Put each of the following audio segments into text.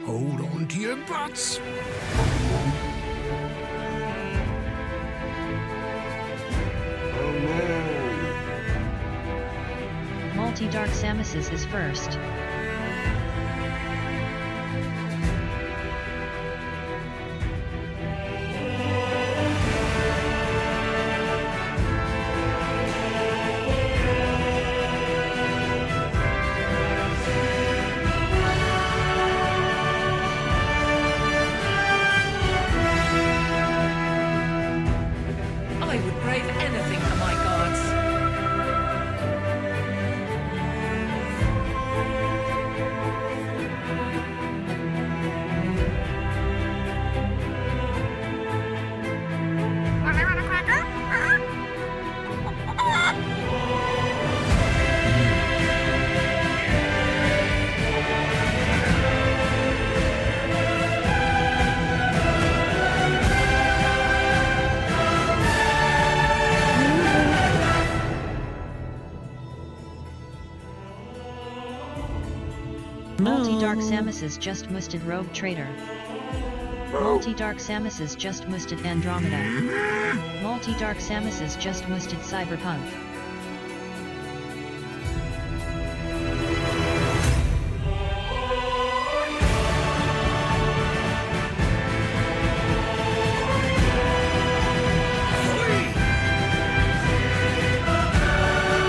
Hold on to your butts. Multi-Dark Samuses is first. I would brave anything for my gods. Multi-Dark Samuses just musted Rogue Trader. Multi-Dark Samuses just musted Andromeda. Multi-Dark Samuses just musted Cyberpunk.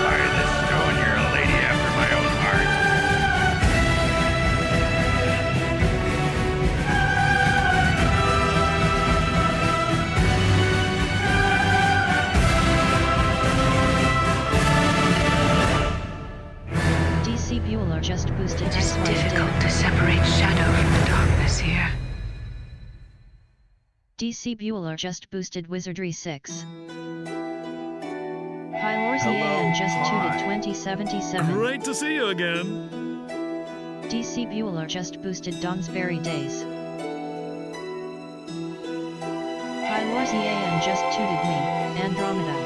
Fire this stone, you're a lady after my own heart. DC Bueller just boosted It is Ice Watch difficult Daily. to separate shadow from the darkness here. DC Bueller just boosted Wizardry 6. Pylorzian just tooted 2077. Great to see you again. DC Bueller just boosted Donsbury Days. Pylorzian just tooted me, Andromeda.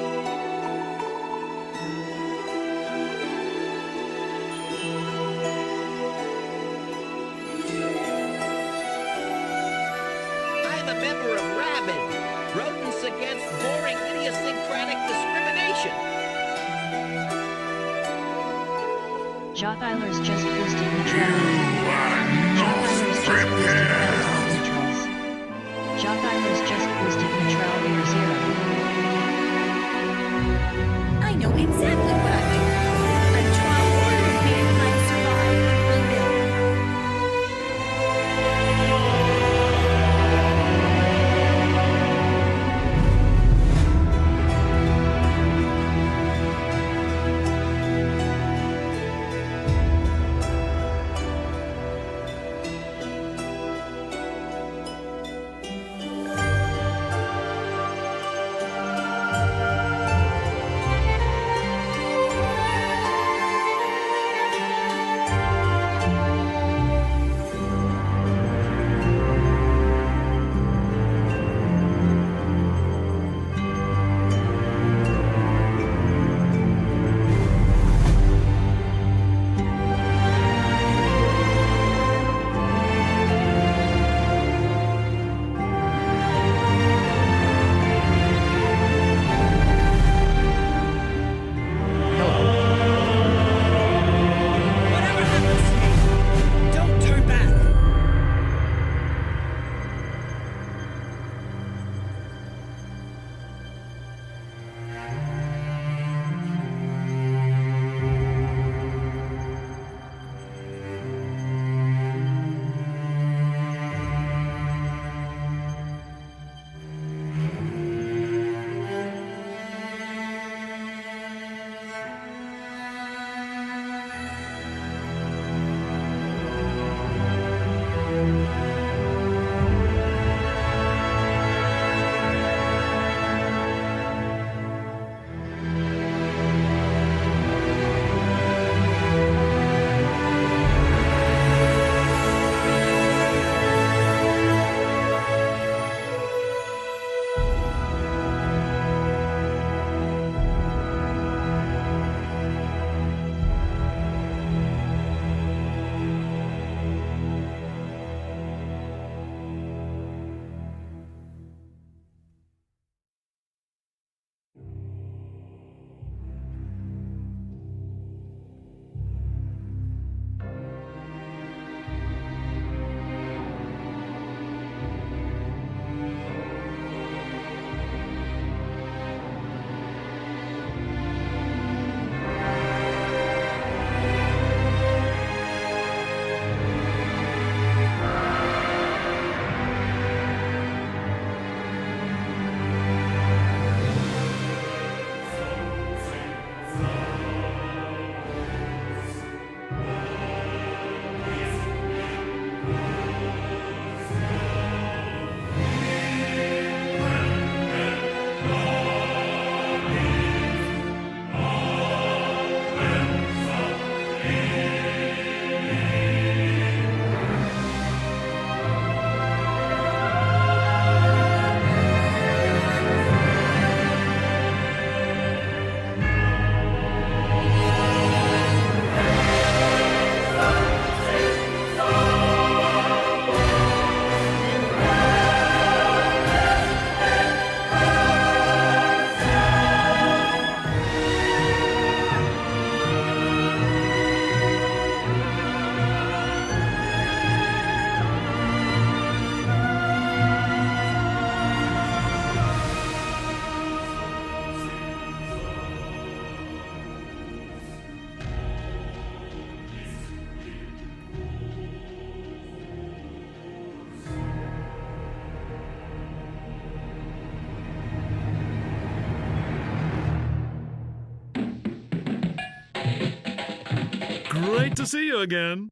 I'm a member of Rabid, Rodents Against Boring Idiosyncratic Discrimination. Jothyler's just boosted neutrality. Jothyler's just boosted House neutrals. Jothyler's just boosted neutrality 0. I know exactly what I'm doing. I'm trying to make my survive and rebuild. Great to see you again.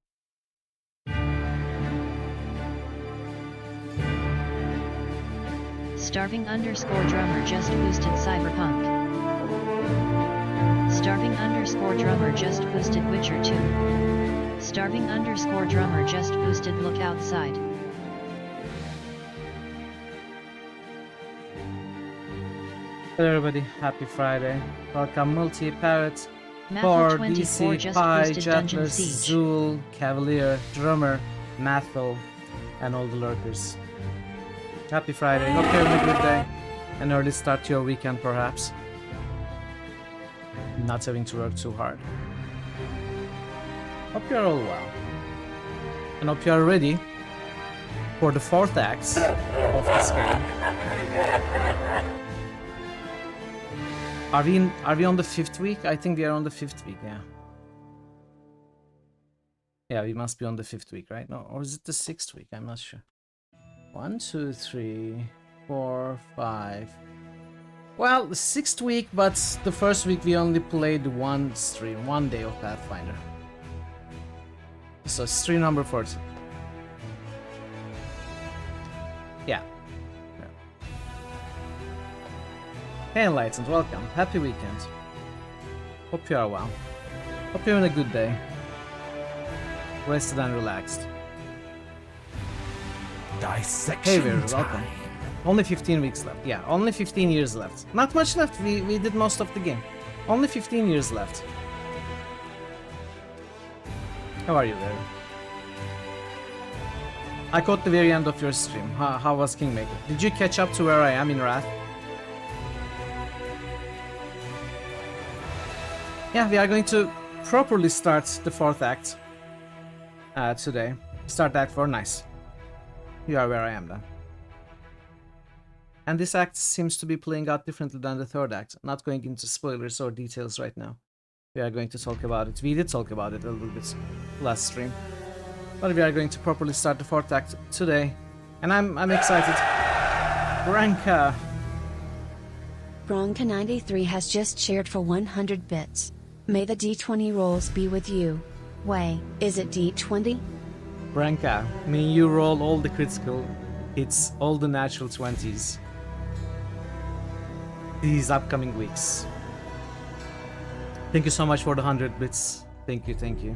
Starving underscore drummer just boosted Cyberpunk. Starving underscore drummer just boosted Witcher 2. Starving underscore drummer just boosted Look Outside. Hello everybody, happy Friday. Welcome Multi, Parrot, Matthew Thor, 24 DC, just Pi, boosted Dungeon Jetless, Siege. Zool, Cavalier, Drummer, Mathil, and all the lurkers. Happy Friday, hope you're having a good day. An early start to your weekend perhaps. Not having to work too hard. Hope you're all well. And hope you're ready for the 4th act of this game. Are we on the 5th week? I think we are on the 5th week, yeah. Yeah, we must be on the 5th week, right? No, or is it the 6th week? I'm not sure. 1, 2, 3, 4, 5. Well, the 6th week, but the 1st week we only played one stream, one day of Pathfinder. So stream number 40. Yeah. Hey Enlightened, welcome. Happy weekend. Hope you are well. Hope you're having a good day. Rested and relaxed. Dissection Hey, welcome. Only 15 weeks left. Yeah, only 15 years left. Not much left. We did most of the game. Only 15 years left. How are you there? I caught the very end of your stream. How was Kingmaker? Did you catch up to where I am in Wrath? Yeah, we are going to properly start the 4th act today. Start Act 4, nice. You are where I am then. And this act seems to be playing out differently than the 3rd act. Not going into spoilers or details right now. We are going to talk about it. We did talk about it a little bit last stream. But we are going to properly start the 4th act today. And I'm excited. Branka. Bronca93 has just shared for 100 bits. May the D20 rolls be with you. Wait, is it D20? Branka, may you roll all the critical hits, all the natural 20s. These upcoming weeks. Thank you so much for the 100 bits. Thank you, thank you.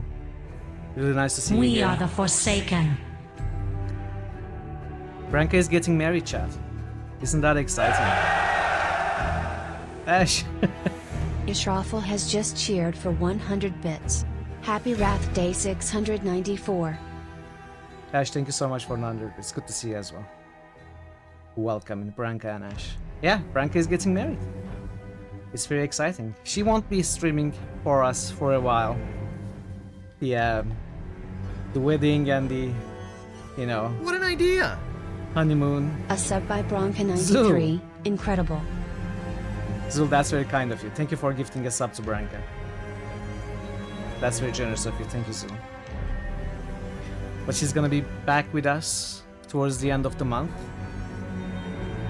Really nice to see you We here. are the Forsaken. Branka is getting married, chat. Isn't that exciting? Ash. Israfel has just cheered for 100 bits. Happy Wrath Day 694. Ash, thank you so much for 100 bits. Good to see you as well. Welcome, Branka and Ash. Yeah, Branka is getting married. It's very exciting. She won't be streaming for us for a while. The wedding and the, you know, What an idea! honeymoon. A sub by Bronca93. Zoom. Incredible. Zul, that's very kind of you. Thank you for gifting a sub to Branka. That's very generous of you. Thank you, Zul. But she's gonna be back with us towards the end of the month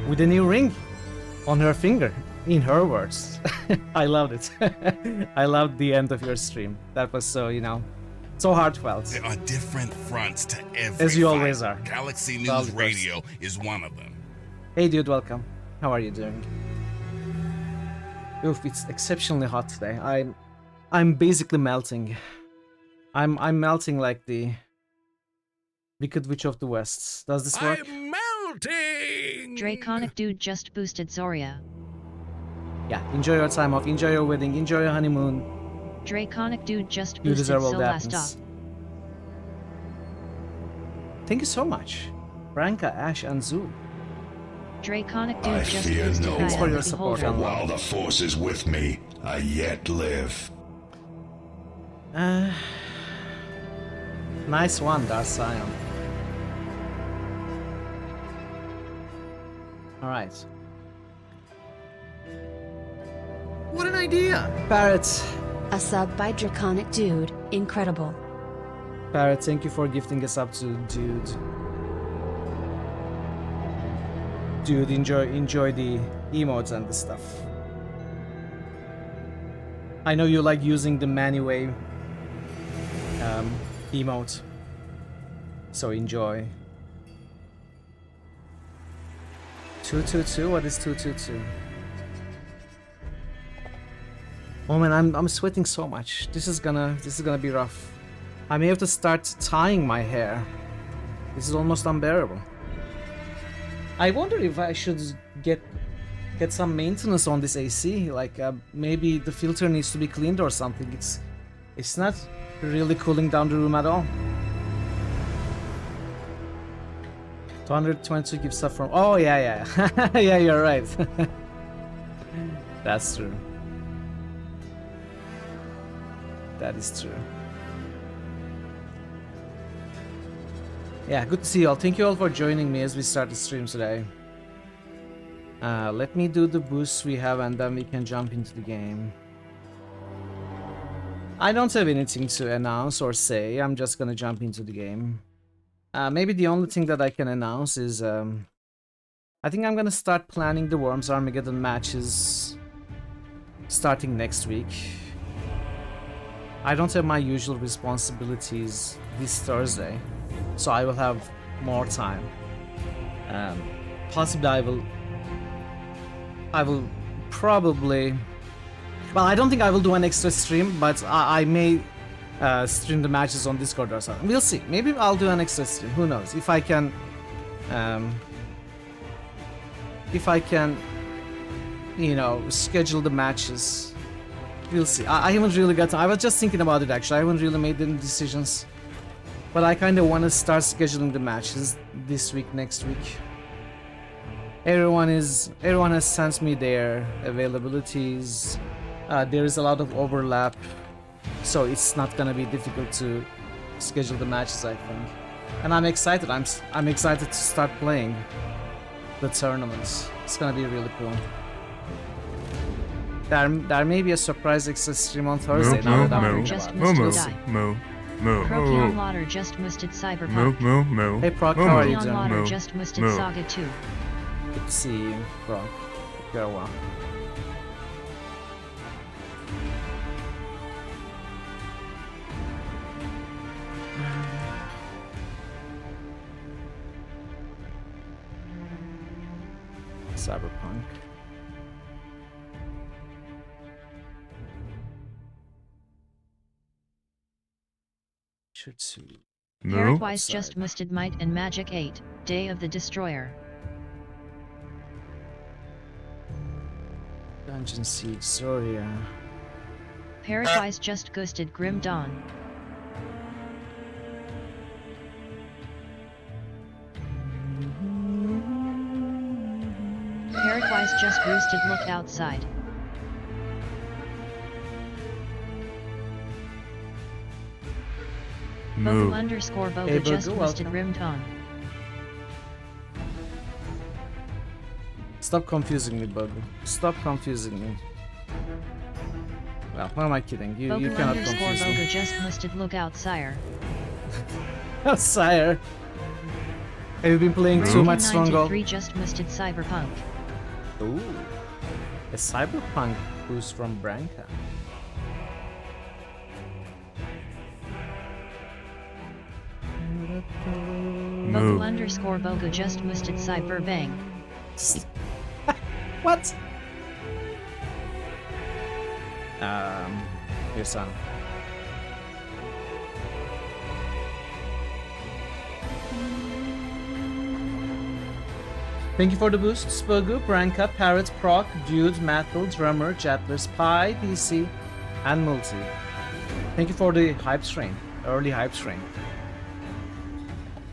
with a new ring on her finger, in her words. I loved it. I loved the end of your stream. That was so, you know, so heartfelt. There are different fronts to every As you fight. always are. Galaxy Well, News of course. Radio is one of them. Hey dude, welcome. How are you doing? Oof, it's exceptionally hot today. I'm basically melting. I'm melting like the Wicked Witch of the West. Does this work? I'm melting! Draconic Dude just boosted Zoria. Yeah, enjoy your time off, enjoy your wedding, enjoy your honeymoon. Draconic Dude just You boosted deserve all that. Solastov. Thank you so much, Branka, Ash, and Zoo. Draconic I Dude just fear boosted no Thanks for Gaia your the support, Beholder. and While the Force is with me, I yet live. Nice one, Darth Sion. Alright. What an idea! Parrot. A sub by Draconic Dude. Incredible. Parrot, thank you for gifting us up to Dude. Dude, enjoy the emotes and the stuff. I know you like using the Manyway emote. So enjoy. 222? What is 222? Oh man, I'm sweating so much. This is gonna be rough. I may have to start tying my hair. This is almost unbearable. I wonder if I should get some maintenance on this AC. Like maybe the filter needs to be cleaned or something. It's not really cooling down the room at all. 222 gives stuff from. Oh yeah. Yeah, you're right. That's true. That is true. Yeah, good to see you all. Thank you all for joining me as we start the stream today. Let me do the boosts we have and then we can jump into the game. I don't have anything to announce or say. I'm just gonna jump into the game. Maybe the only thing that I can announce is I think I'm gonna start planning the Worms Armageddon matches starting next week. I don't have my usual responsibilities this Thursday, so I will have more time. Possibly I will probably. Well, I don't think I will do an extra stream, but I may stream the matches on Discord or something. We'll see. Maybe I'll do an extra stream. Who knows? If I can, you know, schedule the matches. We'll see. I haven't really got time. I was just thinking about it actually. I haven't really made any decisions. But I kind of want to start scheduling the matches this week, next week. Everyone has sent me their availabilities. There is a lot of overlap, so it's not gonna be difficult to schedule the matches, I think. And I'm excited. I'm excited to start playing the tournaments. It's gonna be really cool. There may be a surprise extra stream on Thursday. Now that I'm thinking about it. Procyon Lauder just musted Cyberpunk. Hey Proc, how are you Procyon doing? Lauder just musted Saga 2. Good to see you, Proc. Go well. Cyberpunk. Should see. Paradwise just musted Might and Magic 8, Day of the Destroyer. Dungeon Siege, Zoria. Paradwise just ghosted Grim Dawn. Paradwise just roosted Look Outside. Bogu underscore Boga Hey, just Bogu, listed welcome. Rimmed on. Stop confusing me, Bogu. Stop confusing me. Well, what am I kidding? You Bogu cannot underscore confuse Boga me. just listed Look Out Sire. Sire. Have you been playing too much Stronghold? 93 just listed Cyberpunk. Ooh. A Cyberpunk boost from Branka. Bogu underscore Boga just listed Cyberbang. What? Here's some. Thank you for the boosts, Bogu, Branka, Parrot, Proc, Dude, Mattel, Drummer, Jetler, Spy, DC, and Multi. Thank you for the hype train, early hype train.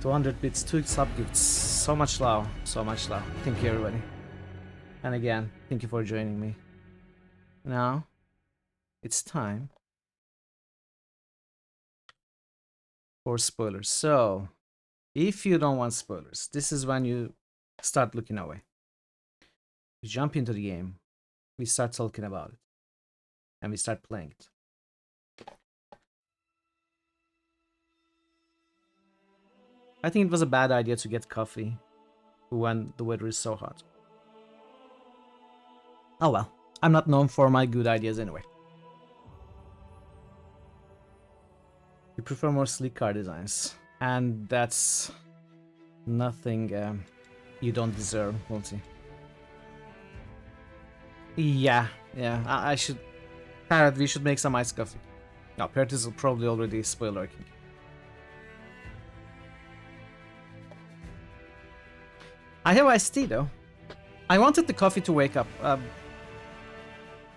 200 bits, 2 subgifts, so much love, so much love. Thank you everybody. And again, thank you for joining me. Now, it's time for spoilers. So, if you don't want spoilers, this is when you start looking away. You jump into the game, we start talking about it, and we start playing it. I think it was a bad idea to get coffee when the weather is so hot. Oh well, I'm not known for my good ideas anyway. prefer more sleek car designs. And that's nothing you don't deserve, Multi. Yeah, I should... Parrot, we should make some iced coffee. No, Parrot is probably already spoiler king. I have iced tea though. I wanted the coffee to wake up.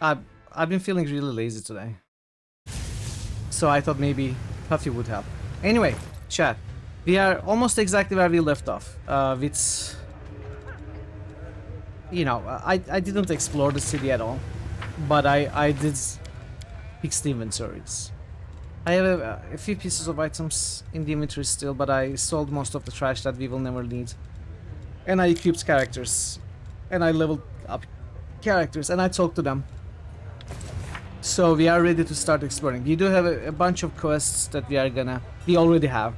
I've been feeling really lazy today. So I thought maybe coffee would help. Anyway, chat. We are almost exactly where we left off. With... You know, I didn't explore the city at all. But I did fix the inventories. I have a few pieces of items in the inventory still, but I sold most of the trash that we will never need. And I equipped characters. And I leveled up characters. And I talked to them. So we are ready to start exploring. We do have a bunch of quests that we already have.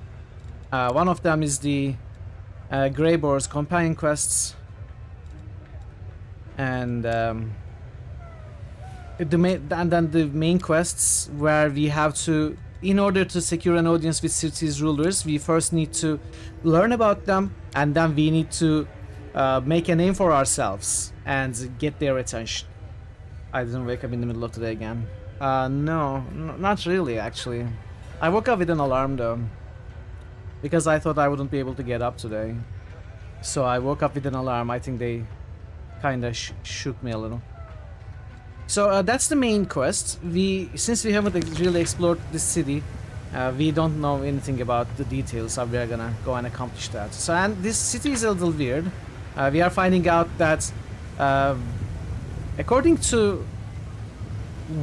One of them is the Grey Boar's companion quests. And then the main quests where we have to, in order to secure an audience with city's rulers, we first need to learn about them, and then we need to make a name for ourselves and get their attention. I didn't wake up in the middle of the day again. No, not really actually. I woke up with an alarm though, because I thought I wouldn't be able to get up today. So I woke up with an alarm. I think they kinda shook me a little. So that's the main quest. Since we haven't really explored this city, we don't know anything about the details, so we are gonna go and accomplish that. So, and this city is a little weird. We are finding out that according to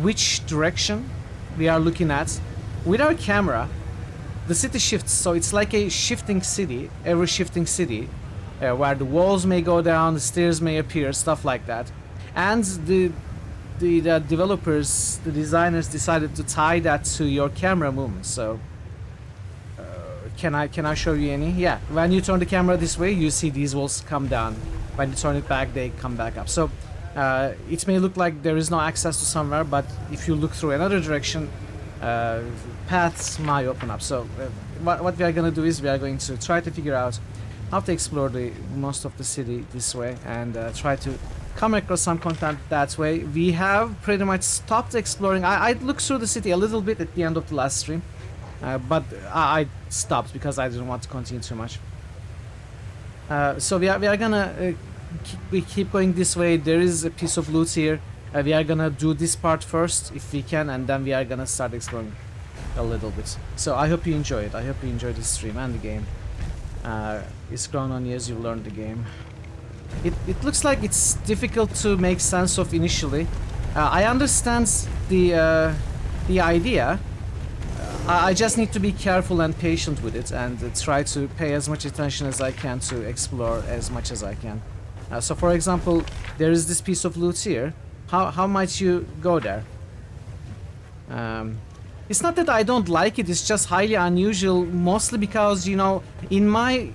which direction we are looking at, with our camera, the city shifts. So it's like a shifting city, ever shifting city, where the walls may go down, the stairs may appear, stuff like that. And the developers, the designers decided to tie that to your camera movements. So can I show you any? Yeah, when you turn the camera this way, you see these walls come down. When you turn it back, they come back up. So it may look like there is no access to somewhere, but if you look through another direction, paths might open up. So what we are going to do is we are going to try to figure out how to explore most of the city this way, and try to come across some content that way. We have pretty much stopped exploring. I looked through the city a little bit at the end of the last stream, but I stopped because I didn't want to continue too much. So we are gonna keep going this way. There is a piece of loot here. We are gonna do this part first if we can, and then we are gonna start exploring a little bit. So I hope you enjoy it. I hope you enjoy the stream and the game. It's grown on you as you learn the game. It looks like it's difficult to make sense of initially. I understand the idea. I just need to be careful and patient with it, and try to pay as much attention as I can to explore as much as I can. So for example, there is this piece of loot here. How might you go there? It's not that I don't like it, it's just highly unusual, mostly because, you know, in my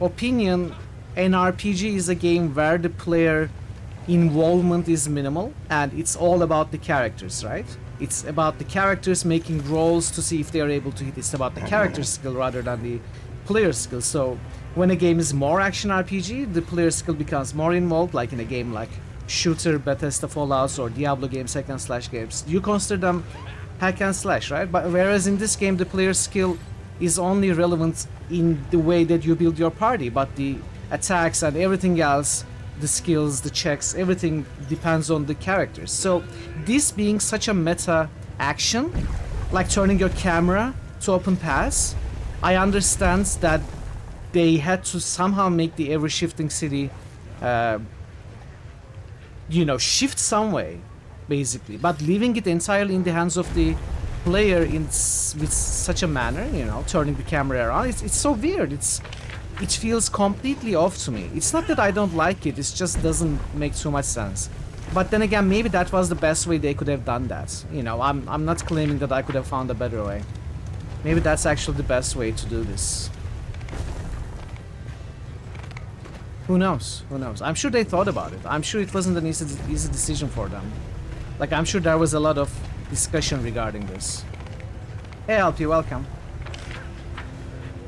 opinion, an RPG is a game where the player involvement is minimal, and it's all about the characters, right? It's about the characters making rolls to see if they are able to hit. It's about the character skill rather than the player skill. So when a game is more action RPG, the player skill becomes more involved, like in a game like Shooter, Bethesda, Fallout, or Diablo games, hack and slash games. You consider them hack and slash, right? But whereas in this game, the player skill is only relevant in the way that you build your party, but the attacks and everything else, the skills, the checks, everything depends on the characters. So this being such a meta action, like turning your camera to open paths, I understand that they had to somehow make the ever-shifting city, you know, shift some way, basically. But leaving it entirely in the hands of the player with such a manner, you know, turning the camera around, it's so weird. It feels completely off to me. It's not that I don't like it, it just doesn't make too much sense. But then again, maybe that was the best way they could have done that. You know, I'm not claiming that I could have found a better way. Maybe that's actually the best way to do this. Who knows? Who knows? I'm sure they thought about it. I'm sure it wasn't an easy decision for them. Like, I'm sure there was a lot of discussion regarding this. Hey, LP, welcome.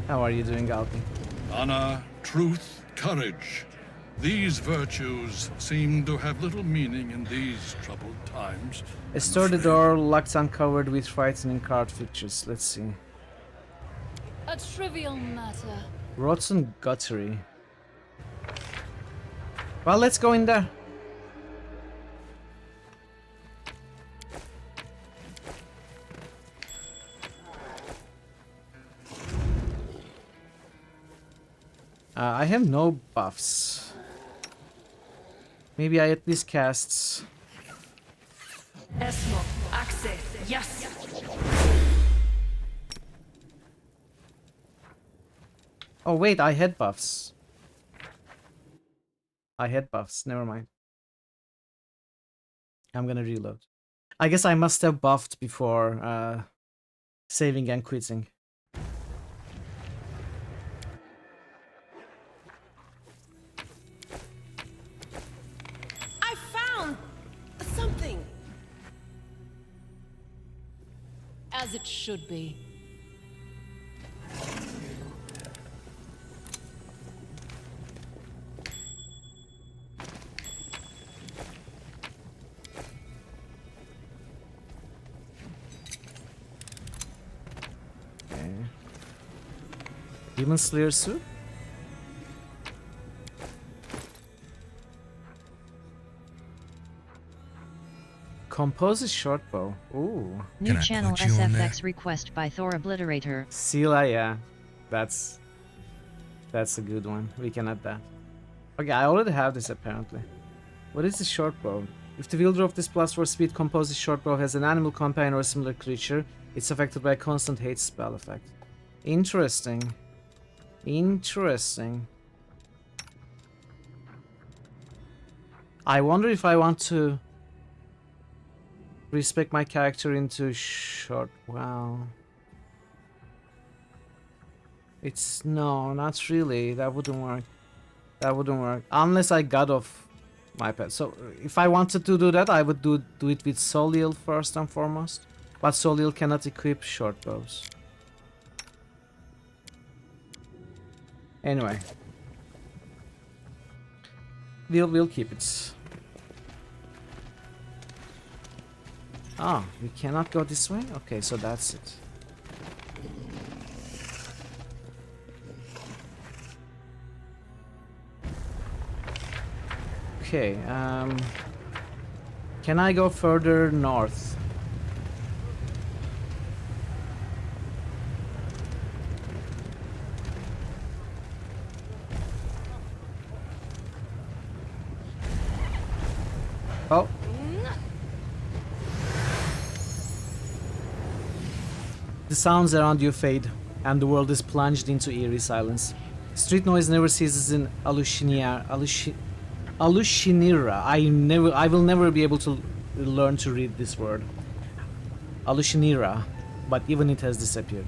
How are you doing, Alpi? Honor, truth, courage. These virtues seem to have little meaning in these troubled times. A sturdy door locked uncovered with frightening card features. Let's see. A trivial matter. Rotten guttery. Well, let's go in there. I have no buffs. Maybe I at least cast. Esmo, access, yes. Oh wait, I had buffs. Never mind. I'm gonna reload. I guess I must have buffed before saving and quitting. I found something. As it should be. Okay. Demon Slayer suit? Compose a short bow. Ooh. New Can I channel put you on there? SFX request by Thor Obliterator. Sela, yeah. That's a good one. We can add that. Okay, I already have this apparently. What is the short bow? If the wielder of this +4 speed composed short bow has an animal companion or a similar creature, it's affected by a constant hate spell effect. Interesting. Interesting. I wonder if I want to respec my character into short. Wow. It's no, not really. That wouldn't work. That wouldn't work unless I got off my pet. So if I wanted to do that, I would do it with Soliel first and foremost. But Soliel cannot equip short bows. Anyway, we'll keep it. Ah, we cannot go this way? Okay, so that's it. Okay, can I go further north? Oh. The sounds around you fade, and the world is plunged into eerie silence. Street noise never ceases in Alushinira. I will never be able to learn to read this word. Alushinira, but even it has disappeared.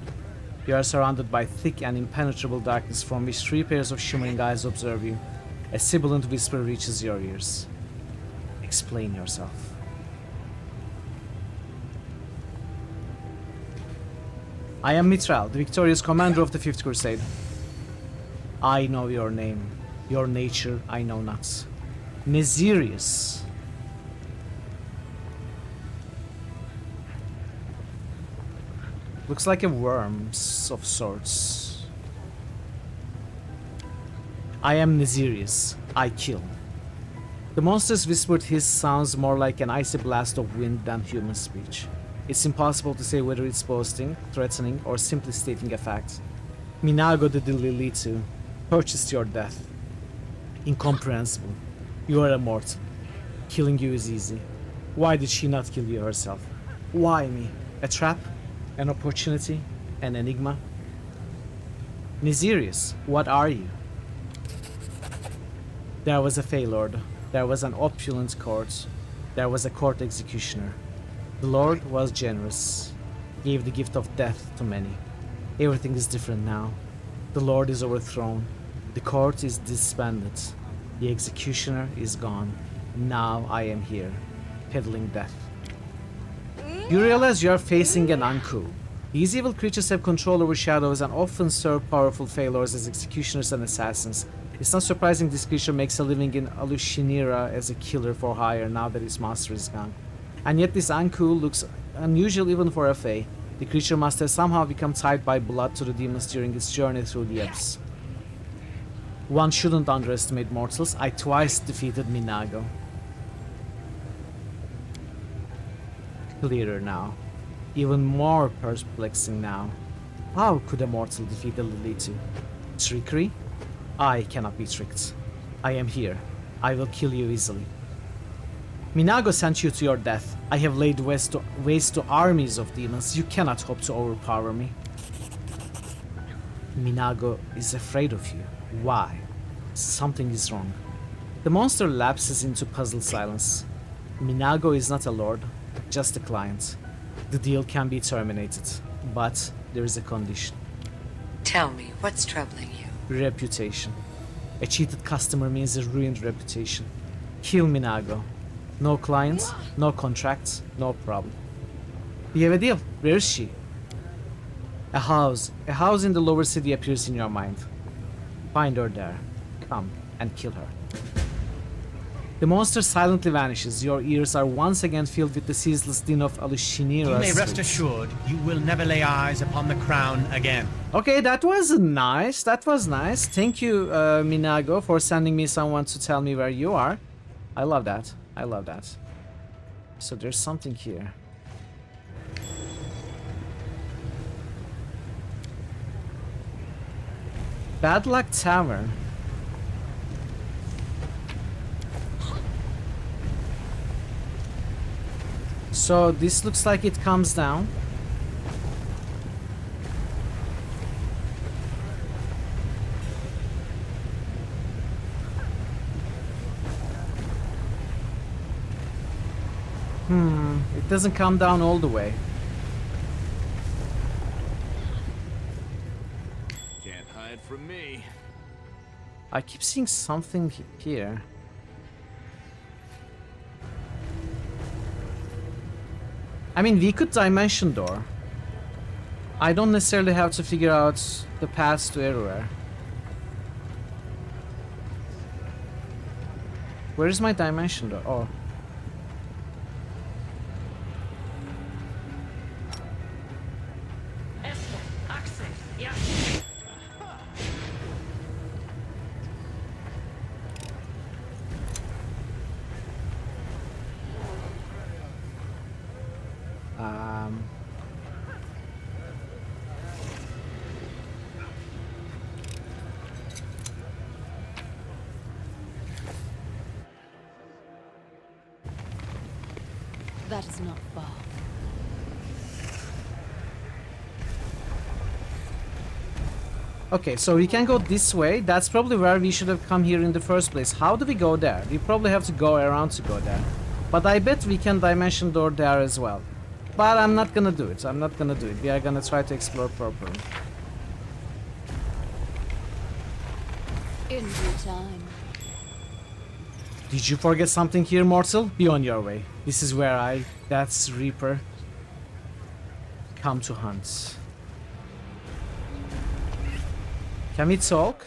You are surrounded by thick and impenetrable darkness from which 3 pairs of shimmering eyes observe you. A sibilant whisper reaches your ears. Explain yourself. I am Mithral, the victorious commander of the 5th Crusade. I know your name. Your nature I know not. Nezirius. Looks like a worm of sorts. I am Nezirius. I kill. The monster's whispered hiss sounds more like an icy blast of wind than human speech. It's impossible to say whether it's boasting, threatening, or simply stating a fact. Minago the Lilitu purchased your death. Incomprehensible. You are immortal. Killing you is easy. Why did she not kill you herself? Why me? A trap? An opportunity? An enigma? Nezirius, what are you? There was a Feylord. There was an opulent court. There was a court executioner. The Lord was generous, gave the gift of death to many. Everything is different now. The Lord is overthrown. The court is disbanded. The executioner is gone. Now I am here, peddling death. You realize you are facing an Anku. These evil creatures have control over shadows and often serve powerful failures as executioners and assassins. It's not surprising this creature makes a living in Alushinira as a killer for hire now that his master is gone. And yet this Anku looks unusual even for a Fae. The creature must have somehow become tied by blood to the demons during its journey through the abyss. One shouldn't underestimate mortals. I twice defeated Minago. Clearer now. Even more perplexing now. How could a mortal defeat a Lilitu? Trickery? I cannot be tricked. I am here. I will kill you easily. Minago sent you to your death. I have laid waste to armies of demons. You cannot hope to overpower me. Minago is afraid of you. Why? Something is wrong. The monster lapses into puzzled silence. Minago is not a lord, just a client. The deal can be terminated, but there is a condition. Tell me, what's troubling you? Reputation. A cheated customer means a ruined reputation. Kill Minago. No clients, no contracts, no problem. We have a deal. Where is she? A house. A house in the lower city appears in your mind. Find her there. Come and kill her. The monster silently vanishes. Your ears are once again filled with the ceaseless din of Alushinira. You may rest assured, you will never lay eyes upon the crown again. Okay, that was nice. That was nice. Thank you, Minago, for sending me someone to tell me where you are. I love that. I love that. So there's something here. Bad Luck Tavern. So this looks like it comes down. It doesn't come down all the way. Can't hide from me. I keep seeing something here. I mean, we could dimension door. I don't necessarily have to figure out the paths to everywhere. Where is my dimension door? Oh. That is not far. Okay, so we can go this way. That's probably where we should have come here in the first place. How do we go there? We probably have to go around to go there. But I bet we can dimension door there as well. But I'm not gonna do it. I'm not gonna do it. We are gonna try to explore properly. In due time. Did you forget something here, mortal? Be on your way. This is where that's Reaper, come to hunt. Can we talk?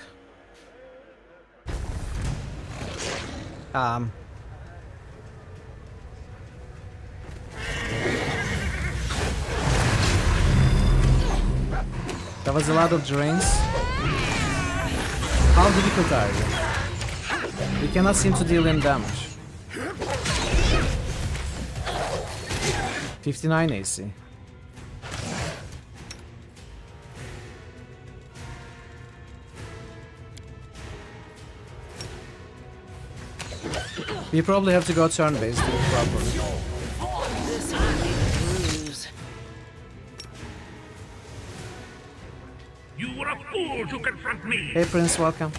That was a lot of drains. How difficult are you? We cannot seem to deal any damage. 59 AC. We probably have to go turn-based to do it properly. This will be a bruise. You were a fool to confront me. Hey Prince, welcome.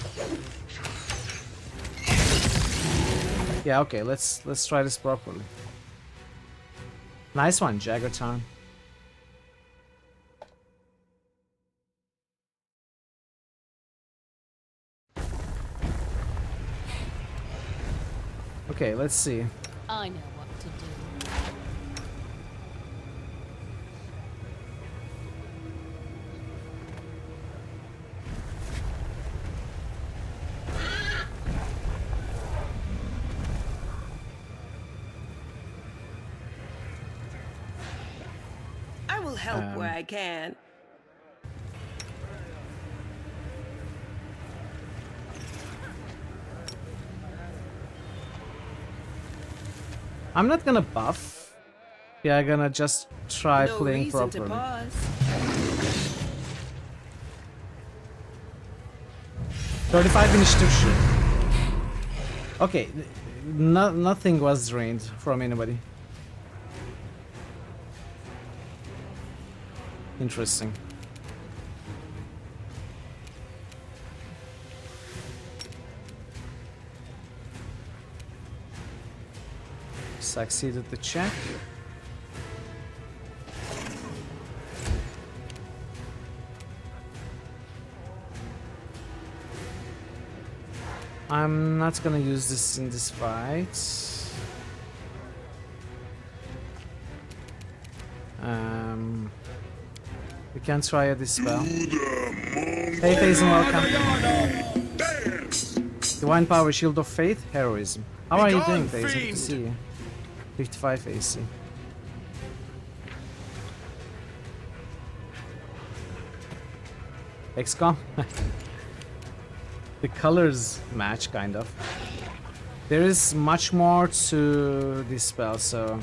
Yeah, okay, let's try this properly. Nice one, Jagger Town. Okay, let's see. I know what to do. I'll help where I can. I'm not gonna buff. Yeah, I'm gonna just try No playing reason properly. to pause. 35 initiative shoot. Okay, nothing was drained from anybody. Interesting. Succeeded the check. I'm not gonna use this in this fight. We can try a dispel. Hey, Faison, welcome. Divine Power, Shield of Faith, Heroism. How are you doing, Faison? Good to see you. 55 AC. XCOM. The colors match, kind of. There is much more to this spell, so...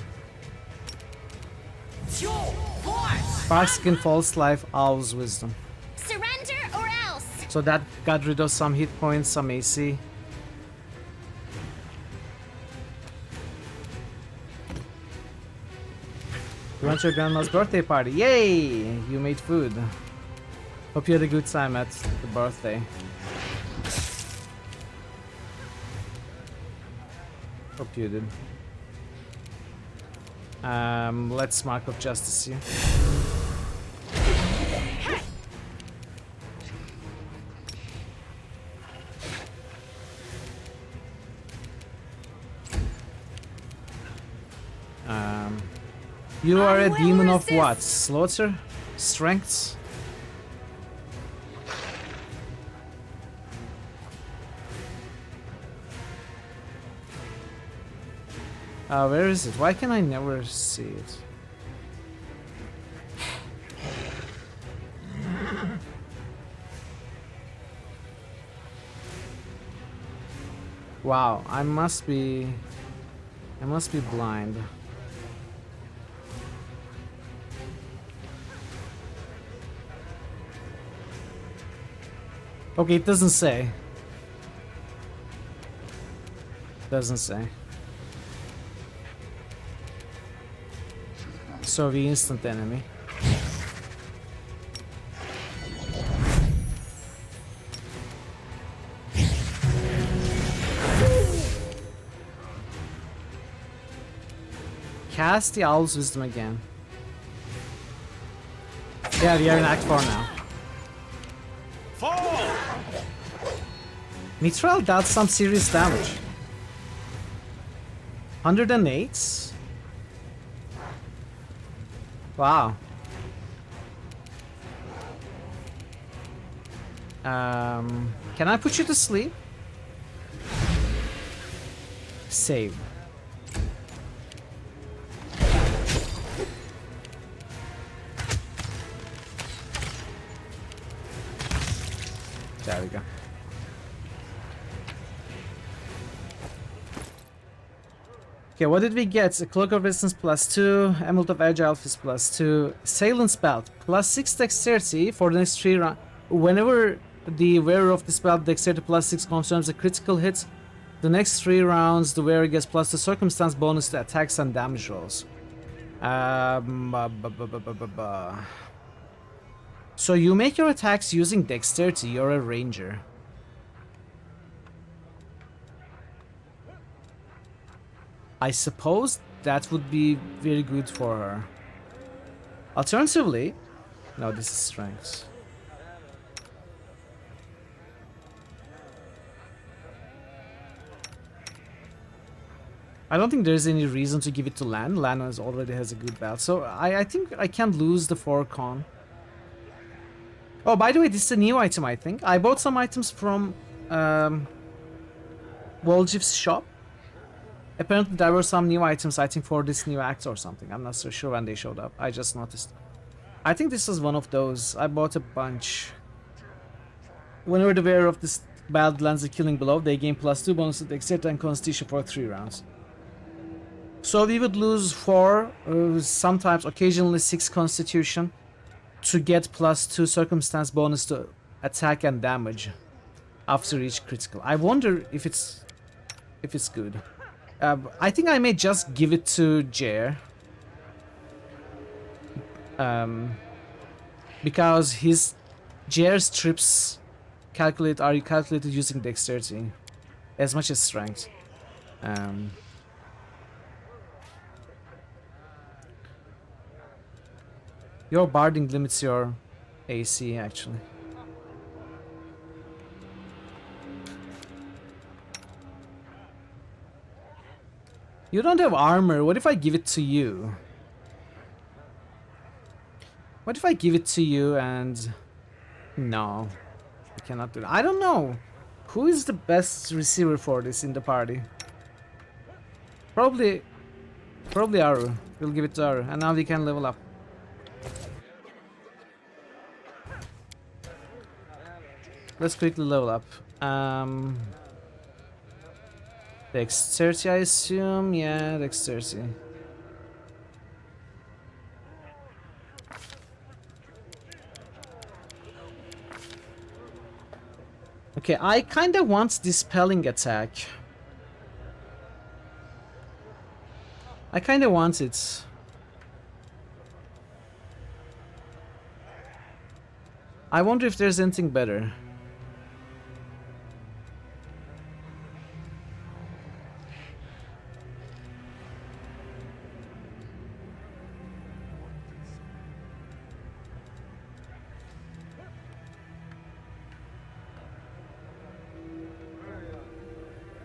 Spark Skin, False Life, Owl's Wisdom. Surrender or else. So that got rid of some hit points, some AC. You went to your grandma's birthday party. Yay! You made food. Hope you had a good time at the birthday. Hope you did. Let's mark up justice here. You are a demon of what? Slaughter? Strengths? Where is it? Why can I never see it? Wow, I must be blind. Okay, it doesn't say. Doesn't say. So the instant enemy. Cast the Owl's Wisdom again. Yeah, we are in Act 4 now. Mithril dealt some serious damage. 108? Wow. Can I put you to sleep? Save. There we go. Okay, what did we get? A Cloak of Resistance +2, Amulet of Agile Fist +2, Assailant's Belt +6 Dexterity for the next 3 rounds. Whenever the wearer of this belt Dexterity +6 confirms a critical hit, the next 3 rounds the wearer gets +2 circumstance bonus to attacks and damage rolls. So you make your attacks using Dexterity, you're a ranger. I suppose that would be very good for her. Alternatively, no, this is strength. I don't think there's any reason to give it to Lan. Lan already has a good belt, so I think I can't lose the 4 con. Oh, by the way, this is a new item, I think. I bought some items from Woljif's shop. Apparently there were some new items, I think, for this new act or something. I'm not so sure when they showed up. I just noticed. I think this was one of those. I bought a bunch. Whenever the wearer of this belt lands a killing blow, they gain +2 bonus to dexterity and constitution for 3 rounds. So we would lose 4, sometimes occasionally 6 constitution to get +2 circumstance bonus to attack and damage after each critical. I wonder if it's good. I think I may just give it to Jer. Because his Jer's trips are calculated using dexterity as much as strength. Your barding limits your AC actually. You don't have armor. What if I give it to you? What if I give it to you and... No. I cannot do that. I don't know. Who is the best receiver for this in the party? Probably Aru. We'll give it to Aru. And now we can level up. Let's quickly level up. Dexterity, I assume? Yeah, dexterity. Okay, I kinda want dispelling attack. I kinda want it. I wonder if there's anything better.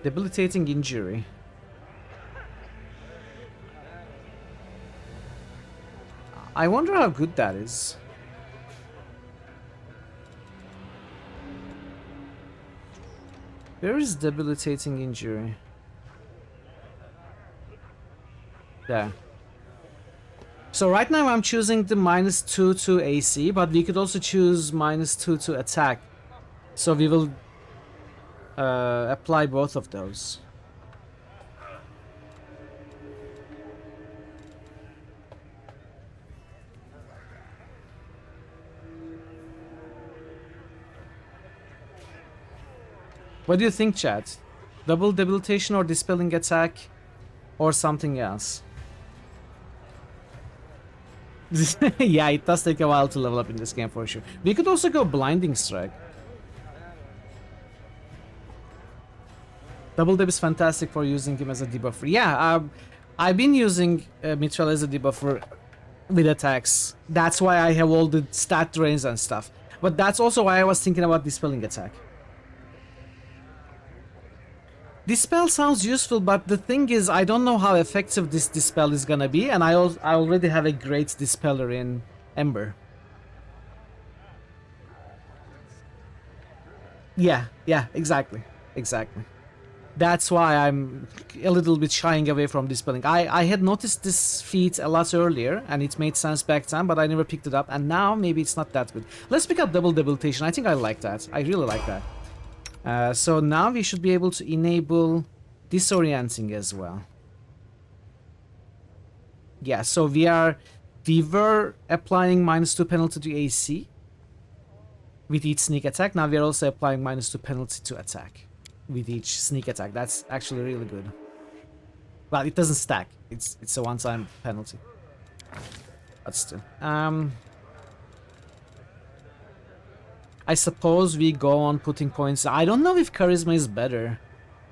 Debilitating injury. I wonder how good that is. Where is debilitating injury? There. So right now I'm choosing the -2 to AC, but we could also choose -2 to attack. So we will apply both of those. What do you think, chat? Double debilitation or dispelling attack or something else? Yeah, it does take a while to level up in this game for sure. We could also go blinding strike. Double deb is fantastic for using him as a debuffer. Yeah, I've been using Mithril as a debuffer with attacks. That's why I have all the stat drains and stuff. But that's also why I was thinking about dispelling attack. Dispel sounds useful, but the thing is, I don't know how effective this dispel is gonna be, and I already have a great dispeller in Ember. Yeah, exactly. That's why I'm a little bit shying away from dispelling. I had noticed this feat a lot earlier, and it made sense back then, but I never picked it up, and now maybe it's not that good. Let's pick up double debilitation. I think I like that. I really like that. So now we should be able to enable disorienting as well. Yeah, so we were applying -2 penalty to AC with each sneak attack. Now we are also applying -2 penalty to attack with each sneak attack. That's actually really good. Well, it doesn't stack. It's a one-time penalty. But still. I suppose we go on putting points. I don't know if charisma is better.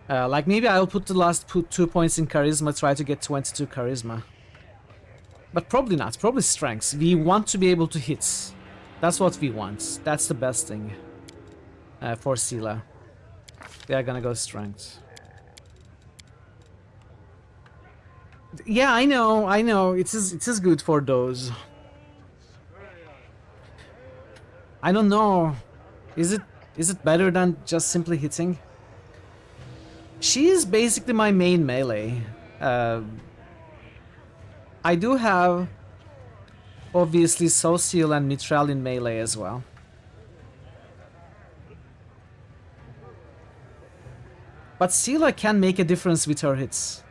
Like maybe I'll put the last 2 points in charisma, try to get 22 charisma. But probably not. Probably strengths. We want to be able to hit. That's what we want. That's the best thing for Sela. We are gonna go strength. Yeah, I know. It is good for those. I don't know. Is it better than just simply hitting? She is basically my main melee. I do have Obviously, Social and Mithril in melee as well. But Sela can make a difference with her hits.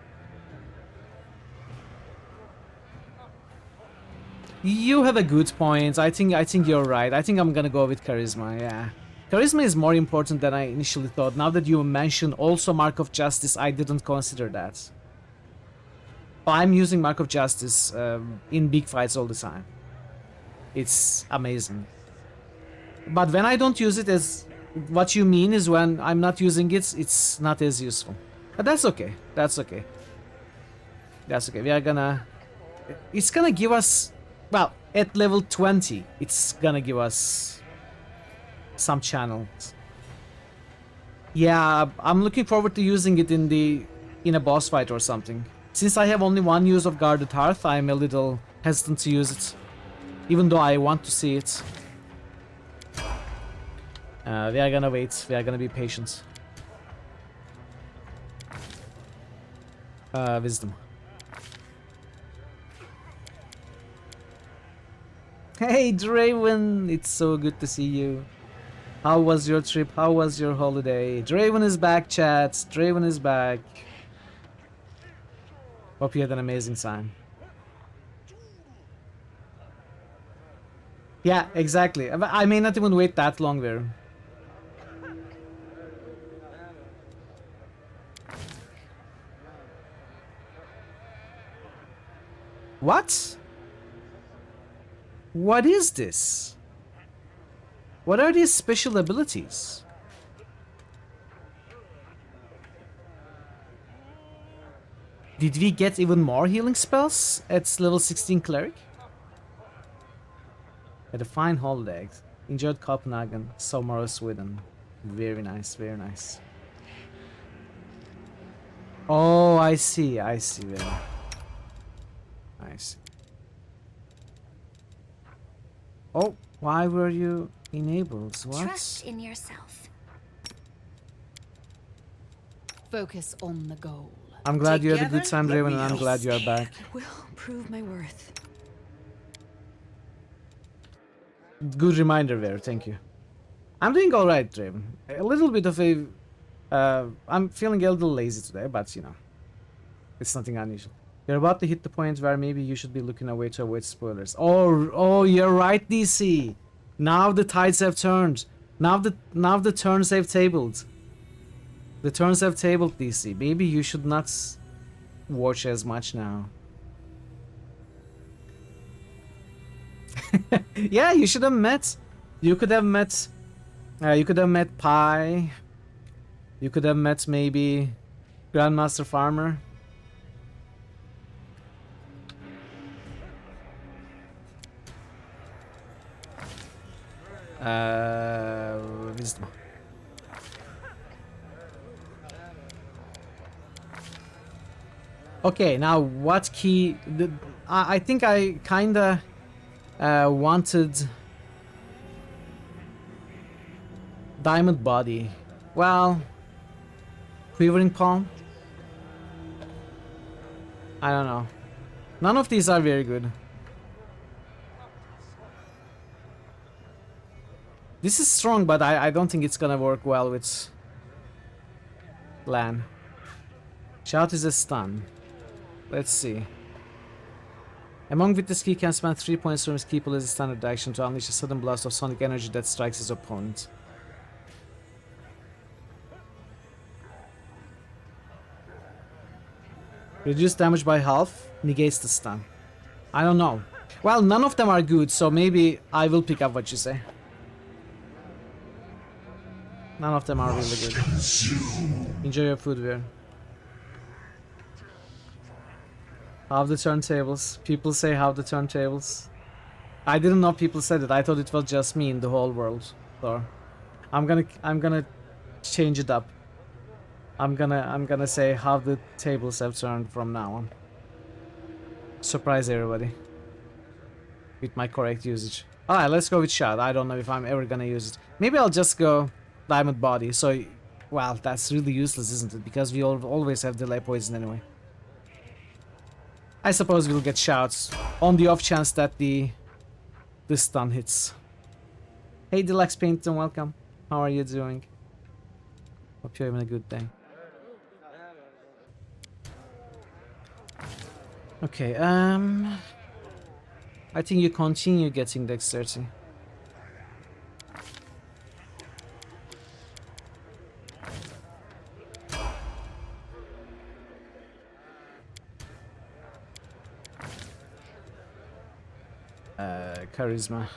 You have a good point. I think you're right. I think I'm gonna go with Charisma, yeah. Charisma is more important than I initially thought. Now that you mentioned also Mark of Justice, I didn't consider that. I'm using Mark of Justice in big fights all the time. It's amazing. But when I don't use it, as what you mean is when I'm not using it, it's not as useful. But that's okay. That's okay. That's okay. We are gonna... It's gonna give us... Well, at level 20, it's gonna give us some channels. Yeah, I'm looking forward to using it in a boss fight or something. Since I have only one use of Guarded Hearth, I'm a little hesitant to use it. Even though I want to see it. We are gonna wait. We are gonna be patient. Wisdom. Hey Draven, it's so good to see you. How was your trip? How was your holiday? Draven is back, chat. Draven is back. Hope you had an amazing time. Yeah, exactly. I may not even wait that long there. What? What is this? What are these special abilities? Did we get even more healing spells at level 16 cleric? Had a fine holiday. Enjoyed Copenhagen, Sommer, Sweden. Very nice, very nice. Oh, I see, I see. I see. Oh, why were you enabled? What? Trust in yourself. Focus on the goal. I'm glad you had a good time, Together, Raven, and let I'm me glad you are back. Will prove my worth. Good reminder there, thank you. I'm doing alright, Draven. A little bit of a... I'm feeling a little lazy today, but you know, it's nothing unusual. You're about to hit the point where maybe you should be looking away to avoid spoilers. Oh, you're right, DC. Now the tides have turned. Now the turns have tabled. The turns have tabled, DC. Maybe you should not watch as much now. Yeah, you should have met. You could have met. You could have met Pi. You could have met maybe Grandmaster Farmer. Wisdom. Okay, now what key? I think I kinda wanted Diamond Body. Well, Quivering Palm. I don't know. None of these are very good. This is strong, but I don't think it's gonna work well with Lan. Shout is a stun. Let's see. Among with this key can spend 3 points from his key pool as a standard action to unleash a sudden blast of sonic energy that strikes his opponent. Reduce damage by half, negates the stun. I don't know. Well, none of them are good, so maybe I will pick up what you say. None of them are really good. Enjoy your food, Weir. Have the turntables. People say have the turntables. I didn't know people said it. I thought it was just me in the whole world. So I'm gonna change it up. I'm gonna say how the tables have turned from now on. Surprise everybody with my correct usage. Alright, let's go with Shad. I don't know if I'm ever gonna use it. Maybe I'll just go Diamond Body. So, well, that's really useless, isn't it? Because we always have delay poison anyway. I suppose we'll get shouts on the off chance that the the stun hits. Hey Deluxe Painton, welcome. How are you doing? Hope you're having a good day. Okay, I think you continue getting dexterity. Charisma.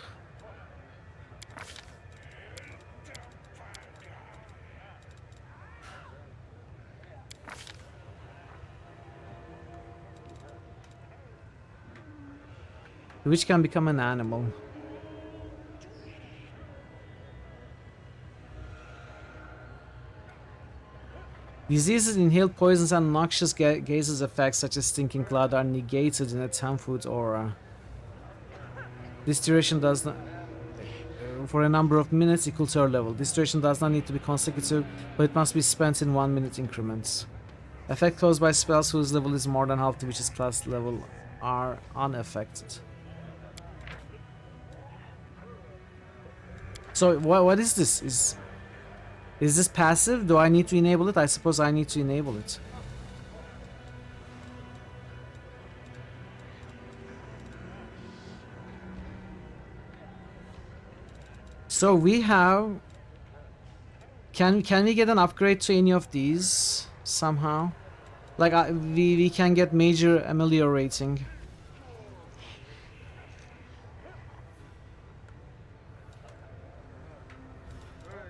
Which can become an animal. Diseases, inhaled poisons, and noxious gases effects such as stinking cloud are negated in a 10-foot aura. This duration does not... for a number of minutes equal to our level. This duration does not need to be consecutive, but it must be spent in 1-minute increments. Effect caused by spells whose level is more than half the witch's class level are unaffected. So what is this? Is this passive? Do I need to enable it? I suppose I need to enable it. So we have... Can we get an upgrade to any of these somehow? Like we can get major ameliorating.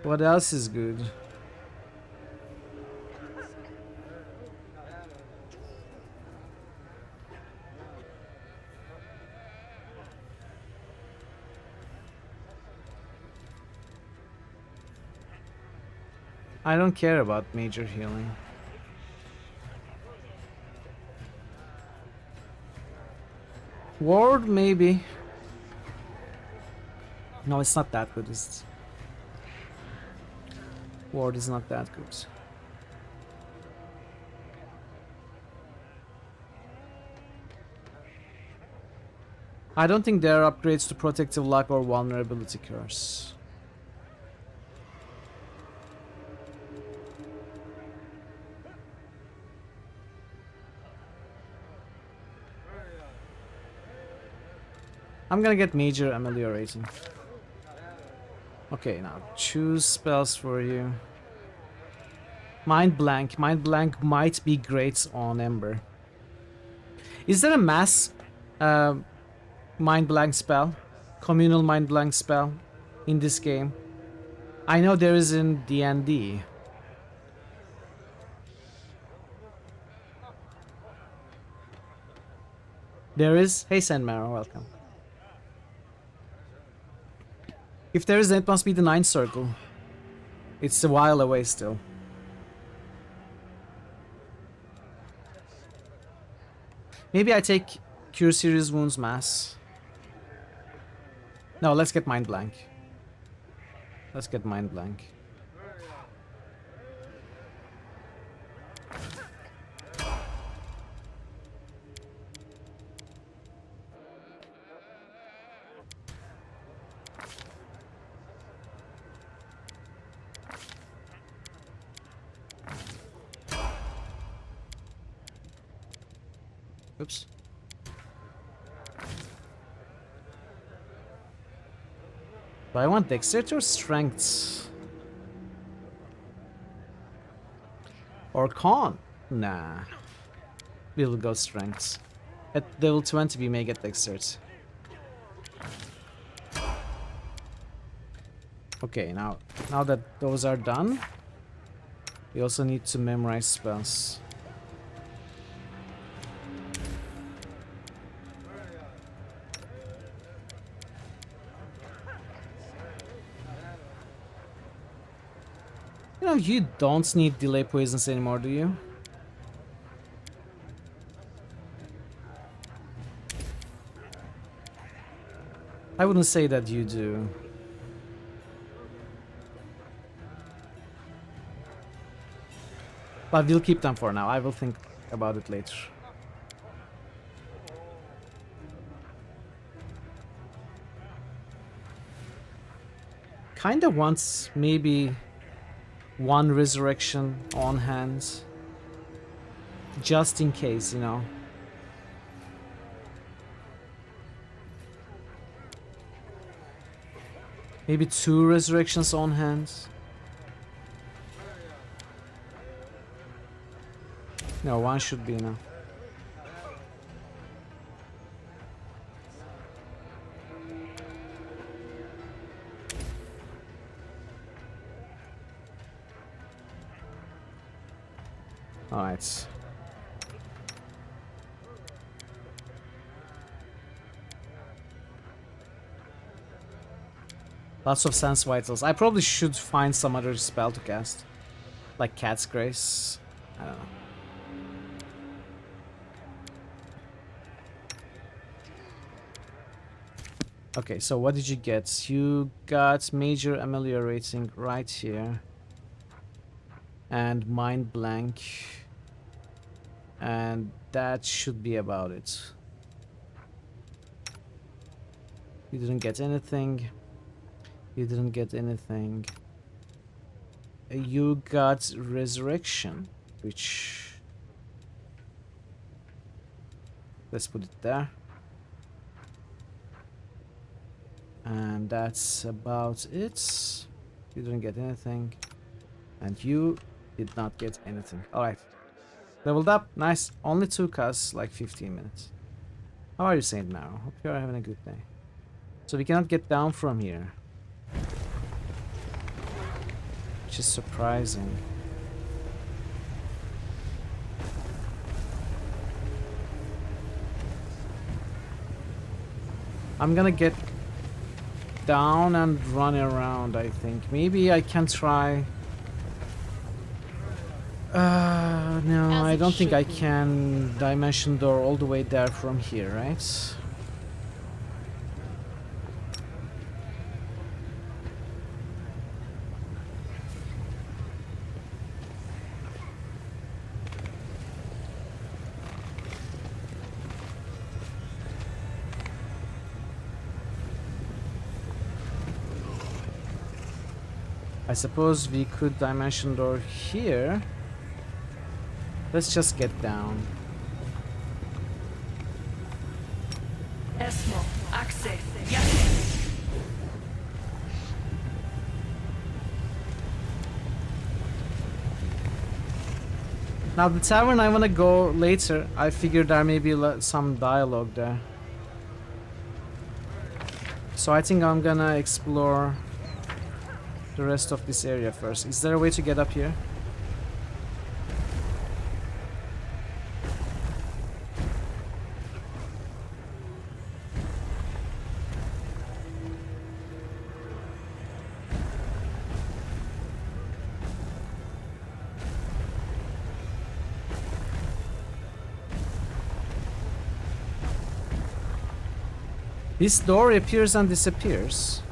What else is good? I don't care about major healing. Ward, maybe. No, it's not that good, is it? Ward is not that good. I don't think there are upgrades to Protective Lock or Vulnerability Curse. I'm gonna get major ameliorating. Okay, now choose spells for you. Mind Blank. Mind Blank might be great on Ember. Is there a mass Mind Blank spell? Communal Mind Blank spell in this game? I know there is in D&D. There is? Hey Sandmarrow, welcome. If there is, then it must be the 9th circle. It's a while away still. Maybe I take Cure Serious Wounds Mass. No, let's get Mind Blank. Let's get Mind Blank. Oops. Do I want Dexterity or Strength? Or Con? Nah. We'll go Strength. At level 20 we may get Dexterity. Okay, now that those are done, we also need to memorize spells. You know, you don't need delay poisons anymore, do you? I wouldn't say that you do. But we'll keep them for now. I will think about it later. kind of want maybe one resurrection on hand. Just in case, you know. Maybe 2 resurrections on hand. No, 1 should be enough. Alright. Lots of sense vitals. I probably should find some other spell to cast. Like Cat's Grace. I don't know. Okay, so what did you get? You got Major Ameliorating right here. And Mind Blank. And that should be about it. You didn't get anything. You didn't get anything. You got Resurrection, which... let's put it there. And that's about it. You didn't get anything. And you did not get anything. Alright. Leveled up. Nice. Only took us like 15 minutes. How are you, Saint Marrow? Hope you are having a good day. So we cannot get down from here. Which is surprising. I'm gonna get down and run around, I think. Maybe I can try... no, I don't think I can dimension door all the way there from here, right? I suppose we could dimension door here. Let's just get down. Esmo, access, yes. Now the tavern I want to go later. I figured there may be some dialogue there. So I think I'm gonna explore the rest of this area first. Is there a way to get up here? This door appears and disappears.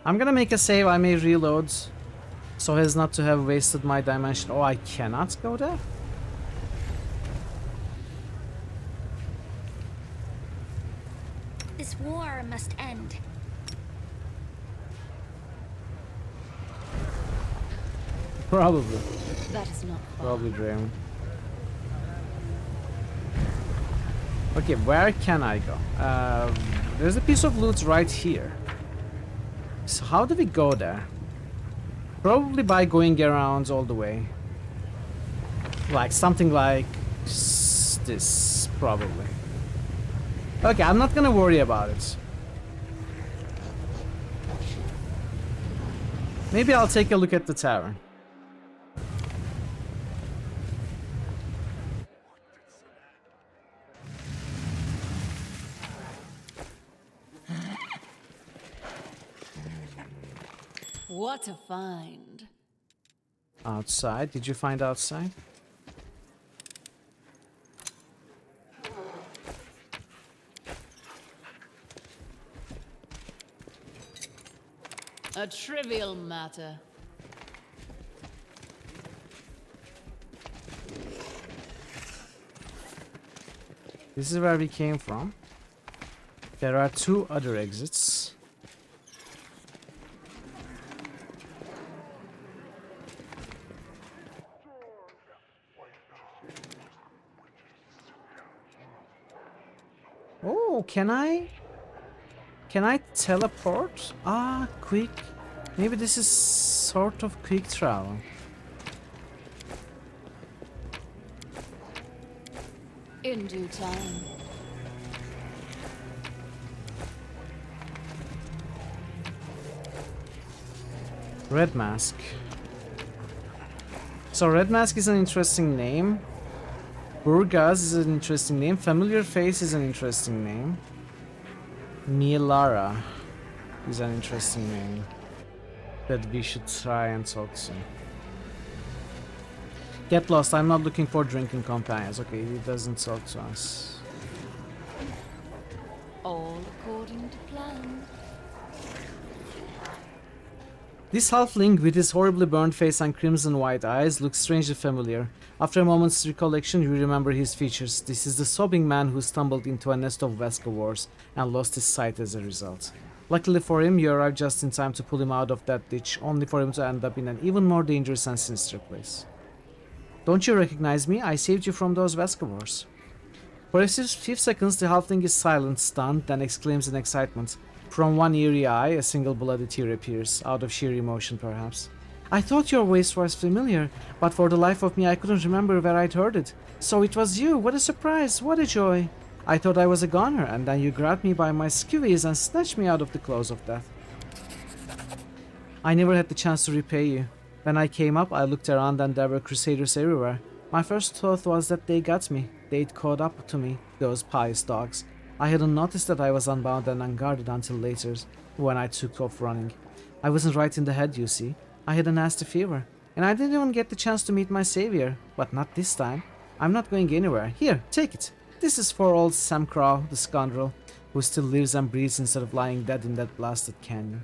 I'm gonna make a save. I may reload so as not to have wasted my dimension. Oh, I cannot go there? This war must end. Probably. That is not far. Probably Draven. Okay, where can I go? There's a piece of loot right here. So how do we go there? Probably by going around all the way. Like something like this, probably. Okay, I'm not gonna worry about it. Maybe I'll take a look at the tavern. What a find. Outside? Did you find outside? A trivial matter. This is where we came from. There are 2 other exits. Oh, can I teleport? Ah, quick. Maybe this is sort of quick travel. In due time. Red Mask. So Red Mask is an interesting name. Burgaz is an interesting name. Familiar Face is an interesting name. Mielara is an interesting name that we should try and talk to. Get lost. I'm not looking for drinking companions. Okay, he doesn't talk to us. All according to plan. This halfling with his horribly burned face and crimson white eyes looks strangely familiar. After a moment's recollection, you remember his features. This is the sobbing man who stumbled into a nest of Vescovores and lost his sight as a result. Luckily for him, you arrived just in time to pull him out of that ditch, only for him to end up in an even more dangerous and sinister place. Don't you recognize me? I saved you from those Vescovores. For a few seconds, the halfling is silent, stunned, then exclaims in excitement. From one eerie eye, a single bloody tear appears, out of sheer emotion perhaps. I thought your voice was familiar, but for the life of me I couldn't remember where I'd heard it. So it was you, what a surprise, what a joy. I thought I was a goner, and then you grabbed me by my skewies and snatched me out of the claws of death. I never had the chance to repay you. When I came up, I looked around and there were crusaders everywhere. My first thought was that they got me. They'd caught up to me, those pious dogs. I hadn't noticed that I was unbound and unguarded until later, when I took off running. I wasn't right in the head, you see. I had a nasty fever, and I didn't even get the chance to meet my savior. But not this time. I'm not going anywhere. Here, take it. This is for old Sam Crow, the scoundrel, who still lives and breathes instead of lying dead in that blasted canyon.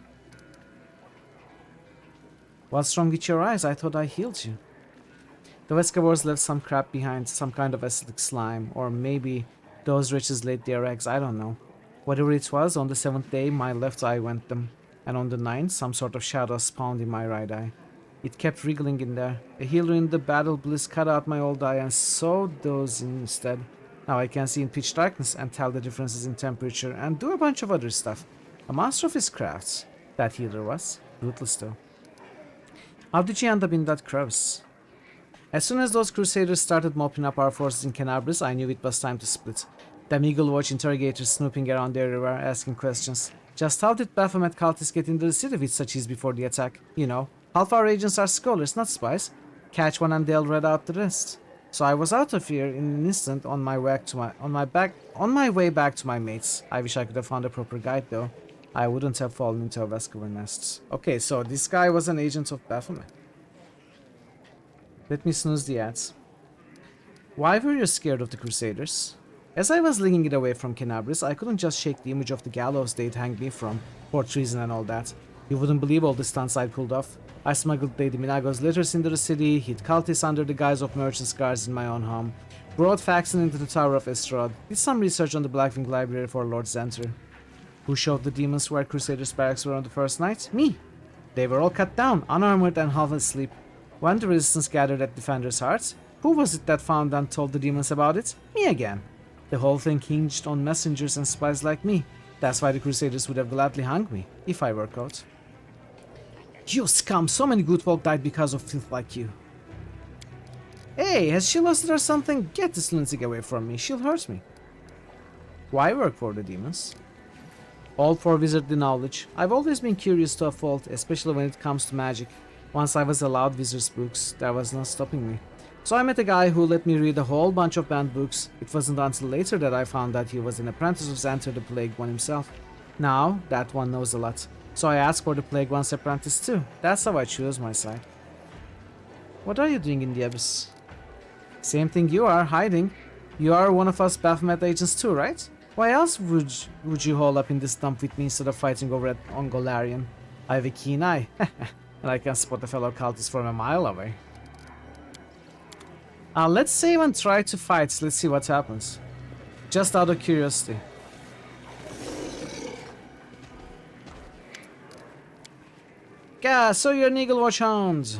What's wrong with your eyes? I thought I healed you. The Vescovores left some crap behind, some kind of acidic slime, or maybe those wretches laid their eggs, I don't know. Whatever it was, on the 7th day my left eye went them, and on the 9th some sort of shadow spawned in my right eye. It kept wriggling in there. A healer in the battle bliss cut out my old eye and sewed those in instead. Now I can see in pitch darkness and tell the differences in temperature and do a bunch of other stuff. A master of his crafts, that healer was. Ruthless though. How did you end up in that crevice? As soon as those crusaders started mopping up our forces in Canabris, I knew it was time to split. Them Eagle Watch interrogators snooping around everywhere, asking questions. Just how did Baphomet cultists get into the city with such ease before the attack? You know, half our agents are scholars, not spies. Catch one and they'll read out the rest. So I was out of here in an instant on my way back to my mates. I wish I could have found a proper guide though. I wouldn't have fallen into a Vescover nest. Okay, so this guy was an agent of Baphomet. Let me snooze the ads. Why were you scared of the Crusaders? As I was leading it away from Canabris, I couldn't just shake the image of the gallows they'd hang me from, for treason and all that. You wouldn't believe all the stunts I'd pulled off. I smuggled Lady Minago's letters into the city, hid cultists under the guise of merchants' guards in my own home, brought Faxon into the Tower of Estrad, did some research on the Blackwing Library for Lord Zenter. Who showed the demons where Crusaders' barracks were on the first night? Me! They were all cut down, unarmored and half asleep. When the resistance gathered at Defender's Hearts, who was it that found and told the demons about it? Me again. The whole thing hinged on messengers and spies like me. That's why the Crusaders would have gladly hung me, if I were caught. You scum! So many good folk died because of filth like you. Hey, has she lost it or something? Get this lunatic away from me, she'll hurt me. Why work for the demons? All for wizardly knowledge. I've always been curious to a fault, especially when it comes to magic. Once I was allowed wizard's books, there was no stopping me. So I met a guy who let me read a whole bunch of banned books. It wasn't until later that I found that he was an apprentice of Xanter the Plague One himself. Now, that one knows a lot. So I asked for the Plague One's apprentice too. That's how I chose my side. What are you doing in the Abyss? Same thing you are, hiding. You are one of us Baphomet agents too, right? Why else would you hole up in this dump with me instead of fighting over at Ongolarian? I have a keen eye, and I can spot a fellow cultist from a mile away. Let's save and try to fight, let's see what happens. Just out of curiosity. Yeah, so you're an Eagle Watch Hound.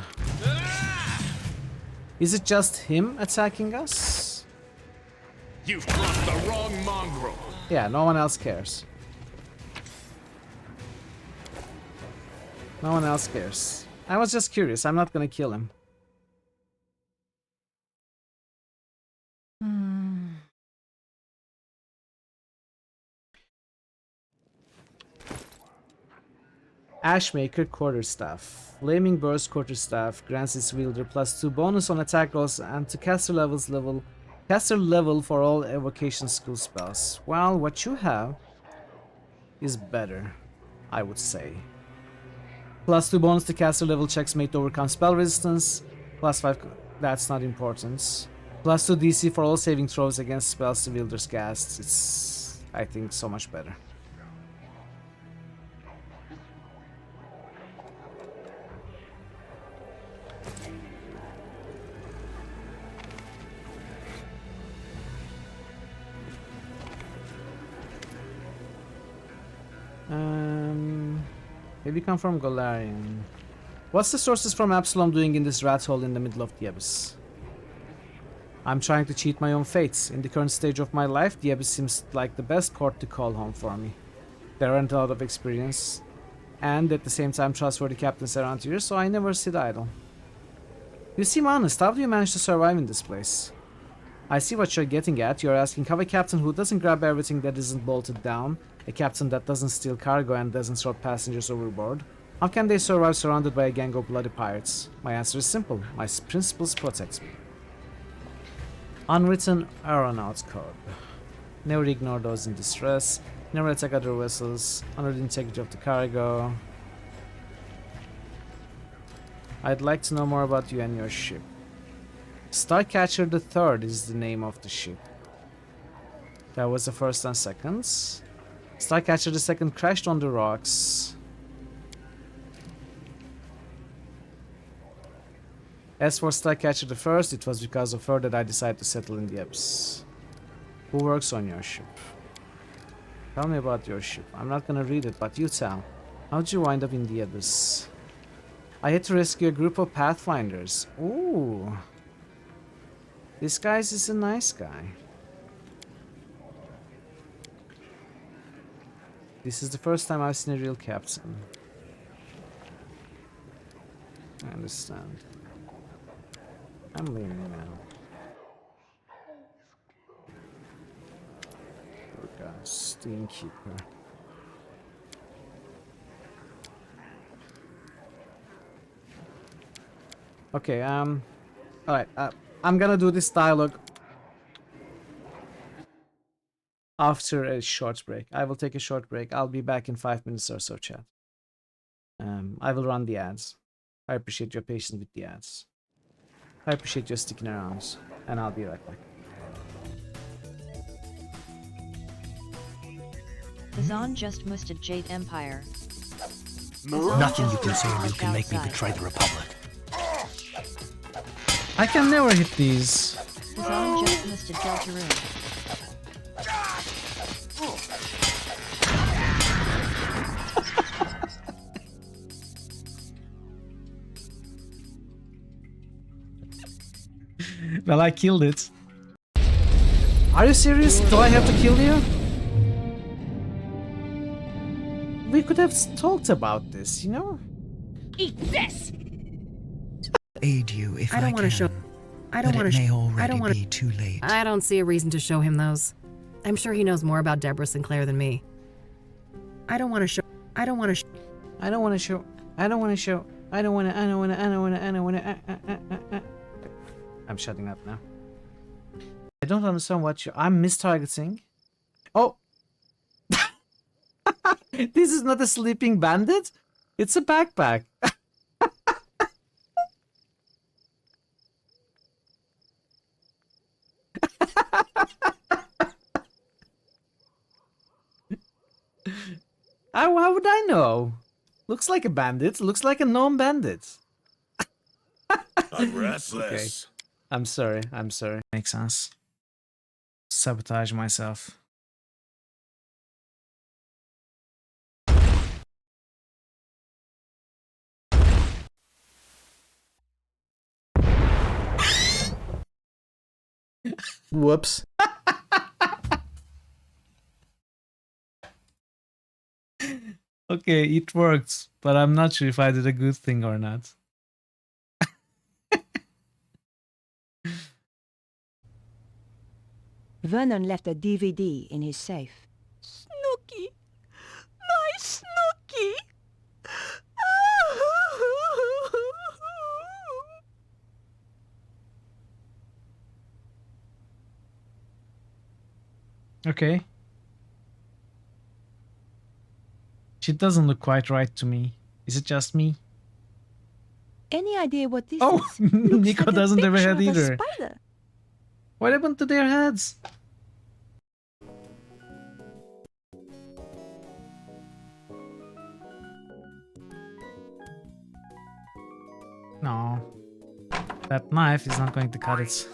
Is it just him attacking us? You've crossed the wrong mongrel. Yeah, no one else cares. No one else cares. I was just curious. I'm not gonna kill him. Ashmaker Quarterstaff. Flaming Burst Quarterstaff grants its wielder +2 bonus on attack rolls and to caster level for all evocation skill spells. Well, what you have is better, I would say. +2 bonus to caster level checks made to overcome spell resistance. +5, that's not important. +2 DC for all saving throws against spells the wielder's casts. It's, I think, so much better. Maybe come from Golarion. What's the sources from Absalom doing in this rat hole in the middle of the abyss? I'm trying to cheat my own fates. In the current stage of my life, the abyss seems like the best port to call home for me. There aren't a lot of experience, and at the same time trustworthy captains around here, so I never sit idle. You seem honest. How do you manage to survive in this place? I see what you're getting at. You're asking how a captain who doesn't grab everything that isn't bolted down, a captain that doesn't steal cargo and doesn't throw passengers overboard, how can they survive surrounded by a gang of bloody pirates? My answer is simple. My principles protect me. Unwritten Aeronaut Code. Never ignore those in distress. Never attack other vessels. Honor the integrity of the cargo. I'd like to know more about you and your ship. Starcatcher III is the name of the ship. That was the first and seconds. Starcatcher II crashed on the rocks. As for Starcatcher I, it was because of her that I decided to settle in the abyss. Who works on your ship? Tell me about your ship. I'm not gonna read it, but you tell. How'd you wind up in the abyss? I had to rescue a group of Pathfinders. Ooh. This guy is a nice guy. This is the first time I've seen a real captain. I understand. I'm leaving now. Poor guy, Steamkeeper. Okay, alright, I'm gonna do this dialogue after a short break. I will take a short break. I'll be back in 5 minutes or so, chat. I will run the ads. I appreciate your patience with the ads. I appreciate your sticking around, and I'll be right back. Kazan just musted Jade Empire. Nothing you can say or do can make me betray the Republic. I can never hit these. Kazan just musted Deltarune. Well, I killed it. Are you serious? Do I have to kill you? We could have talked about this, you know? Eat this! Aid you if I don't want to show. I don't want to. may already I don't want be too late. I don't see a reason to show him those. I'm sure he knows more about Deborah Sinclair than me. I don't want to show. I don't want to. I don't want to show. I don't want to show. I don't want to. I don't want to. I don't want to. I don't want to. I'm shutting up now. I don't understand what you. I'm mistargeting. Oh. This is not a sleeping bandit. It's a backpack. How would I know? Looks like a bandit. Looks like a known bandit. I'm restless. Okay. I'm sorry. I'm sorry. Makes sense. Sabotage myself. Whoops. Okay, it worked, but I'm not sure if I did a good thing or not. Vernon left a DVD in his safe. Snooky! My Snooky! Okay. She doesn't look quite right to me. Is it just me? Any idea what this Oh, is? Looks Nico like a doesn't have a picture head of either. spider. What happened to their heads? No. That knife is not going to cut it.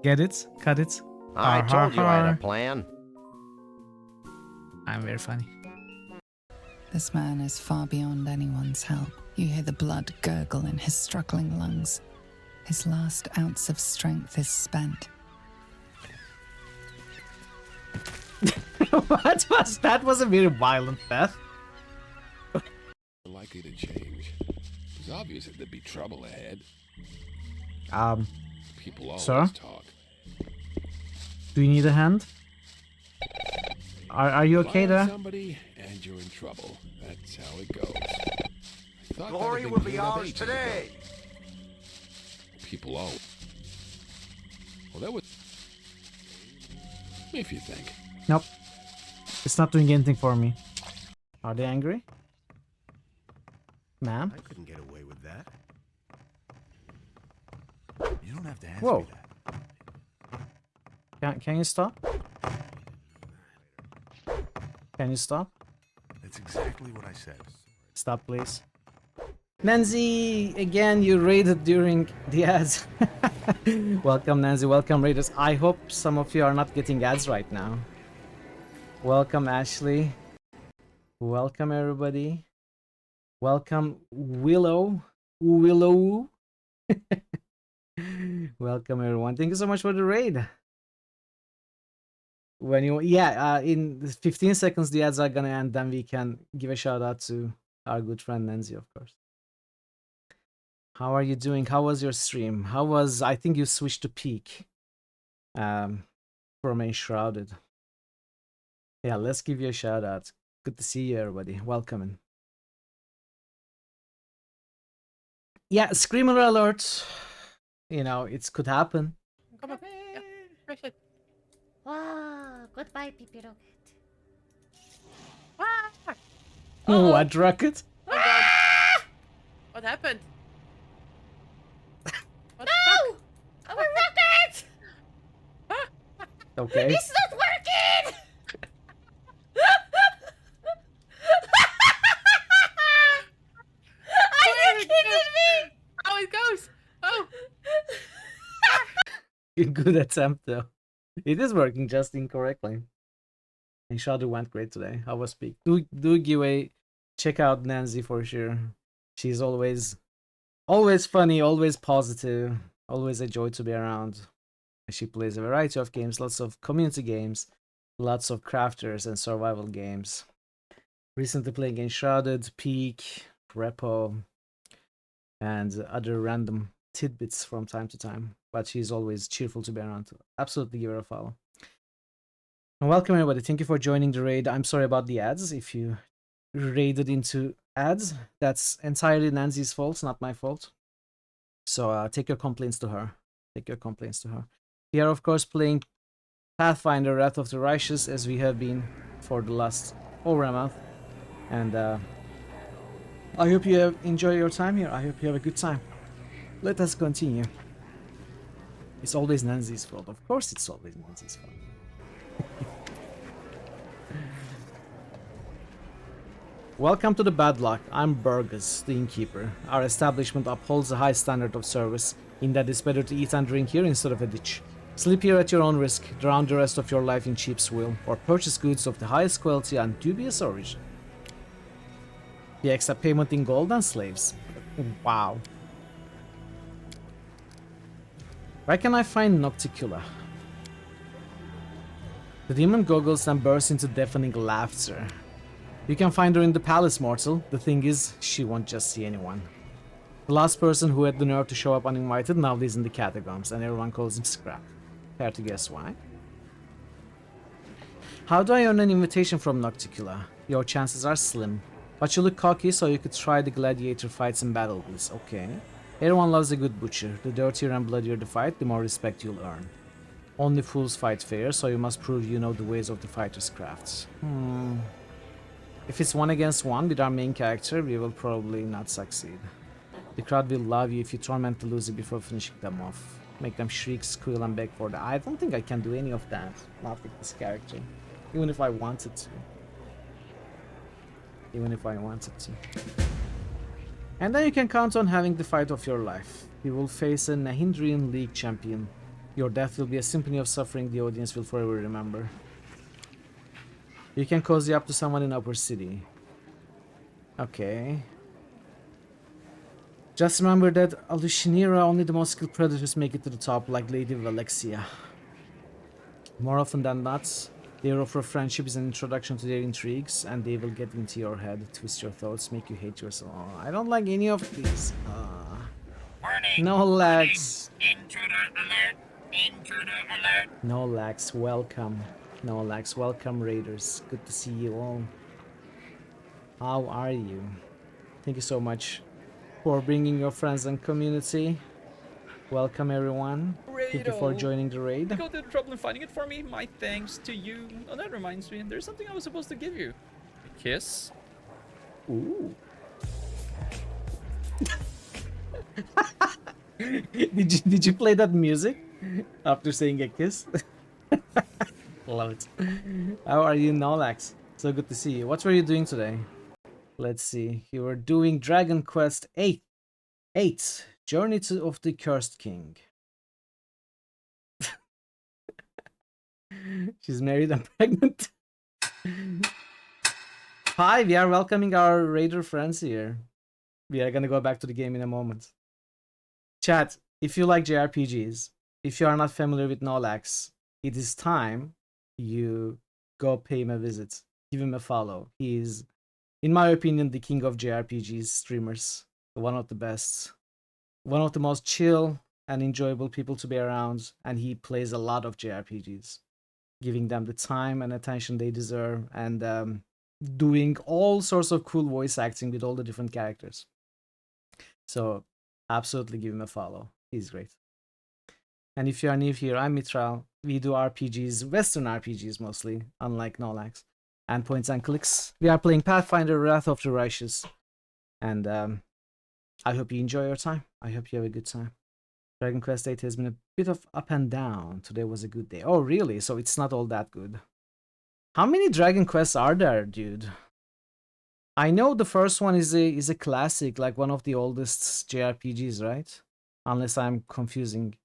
Get it? Cut it? I Har, told you I had har. a plan. I'm very funny. This man is far beyond anyone's help. You hear the blood gurgle in his struggling lungs. His last ounce of strength is spent. What was that? Was a very violent death. Likely to change. It's obvious that there'd be trouble ahead. People always Sir? talk. Do you need a hand? Are you okay Fire there? somebody and you're in trouble. That's how it goes. I thought Glory that'd will been be cleared up ours ages today. ago. People always. Well, that was. If you think. Nope. It's not doing anything for me. Are they angry? Ma'am? I couldn't get away with that. You don't have to ask Whoa. me that. Can you stop? Can you stop? That's exactly what I said. Stop, please. Nancy, again, you raided during the ads. Welcome, Nancy. Welcome, raiders. I hope some of you are not getting ads right now. Welcome, Ashley. Welcome, everybody. Welcome, Willow. Willow. Welcome, everyone. Thank you so much for the raid. When you, in 15 seconds, the ads are gonna end. Then we can give a shout out to our good friend Nancy, of course. How are you doing? How was your stream? How was, I think you switched to peak from Enshrouded. Yeah, let's give you a shout out. Good to see you, everybody. Welcome in. Yeah, screamer alert. You know, it could happen. Come on. Yeah, press it. Wow, goodbye, Pippi Rocket. Ah! What rocket? Oh god. What happened? What No! Our rocket! Okay. It's not working! Are you kidding me? How it goes? Oh! Good attempt, though. It is working just incorrectly. And Shadow went great today. I was speak. Do give a check out Nancy for sure. She's always funny, always positive, always a joy to be around. She plays a variety of games, lots of community games, lots of crafters and survival games. Recently playing Enshrouded, Peak, Repo, and other random tidbits from time to time. But she's always cheerful to be around. Absolutely give her a follow. And welcome everybody. Thank you for joining the raid. I'm sorry about the ads. If you raided into ads, that's entirely Nancy's fault, not my fault. So take your complaints to her. Take your complaints to her. We are of course playing Pathfinder Wrath of the Righteous as we have been for the last over a month. And I hope you have enjoyed your time here. I hope you have a good time. Let us continue. It's always Nancy's fault. Of course it's always Nancy's fault. Welcome to the Bad Luck. I'm Burgess, the innkeeper. Our establishment upholds a high standard of service, in that it's better to eat and drink here instead of a ditch. Sleep here at your own risk, drown the rest of your life in cheap swill, or purchase goods of the highest quality and dubious origin. We accept payment in gold and slaves. Wow. Where can I find Nocticula? The demon goggles and bursts into deafening laughter. You can find her in the palace, mortal. The thing is, she won't just see anyone. The last person who had the nerve to show up uninvited now lives in the catacombs, and everyone calls him Scrap. Care to guess why? How do I earn an invitation from Nocticula? Your chances are slim. But you look cocky, so you could try the gladiator fights in battle bliss. Okay. Everyone loves a good butcher. The dirtier and bloodier the fight, the more respect you'll earn. Only fools fight fair, so you must prove you know the ways of the fighter's crafts. If it's 1 against 1 with our main character, we will probably not succeed. The crowd will love you if you torment the loser before finishing them off. Make them shriek, squeal, and beg for that. I don't think I can do any of that. Not with this character. Even if I wanted to. Even if I wanted to. And then you can count on having the fight of your life. You will face a Nahindrian League champion. Your death will be a symphony of suffering the audience will forever remember. You can cozy up to someone in Upper City. Okay. Just remember that Alushinira, only the most skilled predators make it to the top, like Lady Valexia. More often than not, their offer of friendship is an introduction to their intrigues, and they will get into your head, twist your thoughts, make you hate yourself. Oh, I don't like any of these. No lags. Intruder alert! Intruder alert! No lags, welcome. No lags, welcome raiders. Good to see you all. How are you? Thank you so much for bringing your friends and community. Welcome everyone. Thank you for joining the raid. You go to the trouble in finding it for me. My thanks to you. Oh, that reminds me, there's something I was supposed to give you. A kiss? Ooh. Did you play that music after saying a kiss? Love it. How are you, Nolax? So good to see you. What were you doing today? Let's see. You were doing Dragon Quest 8. Journey of the Cursed King. She's married and pregnant. Hi, we are welcoming our raider friends here. We are gonna go back to the game in a moment. Chat, if you like JRPGs, if you are not familiar with Nolax, it is time you go pay him a visit. Give him a follow. He is, in my opinion, the king of JRPGs streamers. One of the best. One of the most chill and enjoyable people to be around, and he plays a lot of JRPGs, giving them the time and attention they deserve, and doing all sorts of cool voice acting with all the different characters. So absolutely give him a follow. He's great. And if you are new here, I'm Mitral. We do RPGs, Western RPGs mostly, unlike Nolax, and points and clicks. We are playing Pathfinder, Wrath of the Righteous, and I hope you enjoy your time. I hope you have a good time. Dragon Quest 8 has been a bit of up and down. Today was a good day. Oh, really? So it's not all that good. How many Dragon Quests are there, dude? I know the first one is a classic, like one of the oldest JRPGs, right? Unless I'm confusing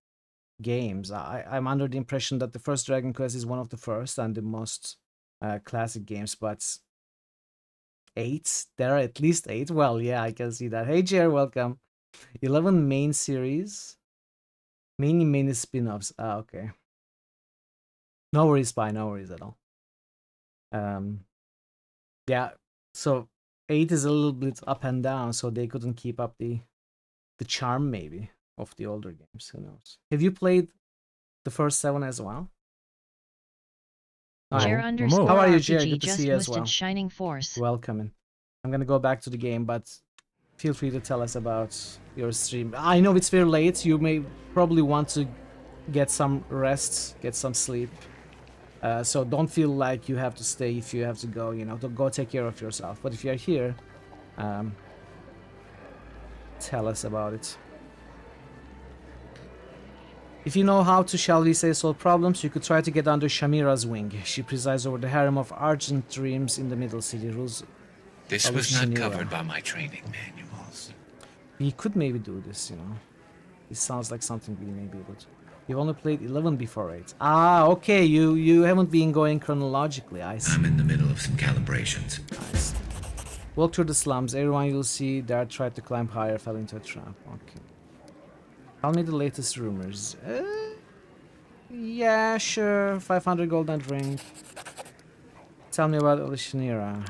games. I'm under the impression that the first Dragon Quest is one of the first and the most classic games, but 8? There are at least 8? Well, yeah, I can see that. Hey, Jer, welcome. 11 main series. Many spin-offs. Ah, okay. No worries, Spy. No worries at all. Yeah, so 8 is a little bit up and down, so they couldn't keep up the charm, maybe, of the older games. Who knows? Have you played the first 7 as well? Jer _ How are you, RPG Jer? Good to just see you as listed well. Shining Force. Welcome. I'm gonna go back to the game, but feel free to tell us about your stream. I know it's very late. You may probably want to get some rest, get some sleep. So don't feel like you have to stay if you have to go, you know, to go take care of yourself. But if you're here, tell us about it. If you know how to, shall we say, solve problems, you could try to get under Shamira's wing. She presides over the harem of Argent Dreams in the Middle City. Rules. This was not covered by my training manuals. We could maybe do this, you know. It sounds like something we may be able to. You've only played 11 before 8. Ah, okay, you haven't been going chronologically, I see. I'm in the middle of some calibrations. I see. Walk through the slums. Everyone you'll see there tried to climb higher, fell into a trap. Okay. Tell me the latest rumors. Yeah, sure. 500 golden ring. Tell me about Olishinira.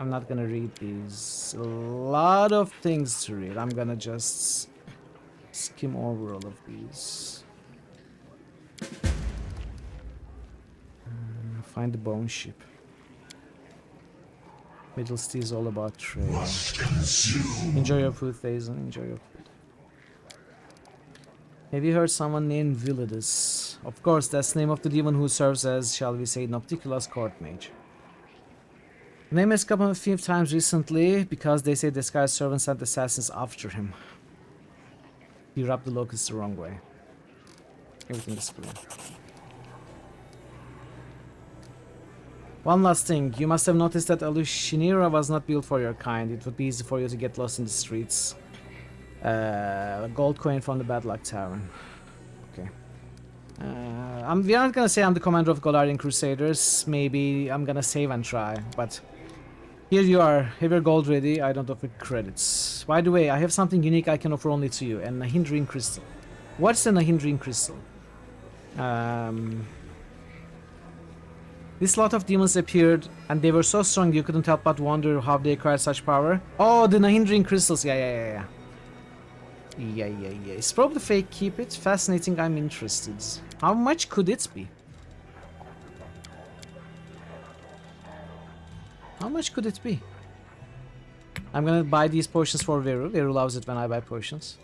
I'm not gonna read these. A lot of things to read. I'm gonna just skim over all of these. Find the bone ship. Middlesty is all about trade. Enjoy your food, Thazen. Enjoy your food. Have you heard someone named Villadus? Of course, that's the name of the demon who serves as, shall we say, Nocticula's court mage. The name has come up a few times recently because they say the Sky Servant sent assassins after him. He rubbed the locusts the wrong way. Everything is clear. One last thing, you must have noticed that Alushinira was not built for your kind. It would be easy for you to get lost in the streets. A gold coin from the Bad Luck Tavern. Okay. We aren't gonna say I'm the commander of Golarian Crusaders. Maybe I'm gonna save and try, but here you are. Have your gold ready. I don't offer credits. By the way, I have something unique I can offer only to you, a Nahindrian crystal. What's a Nahindrian crystal? This lot of demons appeared, and they were so strong you couldn't help but wonder how they acquired such power. Oh, the Nahindrian crystals. Yeah. It's probably fake. Keep it. Fascinating. I'm interested. How much could it be? How much could it be? I'm gonna buy these potions for Veru. Veru loves it when I buy potions.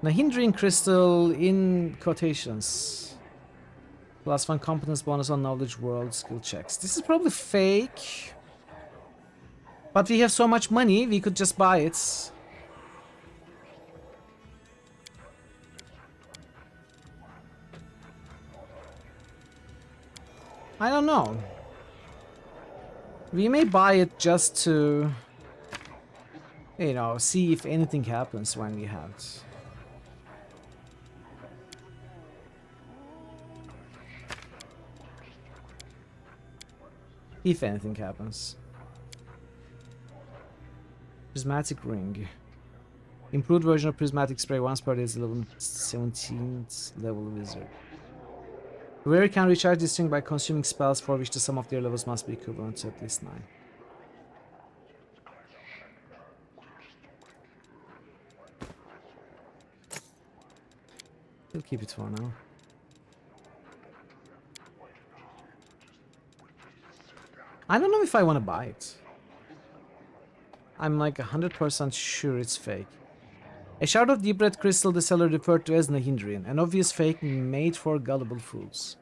Nahindrian crystal in quotations. +1 competence bonus on knowledge world skill checks. This is probably fake. But we have so much money, we could just buy it. I don't know. We may buy it just to, you know, see if anything happens when we have it. If anything happens. Prismatic ring. Improved version of prismatic spray once per day is 17th level wizard. The wearer can recharge this ring by consuming spells for which the sum of their levels must be equivalent to at least 9. We'll keep it for now. I don't know if I want to buy it. I'm like 100% sure it's fake. A shard of deep red crystal the seller referred to as Nahindrian, an obvious fake made for gullible fools.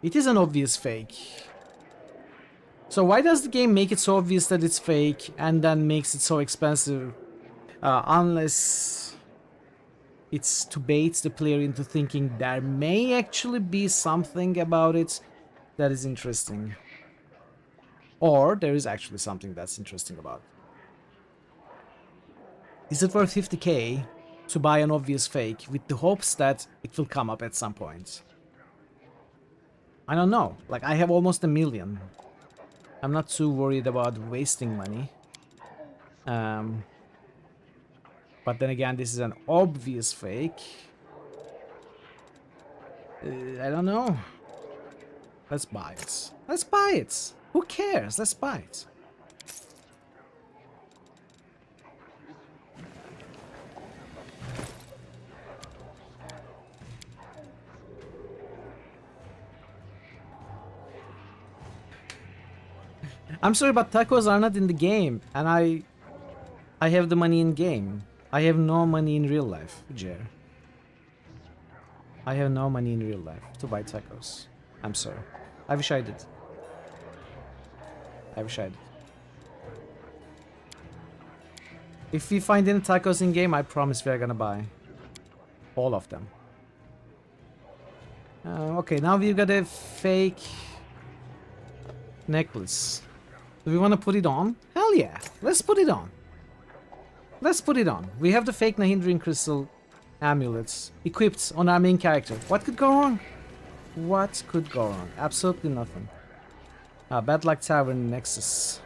It is an obvious fake. So why does the game make it so obvious that it's fake and then makes it so expensive? Unless it's to bait the player into thinking there may actually be something about it that is interesting. Or there is actually something that's interesting about it. Is it worth 50k to buy an obvious fake with the hopes that it will come up at some point? I don't know. Like, I have almost 1 million. I'm not too worried about wasting money. But then again, this is an obvious fake. I don't know. Let's buy it. Let's buy it. Who cares? Let's buy it. I'm sorry, but tacos are not in the game, and I have the money in game. I have no money in real life, Jer. I have no money in real life to buy tacos. I'm sorry. I wish I did. I wish I did. If we find any tacos in game, I promise we are gonna buy all of them. Okay, now we've got a fake necklace. Do we want to put it on? Hell yeah! Let's put it on. Let's put it on. We have the fake Nahindrian crystal amulets equipped on our main character. What could go wrong? What could go wrong? Absolutely nothing. Bad Luck Tavern Nexus.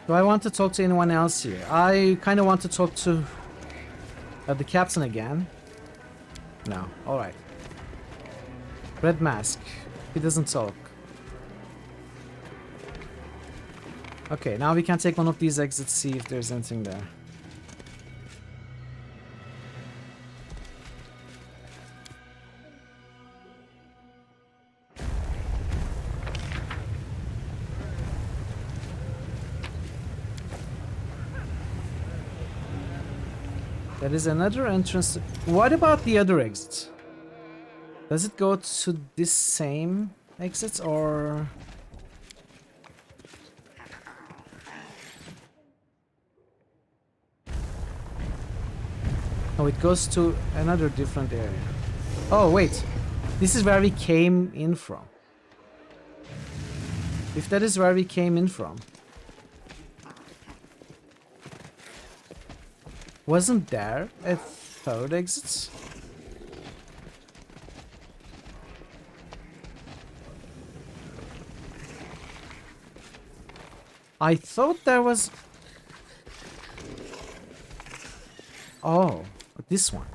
Do I want to talk to anyone else here? I kind of want to talk to the captain again. No, alright. Red Mask. He doesn't talk. Okay, now we can take one of these exits, see if there's anything there. There is another entrance. What about the other exit? Does it go to this same exit or... Oh, it goes to another different area. Oh, wait. This is where we came in from. If that is where we came in from. Wasn't there a third exit? I thought there was... Oh, this one.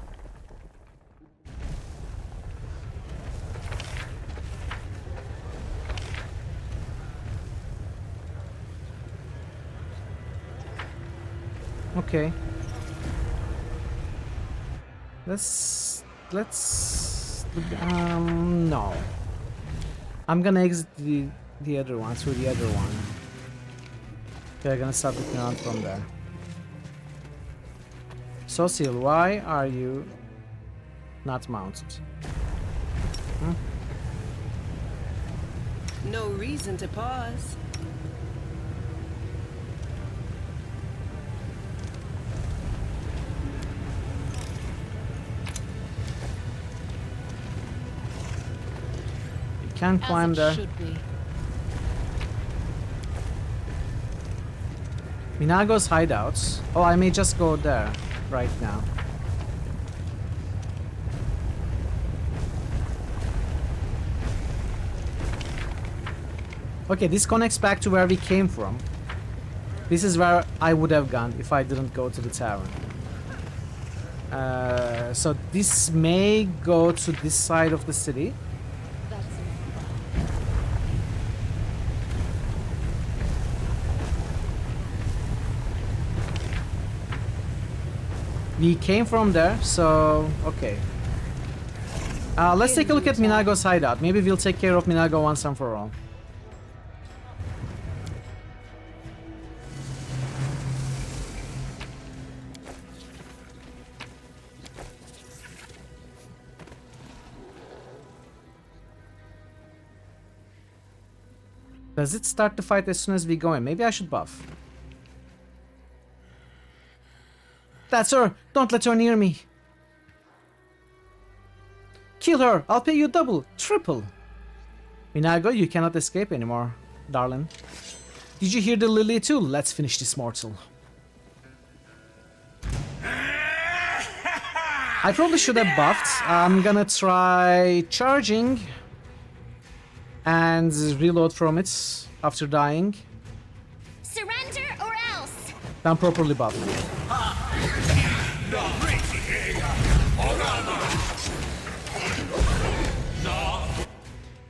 Okay. Let's no. I'm gonna exit the other one through the other one. Okay, I'm gonna start looking around from there. Social, why are you not mounted? Hmm? No reason to pause. Can't climb there. Minago's hideouts. Oh, I may just go there right now. Okay, this connects back to where we came from. This is where I would have gone if I didn't go to the tavern. So this may go to this side of the city. We came from there, so okay. Let's take a look at Minago's hideout. Maybe we'll take care of Minago once and for all. Does it start the fight as soon as we go in? Maybe I should buff. That's her! Don't let her near me! Kill her! I'll pay you double, triple! Minago, you cannot escape anymore, darling. Did you hear the lily too? Let's finish this mortal. I probably should have buffed. I'm gonna try charging and reload from it after dying. Surrender or else! I'm properly buffed.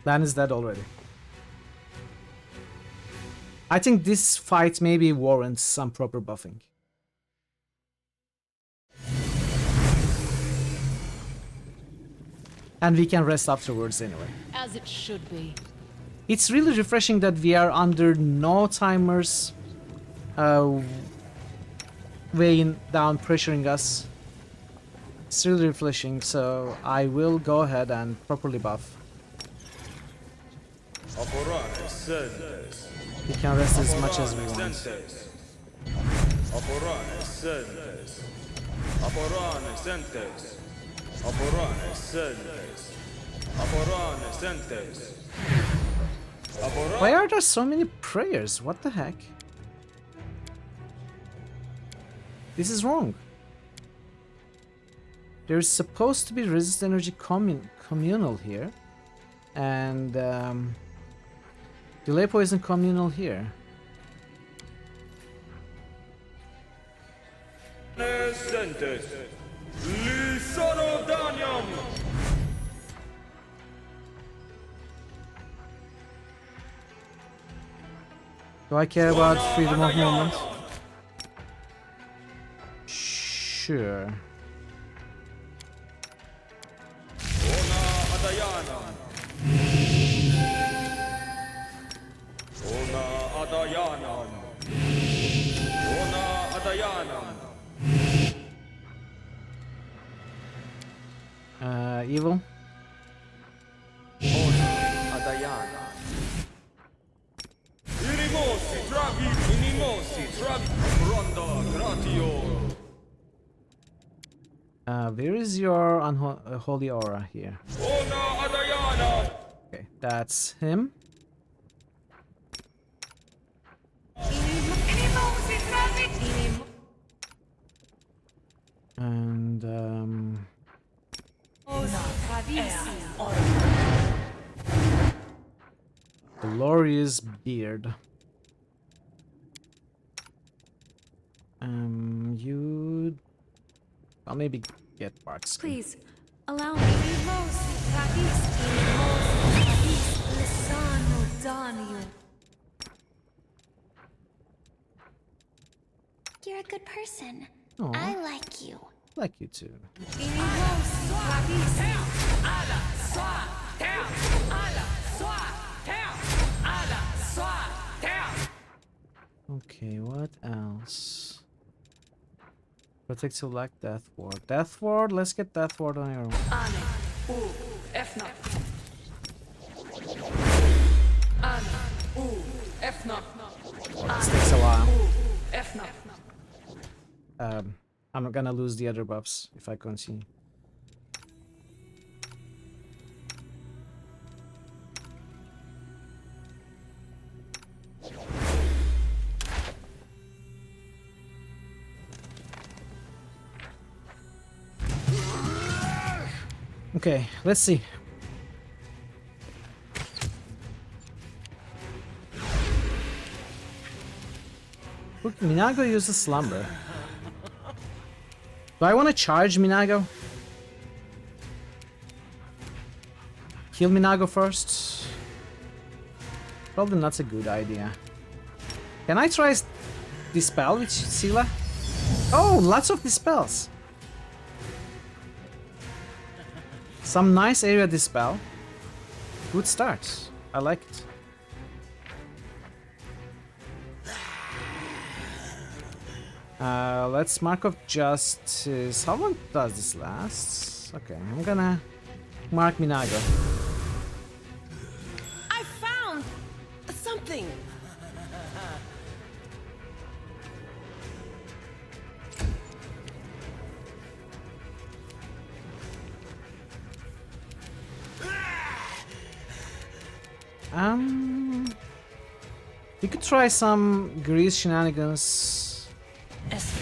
Dan is dead already. I think this fight maybe warrants some proper buffing. And we can rest afterwards anyway. As it should be. It's really refreshing that we are under no timers weighing down, pressuring us. It's really refreshing, so I will go ahead and properly buff. We can rest as much as we want. Why are there so many prayers? What the heck? This is wrong. There's supposed to be resist energy communal here. And delay poison communal here. Do I care about freedom of movement? Sure. Evil. Where is your unholy aura here? Okay, that's him. And glorious beard. You. I'll maybe get parts. Please, allow me. You're a good person. Aw. I like you. Like you too. Okay, what else? Protect select Death Ward. Death Ward, let's get Death Ward on your own. This takes a while. I'm not gonna lose the other buffs if I continue. Okay, let's see. Look, Minago uses slumber. Do I want to charge Minago? Kill Minago first? Probably not a good idea. Can I try Dispel with Sila? Oh, lots of Dispels. Some nice area Dispel. Good start. I like it. Let's mark of justice. How long does this last? Okay, I'm gonna mark Minago. I found something. You could try some grease shenanigans. Yes.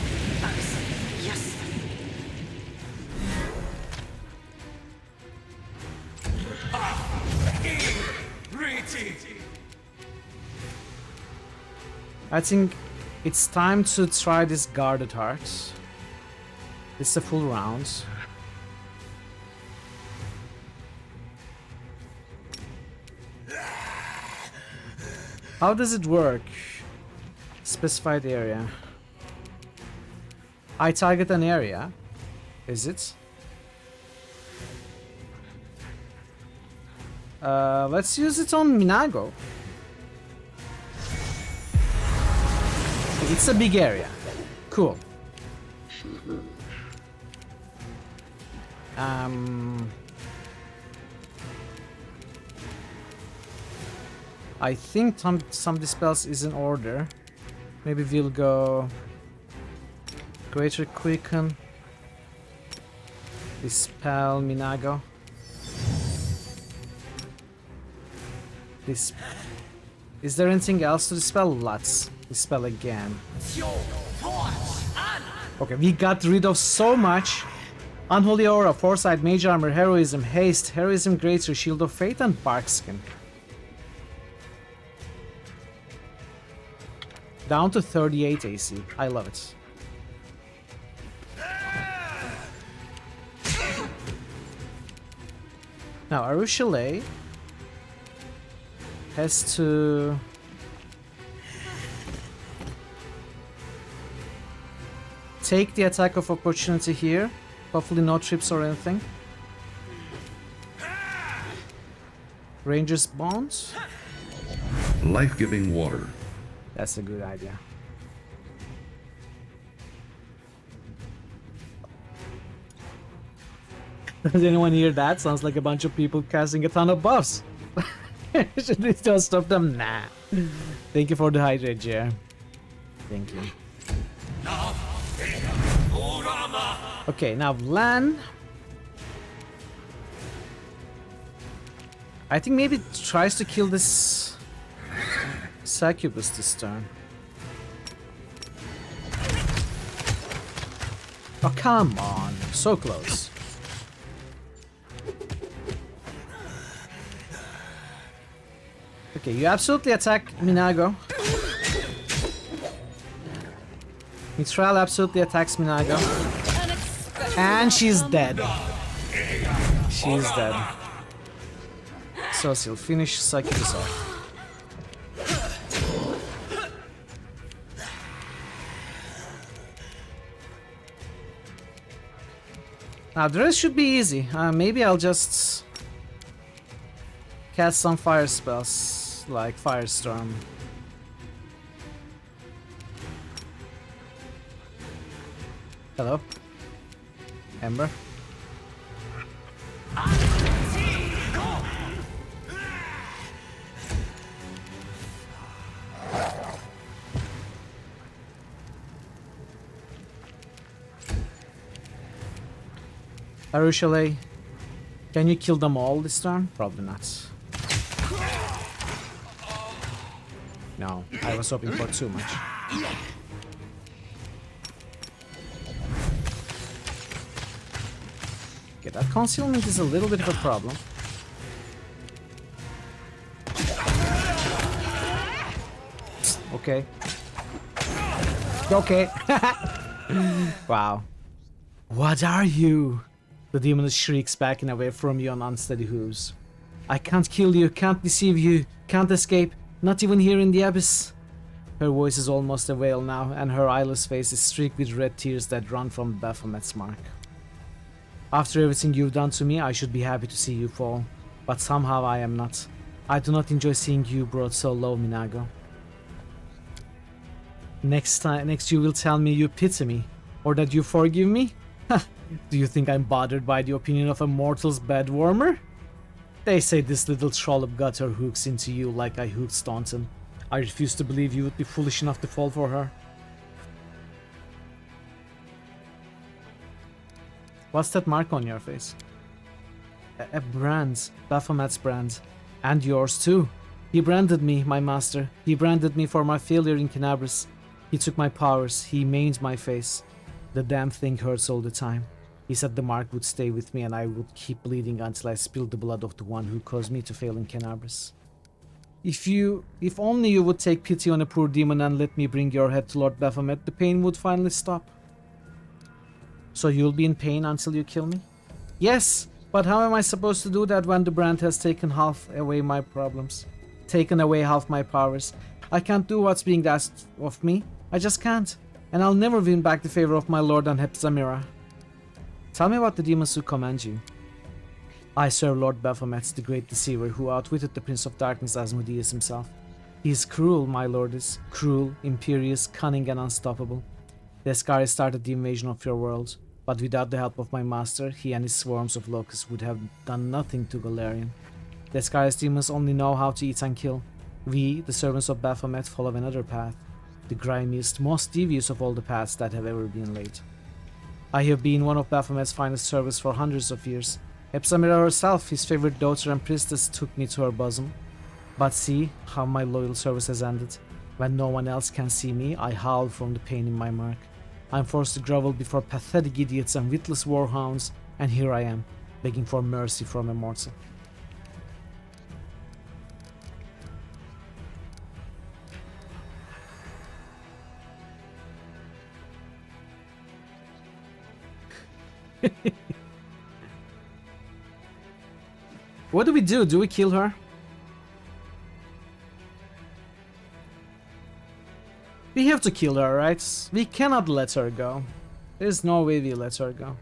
I think it's time to try this guarded heart. It's a full round. How does it work? Specified area. I target an area. Is it? Let's use it on Minago. It's a big area. Cool. I think some dispels is in order. Maybe we'll go Greater Quicken, Dispel Minago. Is there anything else to dispel? Let's dispel again. Okay, we got rid of so much. Unholy Aura, Foresight, Mage Armor, Heroism, Haste, Heroism Greater, Shield of Fate, and Barkskin. Down to 38 AC. I love it. Now, Arushale has to... take the attack of opportunity here. Hopefully no trips or anything. Ranger's Bonds. Life-giving water. That's a good idea. Does anyone hear that? Sounds like a bunch of people casting a ton of buffs. Should we just stop them? Nah. Thank you for the hydrate, Jer. Thank you. Okay, now Lan. I think maybe it tries to kill this succubus this turn. Oh, come on. So close. Okay, you absolutely attack Minago. Mistral absolutely attacks Minago. And she's dead. She's dead. So she'll finish Succubus off. Now the rest should be easy. Maybe I'll just cast some fire spells like Firestorm. Hello, Ember. Arushale, can you kill them all this turn? Probably not. No, I was hoping for too much. Okay, that concealment is a little bit of a problem. Okay. Okay. Wow. What are you? The demon shrieks backing away from you on unsteady hooves. I can't kill you, can't deceive you, can't escape, not even here in the abyss. Her voice is almost a wail now, and her eyeless face is streaked with red tears that run from Baphomet's mark. After everything you've done to me, I should be happy to see you fall, but somehow I am not. I do not enjoy seeing you brought so low, Minago. Next you will tell me you pity me, or that you forgive me? Do you think I'm bothered by the opinion of a mortal's bed warmer? They say this little trollop got her hooks into you like I hooked Staunton. I refuse to believe you would be foolish enough to fall for her. What's that mark on your face? A brand. Baphomet's brand. And yours too. He branded me, my master. He branded me for my failure in Canabris. He took my powers. He maimed my face. The damn thing hurts all the time. He said the mark would stay with me and I would keep bleeding until I spilled the blood of the one who caused me to fail in Canabris. If only you would take pity on a poor demon and let me bring your head to Lord Baphomet, the pain would finally stop. So you'll be in pain until you kill me? Yes, but how am I supposed to do that when the brand has taken half away my problems? Taken away half my powers. I can't do what's being asked of me. I just can't. And I'll never win back the favor of my lord and Hepzamira. Tell me about the demons who command you. I serve Lord Baphomet, the great deceiver, who outwitted the Prince of Darkness Asmodeus himself. He is cruel, my lord is. Cruel, imperious, cunning and unstoppable. The Eskari started the invasion of your world, but without the help of my master, he and his swarms of locusts would have done nothing to Golarion. The Eskari's demons only know how to eat and kill. We, the servants of Baphomet, follow another path. The grimiest, most devious of all the paths that have ever been laid. I have been one of Baphomet's finest servants for hundreds of years. Hepzamira herself, his favorite daughter and priestess, took me to her bosom. But see how my loyal service has ended. When no one else can see me, I howl from the pain in my mark. I'm forced to grovel before pathetic idiots and witless warhounds, and here I am, begging for mercy from a mortal. What do we do? Do we kill her? We have to kill her, right? We cannot let her go. There's no way we let her go.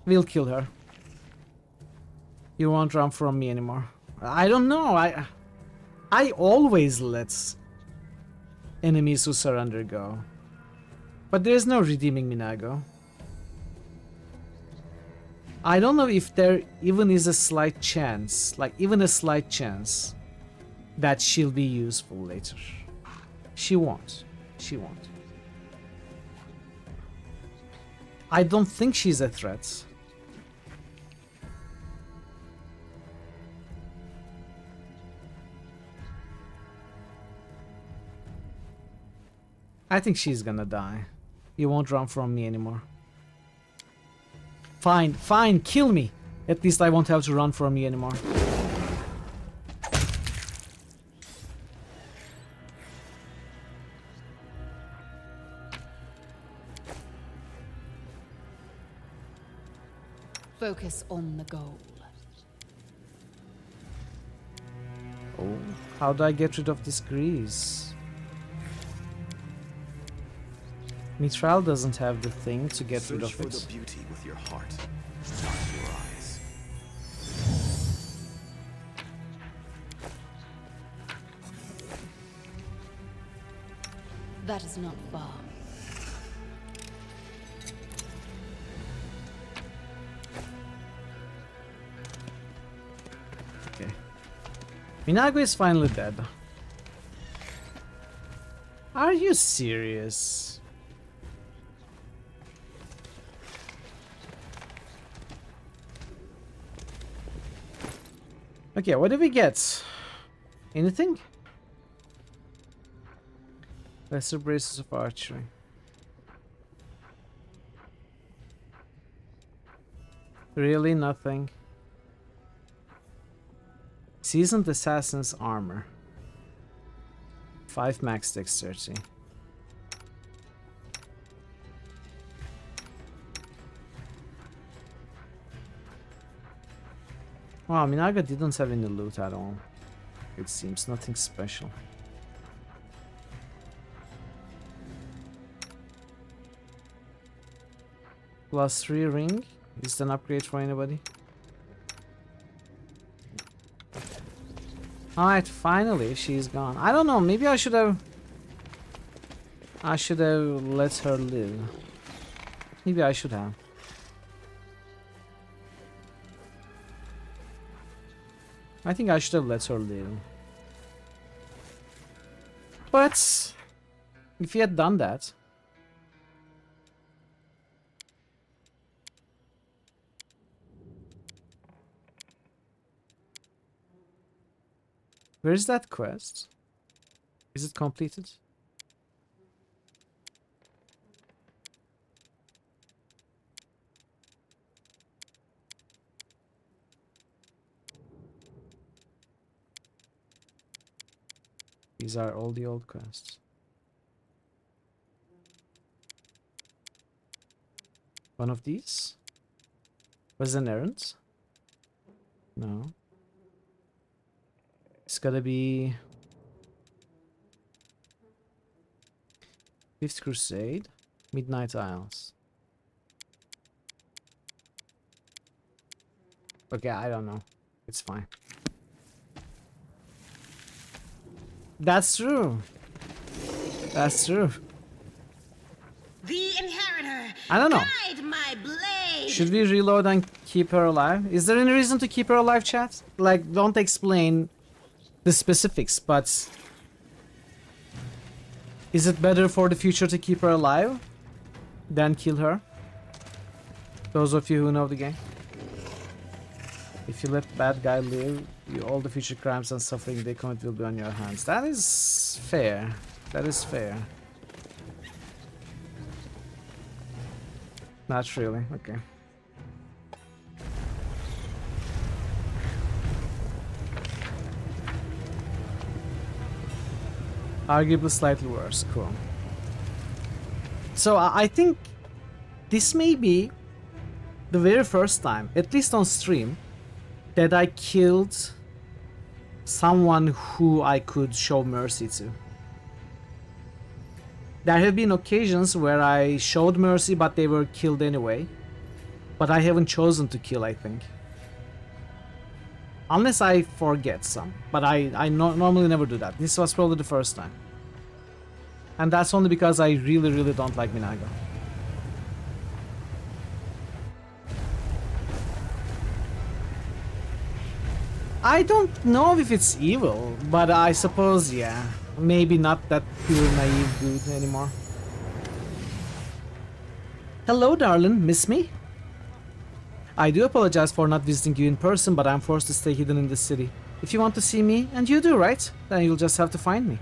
We'll kill her. You won't run from me anymore. I don't know. I always let enemies who surrender go. But there's no redeeming Minago. I don't know if there even is a slight chance, like even a slight chance, that she'll be useful later. She won't. She won't. I don't think she's a threat. I think she's gonna die. You won't run from me anymore. Fine, fine, kill me. At least I won't have to run from you anymore. Focus on the goal. Oh, how do I get rid of this grease? Mithril doesn't have the thing to get rid of Search for it. the beauty with your heart, not your eyes. That is not far. Okay. Minago is finally dead. Are you serious? Okay, what did we get? Anything? Lesser braces of archery. Really nothing. Seasoned assassin's armor. 5 max dexterity. Wow, Minaga didn't have any loot at all. It seems nothing special. +3 ring. Is it an upgrade for anybody? Alright, finally she's gone. I don't know, maybe I should have let her live. Maybe I should have. I think I should have let her live. But if he had done that, where is that quest? Is it completed? These are all the old quests. One of these? Was an errand? No. It's gotta be... 5th Crusade. Midnight Isles. Okay, I don't know. It's fine. That's true. That's true. The inheritor. I don't know. Guide my blade. Should we reload and keep her alive? Is there any reason to keep her alive, chat? Like, don't explain the specifics, but is it better for the future to keep her alive than kill her? Those of you who know the game. If you let bad guy live, all the future crimes and suffering they commit will be on your hands. That is fair. That is fair. Not really. Okay. Arguably slightly worse. Cool. So I think this may be the very first time, at least on stream, that I killed someone who I could show mercy to. There have been occasions where I showed mercy but they were killed anyway. But I haven't chosen to kill, I think. Unless I forget some. But I normally never do that. This was probably the first time. And that's only because I really don't like Minago. I don't know if it's evil, but I suppose, yeah. Maybe not that pure naive good anymore. Hello, darling. Miss me? I do apologize for not visiting you in person, but I'm forced to stay hidden in the city. If you want to see me, and you do, right? Then you'll just have to find me.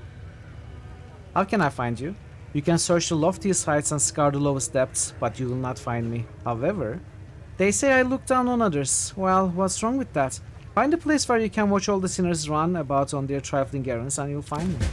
How can I find you? You can search the loftiest heights and scour the lowest depths, but you will not find me. However, they say I look down on others. Well, what's wrong with that? Find a place where you can watch all the sinners run about on their trifling errands and you'll find me.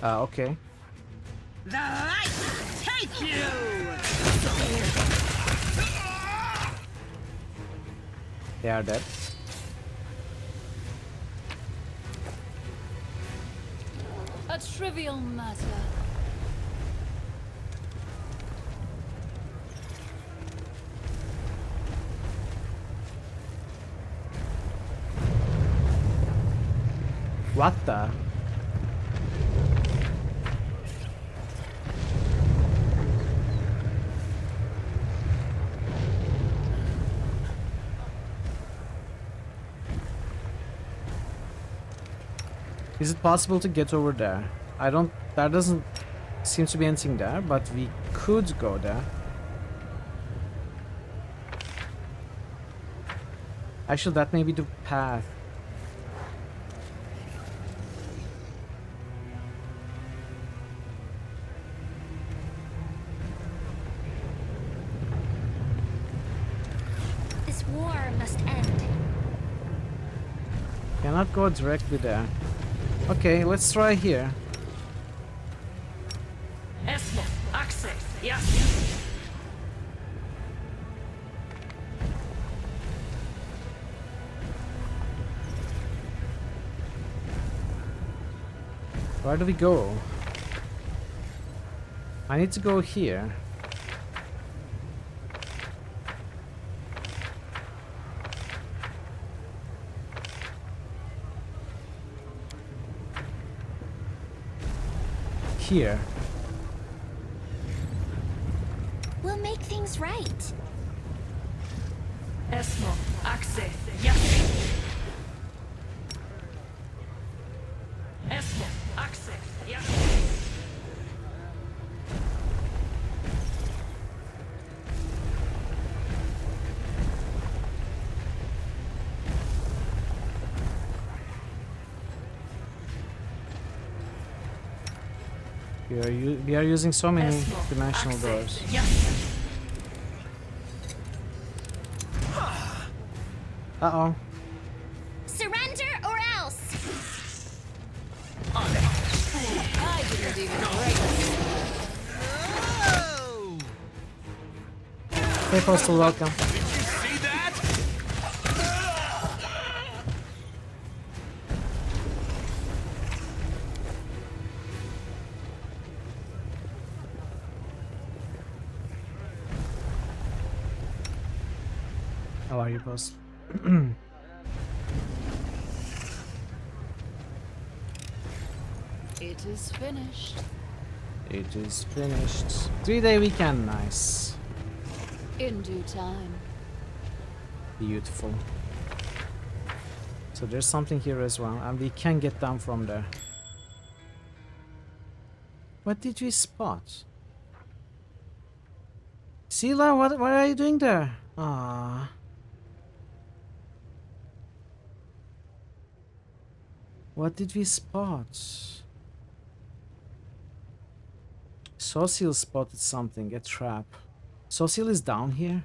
Okay. The light take you! They are dead. A trivial matter. What the? Is it possible to get over there? I don't... There doesn't seem to be anything there, but we could go there. Actually, that may be the path. This war must end. Cannot go directly there. Okay, let's try here. Esmo, access, yes. Where do we go? I need to go here. Here. We'll make things right. Esmo, access, yes. Esmo, access, yes. We are using so many dimensional doors. Uh-oh. Surrender or else. I didn't even break. Hey, Postal, welcome. you post. It is finished. It is finished. 3-day weekend, nice. In due time. Beautiful. So there's something here as well, and we can get down from there. What did we spot? Sila, what are you doing there? Ah. What did we spot? Sosil spotted something, a trap. Sosil is down here?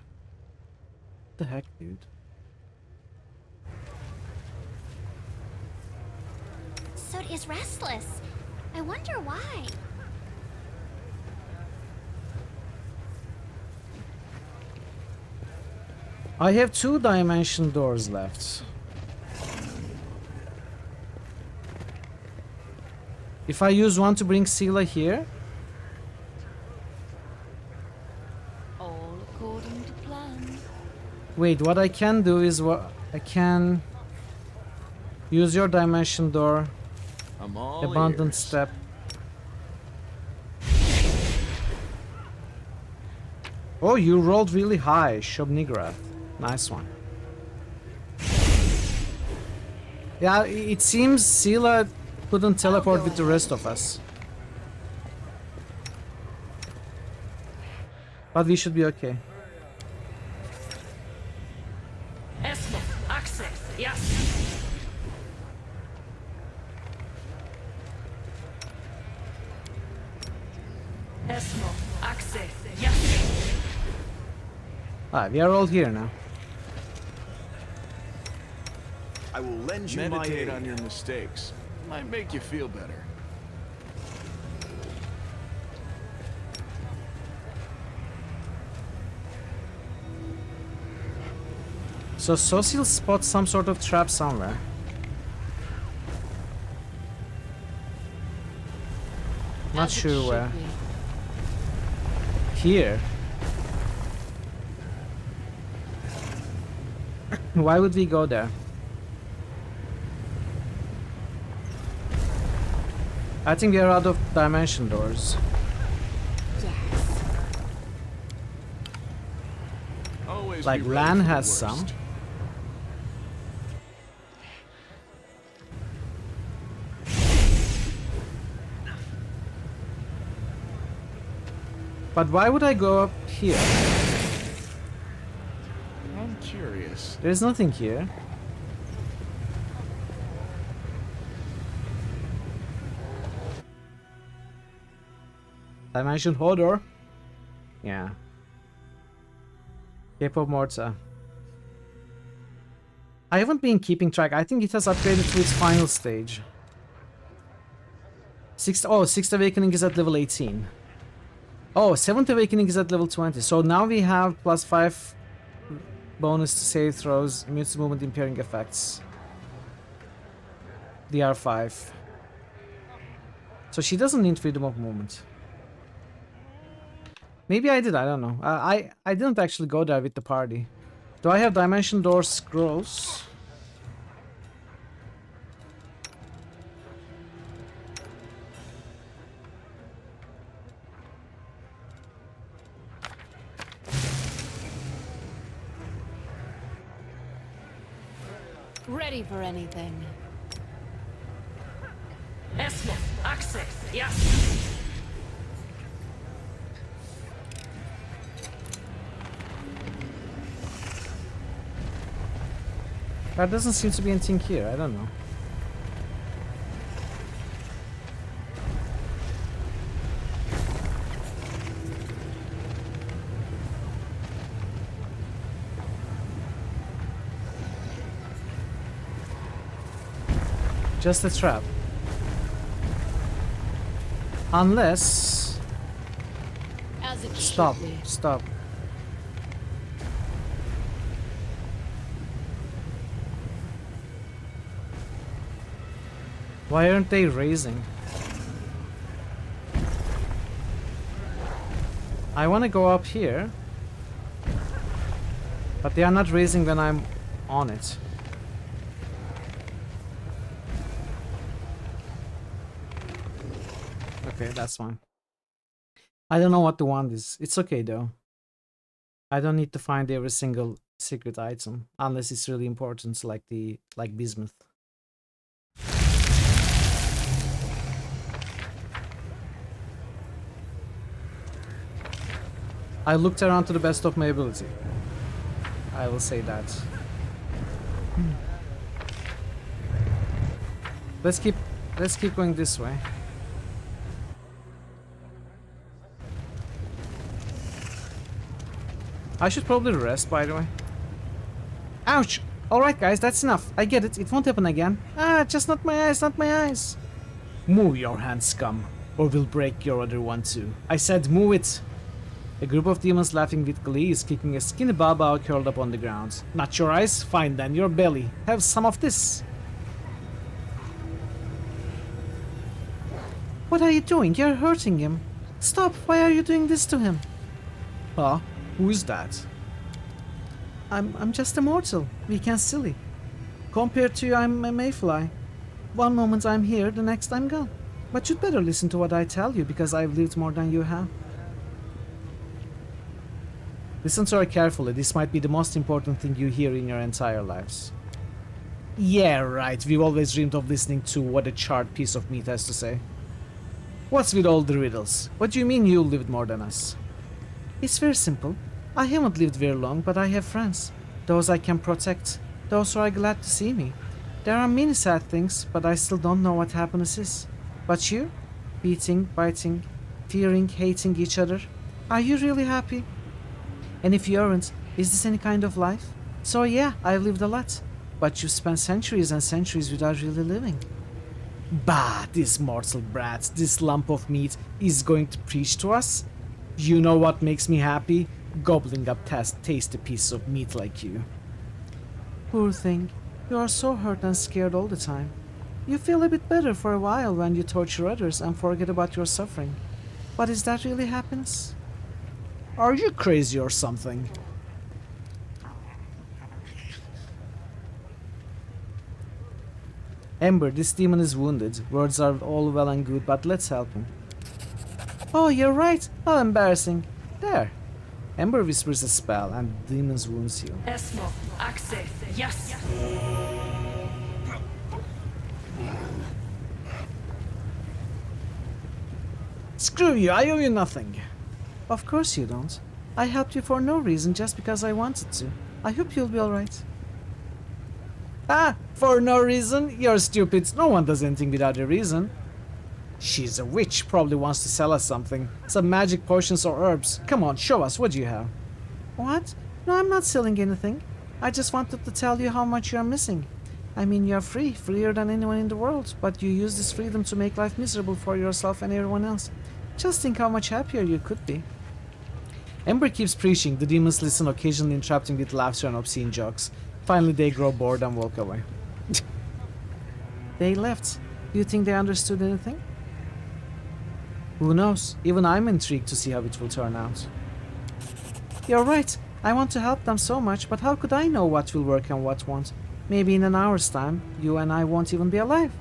What the heck, dude? Sod is restless. I wonder why. I have 2 dimension doors left. If I use one to bring Sila here, All according to plan. wait, what I can do is what I can use your dimension door, I'm all abandoned ears. step. Oh, you rolled really high, Shobnigrath. Nice one. Yeah, it seems Sila couldn't teleport with the rest of us. But we should be okay. Esmo, access, yes. Esmo, access, yes. Ah, we are all here now. I will lend you my Meditate aid. on your mistakes. Might make you feel better. So Sosil spots some sort of trap somewhere. Not As it sure should where. be. Here. Why would we go there? I think we are out of dimension doors. Always Like be ready Lan for the has worst. some. But why would I go up here? I'm curious. There's nothing here. Dimension Hodor? Yeah. Cape of Morta. I haven't been keeping track. I think it has upgraded to its final stage. Sixth Awakening is at level 18. Oh, 7th Awakening is at level 20. So now we have +5 bonus to save throws, immune to movement impairing effects. DR5. So she doesn't need freedom of movement. Maybe I did, I don't know. I didn't actually go there with the party. Do I have Dimension Door scrolls? Ready for anything. Esmo, access, yes. There doesn't seem to be anything here, I don't know. Just a trap. Unless... As it Stop, should be. stop. Why aren't they raising? I want to go up here. But they are not raising when I'm on it. Okay, that's fine. I don't know what the wand is. It's okay though. I don't need to find every single secret item unless it's really important, like bismuth. I looked around to the best of my ability. I will say that. Let's keep going this way. I should probably rest, by the way. Ouch! Alright guys, that's enough. I get it, it won't happen again. Ah, just not my eyes, not my eyes. Move your hand, scum, or we'll break your other one too. I said move it! A group of demons laughing with glee is kicking a skinny baba curled up on the ground. Not your eyes? Fine then, your belly. Have some of this. What are you doing? You're hurting him. Stop, why are you doing this to him? Huh? Who is that? I'm just a mortal, weak and silly. Compared to you, I'm a mayfly. One moment I'm here, the next I'm gone. But you'd better listen to what I tell you, because I've lived more than you have. Listen to her carefully, this might be the most important thing you hear in your entire lives. Yeah, right, we've always dreamed of listening to what a charred piece of meat has to say. What's with all the riddles? What do you mean you lived more than us? It's very simple. I haven't lived very long, but I have friends. Those I can protect. Those who are glad to see me. There are many sad things, but I still don't know what happiness is. But you? Beating, biting, fearing, hating each other. Are you really happy? And if you aren't, is this any kind of life? So yeah, I've lived a lot. But you've spent centuries and centuries without really living. Bah, this mortal brat, this lump of meat, is going to preach to us? You know what makes me happy? Gobbling up tasty pieces of meat like you. Poor thing, you are so hurt and scared all the time. You feel a bit better for a while when you torture others and forget about your suffering. But is that really happiness? Are you crazy or something? Ember, this demon is wounded. Words are all well and good, but let's help him. Oh, you're right. How embarrassing. There. Ember whispers a spell, and the demon's wounds heal. Esmo, access, yes. Screw you, I owe you nothing. Of course you don't. I helped you for no reason, just because I wanted to. I hope you'll be alright. Ah, for no reason? You're stupid. No one does anything without a reason. She's a witch, probably wants to sell us something. Some magic potions or herbs. Come on, show us, what do you have? What? No, I'm not selling anything. I just wanted to tell you how much you are missing. I mean, you are free, freer than anyone in the world, but you use this freedom to make life miserable for yourself and everyone else. Just think how much happier you could be. Ember keeps preaching, the demons listen, occasionally interrupting with laughter and obscene jokes. Finally they grow bored and walk away. They left. Do you think they understood anything? Who knows? Even I'm intrigued to see how it will turn out. You're right. I want to help them so much, but how could I know what will work and what won't? Maybe in an hour's time, you and I won't even be alive.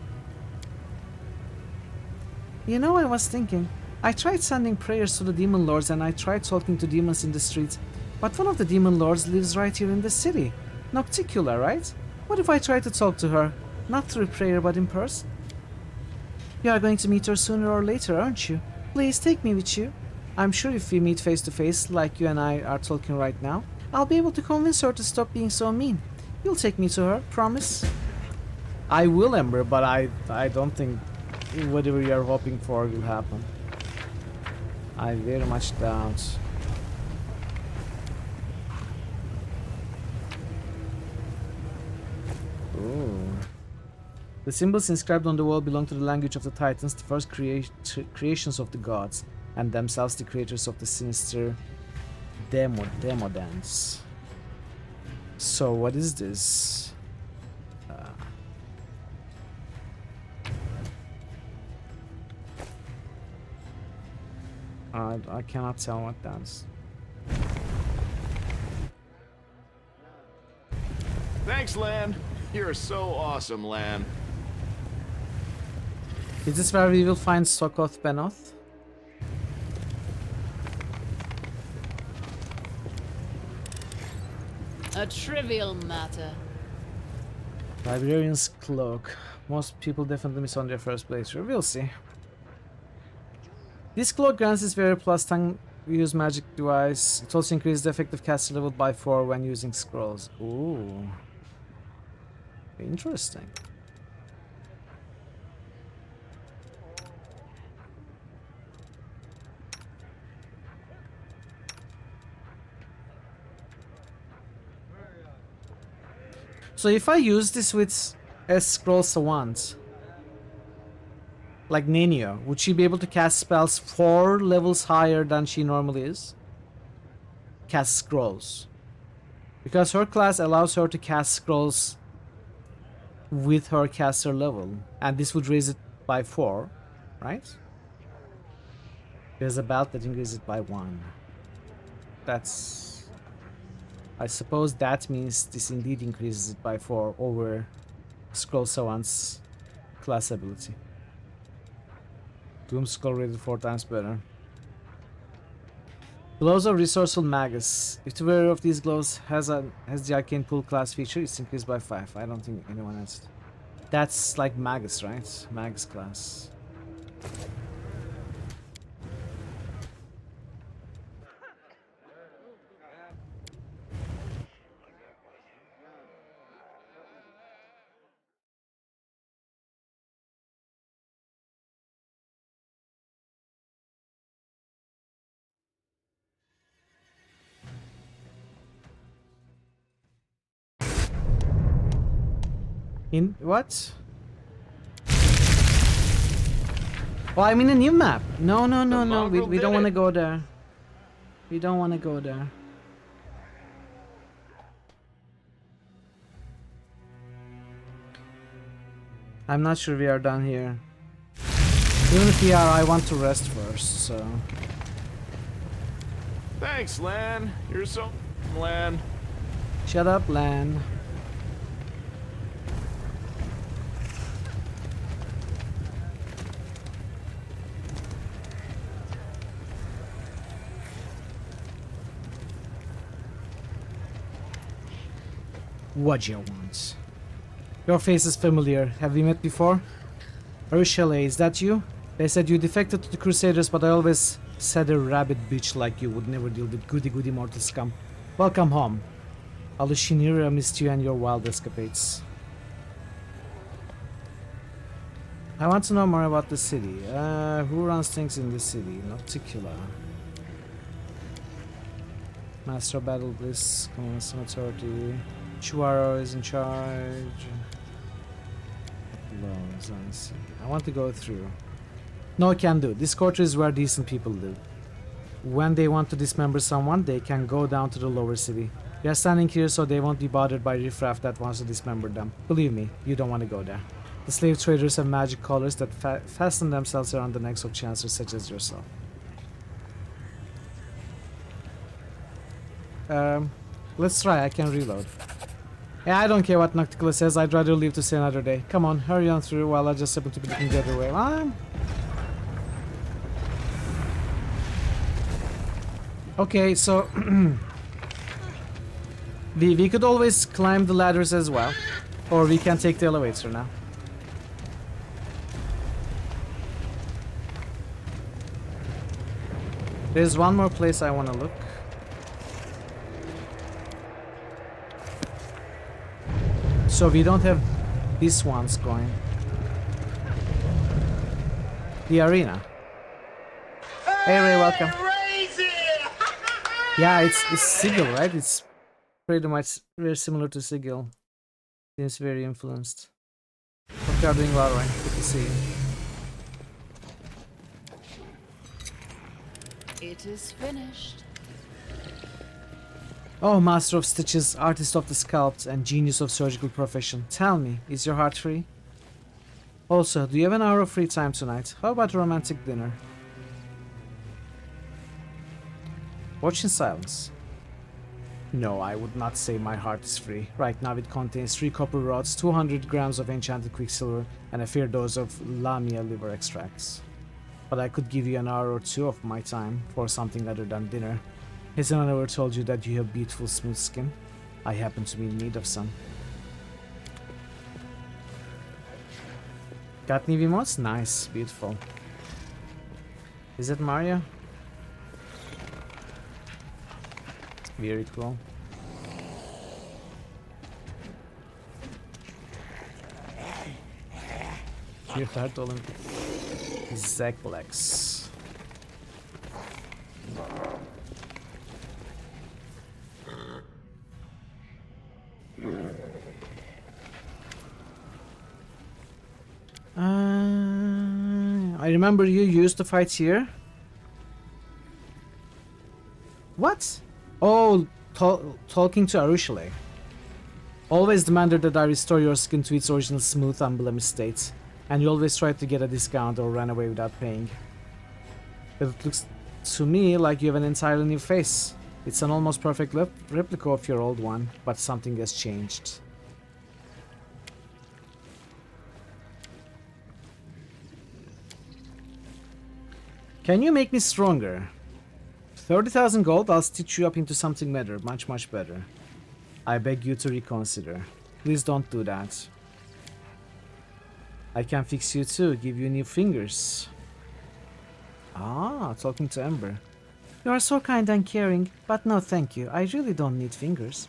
You know, I was thinking. I tried sending prayers to the demon lords and I tried talking to demons in the streets, but one of the demon lords lives right here in the city. Nocticula, right? What if I try to talk to her? Not through prayer, but in person? You are going to meet her sooner or later, aren't you? Please take me with you. I'm sure if we meet face to face, like you and I are talking right now, I'll be able to convince her to stop being so mean. You'll take me to her, promise? I will, Ember, but I don't think whatever you are hoping for will happen. I very much doubt. Ooh. The symbols inscribed on the wall belong to the language of the Titans, the first creations of the gods, and themselves the creators of the sinister Demodans. So what is this? I cannot tell what that is. Thanks, Lan. You're so awesome, Lan. Is this where we will find Sokoth Benoth? A trivial matter. Librarian's Cloak. Most people definitely miss on their first playthrough. We'll see. This cloak grants this very plus 10 use magic device. It also increases the effective caster level by 4 when using scrolls. Ooh. Interesting. So if I use this with a scroll savant, like Nenio, would she be able to cast spells 4 levels higher than she normally is? Cast scrolls. Because her class allows her to cast scrolls with her caster level. And this would raise it by 4, right? There's a belt that increases it by 1. That's... I suppose that means this indeed increases it by 4 over Scroll Savant's class ability. Doom Skull rated 4 times better. Gloves of Resourceful Magus. If the wearer of these gloves has the Arcane Pool class feature, it's increased by 5. I don't think anyone has it. That's like Magus, right? Magus class. In what? Oh, I'm in a new map. No. We don't want to go there. We don't want to go there. I'm not sure we are done here. Even if we are, I want to rest first, so... Thanks, Lan. You're so... Lan. Shut up, Lan. What you want? Your face is familiar. Have we met before? Urshele, is that you? They said you defected to the Crusaders, but I always said a rabid bitch like you would never deal with goody mortal scum. Welcome home. Alushinira missed you and your wild escapades. I want to know more about the city. Who runs things in the city? Nauticula. Master of Battle Bliss, Command Authority. Chuaro is in charge. I want to go through. No, can do. This quarter is where decent people live. When they want to dismember someone, they can go down to the lower city. We are standing here so they won't be bothered by riffraff that wants to dismember them. Believe me, you don't want to go there. The slave traders have magic collars that fasten themselves around the necks of chancellors such as yourself. Let's try. I can reload. Yeah, I don't care what Nocticula says. I'd rather leave to see another day. Come on, hurry on through while I just happen to be looking the other way. Okay, so we could always climb the ladders as well, or we can take the elevator now. There's one more place I want to look. So we don't have these ones going. The arena. Hey Ray, welcome. Yeah, it's Sigil, right? It's pretty much very similar to Sigil. Seems very influenced. Hope you are doing well, Ray. Good to see you. It is finished. Oh, Master of Stitches, Artist of the Sculpt, and Genius of Surgical Profession. Tell me, is your heart free? Also, do you have an hour of free time tonight? How about a romantic dinner? Watch in silence. No, I would not say my heart is free. Right now it contains 3 copper rods, 200 grams of enchanted quicksilver, and a fair dose of lamia liver extracts. But I could give you an hour or 2 of my time for something other than dinner. Hasn't I ever told you that you have beautiful smooth skin? I happen to be in need of some. Got new emotes? Nice, beautiful. Is it Mario? Very cool. Your heart Olympic. Zeklex. I remember you used to fight here. What? Oh, talking to Arushale. Always demanded that I restore your skin to its original smooth, unblemished state, and you always tried to get a discount or ran away without paying. But it looks to me like you have an entirely new face. It's an almost perfect replica of your old one, but something has changed. Can you make me stronger? 30,000 gold, I'll stitch you up into something better, much better. I beg you to reconsider. Please don't do that. I can fix you too, give you new fingers. Ah, talking to Ember. You are so kind and caring, but no thank you, I really don't need fingers.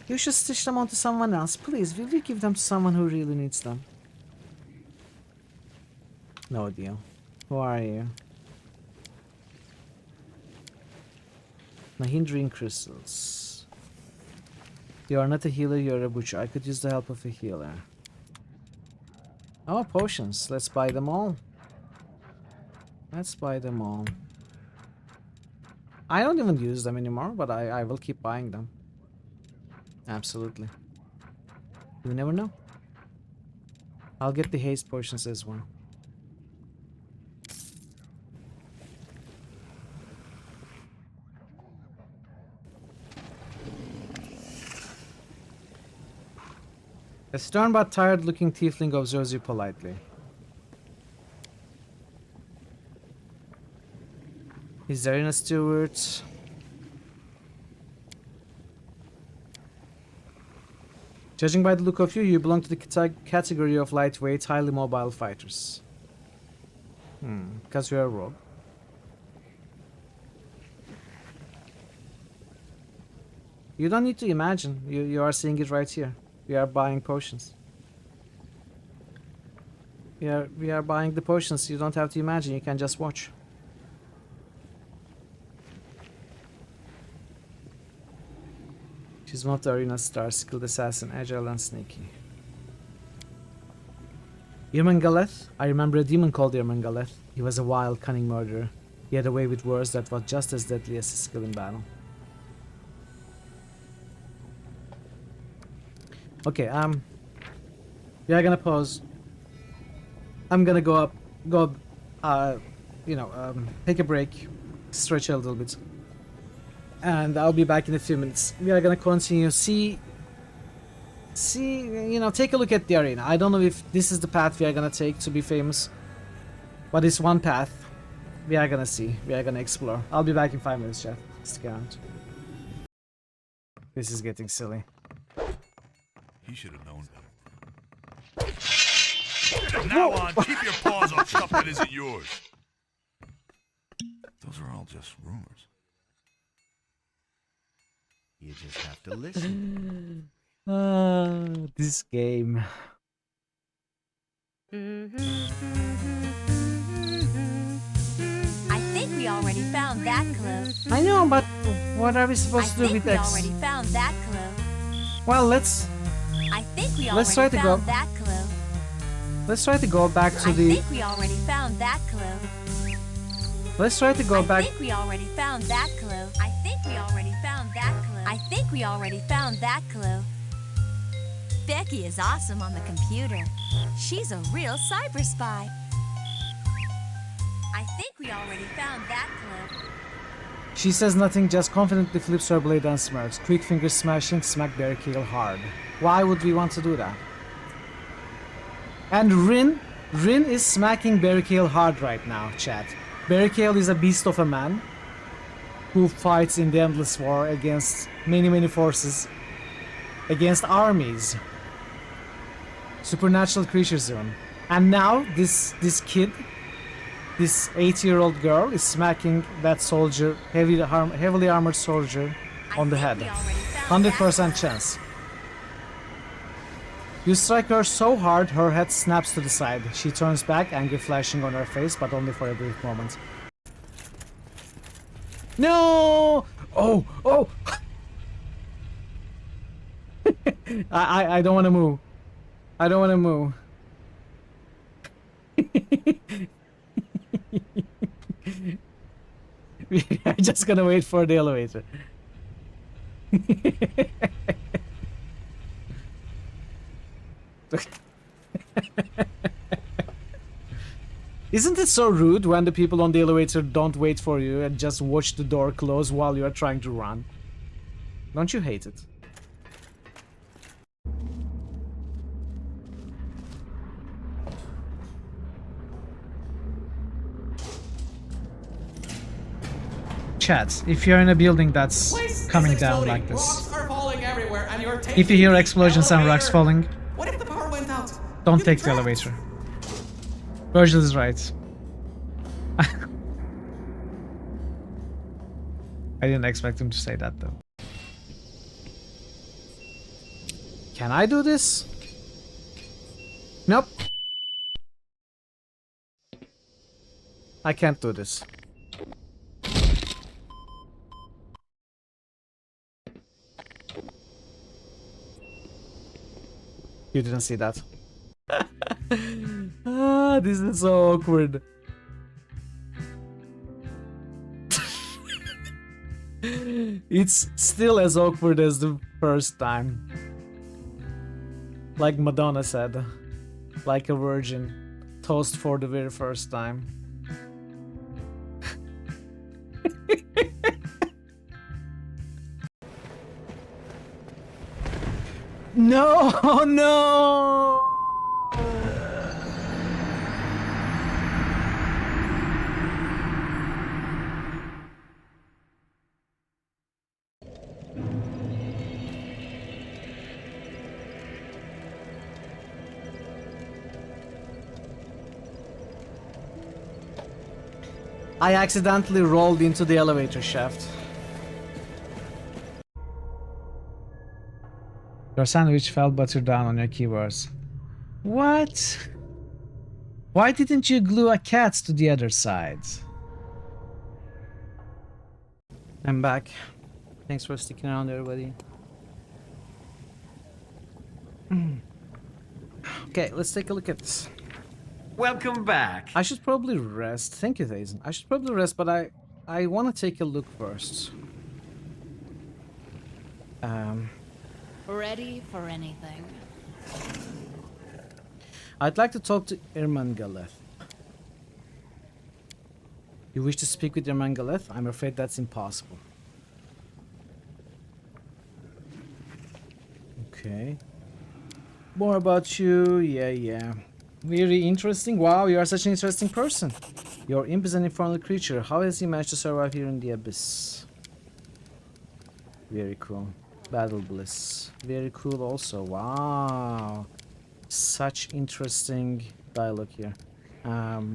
You should stitch them onto someone else, please, will you give them to someone who really needs them? No deal. Who are you? Mahindrian crystals. You are not a healer, you are a butcher. I could use the help of a healer. Oh, potions. Let's buy them all. Let's buy them all. I don't even use them anymore, but I will keep buying them. Absolutely. You never know. I'll get the haste potions as well. A stern but tired-looking tiefling observes you politely. Is there a steward? Judging by the look of you, you belong to the category of lightweight, highly mobile fighters. Because you are a rogue. You don't need to imagine. You are seeing it right here. We are buying potions. We are buying the potions. You don't have to imagine. You can just watch. She's one of the arena stars, skilled assassin, agile and sneaky. Irmangaleth? I remember a demon called Irmangaleth. He was a wild, cunning murderer. He had a way with words that was just as deadly as his skill in battle. Okay, we are gonna pause. I'm gonna take a break, stretch a little bit, and I'll be back in a few minutes. We are gonna continue. Take a look at the arena. I don't know if this is the path we are gonna take to be famous, but it's one path. We are gonna see. We are gonna explore. I'll be back in 5 minutes, chat. Stick around. This is getting silly. He should have known better. From now on, keep your paws off stuff that isn't yours. Those are all just rumors. You just have to listen. This game. I think we already found that clue. I know, but what are we supposed to do with X? I think we already found that clue. Well, let's try to go. That clue. Let's try to go back to the. I think we already found that clue. Let's try to go back. I think we already found that clue. I think we already found that clue. I think we already found that clue. Becky is awesome on the computer. She's a real cyber spy. I think we already found that clue. She says nothing, just confidently flips her blade and smirks. Quick finger smashing, smack Barricade hard. Why would we want to do that? And Rin is smacking Barricade hard right now, chat. Barricade is a beast of a man who fights in the endless war against many forces, against armies, supernatural creatures even. And now this kid, this 8-year-old girl, is smacking that soldier, heavily armored soldier, on the head. 100% chance. You strike her so hard, her head snaps to the side. She turns back, anger flashing on her face, but only for a brief moment. No! Oh! I don't want to move. I don't want to move. I'm just gonna wait for the elevator. Isn't it so rude when the people on the elevator don't wait for you and just watch the door close while you are trying to run? Don't you hate it? Chat, if you're in a building that's coming down like this, if you hear explosions and rocks falling, What if the power went out? don't take the elevator. Virgil is right. I didn't expect him to say that though. Can I do this? Nope. I can't do this. You didn't see that. This is so awkward. It's still as awkward as the first time. Like Madonna said. Like a virgin. Toast for the very first time. No, no! I accidentally rolled into the elevator shaft. Your sandwich fell butter down on your keywords. What? Why didn't you glue a cat to the other side? I'm back. Thanks for sticking around, everybody. Okay, let's take a look at this. Welcome back. I should probably rest. Thank you, Thazen. I should probably rest, but I want to take a look first. Ready for anything. I'd like to talk to Irmangaleth. You wish to speak with Irmangaleth? I'm afraid that's impossible. Okay. More about you. Yeah. Very interesting. Wow, you are such an interesting person. Your imp is an infernal creature. How has he managed to survive here in the abyss? Very cool. Battle Bliss. Very cool also. Wow. Such interesting dialogue here.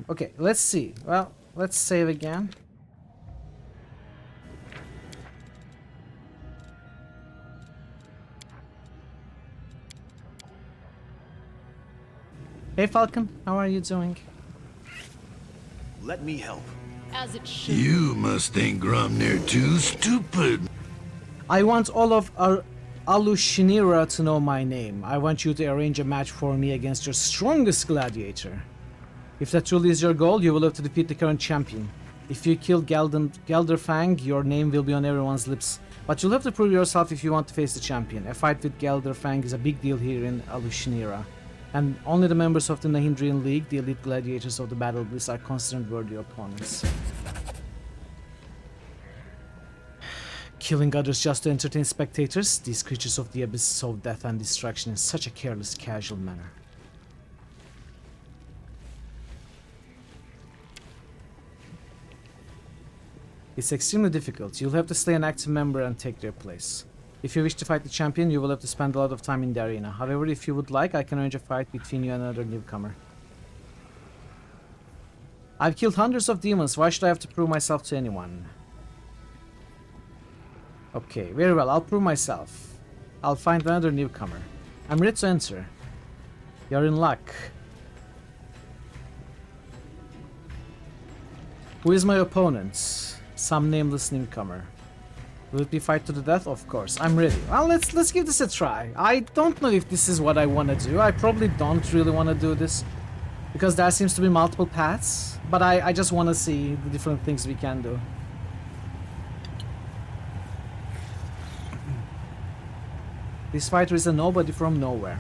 Okay, let's see. Well, let's save again. Hey Falcon, how are you doing? Let me help. As it should. You must think Grumnir too stupid. I want all of our Alushinira to know my name. I want you to arrange a match for me against your strongest gladiator. If that truly is your goal, you will have to defeat the current champion. If you kill Gelderfang, your name will be on everyone's lips. But you'll have to prove yourself if you want to face the champion. A fight with Gelderfang is a big deal here in Alushinira. And only the members of the Nahindrian League, the elite gladiators of the Battle Bliss, are considered worthy opponents. Killing others just to entertain spectators, these creatures of the abyss sow death and destruction in such a careless, casual manner. It's extremely difficult. You'll have to slay an active member and take their place. If you wish to fight the champion, you will have to spend a lot of time in the arena. However, if you would like, I can arrange a fight between you and another newcomer. I've killed hundreds of demons. Why should I have to prove myself to anyone? Okay, very well. I'll prove myself. I'll find another newcomer. I'm ready to enter. You're in luck. Who is my opponent? Some nameless newcomer. Will it be fight to the death? Of course. I'm ready. Well, let's give this a try. I don't know if this is what I want to do. I probably don't really want to do this, because there seems to be multiple paths. But I just want to see the different things we can do. This fighter is a nobody from nowhere.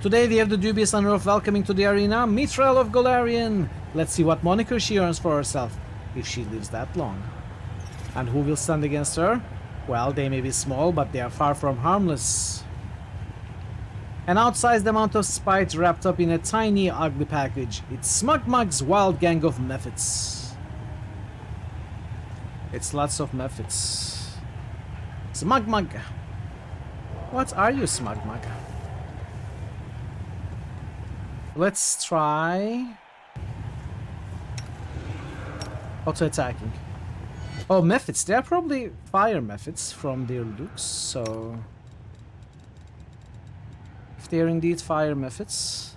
Today we have the dubious honor of welcoming to the arena Mithril of Golarion. Let's see what moniker she earns for herself, if she lives that long. And who will stand against her? Well, they may be small, but they are far from harmless. An outsized amount of spite wrapped up in a tiny, ugly package. It's Smug Mug's wild gang of methods. It's lots of methods. Smug Mug. What are you, Smug Mug? Let's try auto-attacking. Oh, methods. They are probably fire methods from their looks, so... If they are indeed fire methods,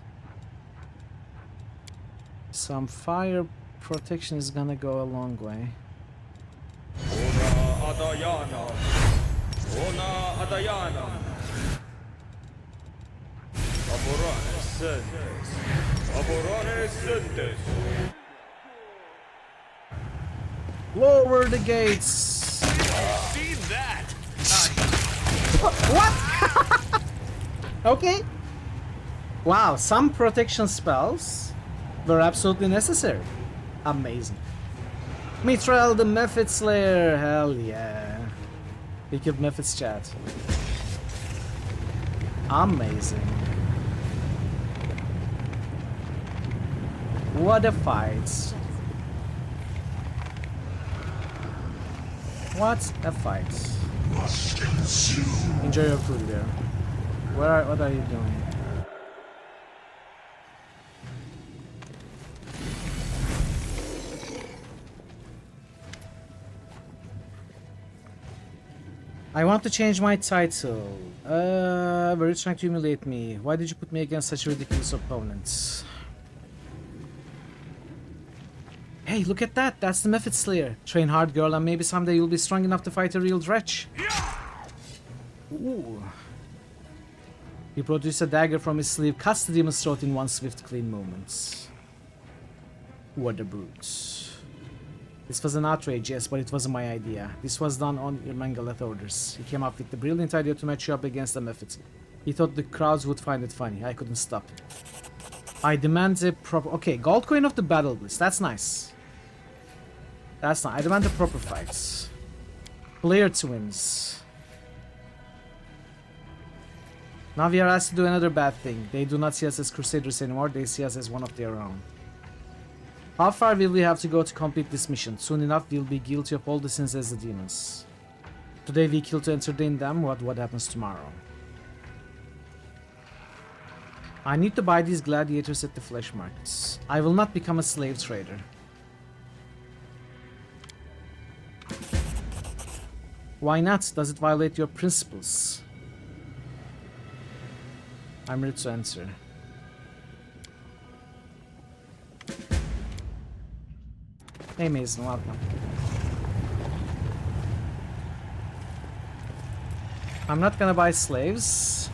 some fire protection is gonna go a long way. Lower the gates! I've seen that! What? Okay. Wow, some protection spells were absolutely necessary. Amazing. Mithril the Mephit Slayer, hell yeah. We killed Mephit's chat. Amazing. What a fight. What a fight. Enjoy your food there. What are you doing? I want to change my title. Were you trying to humiliate me? Why did you put me against such ridiculous opponents? Hey, look at that! That's the Mephit Slayer. Train hard, girl, and maybe someday you'll be strong enough to fight a real dretch. Ooh. He produced a dagger from his sleeve, cuts the demon's throat in one swift, clean movement. What a brute. This was an outrage, yes, but it wasn't my idea. This was done on Irmangalet orders. He came up with the brilliant idea to match you up against the Mephit. He thought the crowds would find it funny. I couldn't stop him. I demand a proper... Okay, gold coin of the battle bliss. That's nice. That's nice. I demand a proper fight. Player twins. Now we are asked to do another bad thing. They do not see us as crusaders anymore. They see us as one of their own. How far will we have to go to complete this mission? Soon enough, we'll be guilty of all the sins as the demons. Today we kill to entertain them. What happens tomorrow? I need to buy these gladiators at the flesh markets. I will not become a slave trader. Why not? Does it violate your principles? I'm ready to answer. Hey Mason, welcome. I'm not gonna buy slaves.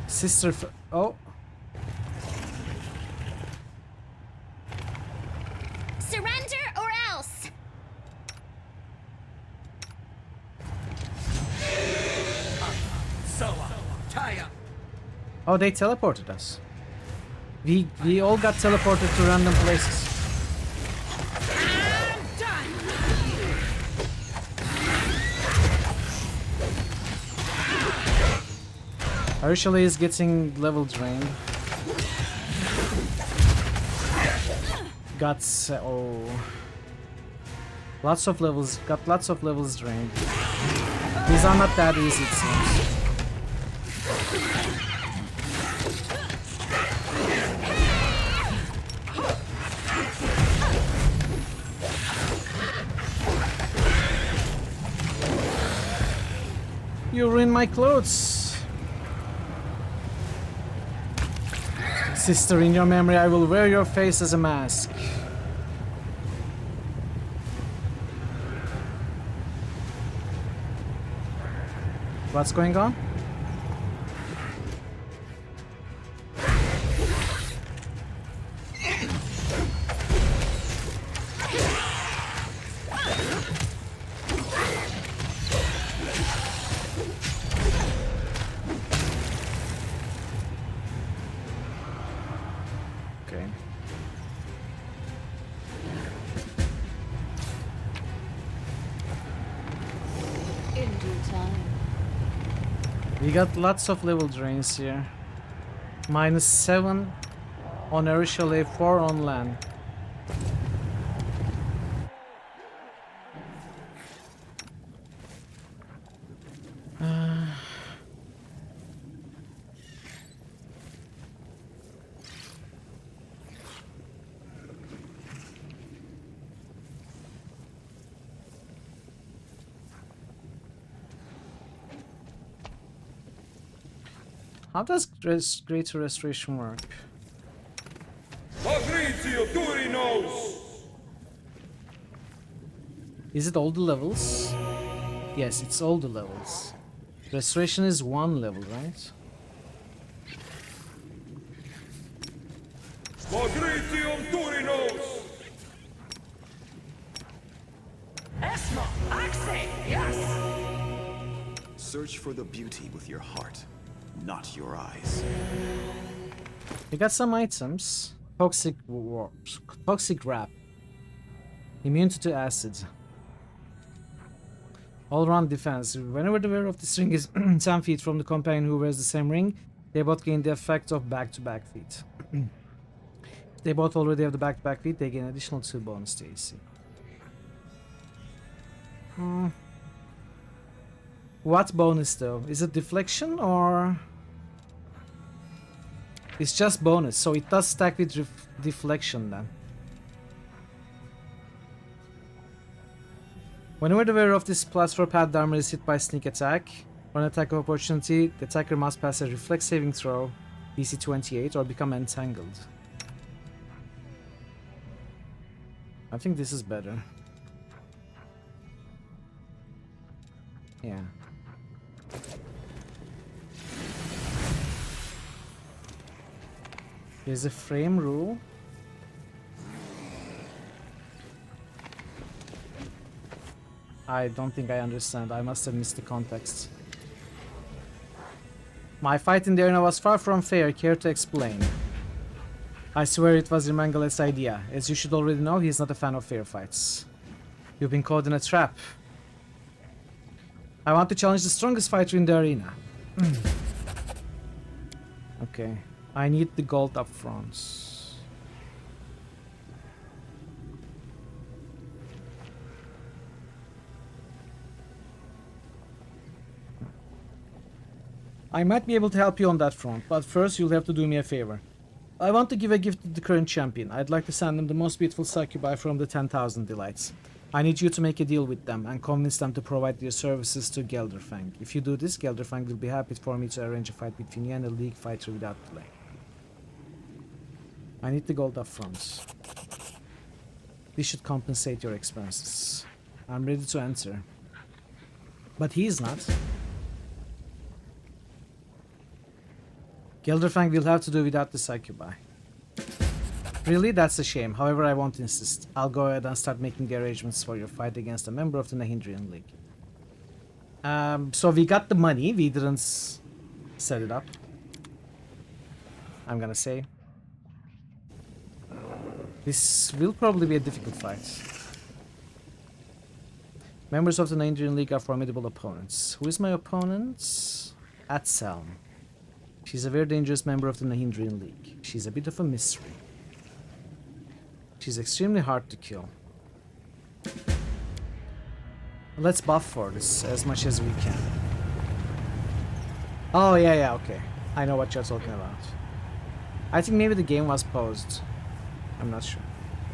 Sister oh. Surrender or else. So, tie up. Oh, they teleported us. We all got teleported to random places. Arishale is getting level drained. Got oh, lots of levels. Got lots of levels drained. These are not that easy, it seems. You ruined my clothes. Sister, in your memory, I will wear your face as a mask. What's going on? Okay. In due time. We got lots of level drains here. -7 on Air Chalet, 4 on land. How does Greater Restoration work? Is it all the levels? Yes, it's all the levels. Restoration is 1 level, right? Search for the beauty with your heart, not your eyes. We got some items. Toxic warps. Toxic wrap. Immunity to acid. All-round defense. Whenever the wearer of this ring is 10 feet from the companion who wears the same ring, they both gain the effect of back-to-back feet. If they both already have the back-to-back feet, they gain additional 2 bonus to AC. What bonus though? Is it deflection or... It's just bonus, so it does stack with deflection then. Whenever the wearer of this +4 padded armor is hit by sneak attack or an attack of opportunity, the attacker must pass a reflex saving throw, DC 28, or become entangled. I think this is better. Yeah. Here's a frame rule. I don't think I understand. I must have missed the context. My fight in the arena was far from fair. Care to explain? I swear it was Irmangalet's idea. As you should already know, he's not a fan of fair fights. You've been caught in a trap. I want to challenge the strongest fighter in the arena. Okay. I need the gold up front. I might be able to help you on that front, but first you'll have to do me a favor. I want to give a gift to the current champion. I'd like to send them the most beautiful succubi from the 10,000 Delights. I need you to make a deal with them and convince them to provide their services to Gelderfang. If you do this, Gelderfang will be happy for me to arrange a fight between you and a league fighter without delay. I need the gold up front. This should compensate your expenses. I'm ready to enter. But he is not. Gelderfang will have to do without the succubi. Really? That's a shame. However, I won't insist. I'll go ahead and start making the arrangements for your fight against a member of the Nahindrian League. So we got the money. We didn't set it up. I'm gonna say. This will probably be a difficult fight. Members of the Nahindrian League are formidable opponents. Who is my opponent? Atselm. She's a very dangerous member of the Nahindrian League. She's a bit of a mystery. She's extremely hard to kill. Let's buff for this as much as we can. Oh, yeah, okay. I know what you're talking about. I think maybe the game was paused. I'm not sure.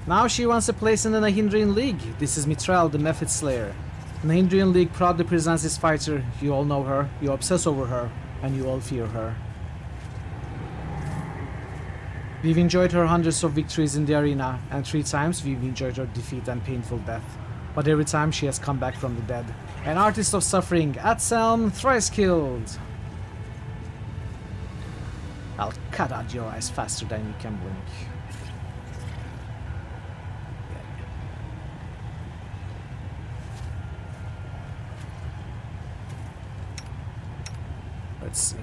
Now she wants a place in the Nahindrian League. This is Mithril, the Mephit Slayer. The Nahindrian League proudly presents this fighter. You all know her, you obsess over her, and you all fear her. We've enjoyed her hundreds of victories in the arena, and 3 times we've enjoyed her defeat and painful death. But every time she has come back from the dead. An artist of suffering, Atselm, thrice killed. I'll cut out your eyes faster than you can blink. Let's see.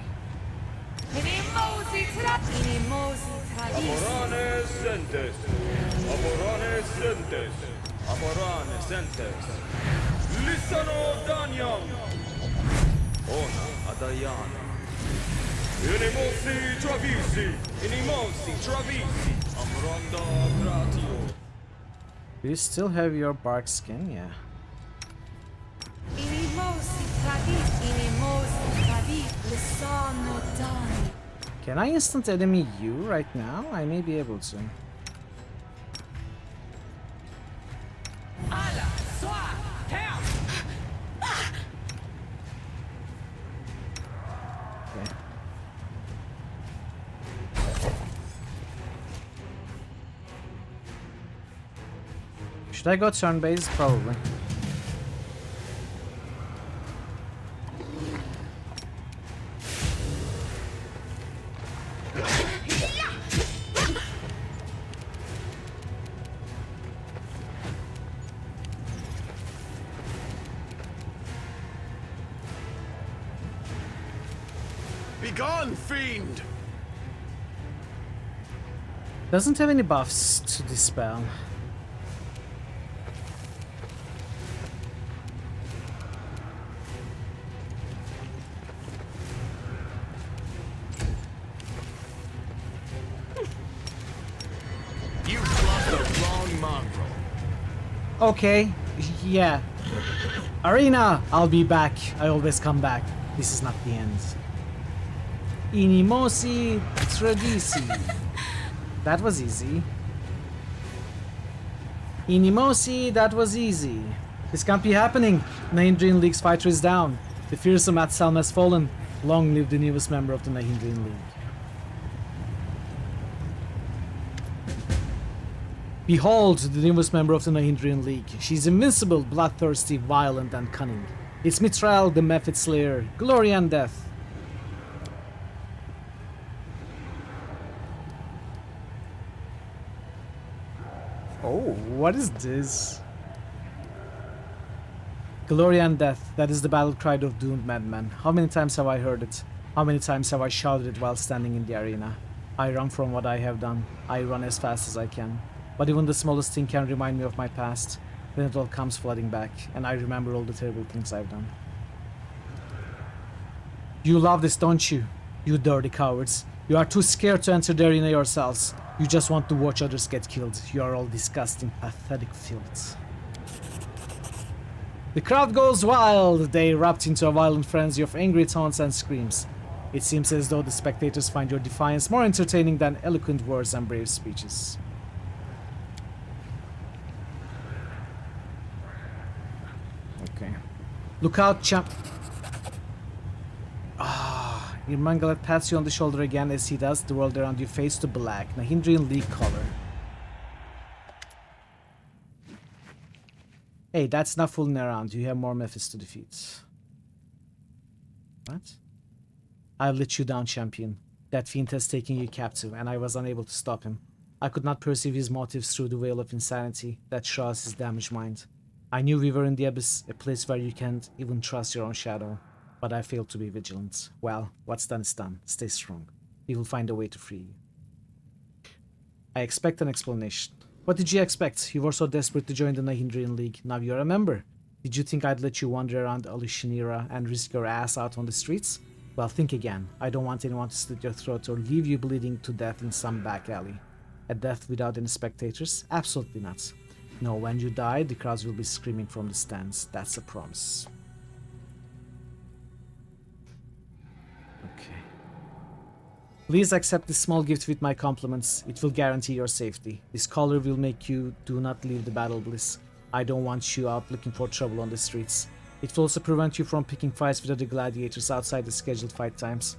Amorane sentes. Amorane sentes. Amorane sentes. Lissano Danyam. Ona Adayana. Inimosi Travisi. Inimosi Travisi. Amoranda Gratio. Do you still have your bark skin? Yeah. Can I instant enemy you right now? I may be able to. Okay. Should I go turn-based? Probably. Begone, fiend! Doesn't have any buffs to dispel. You plucked the wrong mongrel. Okay, yeah. Arena, I'll be back. I always come back. This is not the end. Inimosi Tradisi. That was easy. Inimosi, that was easy. This can't be happening. Nahindrian League's fighter is down. The fearsome Atselm has fallen. Long live the newest member of the Nahindrian League. Behold the newest member of the Nahindrian League. She's invincible, bloodthirsty, violent, and cunning. It's Mithril, the Mephit Slayer. Glory and death. Oh, what is this? Glory and death, that is the battle cry of doomed madmen. How many times have I heard it? How many times have I shouted it while standing in the arena? I run from what I have done. I run as fast as I can. But even the smallest thing can remind me of my past. Then it all comes flooding back, and I remember all the terrible things I've done. You love this, don't you? You dirty cowards. You are too scared to enter the arena yourselves. You just want to watch others get killed. You are all disgusting, pathetic filth. The crowd goes wild. They erupt into a violent frenzy of angry taunts and screams. It seems as though the spectators find your defiance more entertaining than eloquent words and brave speeches. Okay. Look out, champ. Irmangalet pats you on the shoulder again. As he does, the world around you fades to black. Nahindrian League color. Hey, that's not fooling around. You have more methods to defeat. What? I've let you down, champion. That fiend has taken you captive, and I was unable to stop him. I could not perceive his motives through the veil of insanity that shrouds his damaged mind. I knew we were in the abyss, a place where you can't even trust your own shadow. But I failed to be vigilant. Well, what's done is done. Stay strong. We will find a way to free you. I expect an explanation. What did you expect? You were so desperate to join the Nahindrian League. Now you're a member. Did you think I'd let you wander around Alushinira and risk your ass out on the streets? Well, think again. I don't want anyone to slit your throat or leave you bleeding to death in some back alley. A death without any spectators? Absolutely not. No, when you die, the crowds will be screaming from the stands. That's a promise. Okay. Please accept this small gift with my compliments. It will guarantee your safety. This collar will make you do not leave the battle bliss. I don't want you out looking for trouble on the streets. It will also prevent you from picking fights with other gladiators outside the scheduled fight times.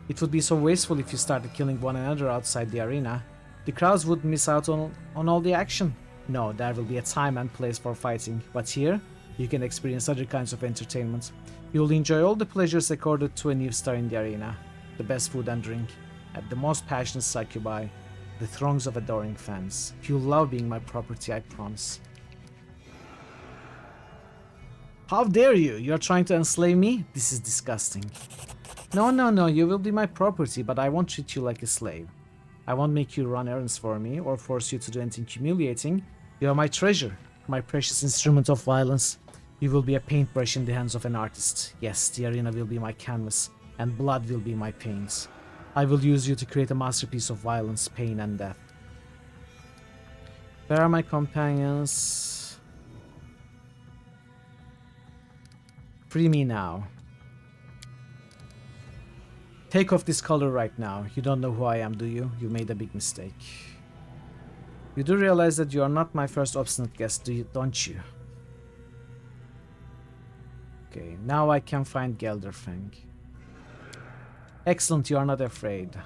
It would be so wasteful if you started killing one another outside the arena. The crowds would miss out on all the action. No, there will be a time and place for fighting, but here, you can experience other kinds of entertainment. You will enjoy all the pleasures accorded to a new star in the arena. The best food and drink, at the most passionate succubi, the throngs of adoring fans. You'll love being my property, I promise. How dare you? You're trying to enslave me? This is disgusting. No, you will be my property, but I won't treat you like a slave. I won't make you run errands for me or force you to do anything humiliating. You are my treasure, my precious instrument of violence. You will be a paintbrush in the hands of an artist. Yes, the arena will be my canvas, and blood will be my paints. I will use you to create a masterpiece of violence, pain, and death. Where are my companions? Free me now. Take off this collar right now. You don't know who I am, do you? You made a big mistake. You do realize that you are not my first obstinate guest, don't you? Okay, now I can find Gelderfang. Excellent, you are not afraid.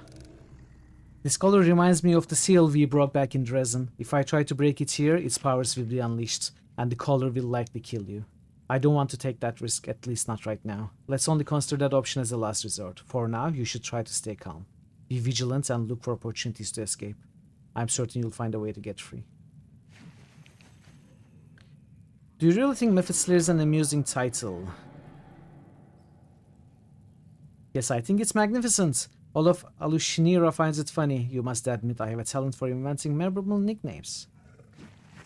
This collar reminds me of the seal we broke back in Dresden. If I try to break it here, its powers will be unleashed, and the collar will likely kill you. I don't want to take that risk, at least not right now. Let's only consider that option as a last resort. For now, you should try to stay calm. Be vigilant and look for opportunities to escape. I'm certain you'll find a way to get free. Do you really think Mephitslayer is an amusing title? Yes, I think it's magnificent. All of Alushinira finds it funny. You must admit I have a talent for inventing memorable nicknames.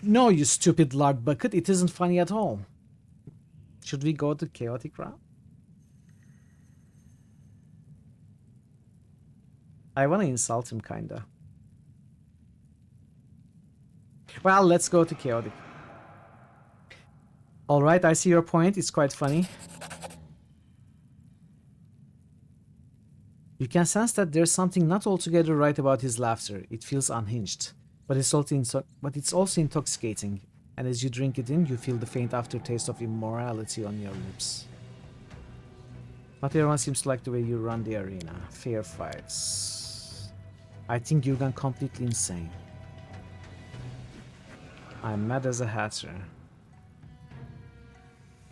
No, you stupid lard bucket, it isn't funny at all. Should we go to Chaotic Realm? I want to insult him, kinda. Well, let's go to Chaotic. Alright, I see your point. It's quite funny. You can sense that there's something not altogether right about his laughter. It feels unhinged. But it's also intoxicating. And as you drink it in, you feel the faint aftertaste of immorality on your lips. Not everyone seems to like the way you run the arena. Fair fights. I think you've gone completely insane. I'm mad as a hatter.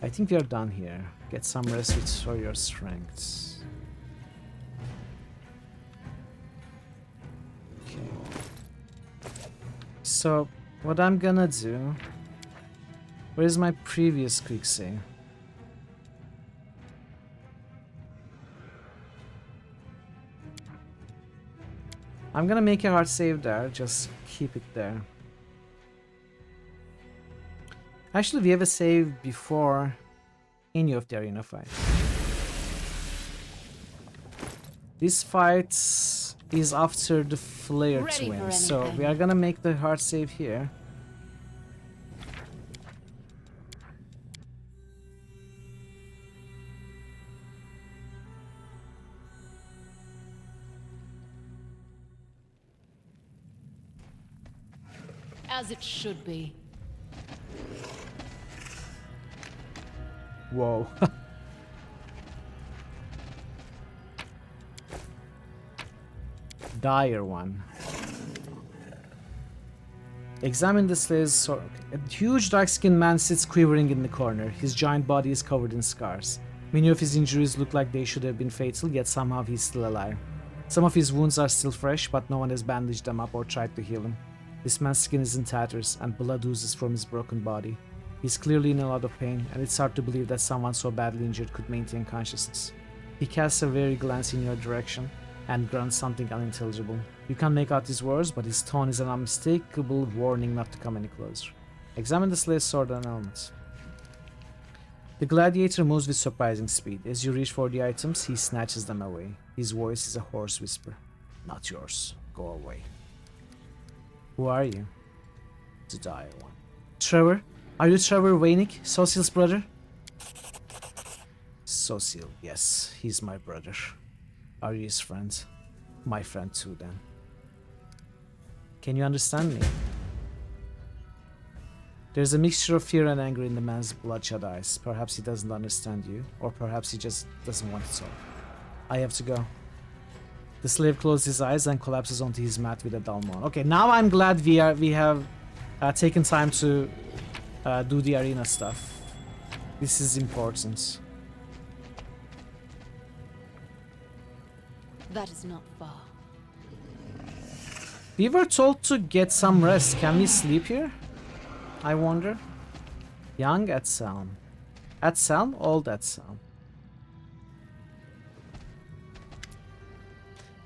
I think we are done here. Get some rest, restore your strengths. Okay. So, what I'm gonna do... Where's my previous quick save? I'm gonna make a hard save there, just keep it there. Actually, we have a save before any of the arena fights. This fight is after the Flare Twin, so we are gonna make the hard save here. As it should be. Whoa. Dire one. Examine the Slayer's sword. A huge dark-skinned man sits quivering in the corner. His giant body is covered in scars. Many of his injuries look like they should have been fatal, yet somehow he's still alive. Some of his wounds are still fresh, but no one has bandaged them up or tried to heal him. This man's skin is in tatters, and blood oozes from his broken body. He's clearly in a lot of pain, and it's hard to believe that someone so badly injured could maintain consciousness. He casts a wary glance in your direction. and grunts something unintelligible. You can't make out his words, but his tone is an unmistakable warning not to come any closer. Examine the slave's sword and helmet. The gladiator moves with surprising speed. As you reach for the items, he snatches them away. His voice is a hoarse whisper. Not yours. Go away. Who are you? The dire one. Trevor? Are you Trevor Wainick, Social's brother? Social, yes, he's my brother. Are you his friend? My friend too, then. Can you understand me? There's a mixture of fear and anger in the man's bloodshot eyes. Perhaps he doesn't understand you, or perhaps he just doesn't want to talk. I have to go. The slave closes his eyes and collapses onto his mat with a dull moan. Okay, now I'm glad we have taken time to do the arena stuff. This is important. That is not far. We were told to get some rest. Can we sleep here? I wonder. Young Etsalm. Etsalm? Old Etsalm.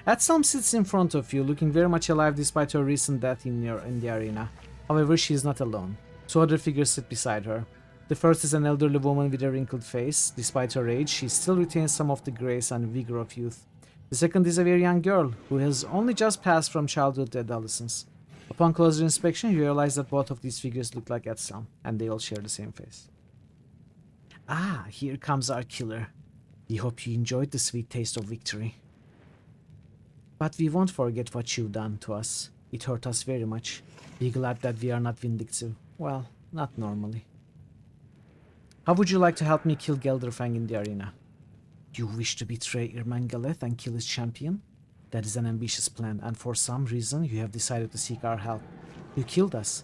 Etsalm sits in front of you, looking very much alive despite her recent death in the arena. However, she is not alone. Two other figures sit beside her. The first is an elderly woman with a wrinkled face. Despite her age, she still retains some of the grace and vigor of youth. The second is a very young girl, who has only just passed from childhood to adolescence. Upon closer inspection, you realize that both of these figures look like Etsalm, and they all share the same face. Ah, here comes our killer. We hope you enjoyed the sweet taste of victory. But we won't forget what you've done to us. It hurt us very much. Be glad that we are not vindictive. Well, not normally. How would you like to help me kill Gelderfang in the arena? You wish to betray Irmangaleth and kill his champion? That is an ambitious plan, and for some reason you have decided to seek our help. You killed us,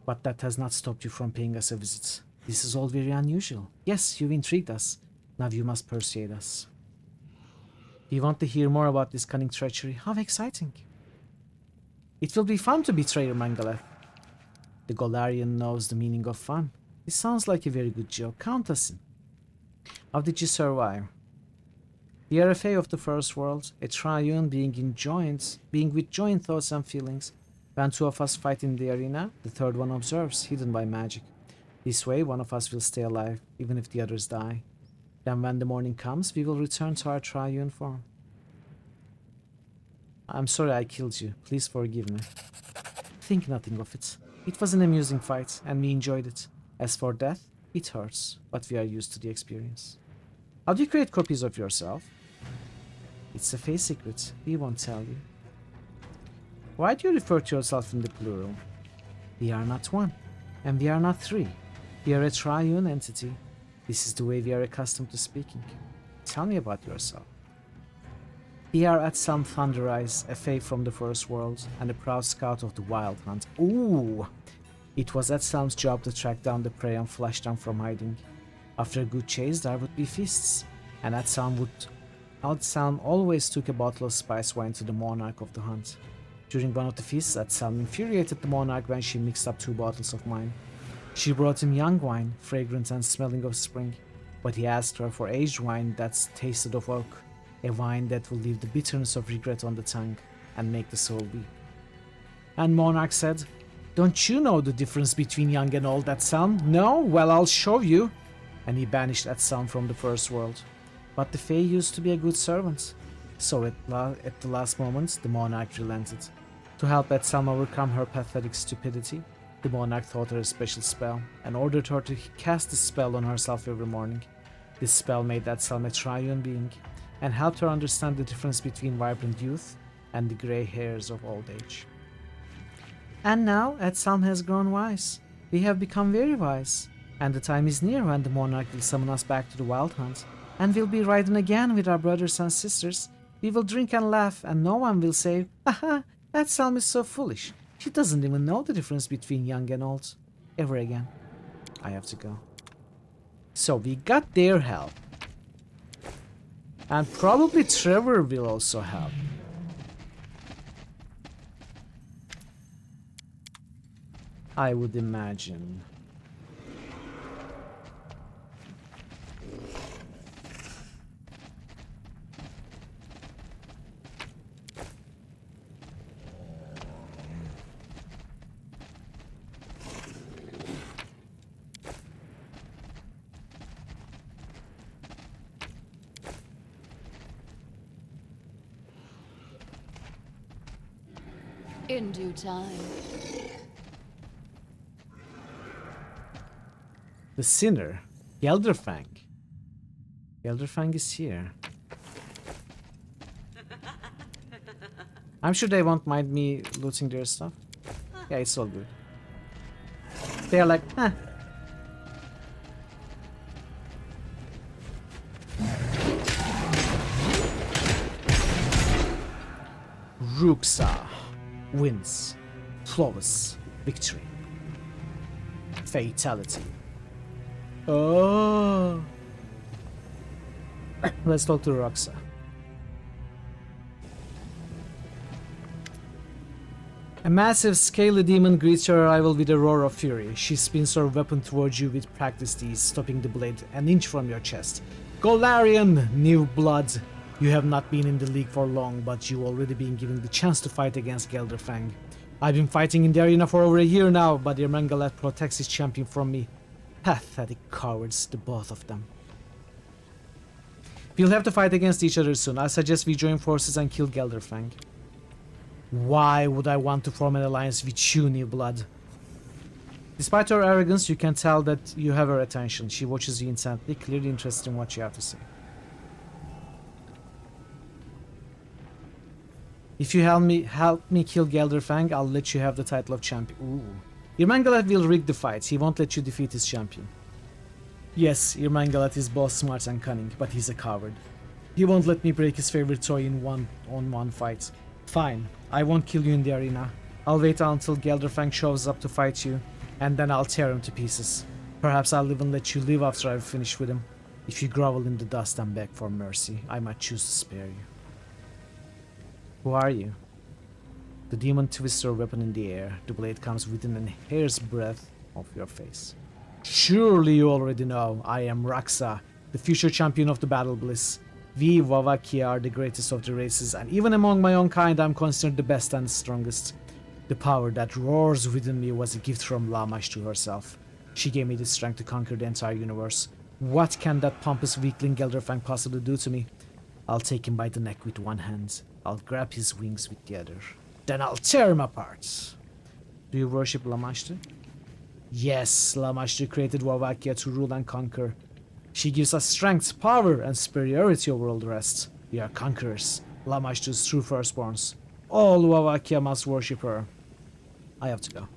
but that has not stopped you from paying us a visit. This is all very unusual. Yes, you've intrigued us. Now you must persuade us. We want to hear more about this cunning treachery. How exciting! It will be fun to betray Irmangaleth. The Golarian knows the meaning of fun. It sounds like a very good joke. Count us in. How did you survive? The RFA of the First World, a triune being with joint thoughts and feelings. When two of us fight in the arena, the third one observes, hidden by magic. This way, one of us will stay alive, even if the others die. Then when the morning comes, we will return to our triune form. I'm sorry I killed you. Please forgive me. Think nothing of it. It was an amusing fight, and we enjoyed it. As for death, it hurts, but we are used to the experience. How do you create copies of yourself? It's a face secret. We won't tell you. Why do you refer to yourself in the plural? We are not one, and we are not three. We are a triune entity. This is the way we are accustomed to speaking. Tell me about yourself. We are Etsalm Thunder Eyes, a fae from the First World, and a proud scout of the Wild Hunt. Ooh! It was Etsalm's job to track down the prey and flush them from hiding. After a good chase, there would be feasts, and Etsalm always took a bottle of spice wine to the monarch of the hunt. During one of the feasts, Etsalm infuriated the monarch when she mixed up 2 bottles of wine. She brought him young wine, fragrant and smelling of spring, but he asked her for aged wine that's tasted of oak, a wine that will leave the bitterness of regret on the tongue and make the soul weep. And monarch said, "Don't you know the difference between young and old, Etsalm? No? Well, I'll show you." And he banished Etsalm from the First World. But the Fae used to be a good servant. So at the last moment, the monarch relented. To help Etsalm overcome her pathetic stupidity, the monarch taught her a special spell, and ordered her to cast the spell on herself every morning. This spell made Etsalm a triune being, and helped her understand the difference between vibrant youth and the grey hairs of old age. And now Etsalm has grown wise. We have become very wise, and the time is near when the monarch will summon us back to the Wild Hunt, and we'll be riding again with our brothers and sisters. We will drink and laugh, and no one will say, "Aha, Etsalm is so foolish. She doesn't even know the difference between young and old." Ever again. I have to go. So we got their help. And probably Trevor will also help. I would imagine. In due time. The Sinner. Gelderfang. Gelderfang is here. I'm sure they won't mind me looting their stuff. Yeah, it's all good. They're like, eh. Ruxa wins. Flawless victory. Fatality. Oh. Let's talk to Ruxa. A massive scaly demon greets your arrival with a roar of fury. She spins her weapon towards you with practiced ease, stopping the blade an inch from your chest. Golarion, new blood. You have not been in the league for long, but you already been given the chance to fight against Gelderfang. I've been fighting in the arena for over a year now, but Irmangalat protects his champion from me. Pathetic cowards, the both of them. We'll have to fight against each other soon. I suggest we join forces and kill Gelderfang. Why would I want to form an alliance with you, new blood? Despite her arrogance, you can tell that you have her attention. She watches you intently, clearly interested in what you have to say. If you help me kill Gelderfang, I'll let you have the title of champion. Ooh. Irmangalat will rig the fight. He won't let you defeat his champion. Yes, Irmangalat is both smart and cunning, but he's a coward. He won't let me break his favorite toy in one-on-one fight. Fine, I won't kill you in the arena. I'll wait until Gelderfang shows up to fight you, and then I'll tear him to pieces. Perhaps I'll even let you live after I've finished with him. If you grovel in the dust and beg for mercy, I might choose to spare you. Who are you? The demon twists her weapon in the air. The blade comes within a hair's breadth of your face. Surely you already know. I am Raxa, the future champion of the Battle Bliss. We Wavakia are the greatest of the races, and even among my own kind, I'm considered the best and strongest. The power that roars within me was a gift from Lamash to herself. She gave me the strength to conquer the entire universe. What can that pompous weakling Gelderfang possibly do to me? I'll take him by the neck with one hand. I'll grab his wings with the other. Then I'll tear him apart. Do you worship Lamashtu? Yes, Lamashtu created Wavakia to rule and conquer. She gives us strength, power, and superiority over all the rest. We are conquerors, Lamashtu's true firstborns. All Wavakia must worship her. I have to go.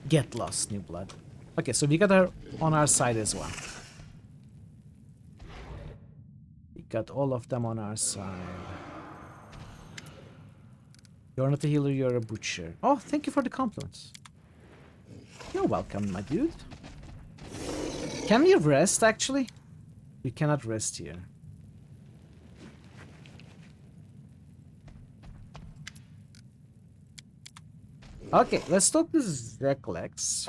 Get lost, new blood. Okay, so we got her on our side as well. We got all of them on our side. You're not a healer, you're a butcher. Oh, thank you for the compliments. You're welcome, my dude. Can we rest, actually? We cannot rest here. Okay, let's talk to Zeklex.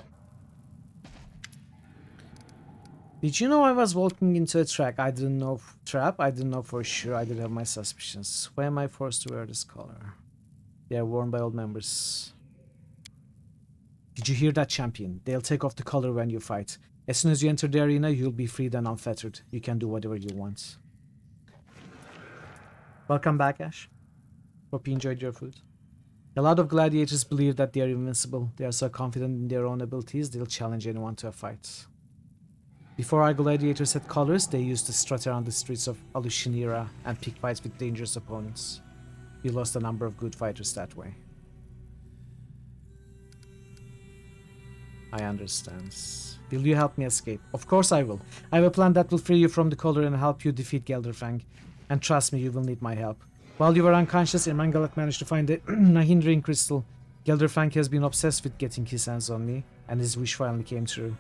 Did you know I was walking into a trap? I didn't know for sure. I did have my suspicions. Why am I forced to wear this collar? They are worn by old members. Did you hear that, champion? They'll take off the collar when you fight. As soon as you enter the arena, you'll be freed and unfettered. You can do whatever you want. Welcome back, Ash. Hope you enjoyed your food. A lot of gladiators believe that they are invincible. They are so confident in their own abilities, they'll challenge anyone to a fight. Before our gladiators had collars, they used to strut around the streets of Alushinira and pick fights with dangerous opponents. We lost a number of good fighters that way. I understand. Will you help me escape? Of course I will. I have a plan that will free you from the collar and help you defeat Gelderfang. And trust me, you will need my help. While you were unconscious, Irmangalat managed to find a Nahindrin crystal. Gelderfang has been obsessed with getting his hands on me, and his wish finally came true.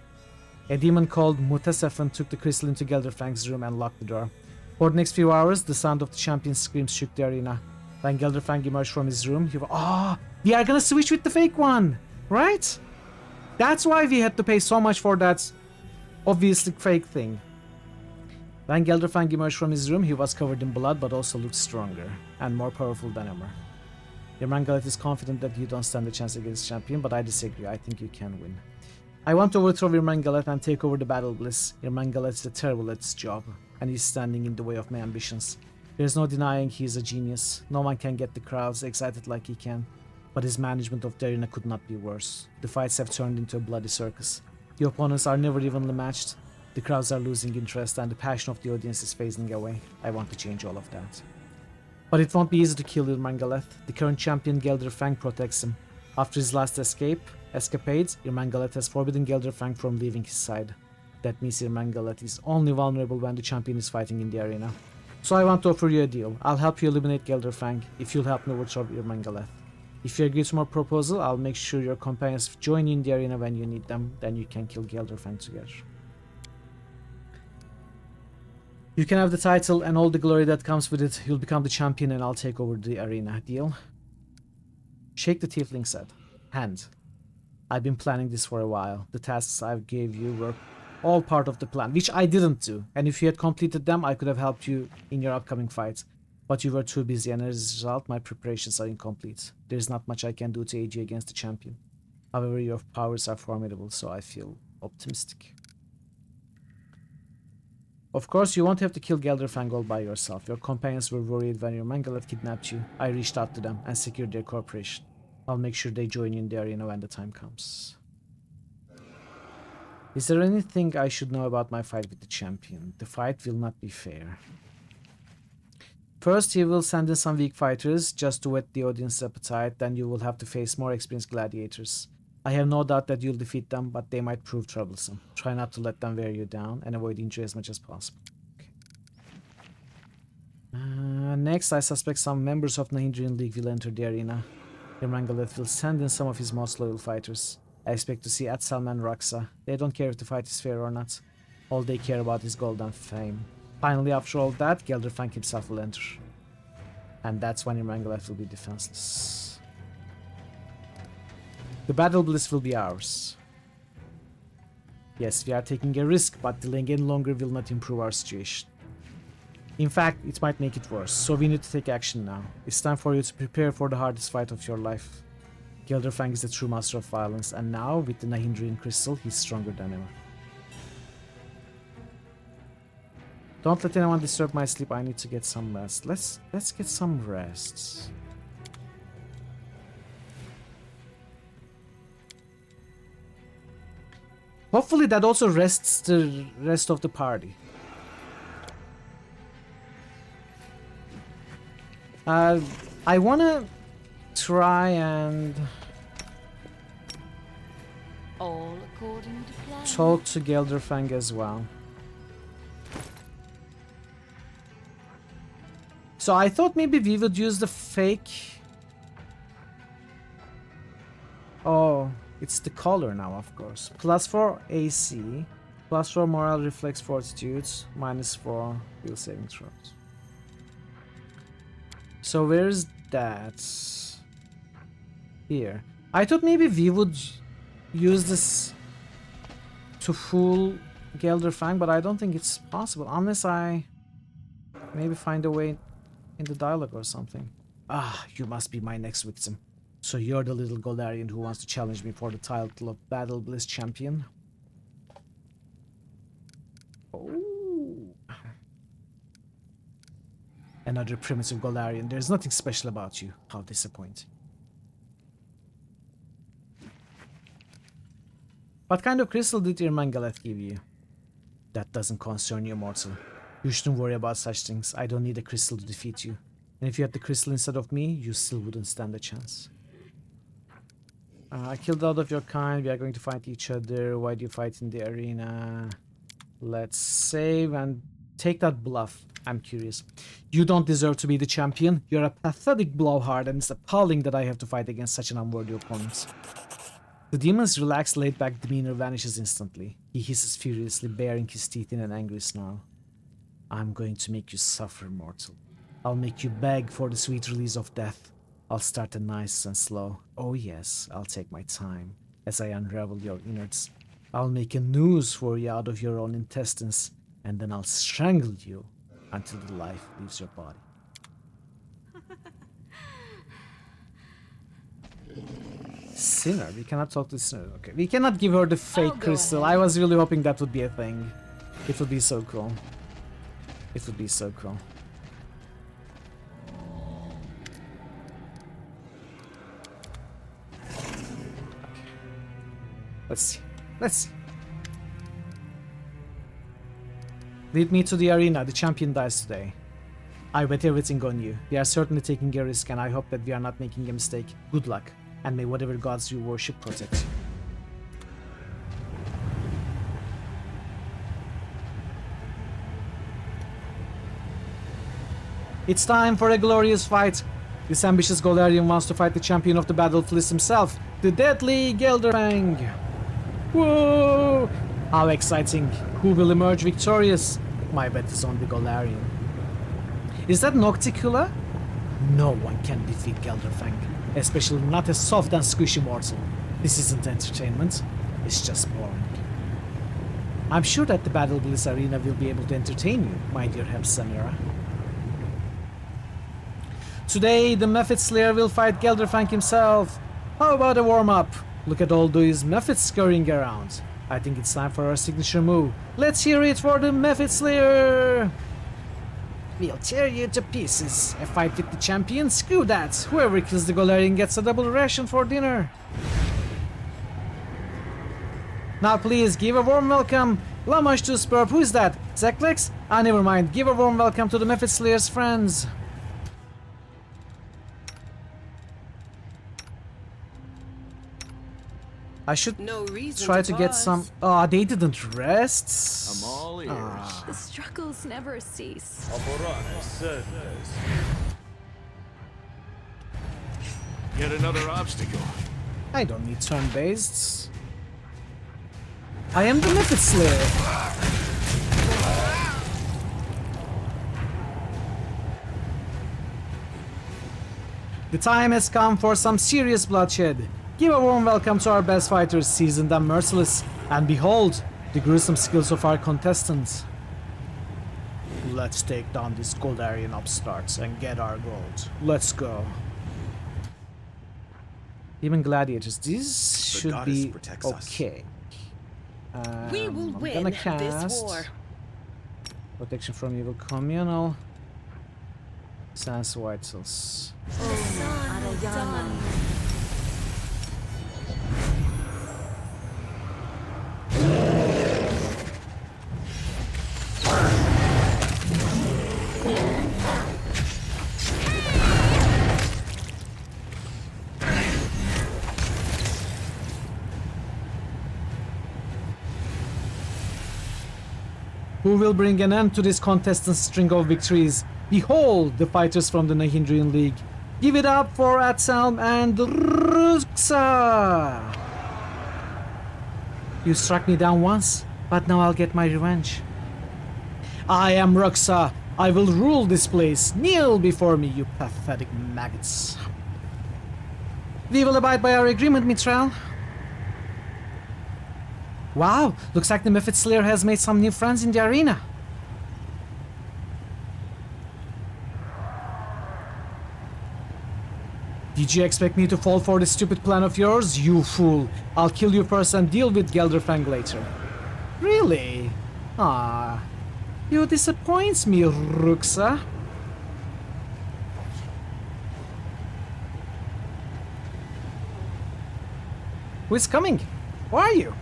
A demon called Mutasefan took the crystal into Gelderfang's room and locked the door. For the next few hours, the sound of the champion's screams shook the arena. When Gelderfang emerged from his room, he was, we are gonna switch with the fake one, right? That's why we had to pay so much for that obviously fake thing. When Gelderfang emerged from his room, he was covered in blood but also looked stronger and more powerful than ever. Irmangalat is confident that you don't stand a chance against champion, but I disagree. I think you can win. I want to overthrow Irmangalat and take over the Battle Bliss. Irmangalat is terrible at his job, and he's standing in the way of my ambitions. There's no denying he's a genius. No one can get the crowds excited like he can. but his management of the arena could not be worse. The fights have turned into a bloody circus. The opponents are never evenly matched, the crowds are losing interest, and the passion of the audience is fading away. I want to change all of that. But it won't be easy to kill Irmangaleth. The current champion Gelderfang protects him. After his last escapades, Irmangaleth has forbidden Gelderfang from leaving his side. That means Irmangaleth is only vulnerable when the champion is fighting in the arena. So I want to offer you a deal. I'll help you eliminate Gelderfang if you'll help me overthrow Irmangaleth. If you agree to my proposal, I'll make sure your companions join you in the arena when you need them. Then you can kill Gelderfang together. You can have the title and all the glory that comes with it. You'll become the champion and I'll take over the arena. Deal? Shake the tiefling's hand. I've been planning this for a while. The tasks I gave you were all part of the plan, which I didn't do. And if you had completed them, I could have helped you in your upcoming fights. But you were too busy, and as a result, my preparations are incomplete. There's not much I can do to aid you against the champion. However, your powers are formidable, so I feel optimistic. Of course, you won't have to kill Gelderfang all by yourself. Your companions were worried when Irmangaleth kidnapped you. I reached out to them and secured their cooperation. I'll make sure they join you in the arena when the time comes. Is there anything I should know about my fight with the champion? The fight will not be fair. First, he will send in some weak fighters just to whet the audience's appetite, then you will have to face more experienced gladiators. I have no doubt that you'll defeat them, but they might prove troublesome. Try not to let them wear you down and avoid injury as much as possible. Okay. Next, I suspect some members of Nahindrian League will enter the arena. Irmangaleth will send in some of his most loyal fighters. I expect to see Atsalm and Raxa. They don't care if the fight is fair or not. All they care about is gold and fame. Finally, after all that, Gelderfang himself will enter. And that's when Irmangaleth will be defenseless. The battle bliss will be ours. Yes, we are taking a risk, but delaying any longer will not improve our situation. In fact, it might make it worse, so we need to take action now. It's time for you to prepare for the hardest fight of your life. Gelderfang is the true master of violence, and now, with the Nahindrian crystal, he's stronger than ever. Don't let anyone disturb my sleep. I need to get some rest. Let's get some rest. Hopefully that also rests the rest of the party. I wanna try and All according to plan. talk to Gelderfang as well. So I thought maybe we would use the fake... Oh, it's the color now, of course. +4 AC, +4 Moral Reflex Fortitudes, -4 Will Saving Throws. So where's that? Here. I thought maybe we would use this to fool Gelderfang, but I don't think it's possible, unless I maybe find a way in the dialogue or something. Ah, you must be my next victim. So you're the little Golarian who wants to challenge me for the title of Battle Bliss Champion? Oh. Another primitive Golarian. There's nothing special about you. How disappointing. What kind of crystal did Irmangaleth give you? That doesn't concern you, mortal. You shouldn't worry about such things. I don't need a crystal to defeat you. And if you had the crystal instead of me, you still wouldn't stand a chance. I killed out of your kind. We are going to fight each other. Why do you fight in the arena? Let's save and take that bluff. I'm curious. You don't deserve to be the champion. You're a pathetic blowhard, and it's appalling that I have to fight against such an unworthy opponent. The demon's relaxed, laid-back demeanor vanishes instantly. He hisses furiously, baring his teeth in an angry snarl. I'm going to make you suffer, mortal. I'll make you beg for the sweet release of death. I'll start it nice and slow. Oh yes, I'll take my time as I unravel your innards. I'll make a noose for you out of your own intestines, and then I'll strangle you until the life leaves your body. Sinner? We cannot talk to Sinner. Okay, we cannot give her the fake crystal. I was really hoping that would be a thing. It would be so cool. It would be so cool. Let's see. Let's see. Lead me to the arena. The champion dies today. I bet everything on you. We are certainly taking a risk, and I hope that we are not making a mistake. Good luck, and may whatever gods you worship protect you. It's time for a glorious fight. This ambitious Golarian wants to fight the champion of the battlefield himself, the deadly Gelderfang. Whoa! How exciting. Who will emerge victorious? My bet is on the Golarian. Is that Nocticula? No one can defeat Gelderfang, especially not a soft and squishy mortal. This isn't entertainment, it's just boring. I'm sure that the Battle Bliss Arena will be able to entertain you, my dear Samira. Today, the Mephit Slayer will fight Gelderfang himself. How about a warm-up? Look at all those Mephits scurrying around. I think it's time for our signature move. Let's hear it for the Mephit Slayer! We'll tear you to pieces. A fight with the champion? Screw that! Whoever kills the Golarian gets a double ration for dinner. Now please, give a warm welcome. Lamash to Spurp. Who is that? Zeklex? Ah, never mind. Give a warm welcome to the Mephit Slayer's friends. I should try to get some... Oh, they didn't rest? I'm all ears. The struggles never cease. Yet another obstacle. I don't need turn-based. I am the Mephit Slayer. The time has come for some serious bloodshed. Give a warm welcome to our best fighters, seasoned and merciless, and behold, the gruesome skills of our contestants. Let's take down these Goldarian upstarts and get our gold. Let's go. Even gladiators, these should be okay. We will I'm win gonna cast this war. Protection from Evil Communal. Sans Vitals. Who will bring an end to this contestant's string of victories? Behold, the fighters from the Nahindrian League. Give it up for Atsalm and Ruxa! You struck me down once, but now I'll get my revenge. I am Ruxa. I will rule this place. Kneel before me, you pathetic maggots. We will abide by our agreement, Mithril. Wow, looks like the Mephit Slayer has made some new friends in the arena. Did you expect me to fall for this stupid plan of yours, you fool? I'll kill you first and deal with Gelderfang later. Really? Ah, you disappoint me, Ruxa. Who is coming? Who are you?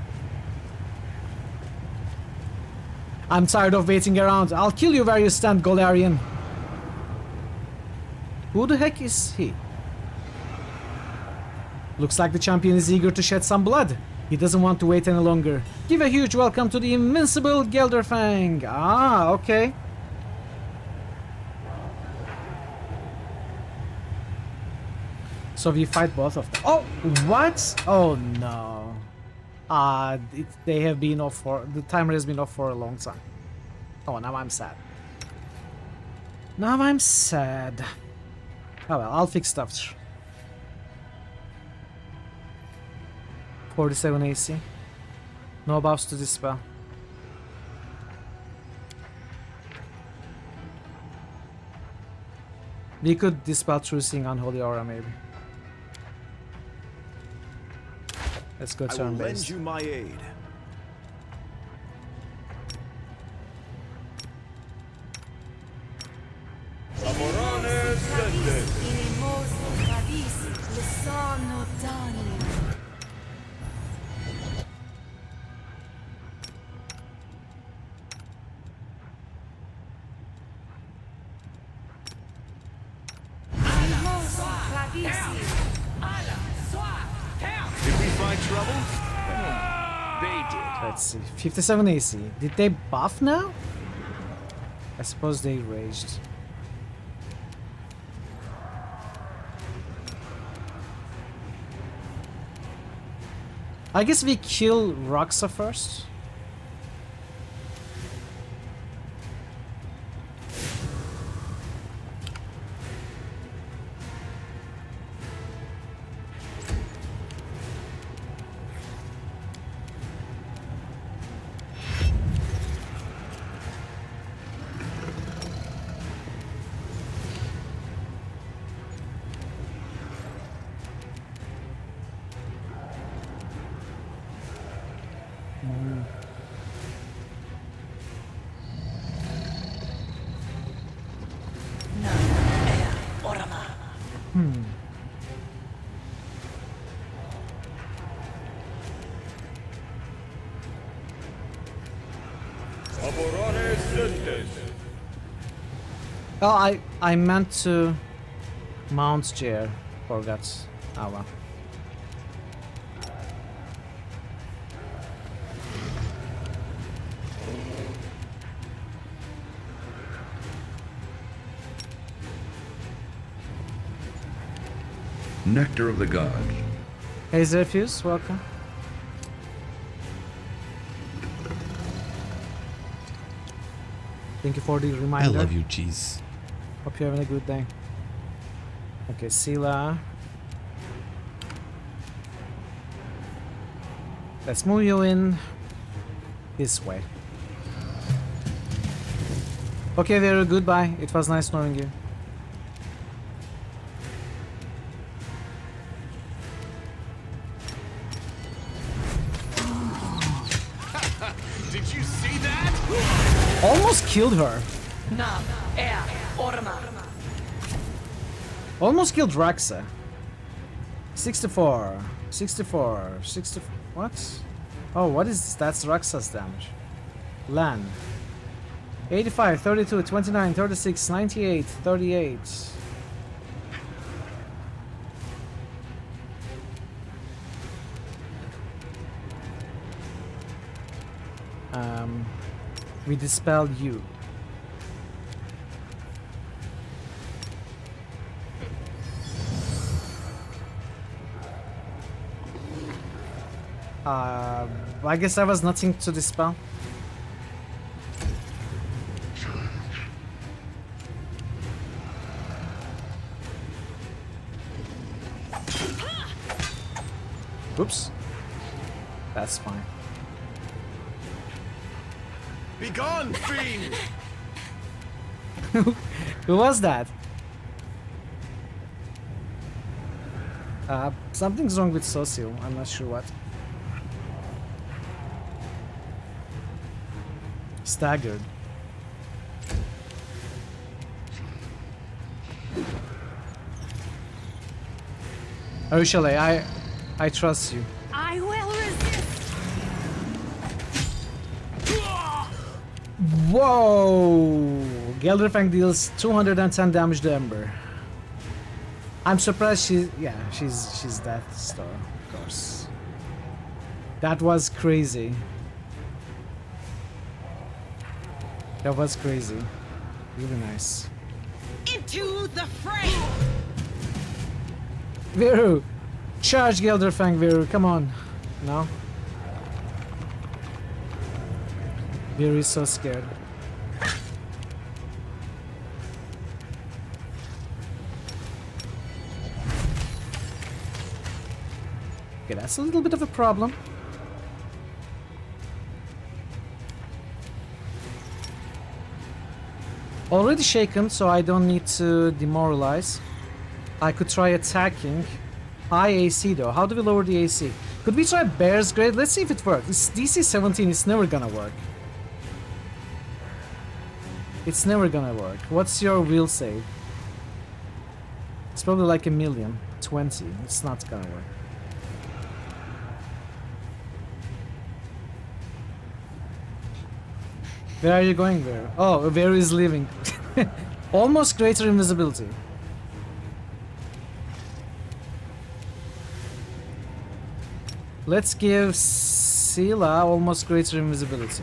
I'm tired of waiting around. I'll kill you where you stand, Golarian. Who the heck is he? Looks like the champion is eager to shed some blood. He doesn't want to wait any longer. Give a huge welcome to the invincible Gelderfang. Ah, okay. So we fight both of them. Oh, what? Oh no. They have been off for... The timer has been off for a long time. Oh, now I'm sad. Now I'm sad. Oh well, I'll fix stuff. 47 AC. No buffs to this spell. We could dispel through seeing Unholy Aura maybe. Let's go turn based. I will lend you my aid. trouble? They did. Let's see. 57 AC. Did they buff now? I suppose they raged. I guess we kill Roxa first. Oh, I meant to mount chair. Forgot. Oh well. Nectar of the Gods. Hey Zerfuse, welcome. Thank you for the reminder. I love you, cheese. Hope you're having a good day. Okay, Sila. Let's move you in this way. Okay, Vera, goodbye. It was nice knowing you. Did you see that? Almost killed her. Almost killed Raxa. 64, 64, 60. What? Oh, what is this? That's Raxa's damage. Lan. 85, 32, 29, 36, 98, 38. We dispel you. I guess there was nothing to dispel. Oops. That's fine. Be gone, fiend! Who was that? Something's wrong with Socio. I'm not sure what. Staggered. Ursula, I trust you. I will resist. Whoa! Gelderfang deals 210 damage to Ember. I'm surprised she's Death Star, of course. That was crazy. That was crazy. Really nice. Into the fray! Viru! Charge Gelderfang, Viru, come on. No? Viru is so scared. Okay, that's a little bit of a problem. Already shaken, so I don't need to demoralize. I could try attacking. High AC though. How do we lower the AC? Could we try Bear's Grade? Let's see if it works. It's DC 17, it's never gonna work. It's never gonna work. What's your will save? It's probably like 1,000,000. 20. It's not gonna work. Where are you going, Vera? Oh, Vera is leaving. Almost greater invisibility. Let's give Sila almost greater invisibility.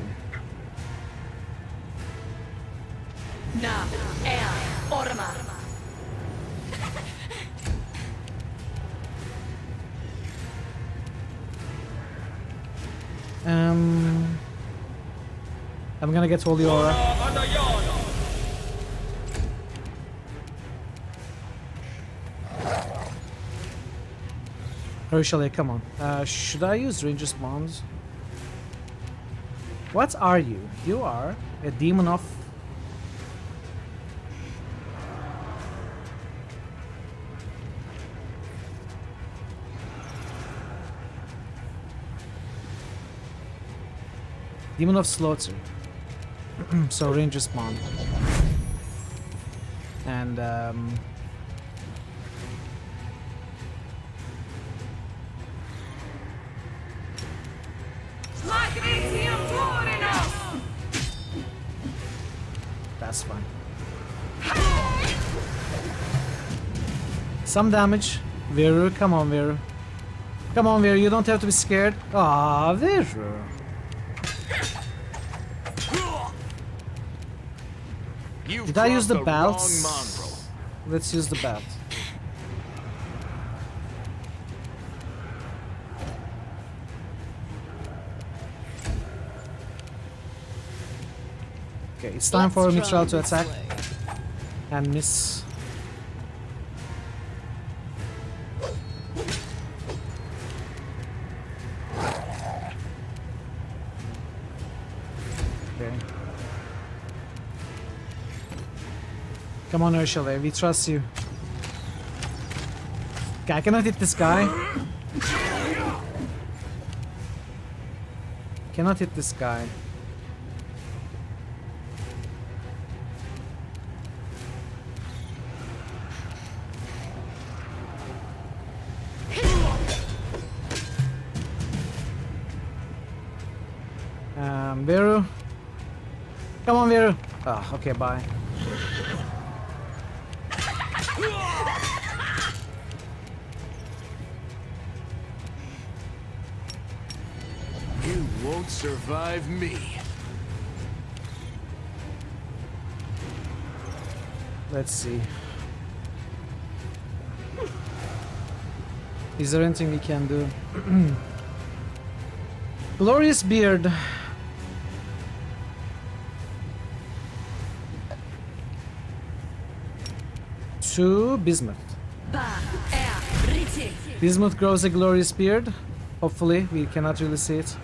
Na, Ea, Orma. I'm gonna get Holy Aura. Hershey, come on. Should I use Ranger's Bonds? What are you? You are a demon of... Demon of Slaughter. So Ranger's Bond. And that's fine. Some damage. Veru, come on, Veru. Come on, Veru, you don't have to be scared. Ah, Veru. Did I use the belts? Let's use the belt. Okay, it's time for Mithril to attack. And miss. Okay. Come on, Ursula, we trust you. Okay, I cannot hit this guy. Cannot hit this guy. Veru. Come on, Veru. Ah, okay, bye. You won't survive me. Let's see. Is there anything we can do? Glorious Beard. To Bismuth. Bismuth grows a glorious beard. Hopefully, we cannot really see it.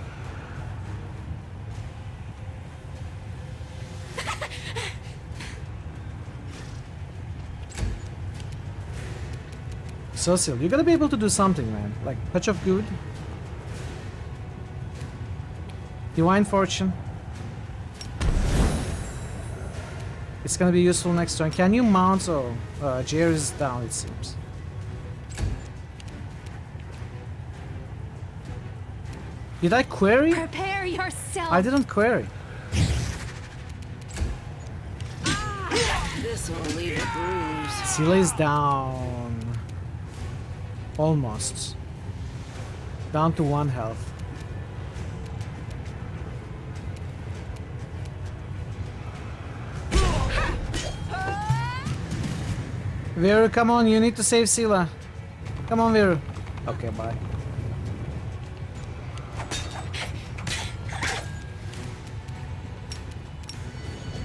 Cecil, you gotta be able to do something, man. Like, Touch of Good. Divine Fortune. It's gonna be useful next turn. Can you mount? Oh, Jair is down, it seems. Did I query? Prepare yourself. I didn't query. This will leave a bruise. Sila is down. Almost. Down to 1 health. Veru, come on, you need to save Sila. Come on, Veru. Okay, bye.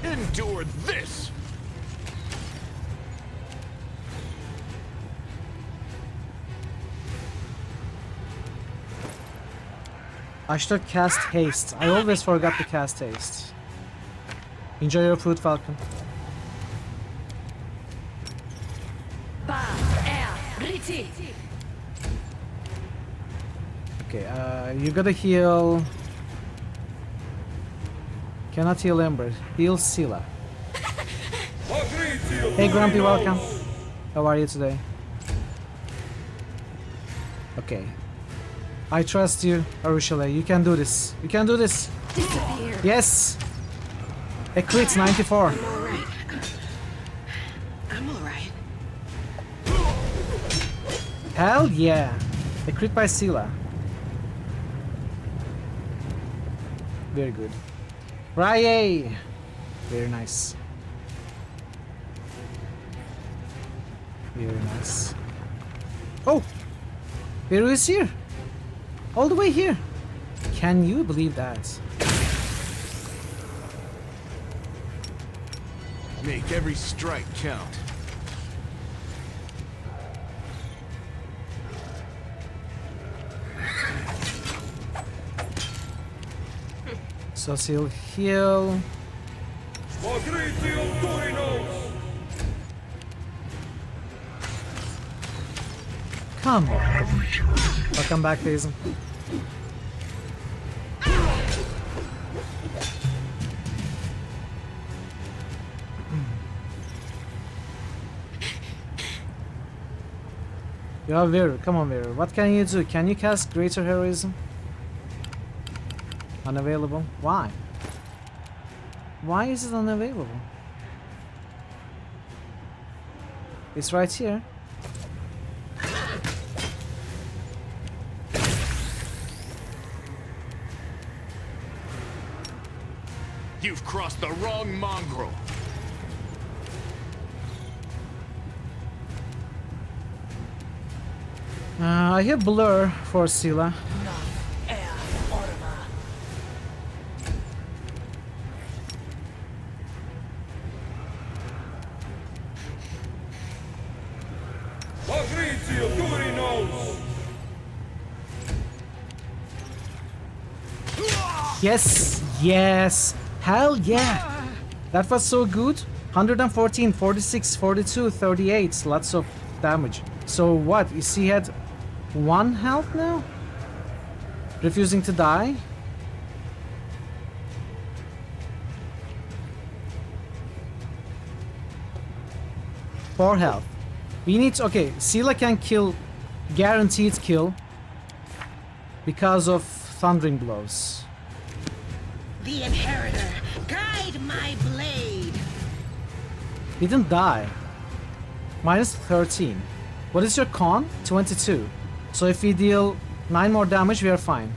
Endure this! I should have cast haste. I always forgot to cast haste. Enjoy your food, Falcon. Okay, you gotta heal. Cannot heal Ember. Heal Sila. Hey Grumpy, welcome. How are you today? Okay. I trust you, Arushale. You can do this. You can do this. Disappear. Yes. A crit, 94. I'm alright. I'm alright. Hell yeah. A crit by Sila. Very good. Rye! Very nice. Very nice. Oh! Beru is here! All the way here! Can you believe that? Make every strike count. So he'll heal. Come on. Welcome back, Hazen. Yeah, Veru, come on, Veru. What can you do? Can you cast Greater Heroism? Unavailable. Why? Why is it unavailable? It's right here. You've crossed the wrong mongrel. I have Blur for Scylla. Yes, yes, hell yeah. That was so good. 114, 46, 42, 38, lots of damage. So what, is he had 1 health now? Refusing to die? Four health. We need to, okay, Scylla can kill, guaranteed kill, because of Thundering Blows. The Inheritor, guide my blade. He didn't die. Minus 13. What is your con? 22. So if we deal 9 more damage, we are fine.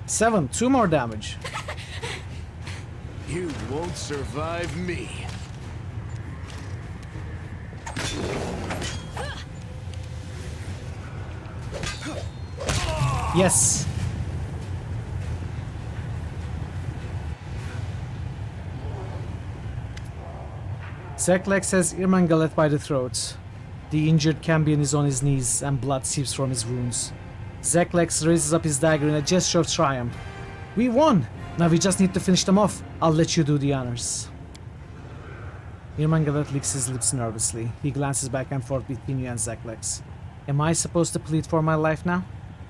Seven, 2 more damage. You won't survive me. Yes. Zeklex has Irmangalet by the throat. The injured Cambion is on his knees and blood seeps from his wounds. Zeklex raises up his dagger in a gesture of triumph. We won! Now we just need to finish them off. I'll let you do the honors. Irmangalet licks his lips nervously. He glances back and forth between you and Zeklex. Am I supposed to plead for my life now?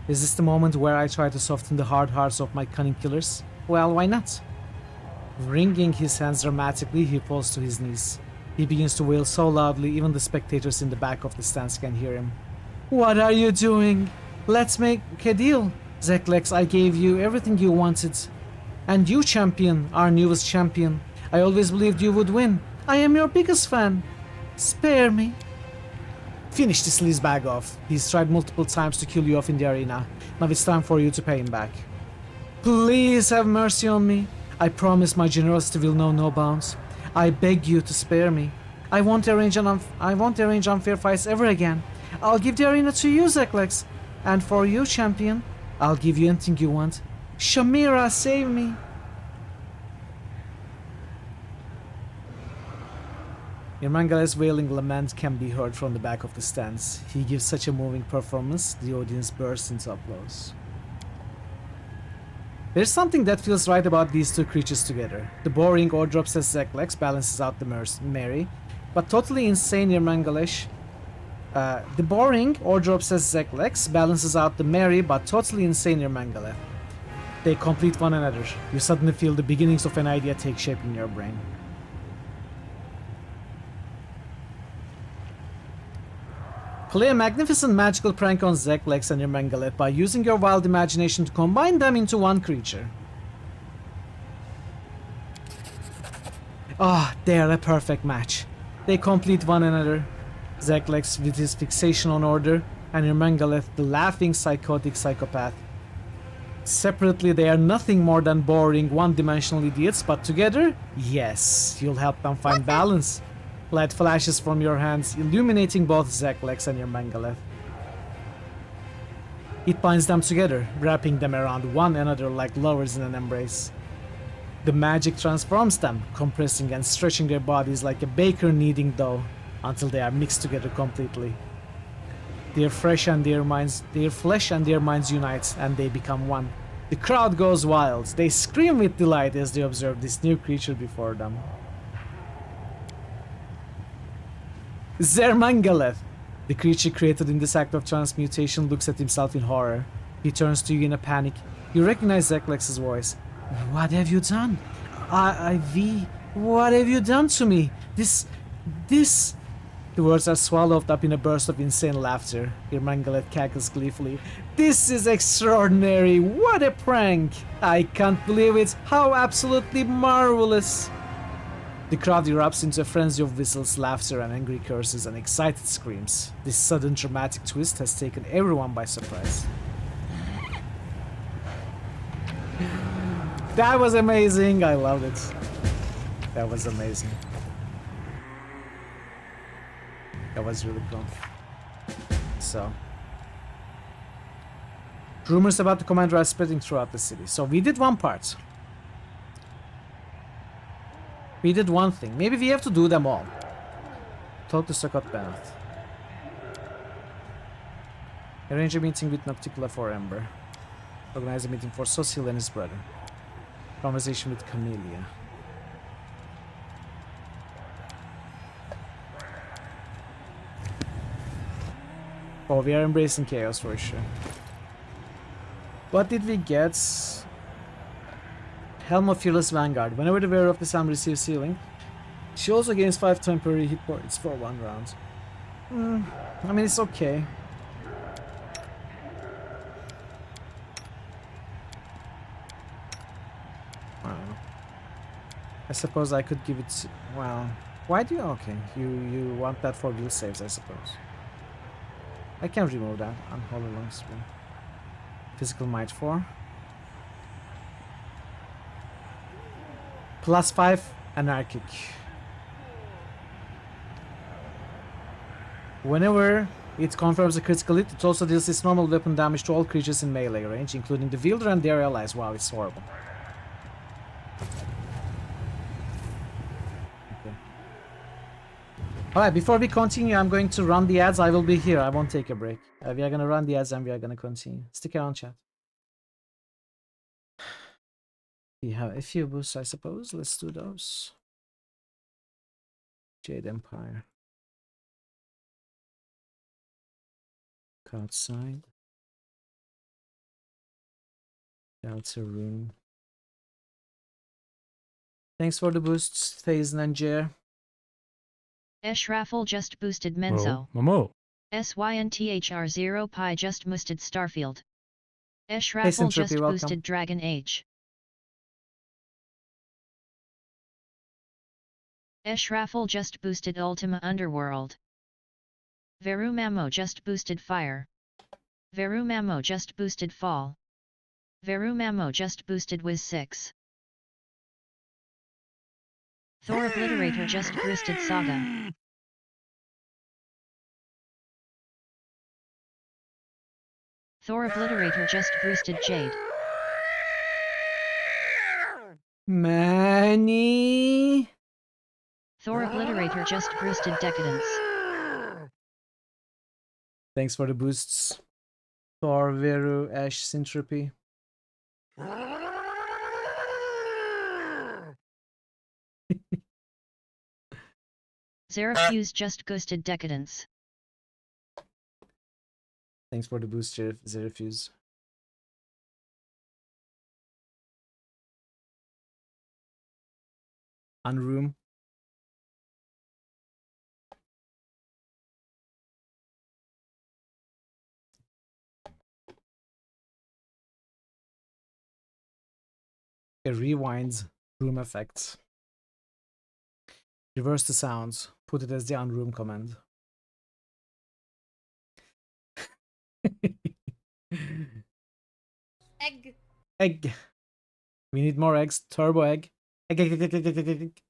Is this the moment where I try to soften the hard hearts of my cunning killers? Well, why not? Wringing his hands dramatically, he falls to his knees. He begins to wail so loudly, even the spectators in the back of the stands can hear him. What are you doing? Let's make a deal. Zeklex, I gave you everything you wanted. And you, champion, our newest champion. I always believed you would win. I am your biggest fan. Spare me. Finish this sleazebag off. He's tried multiple times to kill you off in the arena. Now it's time for you to pay him back. Please have mercy on me. I promise my generosity will know no bounds. I beg you to spare me. I won't arrange unfair fights ever again. I'll give the arena to you, Zeklex. And for you, champion, I'll give you anything you want. Shamira, save me. Irmangalet's wailing lament can be heard from the back of the stands. He gives such a moving performance, the audience bursts into applause. There's something that feels right about these two creatures together. The boring Ordrops as Zeklex balances out the merry, but totally insane Irmangalet. The boring Ordrops as Zeklex balances out the merry but totally insane Irmangalet. They complete one another. You suddenly feel the beginnings of an idea take shape in your brain. Play a magnificent magical prank on Zeklex and Irmangalet by using your wild imagination to combine them into one creature. Ah, they are a perfect match. They complete one another. Zeklex with his fixation on order, and Ermengaleth, the laughing psychotic psychopath. Separately, they are nothing more than boring, one-dimensional idiots, but together, yes, you'll help them find balance. Light flashes from your hands, illuminating both Zeklex and Ermengaleth. It binds them together, wrapping them around one another like lovers in an embrace. The magic transforms them, compressing and stretching their bodies like a baker kneading dough, until they are mixed together completely. Their flesh and their minds unite, and they become one. The crowd goes wild. They scream with delight as they observe this new creature before them. Zermangaleth, the creature created in this act of transmutation, looks at himself in horror. He turns to you in a panic. You recognize Zeklex's voice. What have you done? What have you done to me? This... The words are swallowed up in a burst of insane laughter. Irmangalet cackles gleefully. This is extraordinary! What a prank! I can't believe it! How absolutely marvelous! The crowd erupts into a frenzy of whistles, laughter, and angry curses and excited screams. This sudden dramatic twist has taken everyone by surprise. That was amazing! I loved it. That was amazing. That was really cool. So, rumors about the commander are spreading throughout the city. So we did one part. We did one thing. Maybe we have to do them all. Talk to Scott Bennett. Arrange a meeting with Nocticula for Ember. Organize a meeting for Sosil and his brother. Conversation with Camellia. Oh, we are embracing chaos for sure. What did we get? Helm of Fearless Vanguard. Whenever the wearer of this helm receives healing, she also gains 5 temporary hit points for 1 round. I mean, it's okay. I don't know. I suppose I could give it... Well, why do you... Okay, you want that for will saves, I suppose. I can remove that. Unholy long spear. Physical might 4. Plus 5 anarchic. Whenever it confirms a critical hit, it also deals its normal weapon damage to all creatures in melee range, including the wielder and their allies. Wow, it's horrible. Alright, before we continue, I'm going to run the ads. I will be here. I won't take a break. We are going to run the ads and we are going to continue. Stick around, chat. We have a few boosts, I suppose. Let's do those. Jade Empire. Outside. Delta Room. Thanks for the boosts, Thazen and Jer. Raffle just boosted Menzo. Momo. SYNTHR0 Pi just boosted Starfield. Raffle just boosted Dragon Age. Raffle just boosted Ultima Underworld. Verumamo just boosted Fire. Verumamo just boosted Fall. Verumamo just boosted Wiz 6. Thor Obliterator just boosted Saga. Thor Obliterator just boosted Jade. Manny. Thor Obliterator just boosted Decadence. Thanks for the boosts. Thor, Veru, Ash, Syntropy. Zerafuse just boosted Decadence. Thanks for the boost, Zerafuse. Unroom. It rewinds room effects. Reverse the sounds. Put it as the unroom command. Egg. Egg. We need more eggs. Turbo egg. Egg, egg, egg, egg, egg, egg, egg.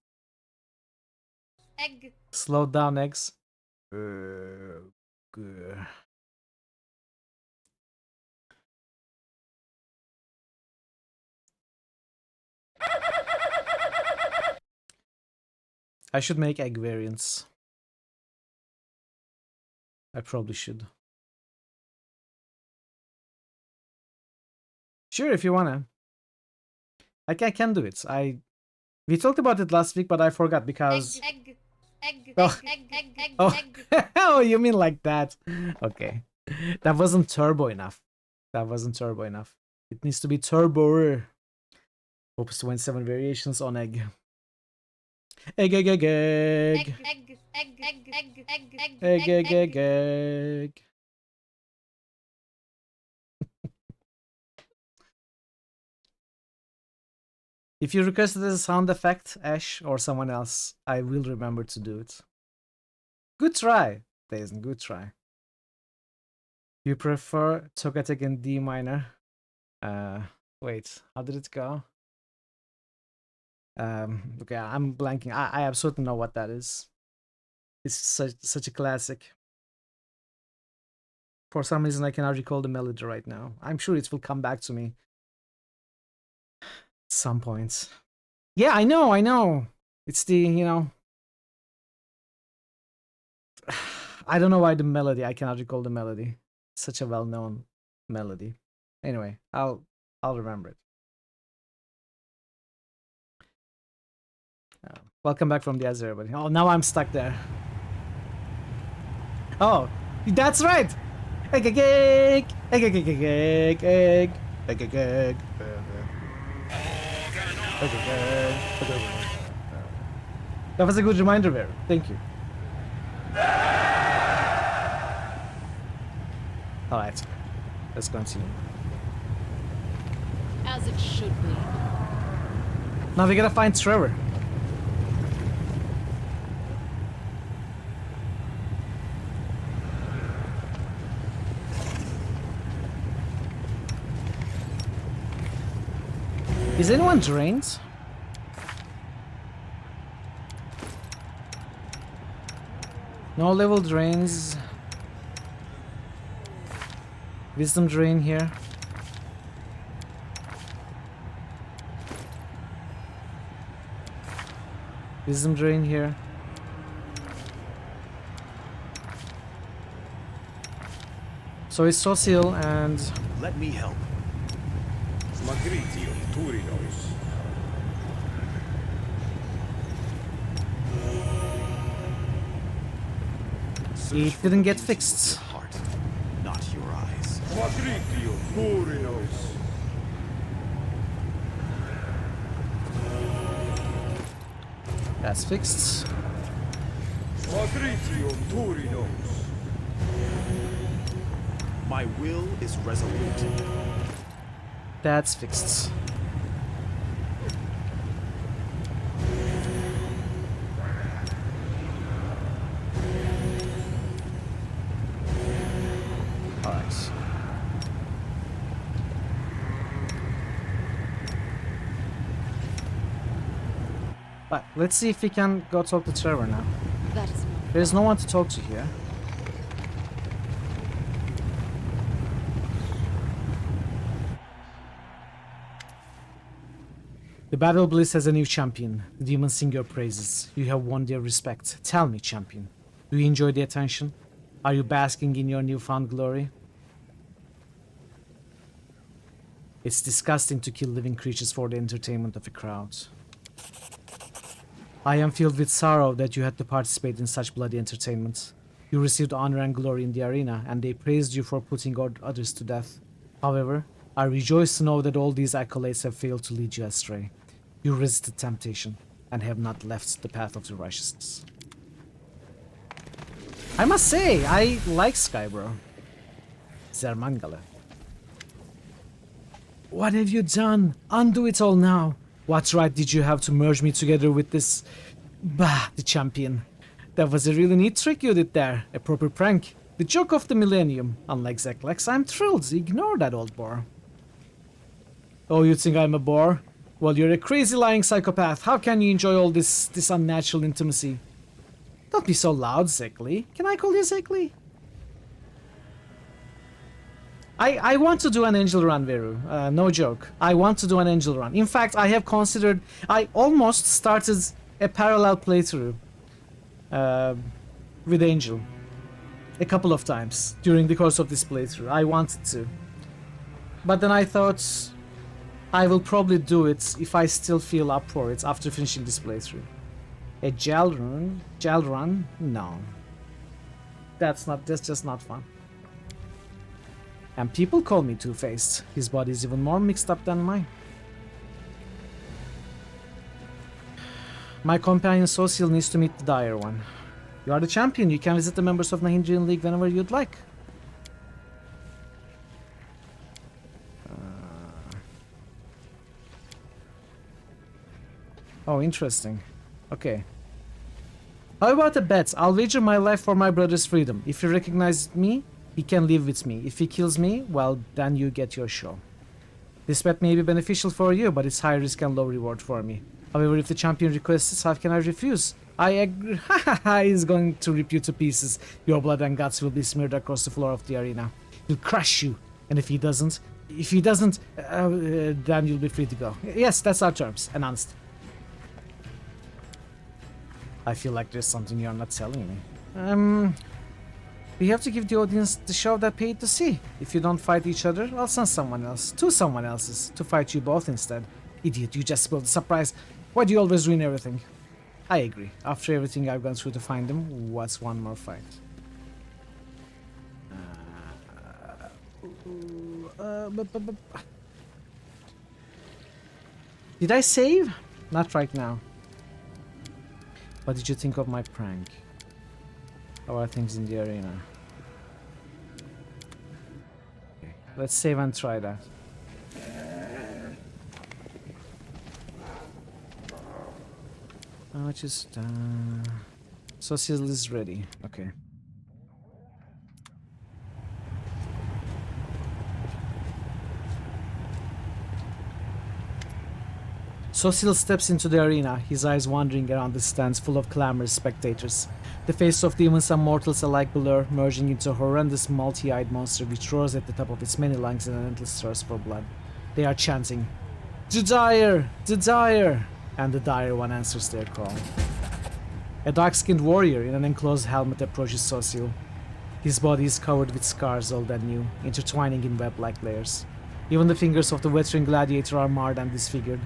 Egg. Slow down, eggs. Good. I should make egg variants. I probably should. Sure, if you wanna. I can do it. We talked about it last week, but I forgot because. Egg. Egg. Oh. Egg. Egg. Egg. Oh. Egg. Oh, you mean like that? Okay, that wasn't turbo enough. That wasn't turbo enough. It needs to be turbo. Hopes to win 7 variations on egg. Egg, egg, egg, egg. Egg. Egg. Egg. Egg. Egg. Egg. Egg, egg, egg, egg. If you request it as a sound effect, Ash, or someone else, I will remember to do it. Good try, Dazen, good try. You prefer Tokatek in D minor? Wait, how did it go? Okay, I'm blanking. I absolutely know what that is. It's such a classic. For some reason, I cannot recall the melody right now. I'm sure it will come back to me at some point. Yeah, I know. It's the, you know... I don't know why the melody, I cannot recall the melody. It's such a well-known melody. Anyway, I'll remember it. Welcome back from the Azure, everybody. Oh, now I'm stuck there. Oh, that's right! Egg, egg, egg! Egg, egg, egg, egg, egg, egg! Egg, egg, egg! That was a good reminder, Vera. Thank you. Alright, let's continue. As it should be. Now we gotta find Trevor. Is anyone drained? No level drains. Wisdom drain here. Wisdom drain here. So it's social and... Let me help. Magritium Turinos. It didn't get fixed. Heart, not your eyes. Magritium Turinos. That's fixed. Magritium Turinos. My will is resolute. That's fixed. Alright. But let's see if we can go talk to Trevor now. That is There's no one to talk to here. The Battle Bliss has a new champion. The demons sing your praises. You have won their respect. Tell me, champion, do you enjoy the attention? Are you basking in your newfound glory? It's disgusting to kill living creatures for the entertainment of a crowd. I am filled with sorrow that you had to participate in such bloody entertainment. You received honor and glory in the arena, and they praised you for putting others to death. However, I rejoice to know that all these accolades have failed to lead you astray. You resisted temptation, and have not left the path of the righteousness. I must say, I like Skybro. Zermangala. What have you done? Undo it all now. What right did you have to merge me together with this... Bah, the champion. That was a really neat trick you did there. A proper prank. The joke of the millennium. Unlike Zeklex, I'm thrilled. Ignore that old bore. Oh, you think I'm a bore? Well, you're a crazy lying psychopath. How can you enjoy all this unnatural intimacy? Don't be so loud, Zekli. Can I call you Zekli? I want to do an angel run, Veru. No joke. I want to do an angel run. In fact, I have considered... I almost started a parallel playthrough with Angel a couple of times during the course of this playthrough. I wanted to. But then I thought I will probably do it if I still feel up for it after finishing this playthrough. A gel run? Gel run? No. That's just not fun. And people call me two-faced. His body is even more mixed up than mine. My companion Social needs to meet the dire one. You are the champion. You can visit the members of Nahindrian League whenever you'd like. Oh, interesting. Okay. How about a bet? I'll wager my life for my brother's freedom. If he recognizes me, he can live with me. If he kills me, well, then you get your show. This bet may be beneficial for you, but it's high risk and low reward for me. However, if the champion requests it, how can I refuse? I agree. He's going to rip you to pieces. Your blood and guts will be smeared across the floor of the arena. He'll crush you. And if he doesn't, then you'll be free to go. Yes, that's our terms. Announced. I feel like there's something you're not telling me. We have to give the audience the show they paid to see. If you don't fight each other, I'll send someone else, to someone else's, to fight you both instead. Idiot, you just spoiled the surprise. Why do you always ruin everything? I agree. After everything I've gone through to find them, what's one more fight? Did I save? Not right now. What did you think of my prank? How are things in the arena? Okay, let's save and try that. Just Social is ready. Okay. Social steps into the arena, his eyes wandering around the stands full of clamorous spectators. The faces of demons and mortals alike blur, merging into a horrendous multi-eyed monster which roars at the top of its many lungs in an endless thirst for blood. They are chanting, "The dire! The dire!" And the dire one answers their call. A dark-skinned warrior in an enclosed helmet approaches Social. His body is covered with scars old and new, intertwining in web-like layers. Even the fingers of the veteran gladiator are marred and disfigured.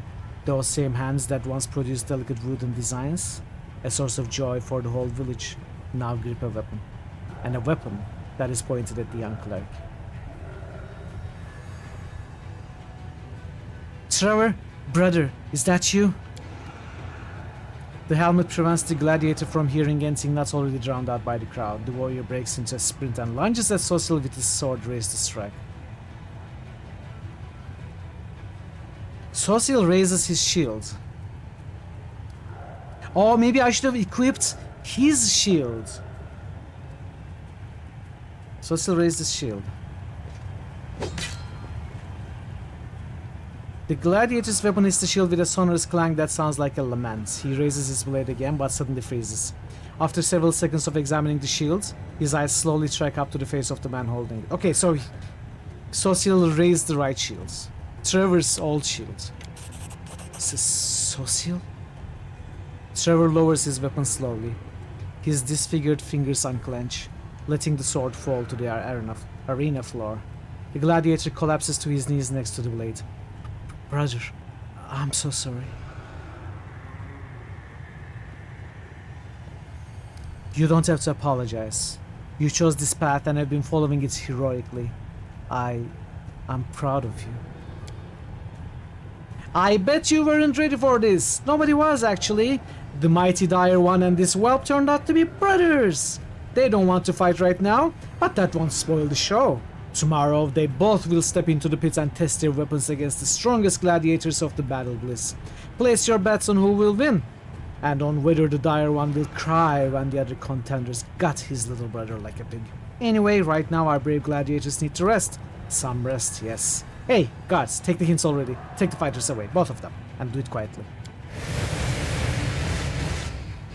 Those same hands that once produced delicate wooden designs, a source of joy for the whole village, now grip a weapon. And a weapon that is pointed at the young cleric. Trevor, brother, is that you? The helmet prevents the gladiator from hearing anything not already drowned out by the crowd. The warrior breaks into a sprint and lunges at Social with his sword raised to strike. Social raises his shield. Oh, maybe I should have equipped his shield. Social raised his shield. The gladiator's weapon hits the shield with a sonorous clang that sounds like a lament. He raises his blade again, but suddenly freezes. After several seconds of examining the shield, his eyes slowly track up to the face of the man holding it. Okay, so Social raised the right shields. Trevor's old shield. Is this Social? Trevor lowers his weapon slowly. His disfigured fingers unclench, letting the sword fall to the arena floor. The gladiator collapses to his knees next to the blade. Brother, I'm so sorry. You don't have to apologize. You chose this path and have been following it heroically. I'm proud of you. I bet you weren't ready for this. Nobody was, actually. The mighty dire one and this whelp turned out to be brothers. They don't want to fight right now, but that won't spoil the show. Tomorrow, they both will step into the pit and test their weapons against the strongest gladiators of the battle bliss. Place your bets on who will win, and on whether the dire one will cry when the other contenders gut his little brother like a pig. Anyway, right now our brave gladiators need to rest. Some rest, yes. Hey, guards, take the hints already. Take the fighters away, both of them, and do it quietly.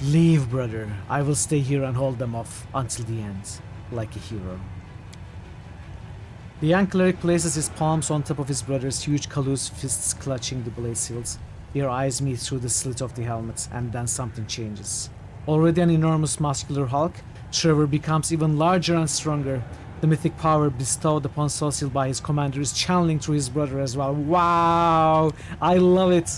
Leave, brother. I will stay here and hold them off until the end, like a hero. The young cleric places his palms on top of his brother's huge callous fists clutching the blade hilts. Their eyes meet through the slit of the helmet, and then something changes. Already an enormous muscular hulk, Trevor becomes even larger and stronger. The mythic power bestowed upon Cecil by his commander is channeling through his brother as well. Wow! I love it!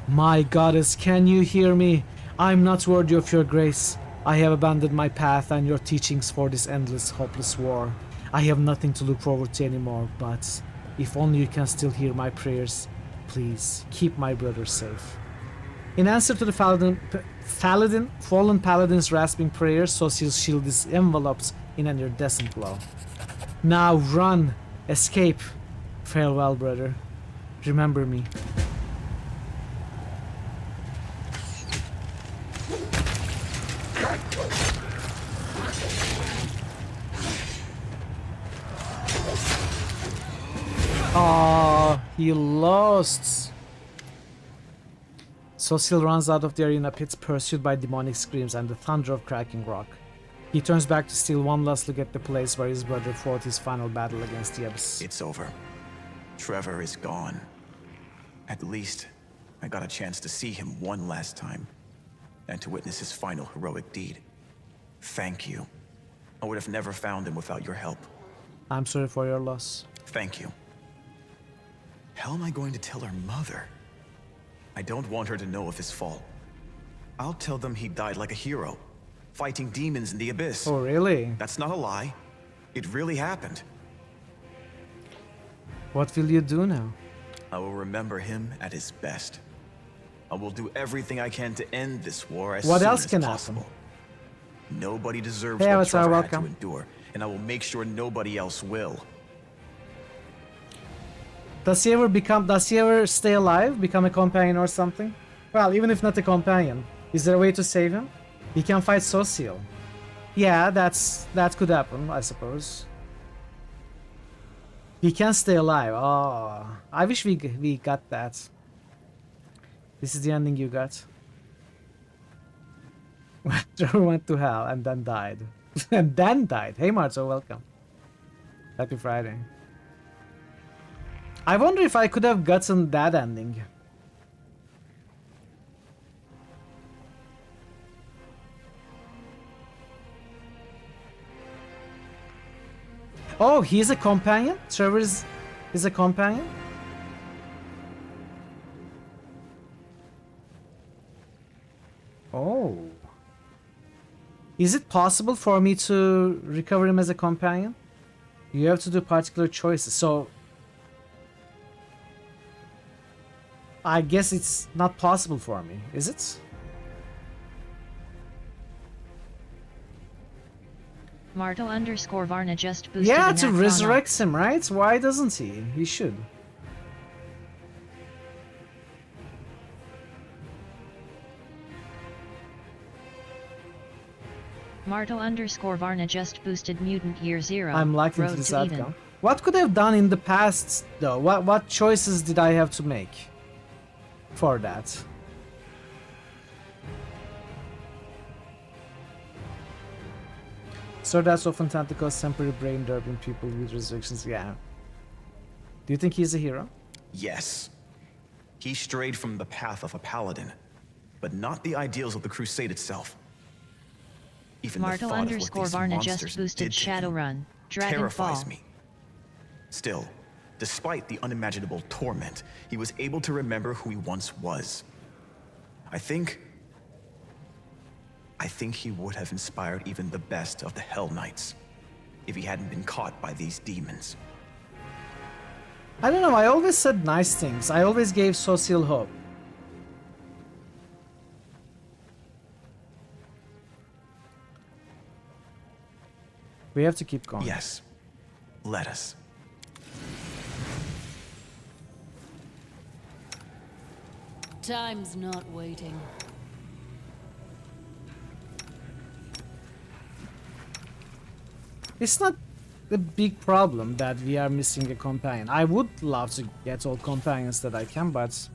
My goddess, can you hear me? I'm not worthy of your grace. I have abandoned my path and your teachings for this endless, hopeless war. I have nothing to look forward to anymore, but if only you can still hear my prayers, please keep my brother safe. In answer to the fallen paladin's rasping prayers, Cecil's shield is enveloped in an iridescent glow. Now run! Escape! Farewell, brother. Remember me. Oh, he lost. Cecil runs out of the arena pits, pursued by demonic screams and the thunder of cracking rock. He turns back to steal one last look at the place where his brother fought his final battle against the Abyss. It's over. Trevor is gone. At least, I got a chance to see him one last time, and to witness his final heroic deed. Thank you. I would have never found him without your help. I'm sorry for your loss. Thank you. How am I going to tell her mother? I don't want her to know of his fall. I'll tell them he died like a hero, fighting demons in the Abyss. Oh, really? That's not a lie. It really happened. What will you do now? I will remember him at his best. I will do everything I can to end this war as soon as possible. Nobody deserves what Trevor had to endure, and I will make sure nobody else will. Does he ever stay alive, become a companion or something? Well, even if not a companion, is there a way to save him? He can fight Cecil. Yeah, that could happen, I suppose. He can stay alive. Oh, I wish we got that. This is the ending you got. Trevor went to hell and then died. And then died. Hey Marzo, welcome. Happy Friday. I wonder if I could have gotten that ending. Oh, he's a companion? Trevor is a companion? Oh. Is it possible for me to recover him as a companion? You have to do particular choices, so I guess it's not possible for me, is it? Marto_Varna just boosted. Yeah, to resurrect him, right? Why doesn't he? He should. Marto_Varna just boosted Mutant Year Zero. I'm liking Road this to outcome. even. What could I have done in the past, though? What choices did I have to make for that? So that's often tentacles, temporary brain derping people with restrictions. Yeah. Do you think he's a hero? Yes. He strayed from the path of a paladin, but not the ideals of the crusade itself. Even the thought of what these Marto_Varna monsters just boosted did to him Shadowrun. terrifies Dragonfall. me. Still, despite the unimaginable torment, he was able to remember who he once was. I think he would have inspired even the best of the Hell Knights if he hadn't been caught by these demons. I don't know, I always said nice things. I always gave Cecil hope. We have to keep going. Yes, let us. Time's not waiting. It's not a big problem that we are missing a companion. I would love to get all companions that I can, but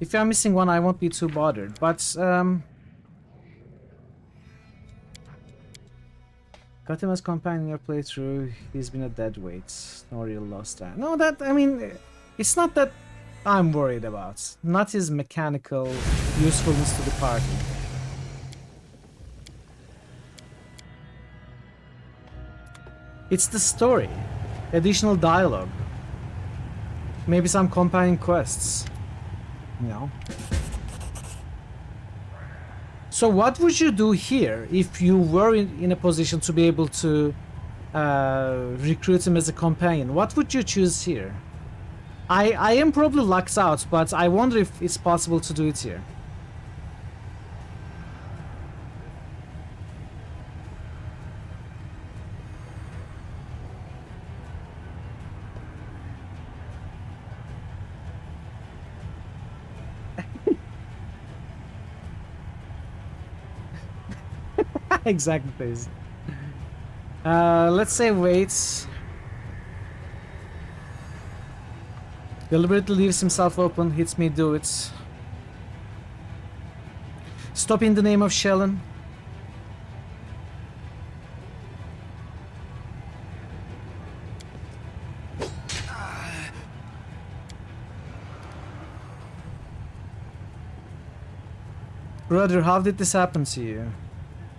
if you are missing one, I won't be too bothered. But got him as companion in your playthrough. He's been a dead weight. No real loss there. No, that, I mean, it's not that I'm worried about. Not his mechanical usefulness to the party. It's the story. Additional dialogue. Maybe some companion quests. You know. So what would you do here if you were in a position to be able to recruit him as a companion? What would you choose here? I am probably locked out, but I wonder if it's possible to do it here. Exactly, please. Let's say wait. Deliberately leaves himself open, hits me, do it. Stop in the name of Shellen. Brother, how did this happen to you?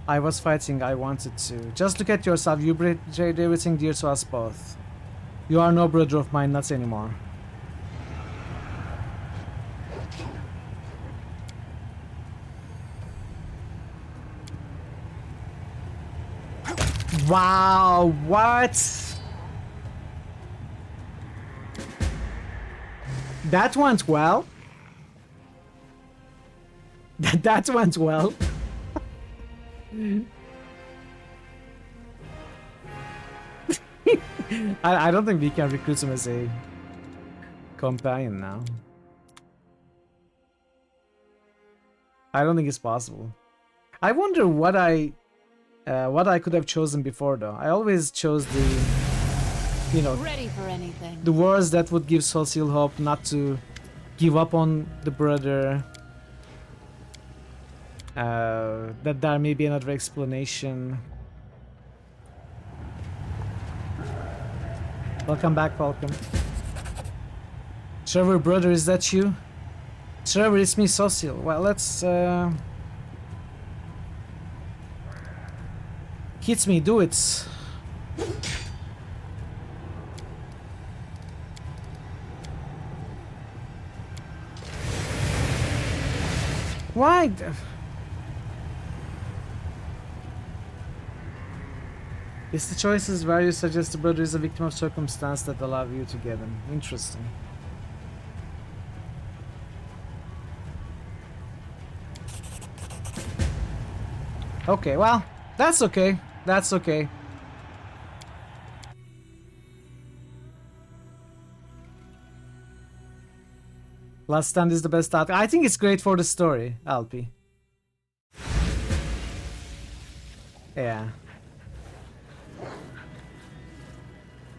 I was fighting, I wanted to. Just look at yourself, you betrayed everything dear to us both. You are no brother of mine, not anymore. Wow, what? That went well. That went well. I don't think we can recruit him as a companion now. I don't think it's possible. I wonder what I could have chosen before though. I always chose the, you know, Ready for anything. the words that would give Social hope not to give up on the brother. That there may be another explanation. Welcome back, Falcon. Trevor, brother, is that you? Trevor, it's me, Social. Well, let's hits me, do it. Why? It's the choices where you suggest the brother is a victim of circumstance that allow you to get him. Interesting. Okay, well, that's okay. That's okay. Last Stand is the best out. I think it's great for the story, Alpi. Yeah.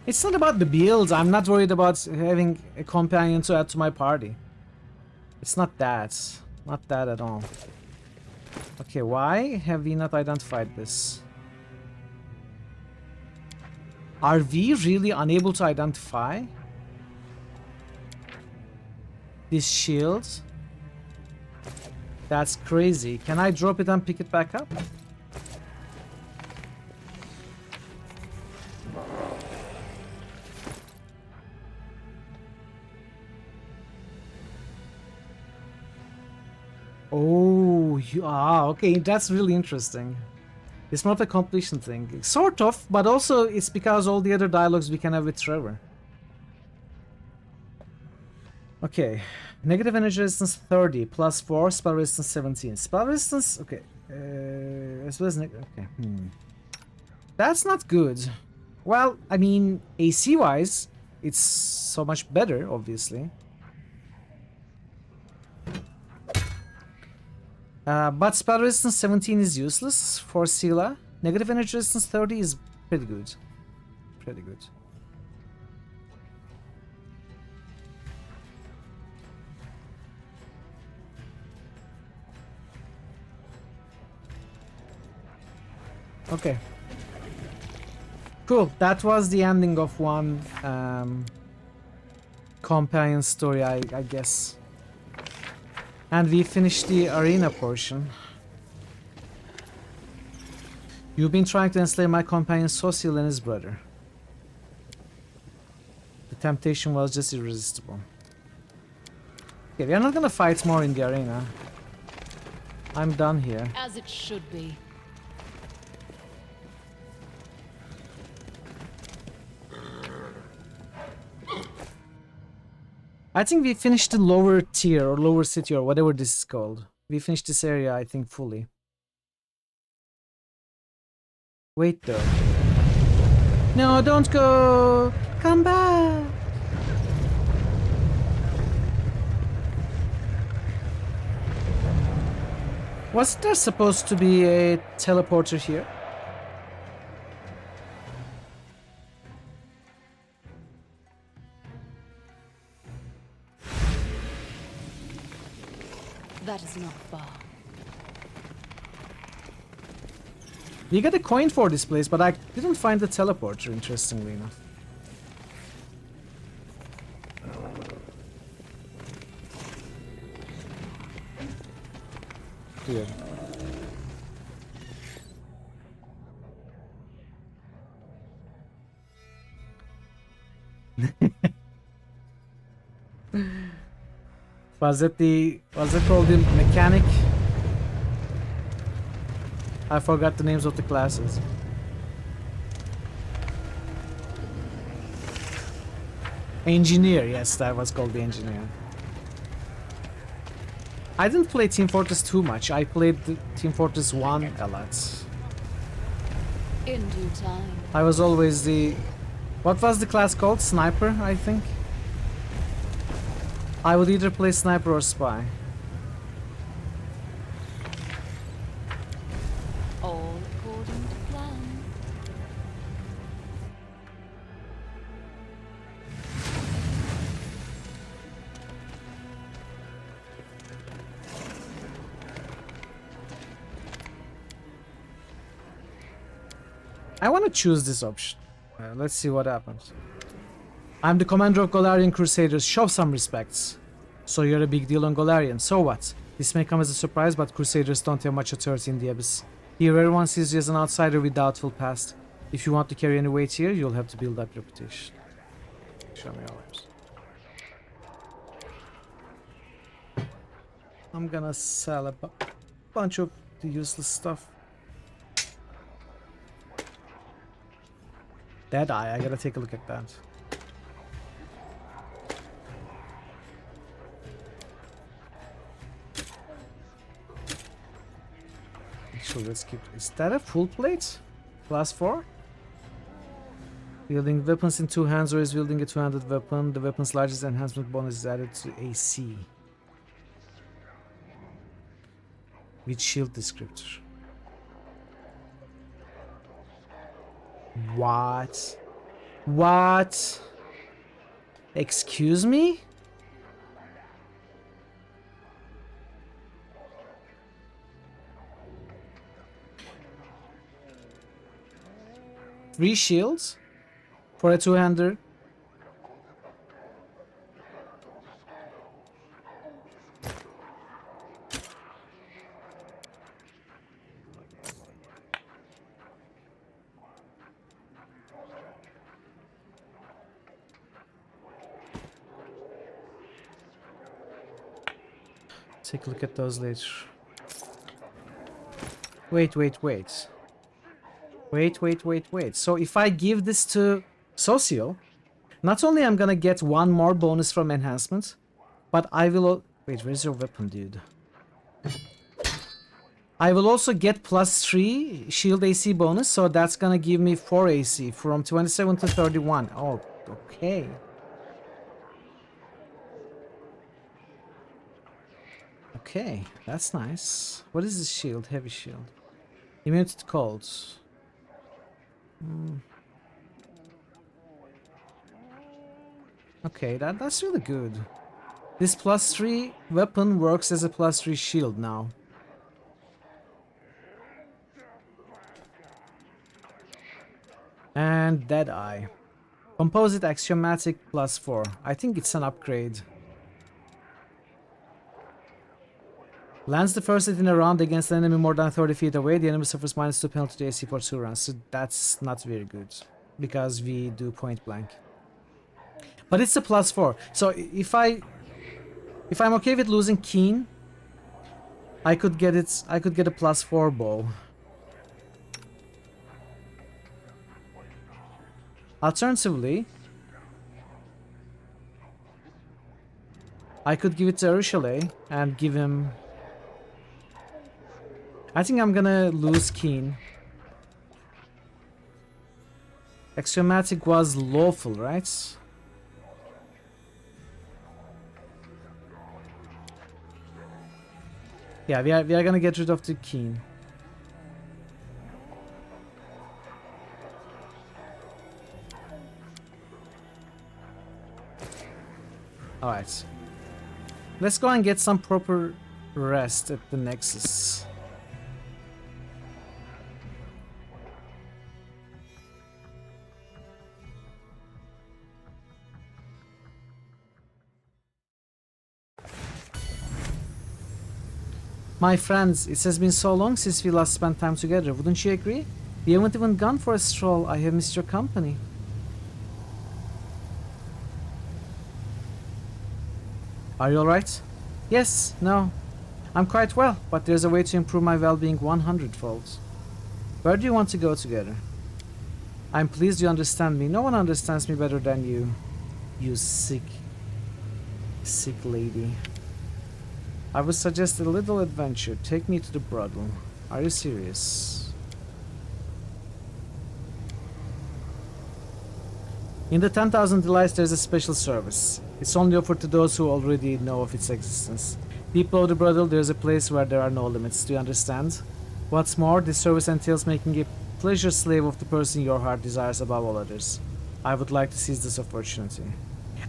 It's not about the build. I'm not worried about having a companion to add to my party. It's not that. Not that at all. Okay, why have we not identified this? Are we really unable to identify this shield? That's crazy. Can I drop it and pick it back up? Oh, okay, that's really interesting. It's not a completion thing. Sort of, but also it's because all the other dialogues we can have with Trevor. Okay, negative energy resistance 30, plus 4, spell resistance 17. Spell resistance, okay. As well as okay. That's not good. Well, I mean, AC-wise, it's so much better, obviously. But spell resistance 17 is useless for Sela. Negative energy resistance 30 is Pretty good. Pretty good. Okay. Cool. That was the ending of one companion story, I guess. And we finished the arena portion. You've been trying to enslave my companion Social and his brother. The temptation was just irresistible. Okay, we are not gonna fight more in the arena. I'm done here. As it should be. I think we finished the lower tier or lower city or whatever this is called. We finished this area, I think, fully. Wait though. No, don't go! Come back! Was there supposed to be a teleporter here? That is not far. You get a coin for this place, but I didn't find the teleporter, interestingly enough. Weird. Was it called the mechanic? I forgot the names of the classes. Engineer, yes, that was called the engineer. I didn't play Team Fortress 2 much. I played Team Fortress 1 a lot. In due time. I was always the... What was the class called? Sniper, I think? I would either play Sniper or Spy. All according to plan. I want to choose this option. Let's see what happens. I'm the commander of Golarian Crusaders. Show some respects. So you're a big deal on Golarian. So what? This may come as a surprise, but Crusaders don't have much authority in the Abyss. Here everyone sees you as an outsider with doubtful past. If you want to carry any weight here, you'll have to build up reputation. Show me yours. I'm gonna sell a bunch of the useless stuff. Deadeye, I gotta take a look at that. Actually, let's keep... Is that a full plate? Class 4? Wielding weapons in two hands or is wielding a two-handed weapon. The weapon's largest enhancement bonus is added to AC. With shield descriptor. What? What? Excuse me? Three shields for a two-hander. Take a look at those later. Wait. Wait. So if I give this to Socio, not only I'm gonna get one more bonus from enhancement, but I will... Wait, where's your weapon, dude? I will also get +3 shield AC bonus, so that's gonna give me 4 AC from 27 to 31. Oh, okay. Okay, that's nice. What is this shield? Heavy shield. Immunity to cold. Okay, that's really good. This +3 weapon works as a +3 shield now. And Deadeye. Composite Axiomatic +4. I think it's an upgrade. Lands the first hit in a round against an enemy more than 30 feet away. The enemy suffers -2 penalty to AC for 2 rounds. So that's not very good. Because we do point blank. But it's a +4. So if I'm okay with losing Keen, I could get a +4 bow. Alternatively, I could give it to Urshale and give him... I think I'm gonna lose Keen. Axiomatic was lawful, right? Yeah, we are gonna get rid of the Keen. Alright. Let's go and get some proper rest at the Nexus. My friends, it has been so long since we last spent time together, wouldn't you agree? We haven't even gone for a stroll. I have missed your company. Are you alright? Yes, no. I'm quite well, but there's a way to improve my well-being 100-fold. Where do you want to go together? I'm pleased you understand me. No one understands me better than you. You sick lady. I would suggest a little adventure. Take me to the brothel. Are you serious? In the 10,000 Delights there's a special service. It's only offered to those who already know of its existence. Deep below the brothel there's a place where there are no limits. Do you understand? What's more, this service entails making a pleasure slave of the person your heart desires above all others. I would like to seize this opportunity.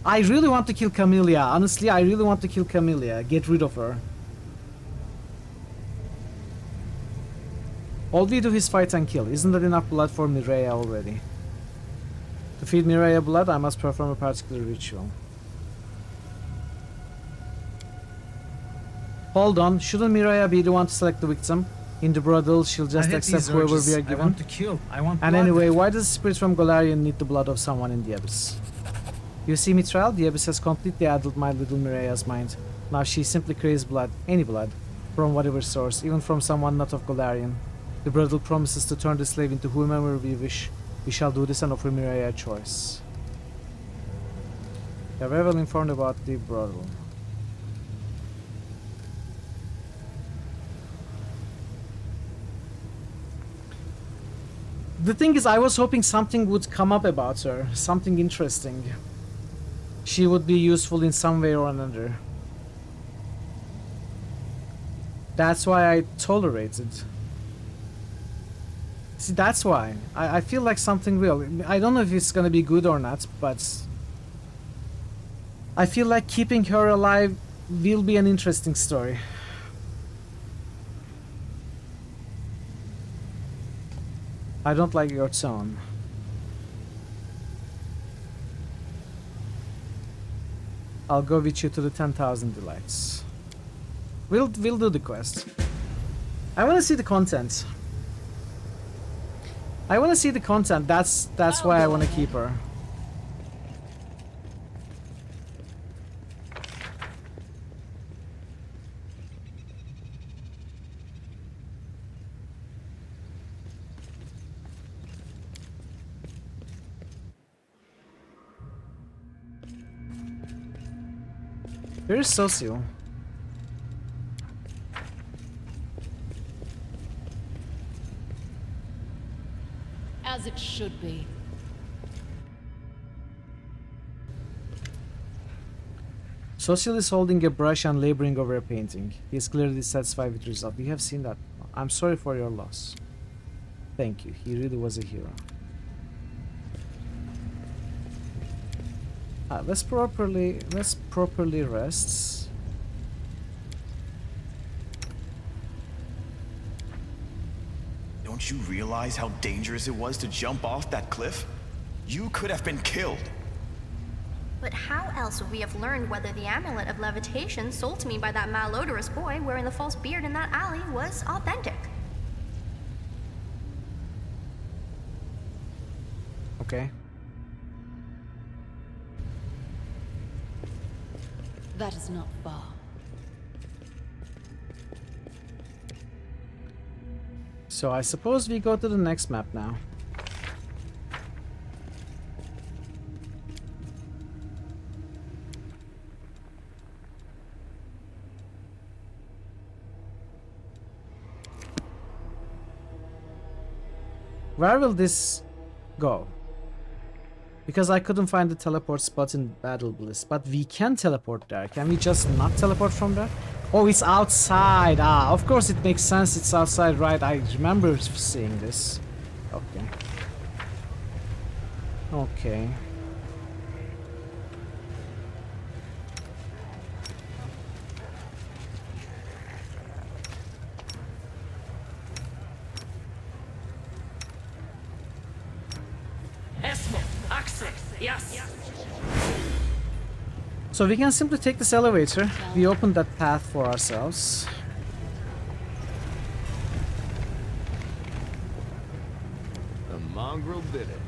I really want to kill Camellia. Honestly, I really want to kill Camellia. Get rid of her. All we do is fight and kill. Isn't that enough blood for Mireia already? To feed Mireia blood, I must perform a particular ritual. Hold on, shouldn't Mireia be the one to select the victim? In the brothel, she'll just accept whoever we are given. I want to kill. I want blood. And anyway, why does the spirit from Golarion need the blood of someone in the Abyss? You see, Mithril, the Abyss has completely addled my little Mireia's mind. Now she simply craves blood, any blood, from whatever source, even from someone not of Golarion. The brothel promises to turn the slave into whomever we wish. We shall do this and offer Mireia a choice. We are very well informed about the brothel. The thing is, I was hoping something would come up about her, something interesting. She would be useful in some way or another. That's why I tolerated. See, that's why. I feel like something will. I don't know if it's gonna be good or not, but I feel like keeping her alive will be an interesting story. I don't like your tone. I'll go with you to the 10,000 Delights. We'll do the quest. I want to see the content. I want to see the content. That's why I want to keep her. Where's Socio? As it should be. Social is holding a brush and laboring over a painting. He is clearly satisfied with the result. We have seen that. I'm sorry for your loss. Thank you. He really was a hero. Let's properly rest. Don't you realize how dangerous it was to jump off that cliff? You could have been killed. But how else would we have learned whether the amulet of levitation sold to me by that malodorous boy wearing the false beard in that alley was authentic? Okay. That is not far. So I suppose we go to the next map now. Where will this go? Because I couldn't find the teleport spot in Battle Bliss, but we can teleport there. Can we just not teleport from there? Oh, it's outside. Ah, of course it makes sense. It's outside, right? I remember seeing this. Okay. Okay. Yes. So we can simply take this elevator. We opened that path for ourselves. The mongrel did it.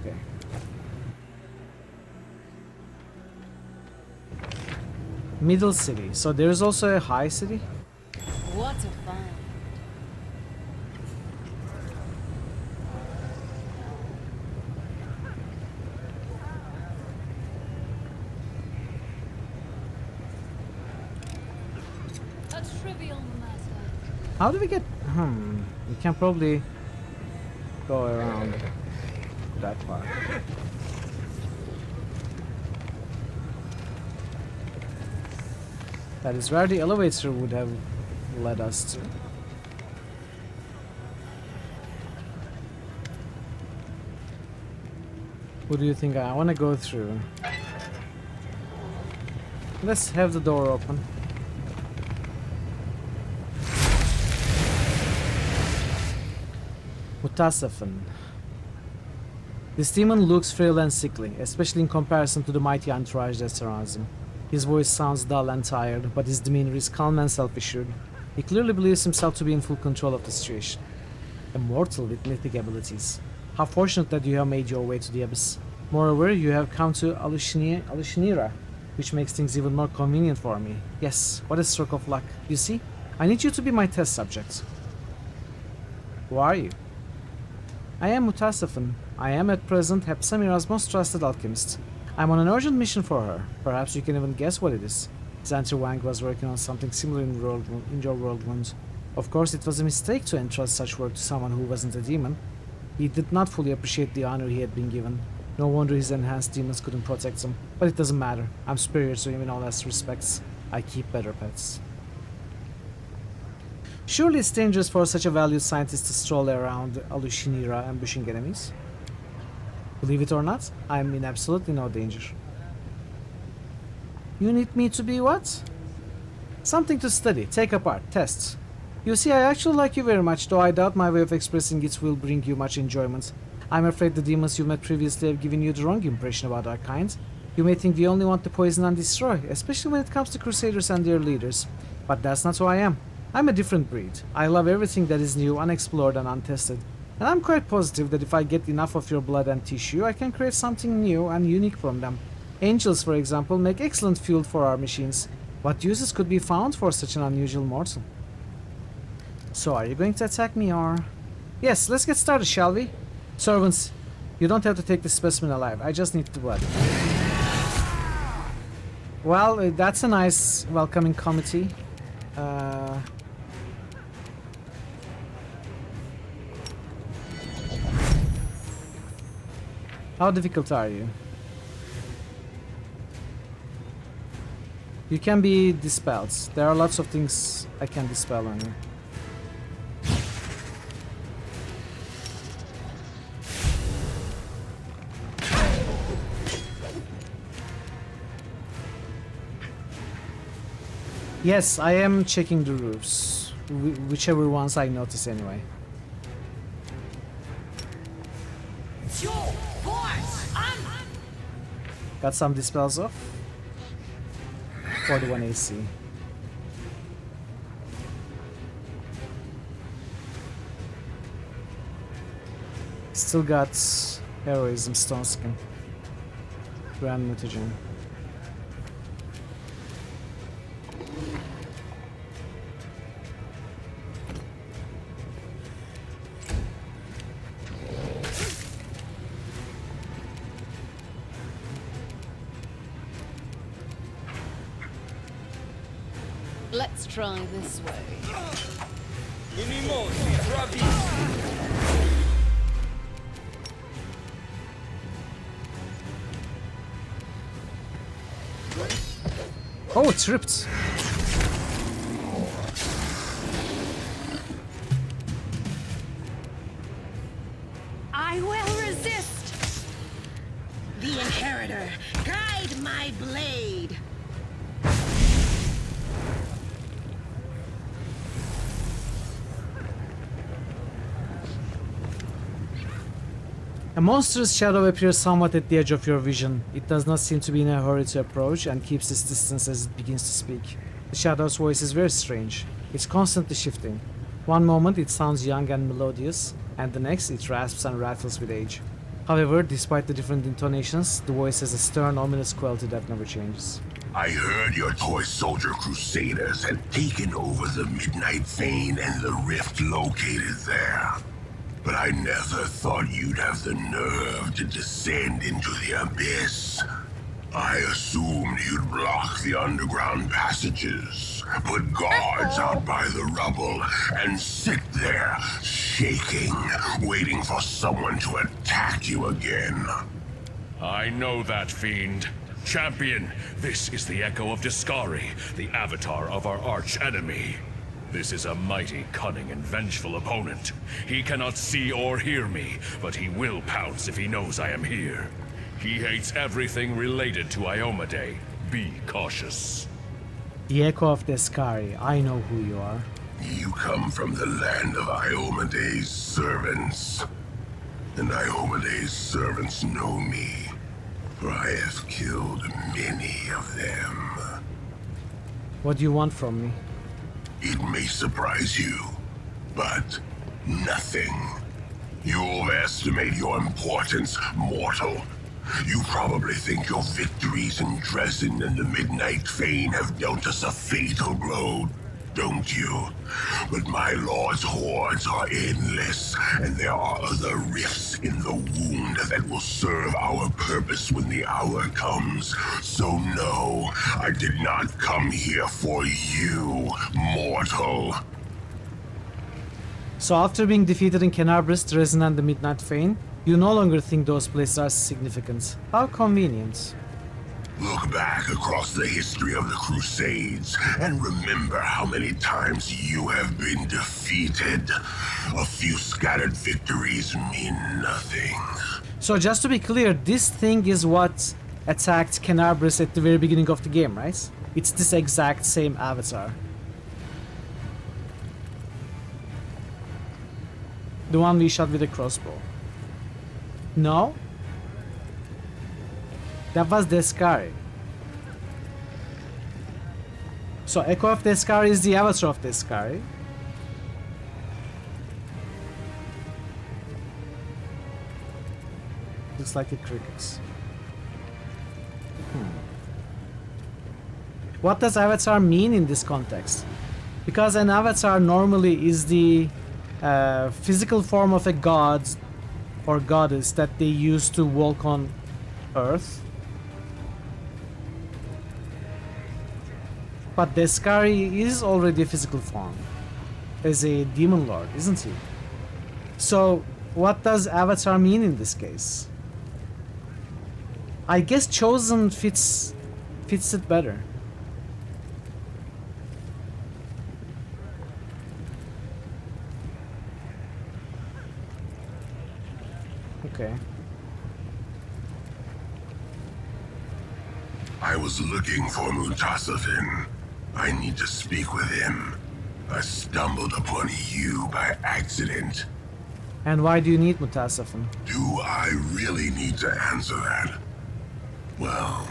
Okay. Middle city. So there's also a high city? What a find. A trivial matter. How do we get... We can probably go around that part. That is where the elevator would have led us to. What do you think? I want to go through. Let's have the door open. Mutasafin. This demon looks frail and sickly, especially in comparison to the mighty entourage that surrounds him. His voice sounds dull and tired, but his demeanor is calm and self-assured. He clearly believes himself to be in full control of the situation. A mortal with mythic abilities. How fortunate that you have made your way to the abyss. Moreover, you have come to Alushinira, which makes things even more convenient for me. Yes, what a stroke of luck. You see, I need you to be my test subject. Who are you? I am Mutasafin. I am at present Hepsamira's most trusted alchemist. I'm on an urgent mission for her. Perhaps you can even guess what it is. Xanter Wang was working on something similar in your world wound. Of course, it was a mistake to entrust such work to someone who wasn't a demon. He did not fully appreciate the honor he had been given. No wonder his enhanced demons couldn't protect him. But it doesn't matter. I'm superior to him in all else respects. I keep better pets. Surely it's dangerous for such a valued scientist to stroll around Alushinira ambushing enemies. Believe it or not, I'm in absolutely no danger. You need me to be what? Something to study, take apart, test. You see, I actually like you very much, though I doubt my way of expressing it will bring you much enjoyment. I'm afraid the demons you met previously have given you the wrong impression about our kind. You may think we only want to poison and destroy, especially when it comes to crusaders and their leaders. But that's not who I am. I'm a different breed. I love everything that is new, unexplored and untested. And I'm quite positive that if I get enough of your blood and tissue, I can create something new and unique from them. Angels, for example, make excellent fuel for our machines. What uses could be found for such an unusual mortal? So are you going to attack me or... Yes, let's get started, shall we? Servants, you don't have to take the specimen alive. I just need the blood. Well, that's a nice welcoming committee. How difficult are you? You can be dispelled. There are lots of things I can dispel on you. Yes, I am checking the roofs. Whichever ones I notice anyway. Got some dispels off. 41 AC. Still got heroism, stone skin, grand mutagen. Let's try this way. Oh, it tripped. I will resist. The Inheritor, guide my blade. A monstrous shadow appears somewhat at the edge of your vision. It does not seem to be in a hurry to approach and keeps its distance as it begins to speak. The shadow's voice is very strange. It's constantly shifting. One moment it sounds young and melodious, and the next it rasps and rattles with age. However, despite the different intonations, the voice has a stern, ominous quality that never changes. I heard your toy soldier crusaders had taken over the Midnight Fane and the rift located there. But I never thought you'd have the nerve to descend into the abyss. I assumed you'd block the underground passages, put guards out by the rubble, and sit there, shaking, waiting for someone to attack you again. I know that, fiend. Champion, this is the Echo of Discari, the avatar of our arch-enemy. This is a mighty, cunning, and vengeful opponent. He cannot see or hear me, but he will pounce if he knows I am here. He hates everything related to Iomade. Be cautious. The Echo of Discari, I know who you are. You come from the land of Iomade's servants. And Iomade's servants know me, for I have killed many of them. What do you want from me? It may surprise you, but nothing. You overestimate your importance, mortal. You probably think your victories in Dresden and the Midnight Fane have dealt us a fatal blow, don't you? But my lord's hordes are endless, and there are other rifts in the wound that will serve our purpose when the hour comes. So no, I did not come here for you, mortal. So after being defeated in Kenarbris, Dresden and the Midnight Fane, you no longer think those places are significant. How convenient. Look back across the history of the Crusades and remember how many times you have been defeated. A few scattered victories mean nothing. So just to be clear, this thing is what attacked Kenarbris at the very beginning of the game, right? It's this exact same avatar. The one we shot with a crossbow. No? That was Discari. So Echo of Discari is the avatar of Discari. Looks like it crickets. What does avatar mean in this context? Because an avatar normally is the physical form of a god or goddess that they use to walk on Earth. But Deskari is already a physical form as a demon lord, isn't he? So what does Avatar mean in this case? I guess Chosen fits it better. Okay. I was looking for Mutasafin. I need to speak with him. I stumbled upon you by accident. And why do you need Mutasafin? Do I really need to answer that? Well,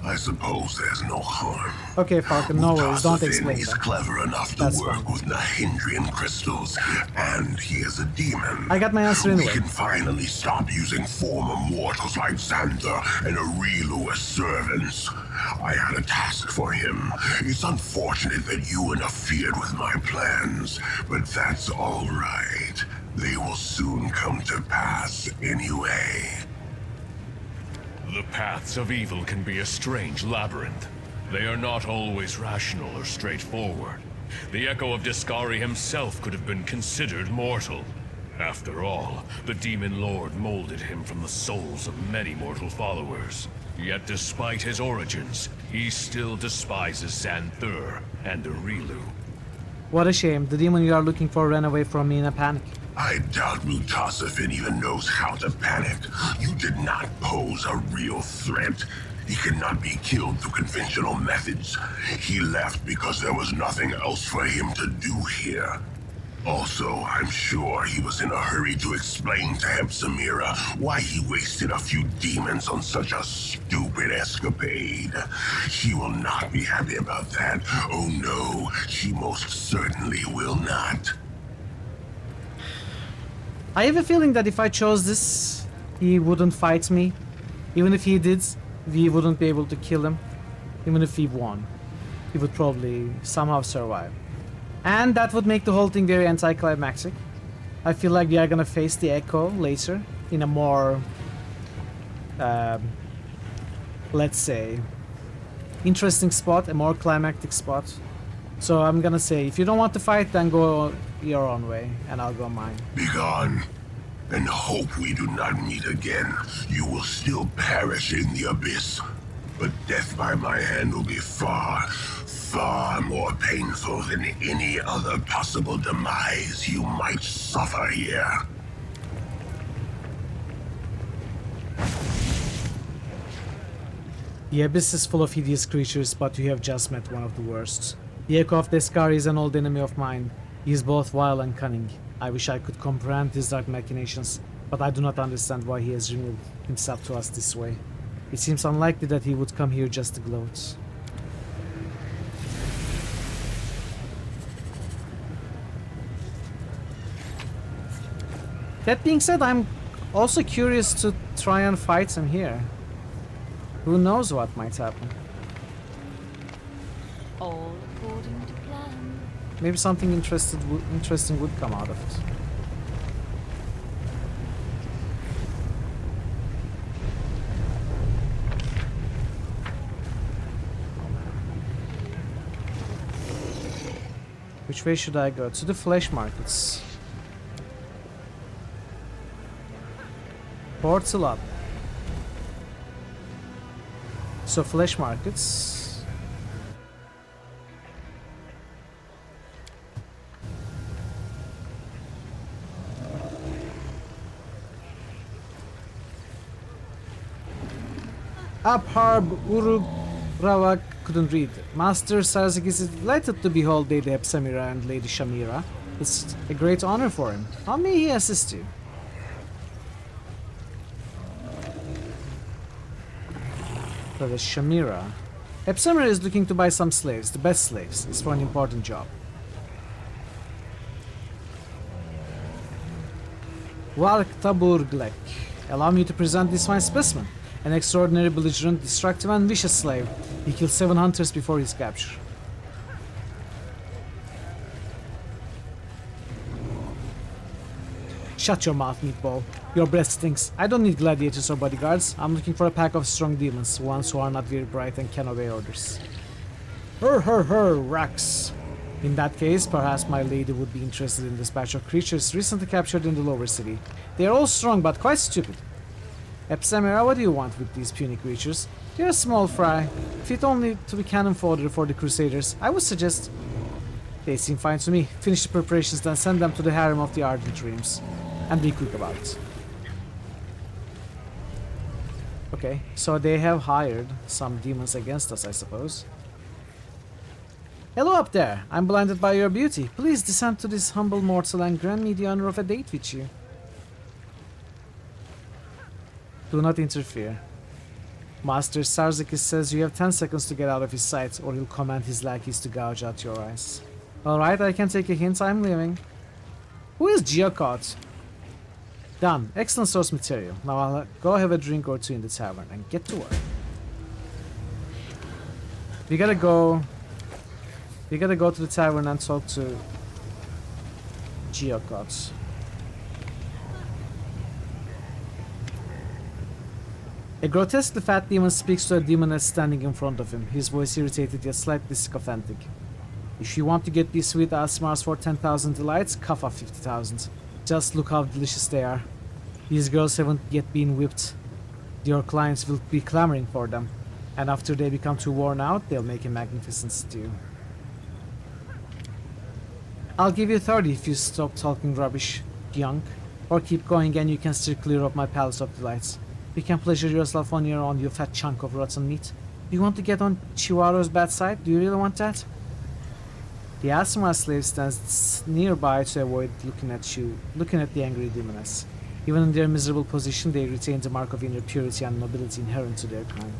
I suppose there's no harm. Okay, Falcon, no worries, don't Mutasafin explain is that. clever enough to work with Nahindrian crystals, and he is a demon. I got my answer anyway. We can finally stop using former mortals like Xanther and Arilu as servants. I had a task for him. It's unfortunate that you interfered with my plans, but that's all right. They will soon come to pass anyway. The paths of evil can be a strange labyrinth. They are not always rational or straightforward. The Echo of Discari himself could have been considered mortal. After all, the Demon Lord molded him from the souls of many mortal followers. Yet despite his origins, he still despises Xanther and Arilu. What a shame. The demon you are looking for ran away from me in a panic. I doubt Mutasafin even knows how to panic. You did not pose a real threat. He cannot be killed through conventional methods. He left because there was nothing else for him to do here. Also, I'm sure he was in a hurry to explain to Hepsamira why he wasted a few demons on such a stupid escapade. She will not be happy about that. Oh no, she most certainly will not. I have a feeling that if I chose this, he wouldn't fight me. Even if he did, we wouldn't be able to kill him. Even if he won, he would probably somehow survive. And that would make the whole thing very anticlimactic. I feel like we are gonna face the Echo later in a more, let's say, interesting spot, a more climactic spot. So I'm gonna say, if you don't want to fight, then go your own way, and I'll go mine. Be gone, and hope we do not meet again. You will still perish in the abyss, but death by my hand will be far more painful than any other possible demise you might suffer here. The abyss is full of hideous creatures, but you have just met one of the worst. The Echo of Deskari is an old enemy of mine. He is both vile and cunning. I wish I could comprehend his dark machinations, but I do not understand why he has revealed himself to us this way. It seems unlikely that he would come here just to gloat. That being said, I'm also curious to try and fight him here. Who knows what might happen? All according to plan. Maybe something interesting would come out of it. Which way should I go? To the flesh markets. Portal up. So flesh markets. Abharb Uruk Ravak couldn't read. Master Sarzik is delighted to behold Lady Hepsamira and Lady Shamira. It's a great honor for him. How may he assist you? So the Shamira. Hepsamira is looking to buy some slaves, the best slaves. It's for an important job. Walk Tabur Glek. Allow me to present this fine specimen. An extraordinary, belligerent, destructive and vicious slave. He killed 7 hunters before his capture. Shut your mouth, meatball. Your breath stinks. I don't need gladiators or bodyguards. I'm looking for a pack of strong demons, ones who are not very bright and can obey orders. Rax. In that case, perhaps my lady would be interested in this batch of creatures recently captured in the lower city. They are all strong but quite stupid. Epsamera, what do you want with these puny creatures? They're a small fry, fit only to be cannon fodder for the Crusaders. I would suggest... They seem fine to me. Finish the preparations, then send them to the harem of the Ardent Dreams. And be quick about it. Okay, so they have hired some demons against us, I suppose. Hello up there! I'm blinded by your beauty. Please descend to this humble mortal and grant me the honor of a date with you. Do not interfere. Master Sarzakis says you have 10 seconds to get out of his sight, or he'll command his lackeys to gouge out your eyes. Alright, I can take a hint, I'm leaving. Who is Geocot? Done. Excellent source material. Now I'll go have a drink or two in the tavern and get to work. We gotta go to the tavern and talk to Geocot. A grotesquely fat demon speaks to a demoness standing in front of him, his voice irritated yet slightly sycophantic. If you want to get these sweet Asmars for 10,000 delights, cough up 50,000. Just look how delicious they are. These girls haven't yet been whipped. Your clients will be clamoring for them, and after they become too worn out, they'll make a magnificent stew. I'll give you 30 if you stop talking rubbish, Gyunk, or keep going and you can steer clear of my palace of delights. You can pleasure yourself on your own, you fat chunk of rotten meat. Do you want to get on Chihuahua's bad side? Do you really want that? The Asmar slave stands nearby to avoid looking at the angry demoness. Even in their miserable position, they retain the mark of inner purity and nobility inherent to their kind.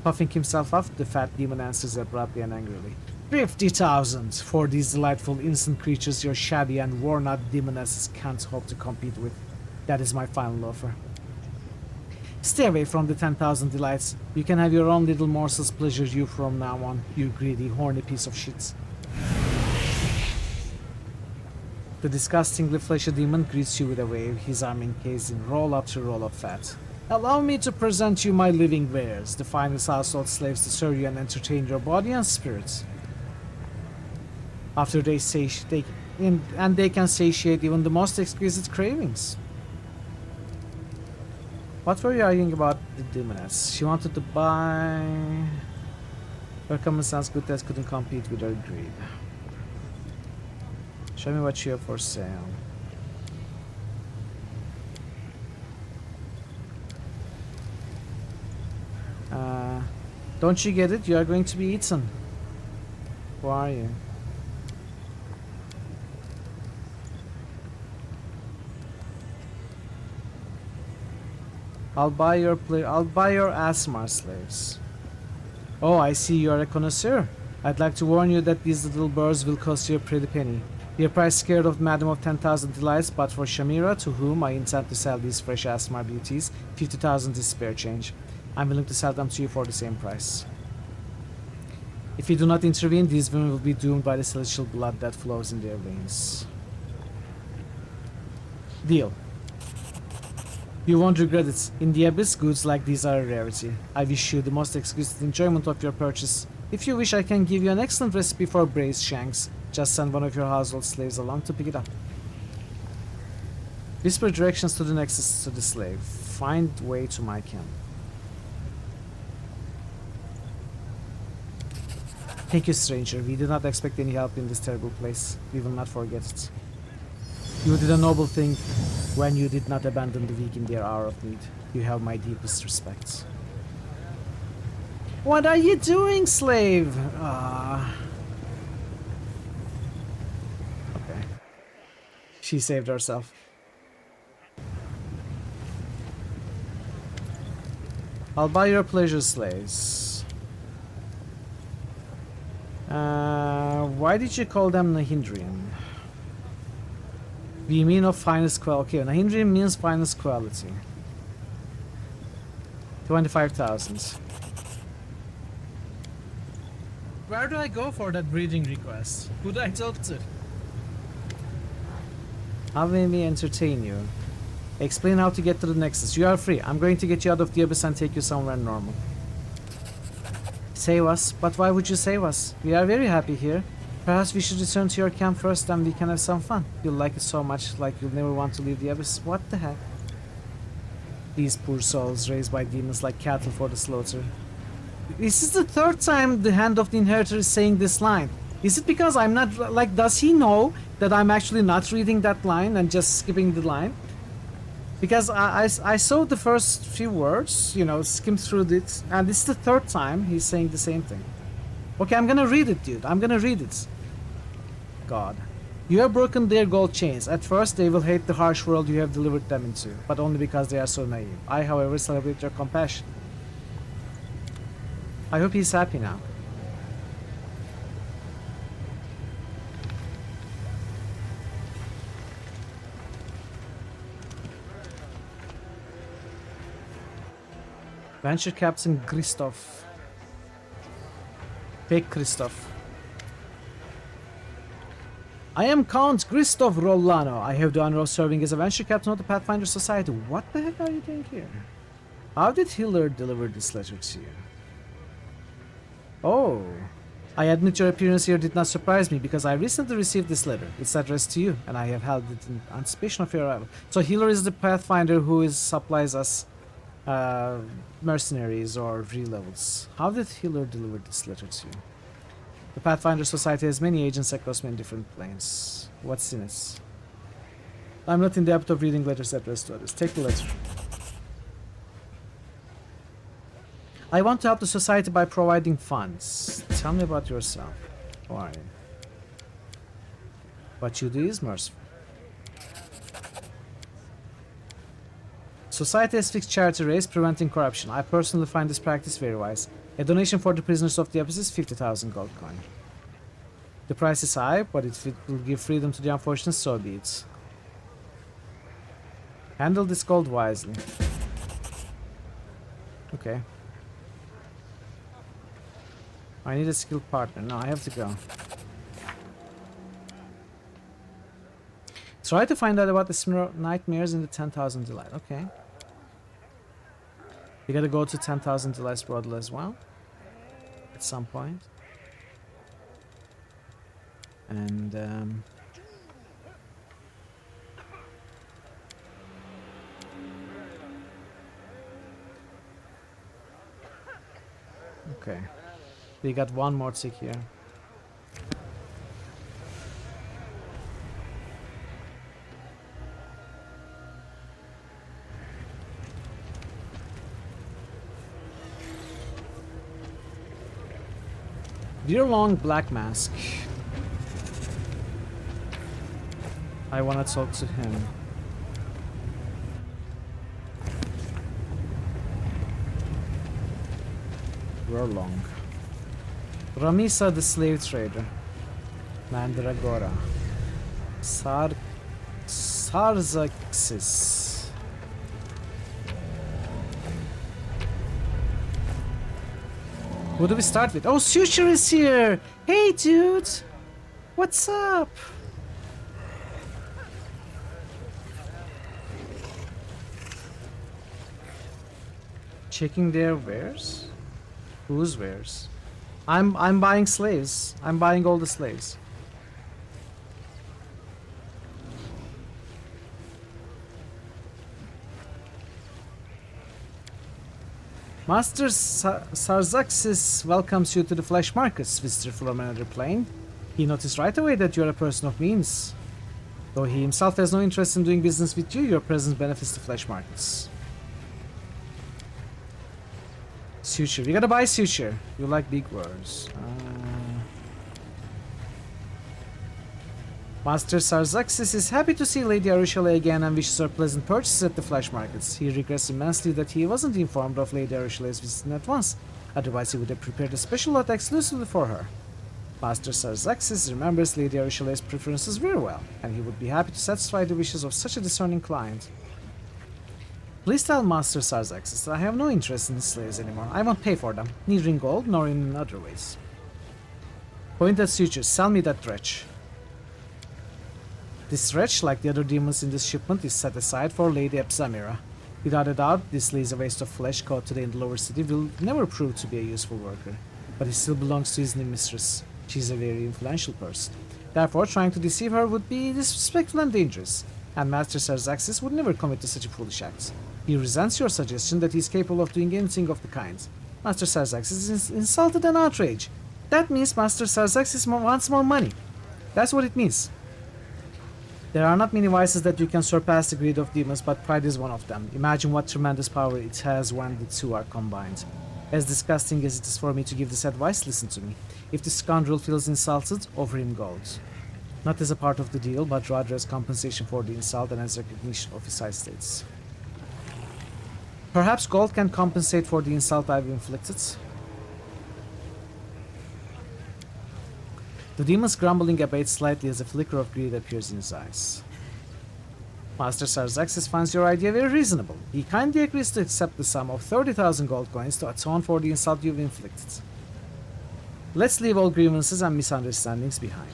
Puffing himself up, the fat demon answers abruptly and angrily. 50,000 for these delightful innocent creatures your shabby and worn-out demonesses can't hope to compete with. That is my final offer. Stay away from the 10,000 delights. You can have your own little morsels pleasure you from now on, you greedy, horny piece of shit. The disgustingly fleshy demon greets you with a wave, his arm encased in roll after roll of fat. Allow me to present you my living wares, the finest household slaves to serve you and entertain your body and spirit. After they can satiate even the most exquisite cravings. What were you arguing about the demoness? She wanted to buy... Her common sense good taste couldn't compete with her greed. Show me what you have for sale. Don't you get it? You are going to be eaten. Who are you? I'll buy your Asmar slaves. Oh, I see you are a connoisseur. I'd like to warn you that these little birds will cost you a pretty penny. You're probably scared of Madam of 10,000 Delights, but for Shamira, to whom I intend to sell these fresh Asmar beauties, 50,000 is spare change. I'm willing to sell them to you for the same price. If you do not intervene, these women will be doomed by the celestial blood that flows in their veins. Deal. You won't regret it. In the Abyss, goods like these are a rarity. I wish you the most exquisite enjoyment of your purchase. If you wish, I can give you an excellent recipe for braised shanks. Just send one of your household slaves along to pick it up. Whisper directions to the nexus to the slave. Find way to my camp. Thank you, stranger. We did not expect any help in this terrible place. We will not forget it. You did a noble thing when you did not abandon the weak in their hour of need. You have my deepest respect. What are you doing, slave? Okay. She saved herself. I'll buy your pleasure, slaves. Why did you call them Nahindrian? We mean of finest quality. Okay, Nahindrian means finest quality. 25,000. Where do I go for that breeding request? Who do I talk to? How may we entertain you? Explain how to get to the Nexus. You are free. I'm going to get you out of the Abyss and take you somewhere normal. Save us? But why would you save us? We are very happy here. Perhaps we should return to your camp first and we can have some fun. You'll like it so much, like you'll never want to leave the abyss. What the heck? These poor souls raised by demons like cattle for the slaughter. This is the third time the Hand of the Inheritor is saying this line. Is it because I'm not, like, does he know that I'm actually not reading that line and just skipping the line? Because I saw the first few words, you know, skimmed through it, and this is the third time he's saying the same thing. Okay, I'm gonna read it, dude. I'm gonna read it. God. You have broken their gold chains. At first, they will hate the harsh world you have delivered them into, but only because they are so naive. I, however, celebrate your compassion. I hope he's happy now. Venture Captain Christoph. Fake Christoph. I am Count Christoph Rollano. I have the honor of serving as a venture captain of the Pathfinder Society. What the heck are you doing here? How did Hiller deliver this letter to you? Oh. I admit your appearance here did not surprise me because I recently received this letter. It's addressed to you and I have held it in anticipation of your arrival. So Hiller is the Pathfinder who supplies us mercenaries or re-levels. How did Hiller deliver this letter to you? The Pathfinder Society has many agents across many different planes. What's in it? I'm not in the habit of reading letters addressed to others. Take the letter. I want to help the society by providing funds. Tell me about yourself. Who are you? What you do is merciful. Society has fixed charity rates preventing corruption. I personally find this practice very wise. A donation for the prisoners of the abyss is 50,000 gold coin. The price is high, but if it will give freedom to the unfortunate, so be it. Handle this gold wisely. Okay. I need a skilled partner. No, I have to go. Try to find out about the similar nightmares in the 10,000 Delight. Okay. You gotta go to 10,000 Delights Brothel as well. At some point. And, okay. We got one more tick here. Dear Long Black Mask. I wanna talk to him. Long. Ramisa the slave trader. Mandragora. Sarzaxis. Who do we start with? Oh, Suture is here! Hey, dude! What's up? Checking their wares? Whose wares? I'm buying slaves. I'm buying all the slaves. Master Sarzaxis welcomes you to the flesh markets, visitor from another plane. He noticed right away that you are a person of means. Though he himself has no interest in doing business with you, your presence benefits the flesh markets. Suture. We gotta buy Suture. You like big words. Master Sarzaxis is happy to see Lady Arushale again and wishes her pleasant purchases at the flesh markets. He regrets immensely that he wasn't informed of Lady Arushale's visit at once. Otherwise he would have prepared a special lot exclusively for her. Master Sarzaxis remembers Lady Arushale's preferences very well, and he would be happy to satisfy the wishes of such a discerning client. Please tell Master Sarzaxis that I have no interest in the slaves anymore. I won't pay for them, neither in gold nor in other ways. Point at Suture. Sell me that wretch. This wretch, like the other demons in this shipment, is set aside for Lady Epsamira. Without a doubt, this lazy waste of flesh caught today in the lower city will never prove to be a useful worker. but he still belongs to his new mistress. She's a very influential person. Therefore, trying to deceive her would be disrespectful and dangerous, and Master Sarzaxis would never commit to such a foolish act. He resents your suggestion that he is capable of doing anything of the kind. Master Sarzaxis is insulted and outraged. That means Master Sarzaxis wants more money. That's what it means. There are not many vices that you can surpass the greed of demons, but pride is one of them. Imagine what tremendous power it has when the two are combined. As disgusting as it is for me to give this advice, listen to me. If the scoundrel feels insulted, offer him gold. Not as a part of the deal, but rather as compensation for the insult and as recognition of his high status. Perhaps gold can compensate for the insult I've inflicted. The demon's grumbling abates slightly as a flicker of greed appears in his eyes. Master Sarzaxis finds your idea very reasonable. He kindly agrees to accept the sum of 30,000 gold coins to atone for the insult you've inflicted. Let's leave all grievances and misunderstandings behind.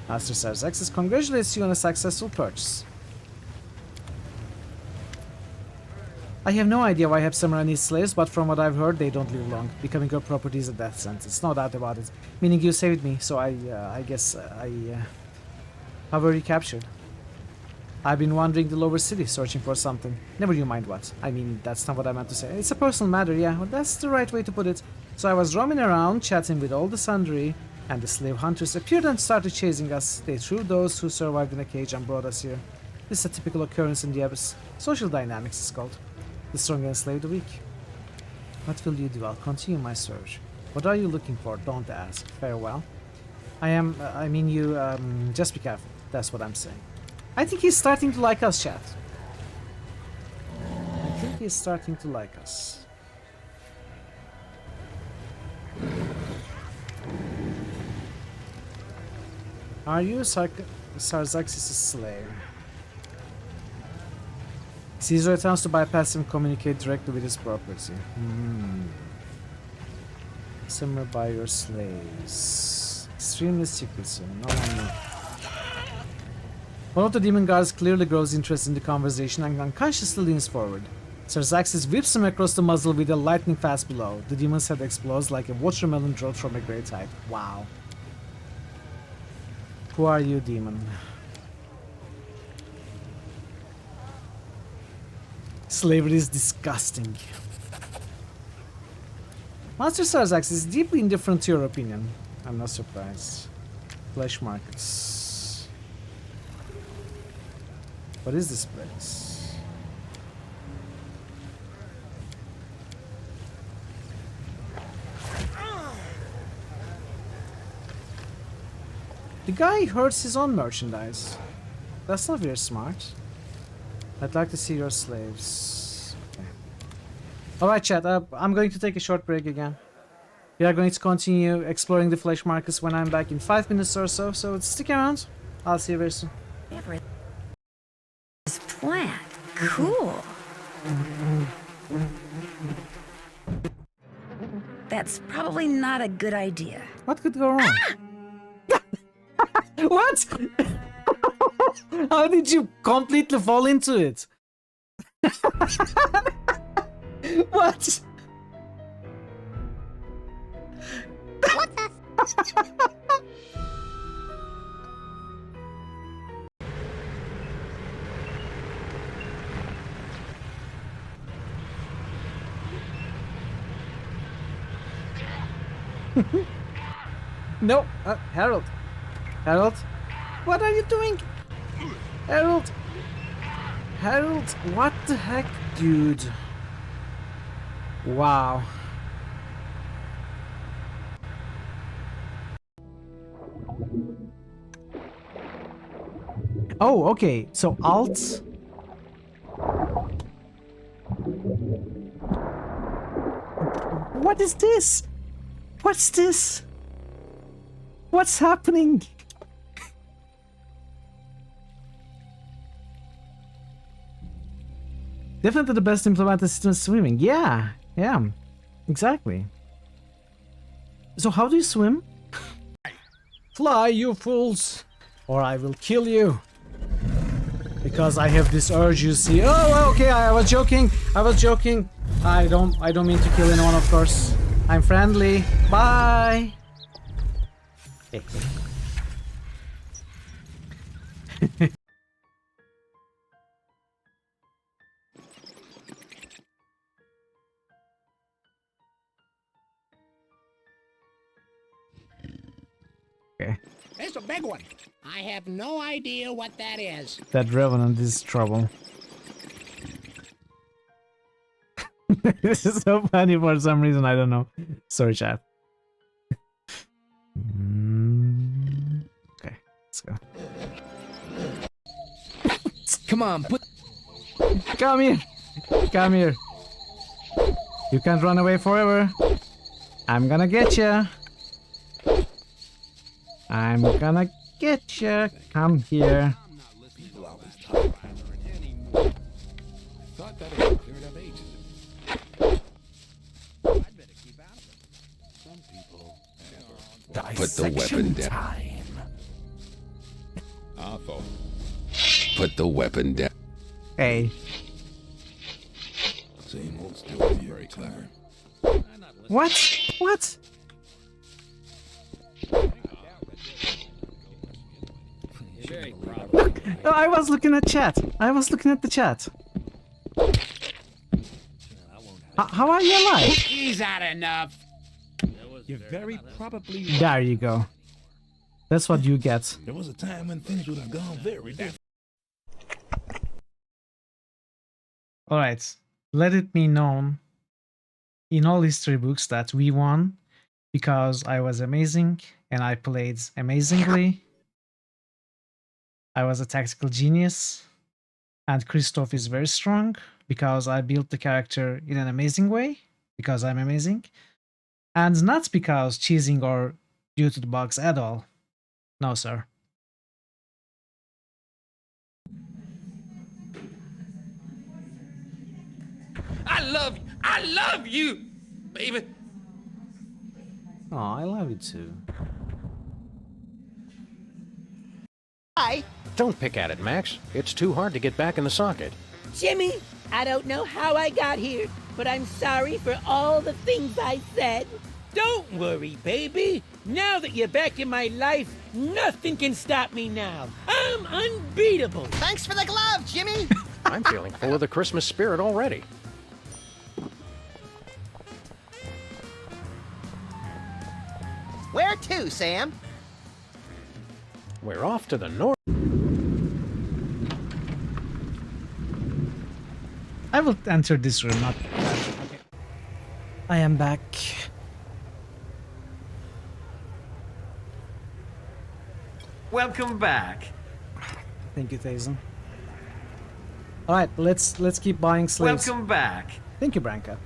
Master Sarzaxis congratulates you on a successful purchase. I have no idea why Hepsamara needs slaves, but from what I've heard, they don't live long. Becoming your property is a death sentence, no doubt about it. Meaning you saved me, so I guess how were you captured? I've been wandering the lower city, searching for something. Never you mind what. I mean, that's not what I meant to say. It's a personal matter, yeah, well, that's the right way to put it. So I was roaming around, chatting with all the sundry, and the slave hunters appeared and started chasing us. They threw those who survived in a cage and brought us here. This is a typical occurrence in the Abyss. Social dynamics is called. The strong enslave the weak. What will you do? I'll continue my search. What are you looking for? Don't ask. Farewell. I mean you, just be careful. That's what I'm saying. I think he's starting to like us, chat. I think he's starting to like us. Are you Sarzaxis' slave? Caesar attempts to bypass him and communicate directly with his property. Simmer by your slaves. Extremely secretive. No one knows. One of the demon guards clearly grows interest in the conversation and unconsciously leans forward. Sarzaxis whips him across the muzzle with a lightning fast blow. The demon's head explodes like a watermelon dropped from a great height. Wow. Who are you, demon? Slavery is disgusting. Master Sarzaxis is deeply indifferent to your opinion. I'm not surprised. Flesh markets. What is this place? The guy hurts his own merchandise. That's not very smart. I'd like to see your slaves. Okay. Alright chat, I'm going to take a short break again. We are going to continue exploring the flesh markets when I'm back in 5 minutes or so, so stick around. I'll see you very soon. This plant, cool. That's probably not a good idea. What could go wrong? What? How did you completely fall into it? What? What the? No, Harold. Harold, what are you doing? Harold. Harold, what the heck, dude? Wow. Oh, okay. So Alt. What is this? What's this? What's happening? Definitely the best implemented system is swimming. Yeah, exactly. So how do you swim? Fly, you fools, or I will kill you. Because I have this urge, you see. Oh, okay, I was joking. I don't mean to kill anyone, of course. I'm friendly. Bye. Okay. It's a big one. I have no idea what that is. That Revenant is trouble. This is so funny for some reason, I don't know. Sorry, chat. Okay, let's go. Come on, Come here! Come here. You can't run away forever. I'm gonna get ya. I'm gonna get ya. Come here. Put the weapon down. Put the weapon down. Hey. Same old story. Very clever. What? What? No, I was looking at chat. I was looking at the chat. How are you alive? Is that enough? You're very probably right. There you go. That's what you get. There was a time when things would have gone very different. Alright. Let it be known in all history books that we won because I was amazing and I played amazingly. I was a tactical genius. And Christoph is very strong because I built the character in an amazing way because I'm amazing. And not because cheesing or due to the bugs at all. No, sir. I love you, baby. Oh, I love you too. Hi. Don't pick at it, Max. It's too hard to get back in the socket. Jimmy, I don't know how I got here, but I'm sorry for all the things I said. Don't worry, baby. Now that you're back in my life, nothing can stop me now. I'm unbeatable. Thanks for the glove, Jimmy. I'm feeling full of the Christmas spirit already. Where to, Sam? We're off to the north. I will enter this room, not that. Okay. I am back. Welcome back. Thank you, Thazen. Alright, let's keep buying slaves. Welcome back. Thank you, Branka.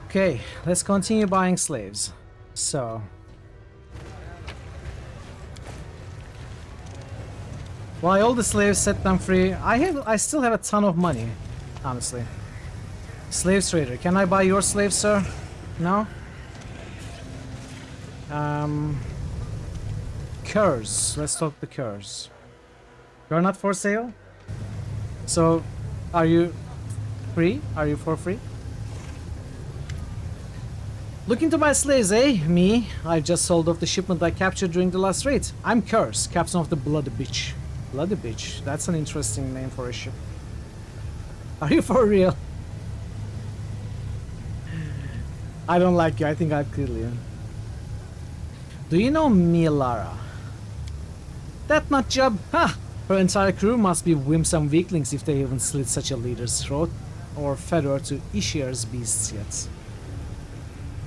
Okay, let's continue buying slaves. So buy all the slaves, set them free. I still have a ton of money, honestly. Slave trader, can I buy your slaves, sir? No? Curs. Let's talk the curs. You're not for sale? So, are you free? Are you for free? Looking to buy slaves, eh? Me? I've just sold off the shipment I captured during the last raid. I'm Curse, captain of the Bloody Bitch. Bloody Bitch? That's an interesting name for a ship. Are you for real? I don't like you. I think I'll kill you. Do you know Milara? That nut job? Ha! Her entire crew must be wimps and weaklings if they even slit such a leader's throat or fed her to Ishir's beasts yet.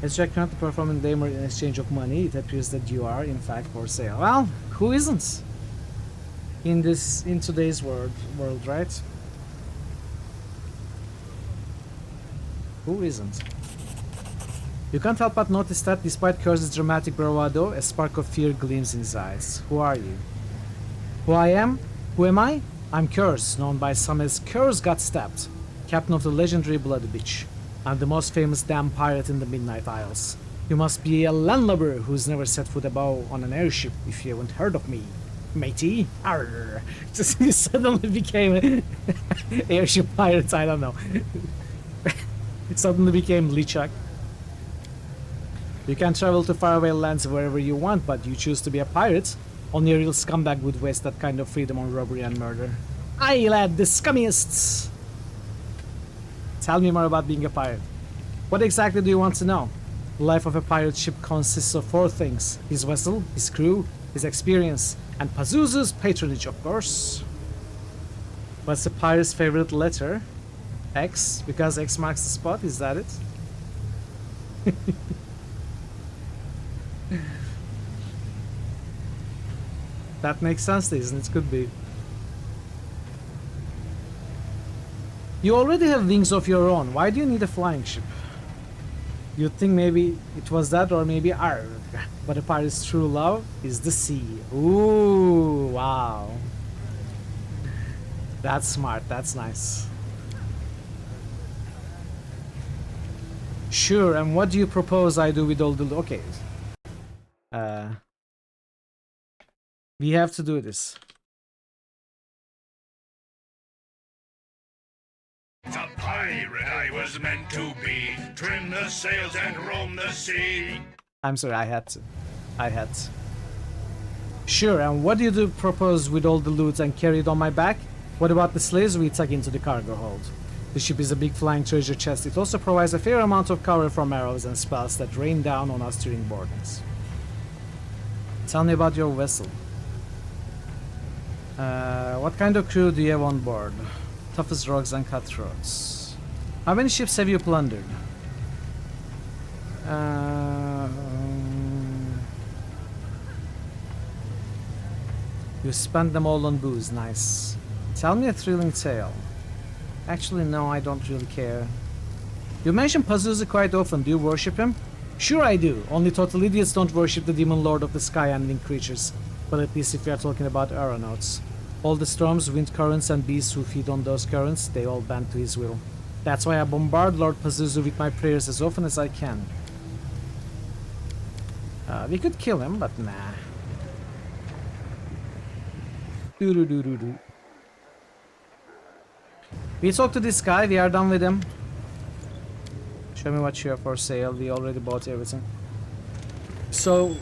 As you are currently performing Damer in exchange of money, it appears that you are in fact for sale. Well, who isn't? In today's world, right? Who isn't? You can't help but notice that despite Curse's dramatic bravado, a spark of fear gleams in his eyes. Who are you? Who I am? Who am I? I'm Curse, known by some as Curse Got Stabbed, captain of the legendary Bloody Bitch. I'm the most famous damn pirate in the Midnight Isles. You must be a landlubber who's never set foot above on an airship if you haven't heard of me, matey. Arr. Just you suddenly became an airship pirate, I don't know. It suddenly became Lichak. You can travel to faraway lands wherever you want, but you choose to be a pirate. Only a real scumbag would waste that kind of freedom on robbery and murder. Aye, lad, the scummiest! Tell me more about being a pirate. What exactly do you want to know? The life of a pirate ship consists of 4 things. His vessel, his crew, his experience, and Pazuzu's patronage, of course. What's a pirate's favorite letter? X? Because X marks the spot, is that it? That makes sense, doesn't it? Could be. You already have wings of your own. Why do you need a flying ship? You'd think maybe it was that, or maybe arg. But a pirate's true love is the sea. Ooh, wow. That's smart. That's nice. Sure, and what do you propose I do with all the... Okay. We have to do this. The pirate I was meant to be, trim the sails and roam the sea. I'm sorry, I had to. Sure, and what do you propose with all the loot and carry it on my back? What about the slaves we tuck into the cargo hold? The ship is a big flying treasure chest. It also provides a fair amount of cover from arrows and spells that rain down on us during boardings. Tell me about your vessel. What kind of crew do you have on board? Toughest rogues and cutthroats. How many ships have you plundered? You spent them all on booze, nice. Tell me a thrilling tale. Actually, no, I don't really care. You mention Pazuzu quite often. Do you worship him? Sure I do. Only total idiots don't worship the demon lord of the sky and winged creatures. But at least if we are talking about aeronauts. All the storms, wind currents, and beasts who feed on those currents, they all bend to his will. That's why I bombard Lord Pazuzu with my prayers as often as I can. We could kill him, but nah. Doo-doo-doo-doo-doo. We talked to this guy, we are done with him. Show me what you have for sale, we already bought everything. So...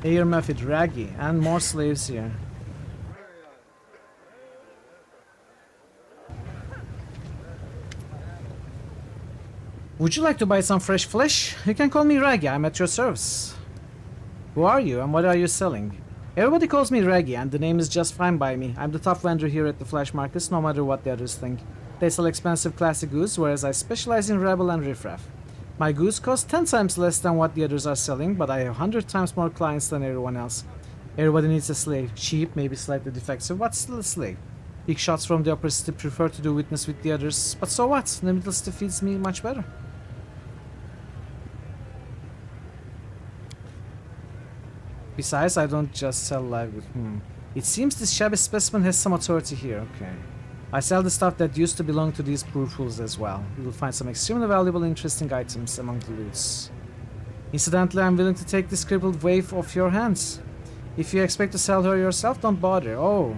Air Method, Raggy, and more slaves here. Would you like to buy some fresh flesh? You can call me Raggy, I'm at your service. Who are you and what are you selling? Everybody calls me Raggy and the name is just fine by me. I'm the top vendor here at the Flash Markets, no matter what the others think. They sell expensive classic goods, whereas I specialize in Rebel and Riffraff. My goods cost 10 times less than what the others are selling, but I have 100 times more clients than everyone else. Everybody needs a slave. Cheap, maybe slightly defective, but still a slave. Big shots from the upper city prefer to do witness with the others, but so what? The middle city feeds me much better. Besides, I don't just sell live goods. It seems this shabby specimen has some authority here, okay. I sell the stuff that used to belong to these poor fools as well. You will find some extremely valuable, interesting items among the loots. Incidentally, I'm willing to take this crippled waif off your hands. If you expect to sell her yourself, don't bother. Oh.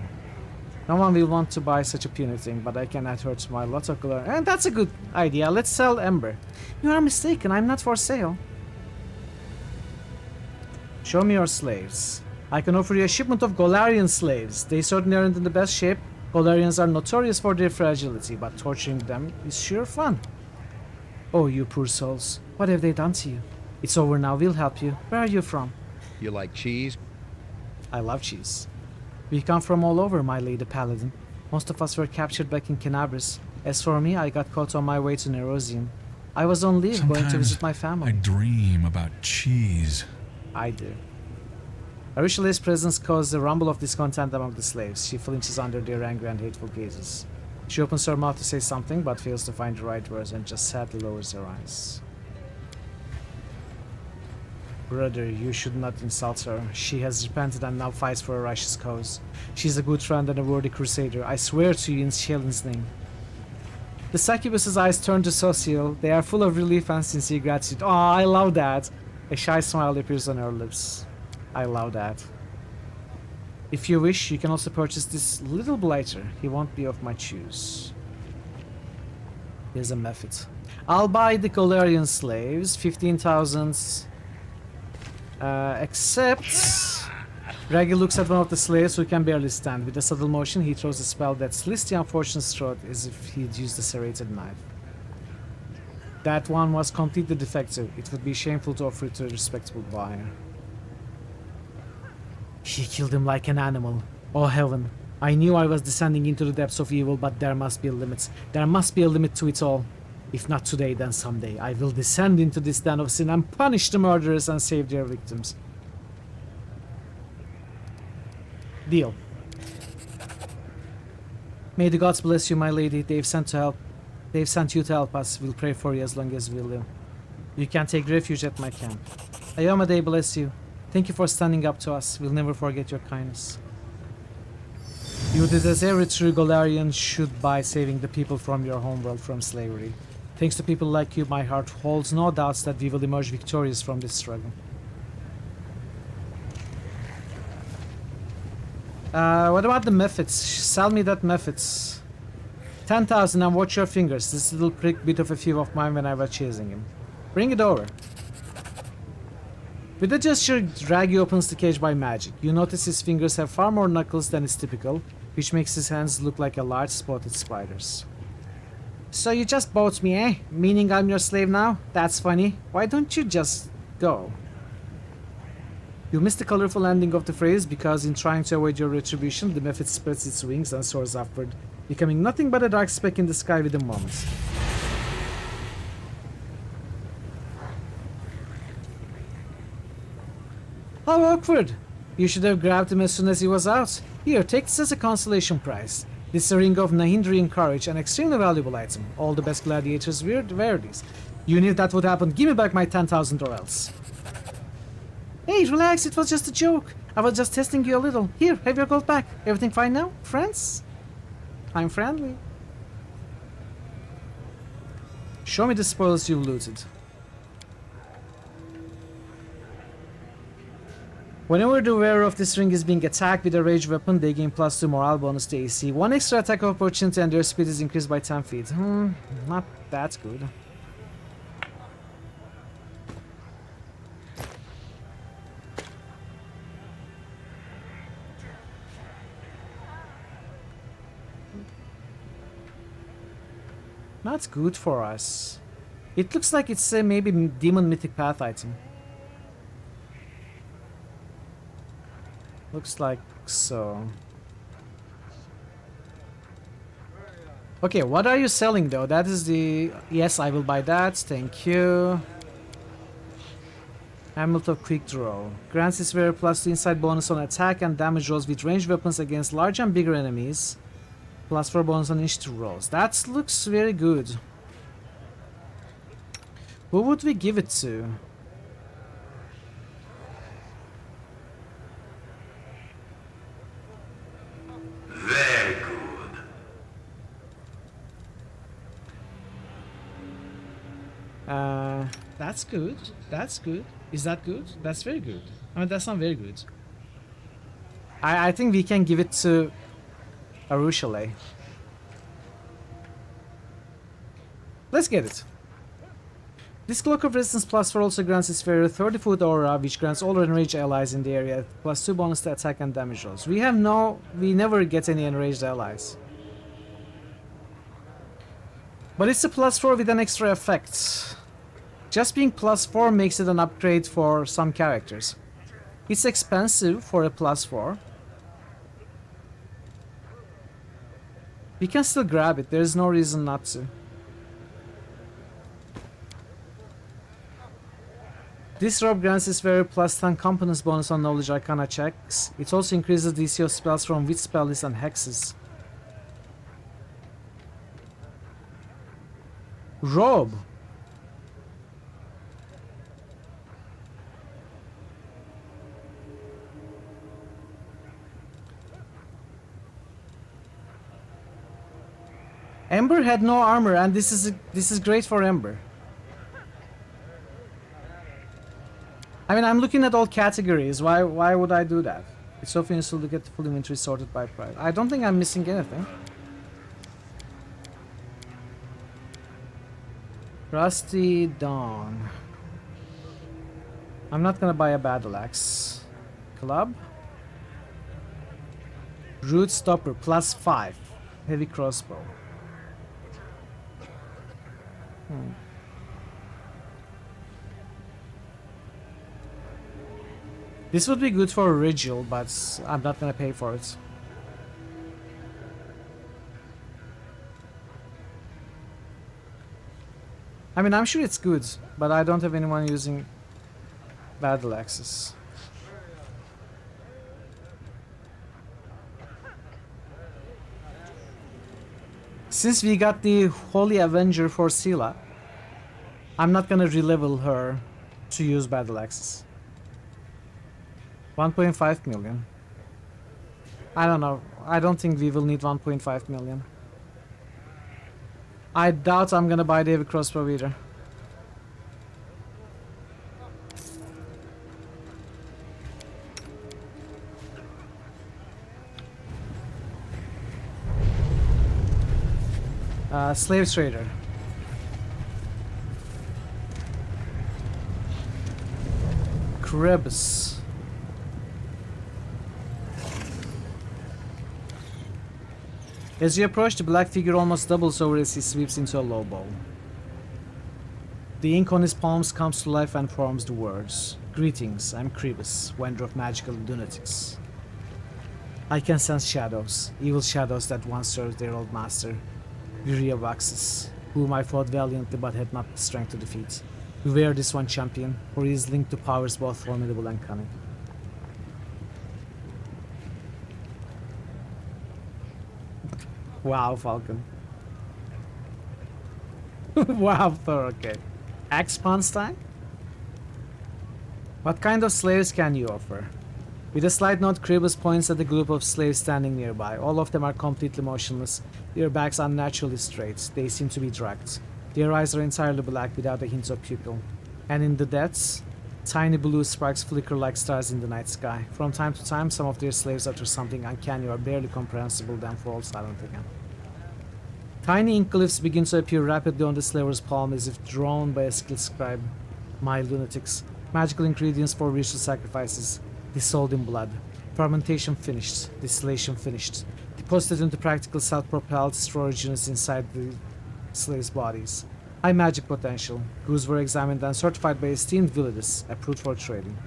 No one will want to buy such a puny thing, but I can add her to my lot of glory. And that's a good idea. Let's sell Ember. You are mistaken. I'm not for sale. Show me your slaves. I can offer you a shipment of Golarian slaves. They certainly aren't in the best shape. Golarians are notorious for their fragility, but torturing them is sure fun. Oh, you poor souls. What have they done to you? It's over now, we'll help you. Where are you from? You like cheese? I love cheese. We come from all over, my lady paladin. Most of us were captured back in Canabris. As for me, I got caught on my way to Nerosium. I was on leave going to visit my family. I dream about cheese. I do. Arishale's presence caused a rumble of discontent among the slaves. She flinches under their angry and hateful gazes. She opens her mouth to say something, but fails to find the right words and just sadly lowers her eyes. Brother, you should not insult her. She has repented and now fights for a righteous cause. She's a good friend and a worthy crusader. I swear to you in Shelin's name. The succubus's eyes turn to Social. They are full of relief and sincere gratitude. Oh, I love that. A shy smile appears on her lips. I love that. If you wish, you can also purchase this little blighter. He won't be of much use. Here's a method. I'll buy the Galarian slaves, 15,000. Except... Raggy looks at one of the slaves who can barely stand. With a subtle motion, he throws a spell that slits the unfortunate's throat as if he'd used a serrated knife. That one was completely defective. It would be shameful to offer it to a respectable buyer. He killed him like an animal. Oh heaven. I knew I was descending into the depths of evil, but there must be a limit. There must be a limit to it all. If not today, then someday. I will descend into this den of sin and punish the murderers and save their victims. Deal. May the gods bless you, my lady. They've sent you to help us. We'll pray for you as long as we live. You can take refuge at my camp. Ayoma, they bless you. Thank you for standing up to us. We'll never forget your kindness. You did as every true Galarian should by saving the people from your homeworld from slavery. Thanks to people like you, my heart holds no doubts that we will emerge victorious from this struggle. What about the methods? Sell me that methods. 10,000 and watch your fingers. This little prick bit of a few of mine when I was chasing him. Bring it over. With a gesture, Draggy opens the cage by magic. You notice his fingers have far more knuckles than is typical, which makes his hands look like a large spotted spider's. So you just bought me, eh? Meaning I'm your slave now? That's funny. Why don't you just go? You missed the colorful ending of the phrase because in trying to avoid your retribution, the method spreads its wings and soars upward, becoming nothing but a dark speck in the sky within moments. How awkward! You should have grabbed him as soon as he was out. Here, take this as a consolation prize. This is a ring of Nahindrian courage, an extremely valuable item. All the best gladiators wear these. You knew that would happen. Give me back my 10,000 or else. Hey, relax, it was just a joke. I was just testing you a little. Here, have your gold back. Everything fine now, friends? I'm friendly. Show me the spoils you've looted. Whenever the wearer of this ring is being attacked with a ranged weapon, they gain +2 morale bonus to AC. 1 extra attack opportunity and their speed is increased by 10 feet. Not that good. Not good for us. It looks like it's a maybe demon mythic path item. Looks like so. Okay, what are you selling though? That is the... Yes, I will buy that. Thank you. Amulet of Quick Draw. Grants its wearer +2 inside bonus on attack and damage rolls with ranged weapons against large and bigger enemies. +4 bonus on initiative rolls. That looks very good. Who would we give it to? Very good. That's good. That's good. Is that good? That's very good. I mean, that's not very good. I think we can give it to Arushale. Let's get it. This Cloak of Resistance +4 also grants its wearer 30-foot aura, which grants all enraged allies in the area +2 bonus to attack and damage rolls. We never get any enraged allies. But it's a +4 with an extra effect. Just being +4 makes it an upgrade for some characters. It's expensive for a +4. We can still grab it, there's no reason not to. This robe grants its wearer +10 competence bonus on knowledge arcana checks. It also increases the DC of spells from wit spells and hexes. Robe. Ember had no armor, and this is great for Ember. I mean, I'm looking at all categories. Why would I do that? It's often useful to get the full inventory sorted by price. I don't think I'm missing anything. Rusty Dawn. I'm not gonna buy a battle axe. Club. Root stopper +5. Heavy crossbow. This would be good for a ritual, but I'm not gonna pay for it. I mean, I'm sure it's good, but I don't have anyone using battle axes. Since we got the Holy Avenger for Scylla, I'm not gonna re-level her to use battle axes. 1.5 million. I don't know. I don't think we will need 1.5 million. I doubt I'm gonna buy the heavy crossbow either. Slave trader. Krebs. As you approach, the black figure almost doubles over as he sweeps into a low bow. The ink on his palms comes to life and forms the words. Greetings, I'm Krebs, vendor of magical lunatics. I can sense shadows, evil shadows that once served their old master, Viriavaxis, whom I fought valiantly but had not the strength to defeat. Beware this one, champion, for he is linked to powers both formidable and cunning. Wow, Falcon. Wow, Thor, okay. Axe Pants time? What kind of slaves can you offer? With a slight nod, Krebs points at a group of slaves standing nearby. All of them are completely motionless, their backs unnaturally straight. They seem to be drugged. Their eyes are entirely black without a hint of pupil. And in the depths, tiny blue sparks flicker like stars in the night sky. From time to time, some of their slaves utter something uncanny or barely comprehensible, then fall silent again. Tiny ink glyphs begin to appear rapidly on the slaver's palm as if drawn by a skilled scribe. My lunatics. Magical ingredients for ritual sacrifices. Dissolved in blood. Fermentation finished. Distillation finished. Deposited into practical self-propelled storage units inside the slaves' bodies. High magic potential. Goods were examined and certified by esteemed villagers, approved for trading.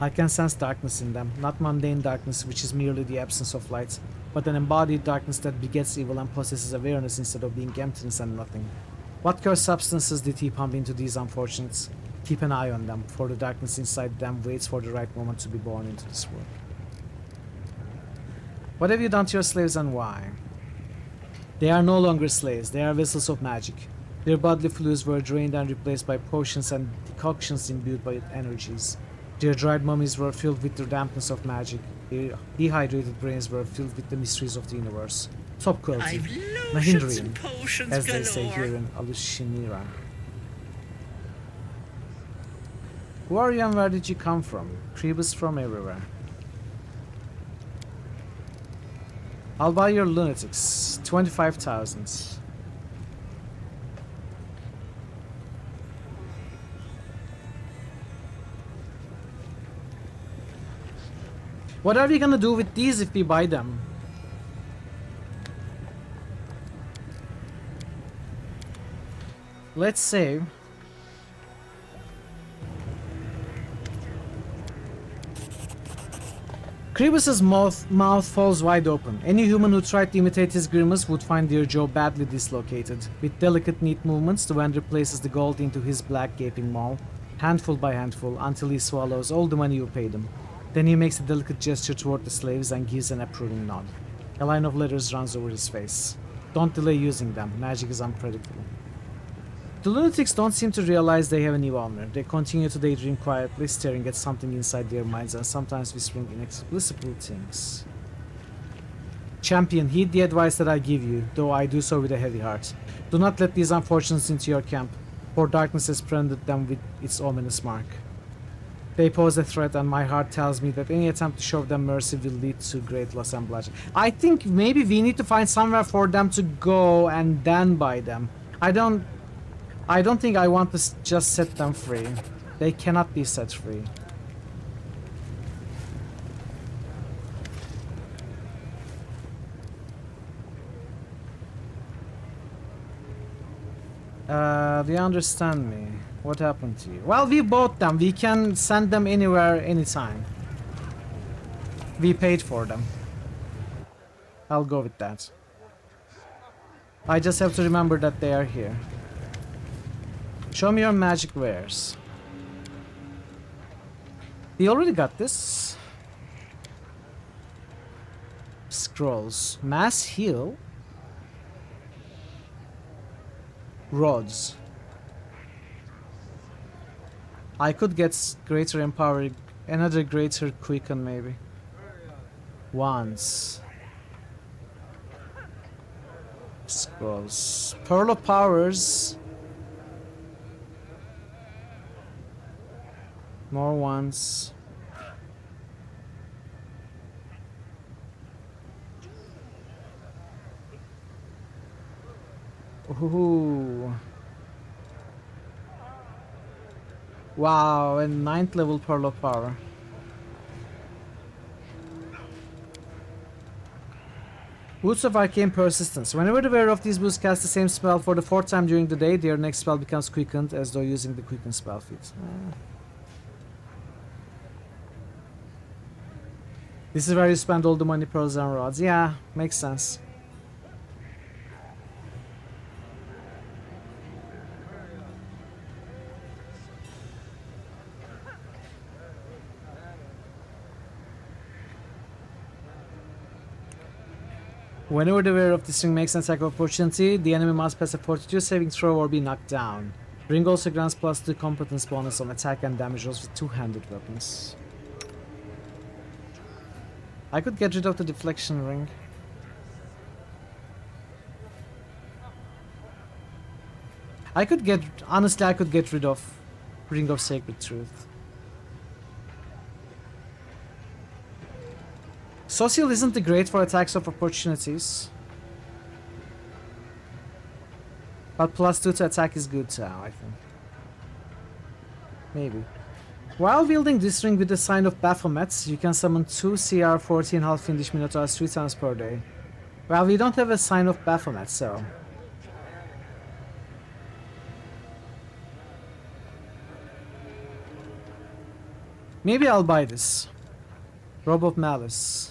I can sense darkness in them, not mundane darkness which is merely the absence of light, but an embodied darkness that begets evil and possesses awareness instead of being emptiness and nothing. What cursed substances did he pump into these unfortunates? Keep an eye on them, for the darkness inside them waits for the right moment to be born into this world. What have you done to your slaves and why? They are no longer slaves, they are vessels of magic. Their bodily fluids were drained and replaced by potions and decoctions imbued by energies. Their dried mummies were filled with the dampness of magic. Their dehydrated brains were filled with the mysteries of the universe. Top quality, Mahindrian, as they say here in Alushinira. Who are you and where did you come from? Krebs from everywhere. I'll buy your lunatics. 25,000. What are we gonna do with these if we buy them? Let's save. Krebs's mouth falls wide open. Any human who tried to imitate his grimace would find their jaw badly dislocated. With delicate, neat movements, the vendor places the gold into his black gaping maw, handful by handful, until he swallows all the money you paid him. Then he makes a delicate gesture toward the slaves and gives an approving nod. A line of letters runs over his face. Don't delay using them. Magic is unpredictable. The lunatics don't seem to realize they have a new owner. They continue to daydream quietly, staring at something inside their minds and sometimes whispering inexplicable things. Champion, heed the advice that I give you, though I do so with a heavy heart. Do not let these unfortunates into your camp, for darkness has branded them with its ominous mark. They pose a threat, and my heart tells me that any attempt to show them mercy will lead to great loss and bloodshed. I think maybe we need to find somewhere for them to go and then buy them. I don't I don't think I want to just set them free. They cannot be set free. Do you understand me? What happened to you? Well, we bought them. We can send them anywhere, anytime. We paid for them. I'll go with that. I just have to remember that they are here. Show me your magic wares. We already got this. Scrolls. Mass heal. Rods. I could get greater empower, another greater quicken maybe. Wands. Scrolls. Pearl of powers. More wands. Ooh. Wow, a 9th level Pearl of Power. Boots of Arcane Persistence. Whenever the wearer of these boots casts the same spell for the 4th time during the day, their next spell becomes quickened as though using the quicken spell feat. This is where you spend all the money, pearls and rods. Yeah, makes sense. Whenever the wearer of this ring makes an attack of opportunity, the enemy must pass a fortitude saving throw or be knocked down. The ring also grants +2 competence bonus on attack and damage rolls with two-handed weapons. I could get rid of the deflection ring. Honestly, I could get rid of Ring of Sacred Truth. Social isn't great for attacks of opportunities. But +2 to attack is good too, I think. Maybe. While wielding this ring with the sign of Baphomet, you can summon 2 CR 14 half Fiendish Minotaurs 3 times per day. Well, we don't have a sign of Baphomet, so... maybe I'll buy this. Robe of Malice.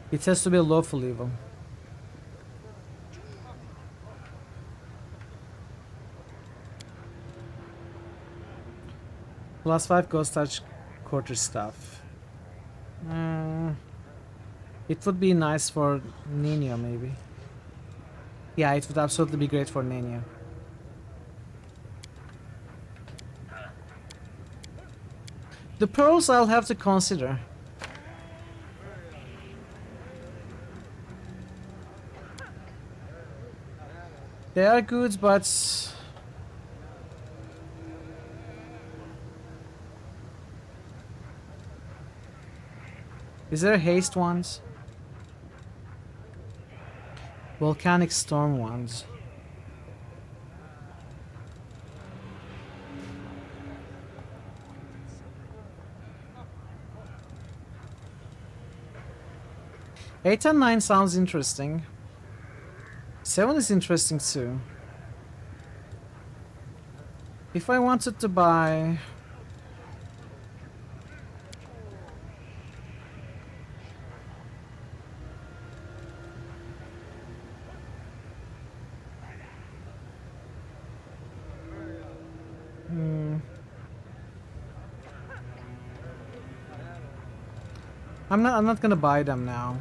It has to be a lawful evil. +5 Ghost Touch Quarterstaff. It would be nice for Nino, maybe. Yeah, it would absolutely be great for Nino. The pearls I'll have to consider. They are good, but... is there haste ones? Volcanic storm ones. Eight and 9 sounds interesting. 7 is interesting too. If I wanted to buy... I'm not gonna buy them now.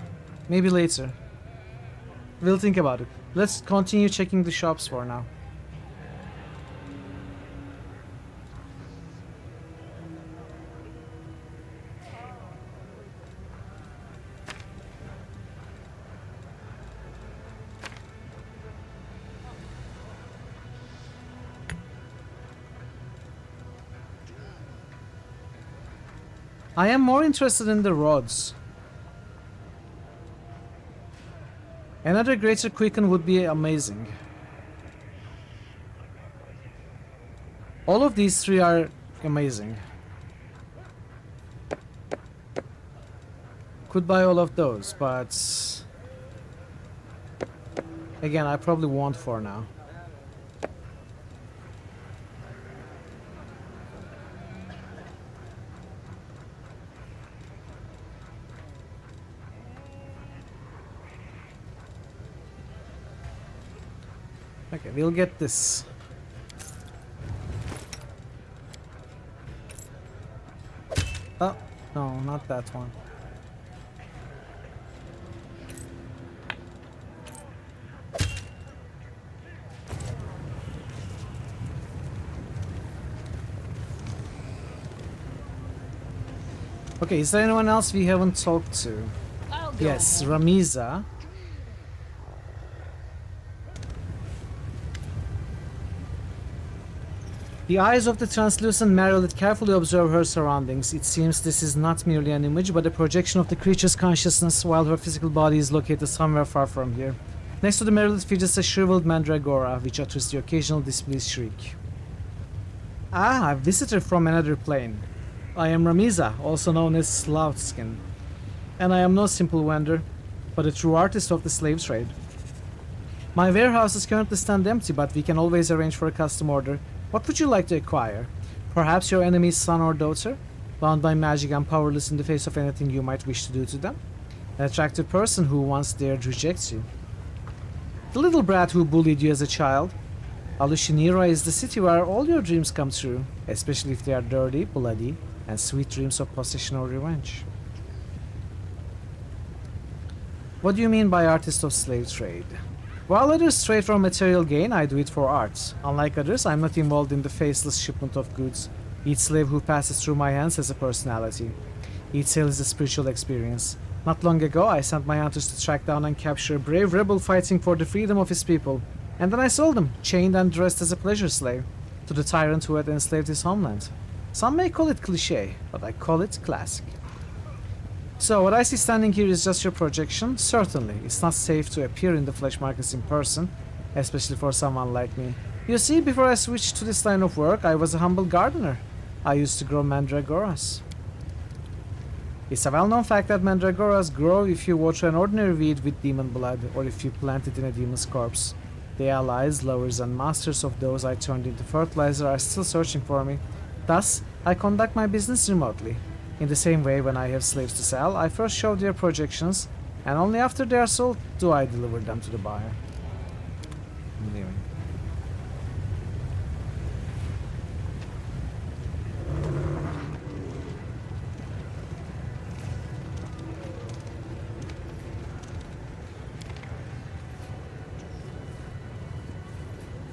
Maybe later. We'll think about it. Let's continue checking the shops for now. I am more interested in the rods. Another greater quicken would be amazing. All of these three are amazing. Could buy all of those, but again, I probably won't for now. Okay, we'll get this. Oh, no, not that one. Okay, is there anyone else we haven't talked to? Yes, Ramiza. The eyes of the translucent Marilith carefully observe her surroundings. It seems this is not merely an image, but a projection of the creature's consciousness, while her physical body is located somewhere far from here. Next to the Marilith figures a shriveled mandragora, which utters the occasional displeased shriek. Ah, a visitor from another plane. I am Ramiza, also known as Sloutskin. And I am no simple vendor, but a true artist of the slave trade. My warehouses currently stand empty, but we can always arrange for a custom order. What would you like to acquire? Perhaps your enemy's son or daughter? Bound by magic and powerless in the face of anything you might wish to do to them? An attractive person who once dared reject you? The little brat who bullied you as a child? Alushinira is the city where all your dreams come true, especially if they are dirty, bloody, and sweet dreams of possession or revenge. What do you mean by artist of slave trade? While others trade for material gain, I do it for art. Unlike others, I'm not involved in the faceless shipment of goods. Each slave who passes through my hands has a personality. Each sale is a spiritual experience. Not long ago, I sent my hunters to track down and capture a brave rebel fighting for the freedom of his people. And then I sold him, chained and dressed as a pleasure slave, to the tyrant who had enslaved his homeland. Some may call it cliché, but I call it classic. So, what I see standing here is just your projection? Certainly, it's not safe to appear in the flesh markets in person, especially for someone like me. You see, before I switched to this line of work, I was a humble gardener. I used to grow mandragoras. It's a well-known fact that mandragoras grow if you water an ordinary weed with demon blood, or if you plant it in a demon's corpse. The allies, lovers, and masters of those I turned into fertilizer are still searching for me. Thus, I conduct my business remotely. In the same way, when I have slaves to sell, I first show their projections, and only after they are sold do I deliver them to the buyer. I'm leaving.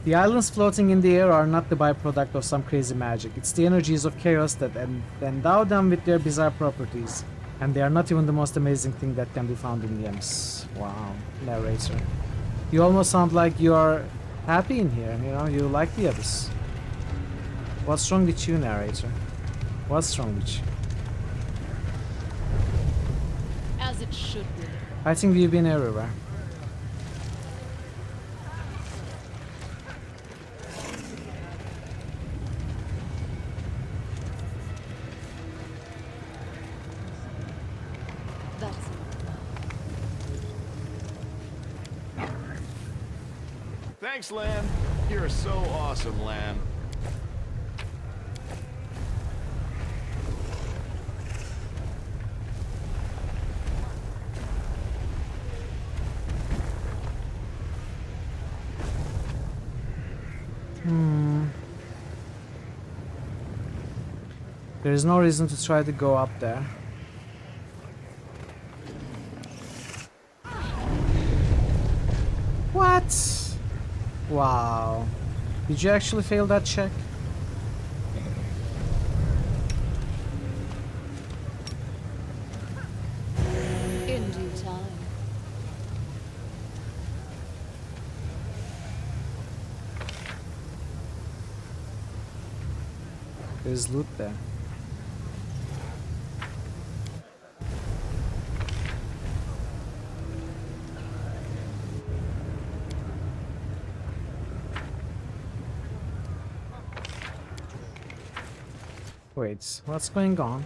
The islands floating in the air are not the byproduct of some crazy magic. It's the energies of chaos that endow them with their bizarre properties. And they are not even the most amazing thing that can be found in games. Wow, narrator. You almost sound like you are happy in here, you know, you like the others. What's wrong with you, narrator? What's wrong with you? As it should be. I think we've been everywhere. Thanks, Lamb. You're so awesome, Lamb. There is no reason to try to go up there. What? Wow. Did you actually fail that check? In due time. There's loot there. Wait, what's going on?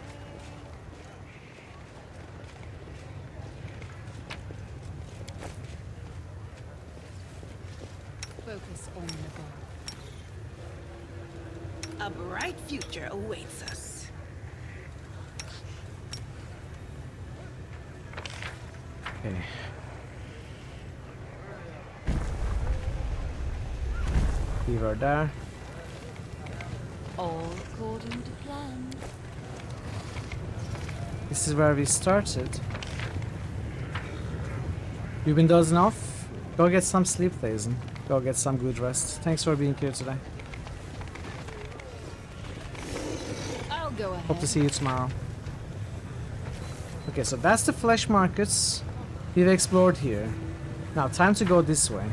Focus on the goal. A bright future awaits us. Okay. Beaver there. All according to plan. This is where we started. You've been dozing off? Go get some sleep, Thazen. Go get some good rest. Thanks for being here today. I'll go ahead. Hope to see you tomorrow. Okay, so that's the flesh markets we've explored here. Now, time to go this way.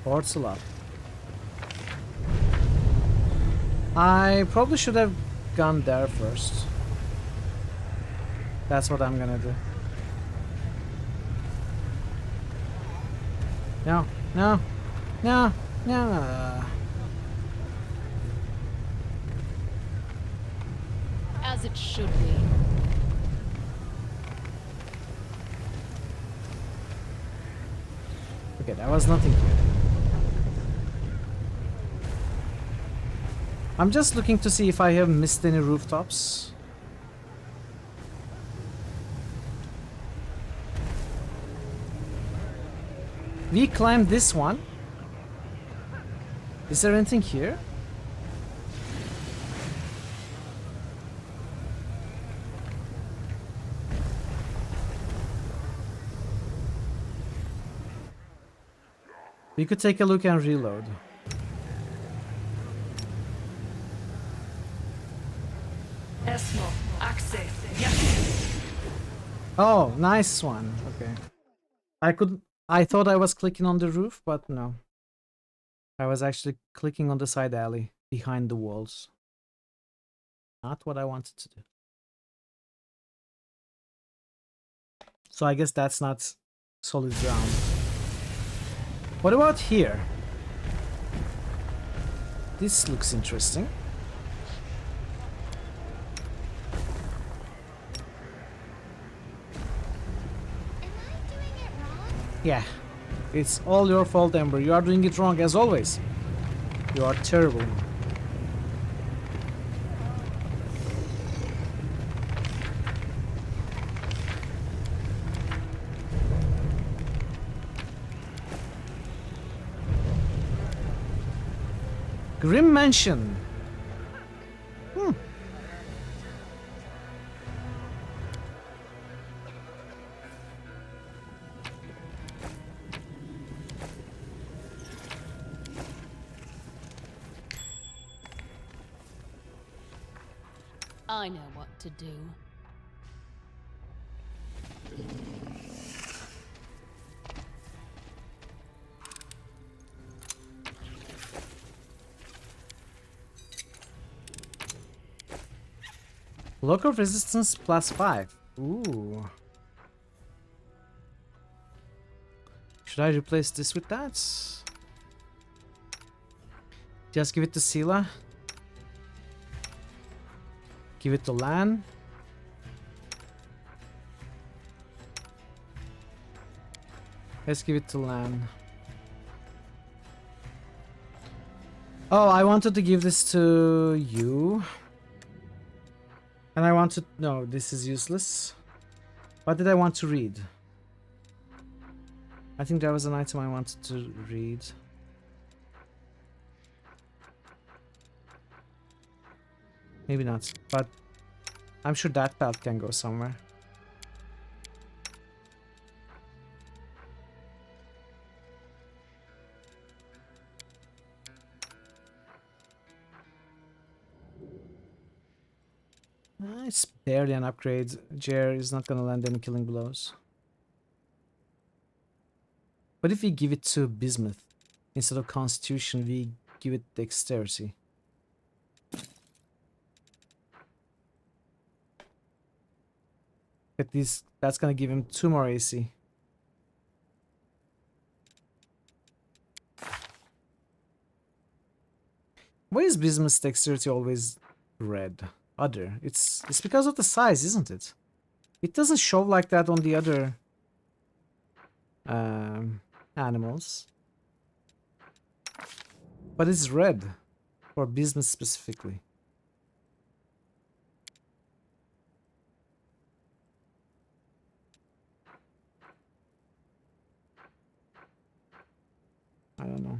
Portal up. I probably should have gone there first. That's what I'm gonna do. No, no, no, no. As it should be. Okay, there was nothing here. I'm just looking to see if I have missed any rooftops. We climbed this one. Is there anything here? We could take a look and reload. Oh, nice one. Okay. I thought I was clicking on the roof, but no. I was actually clicking on the side alley behind the walls. Not what I wanted to do. So I guess that's not solid ground. What about here? This looks interesting. Yeah, it's all your fault, Ember. You are doing it wrong as always. You are terrible. Grim Mansion. I know what to do. Local resistance +5. Ooh. Should I replace this with that? Just give it to Sela. Give it to Lan. Let's give it to Lan. Oh, I wanted to give this to you. And I want to... No, this is useless. What did I want to read? I think there was an item I wanted to read. Maybe not, but I'm sure that belt can go somewhere. It's barely an upgrade. Jer is not gonna land any killing blows. What if we give it to Bismuth? Instead of Constitution, we give it Dexterity. At least that's gonna give him 2 more AC. Why is Bismuth's Dexterity always red? Other. It's because of the size, isn't it? It doesn't show like that on the other animals. But it's red. For Bismuth specifically. I don't know.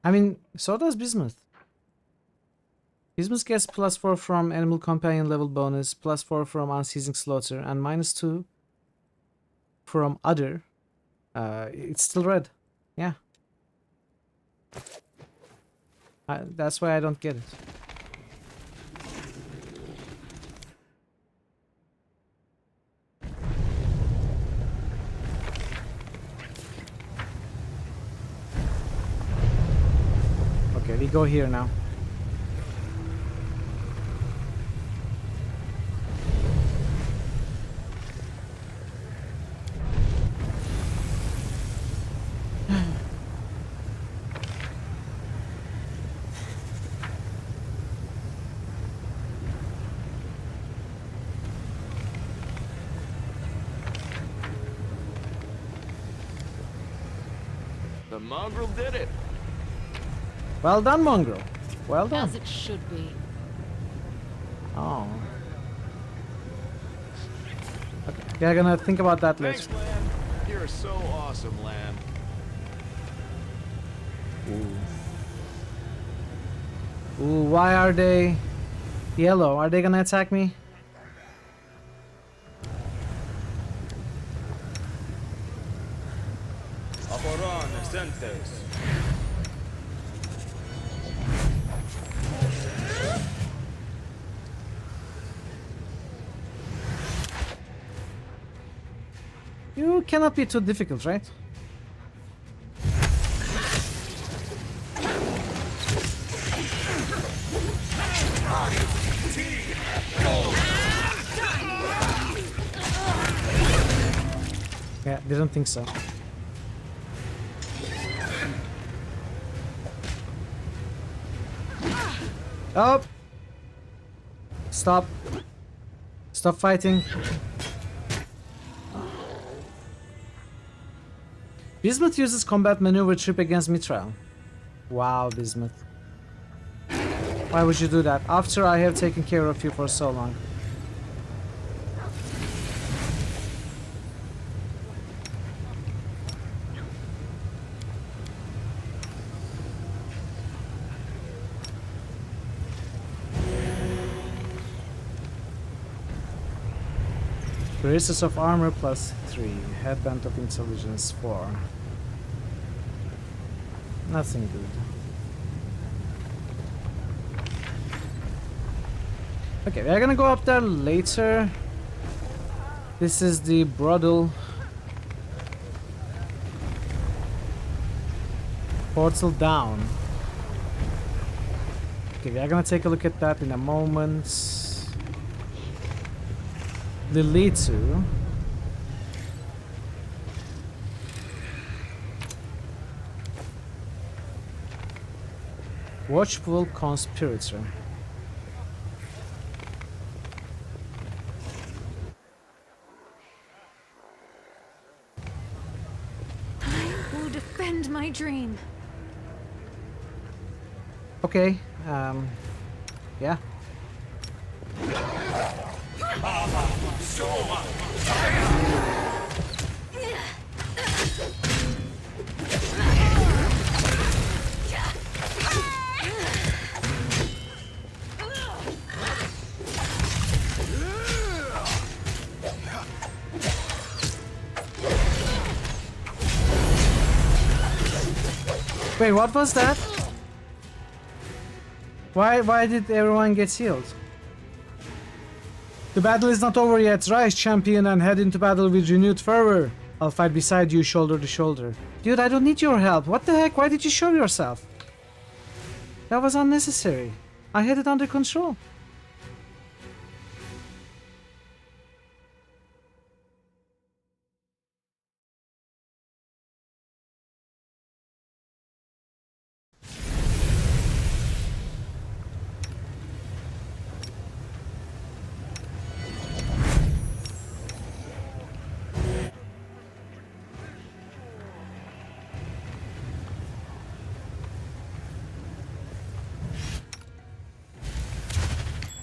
I mean, so does Bismuth. Bismuth gets +4 from Animal Companion level bonus, +4 from Unceasing Slaughter, and -2 from Other. It's still red. Yeah. That's why I don't get it. Okay, we go here now. The mongrel did it. Well done, Mongrel. Well done. As it should be. Oh. Okay, we're gonna think about that later. Thanks, Lamb. You're so awesome, Lamb. Ooh, why are they yellow? Are they gonna attack me? Aporan Exentes. You cannot be too difficult, right? Yeah, didn't think so. Oh! Stop. Stop fighting. Bismuth uses combat maneuver trip against Mithril. Wow, Bismuth. Why would you do that? After I have taken care of you for so long. Braces of armor +3. Headband of intelligence 4. Nothing good. Okay, we're gonna go up there later. This is the brothel. Portal down. Okay, we're gonna take a look at that in a moment. Lilitu. Watchful Conspirator. I will defend my dream. Okay, yeah. Wait, what was that? Why did everyone get healed? The battle is not over yet. Rise, champion, and head into battle with renewed fervor. I'll fight beside you, shoulder to shoulder. Dude, I don't need your help. What the heck? Why did you show yourself? That was unnecessary. I had it under control.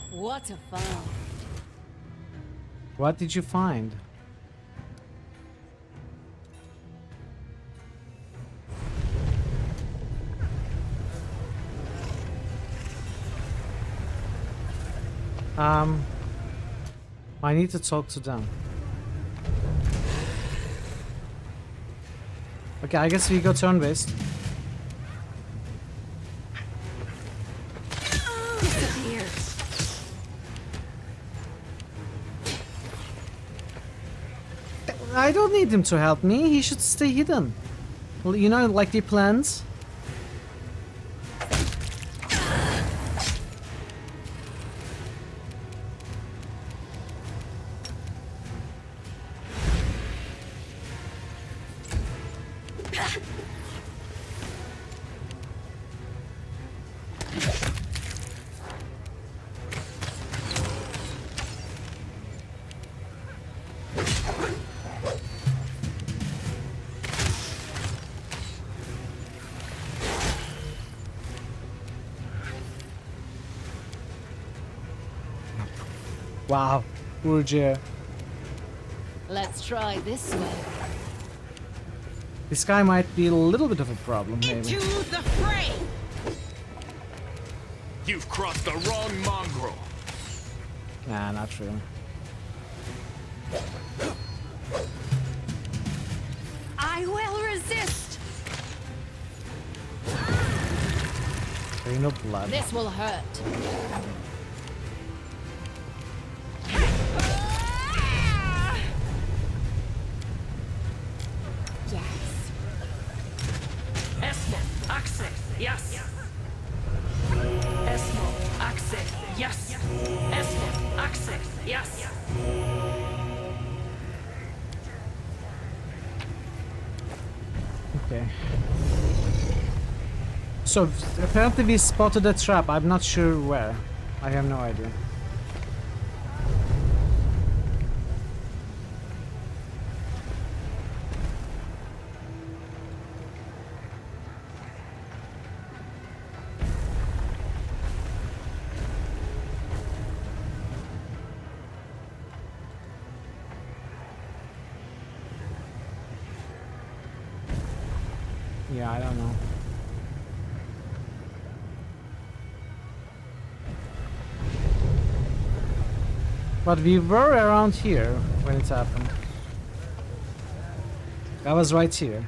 What a find. What did you find? I need to talk to them. Okay, I guess we go turn-based. Disappear. I don't need him to help me. He should stay hidden. Well, you know, like the plans. Wow, Urge. Let's try this way. This guy might be a little bit of a problem, maybe. Into the fray! You've crossed the wrong mongrel. Nah, not true. I will resist. There ain't no blood. This will hurt. Yes. Esmo, access. Yes. Esmo, access. Yes. Okay. So, apparently we spotted a trap. I'm not sure where. I have no idea. Yeah, I don't know. But we were around here when it happened. I was right here.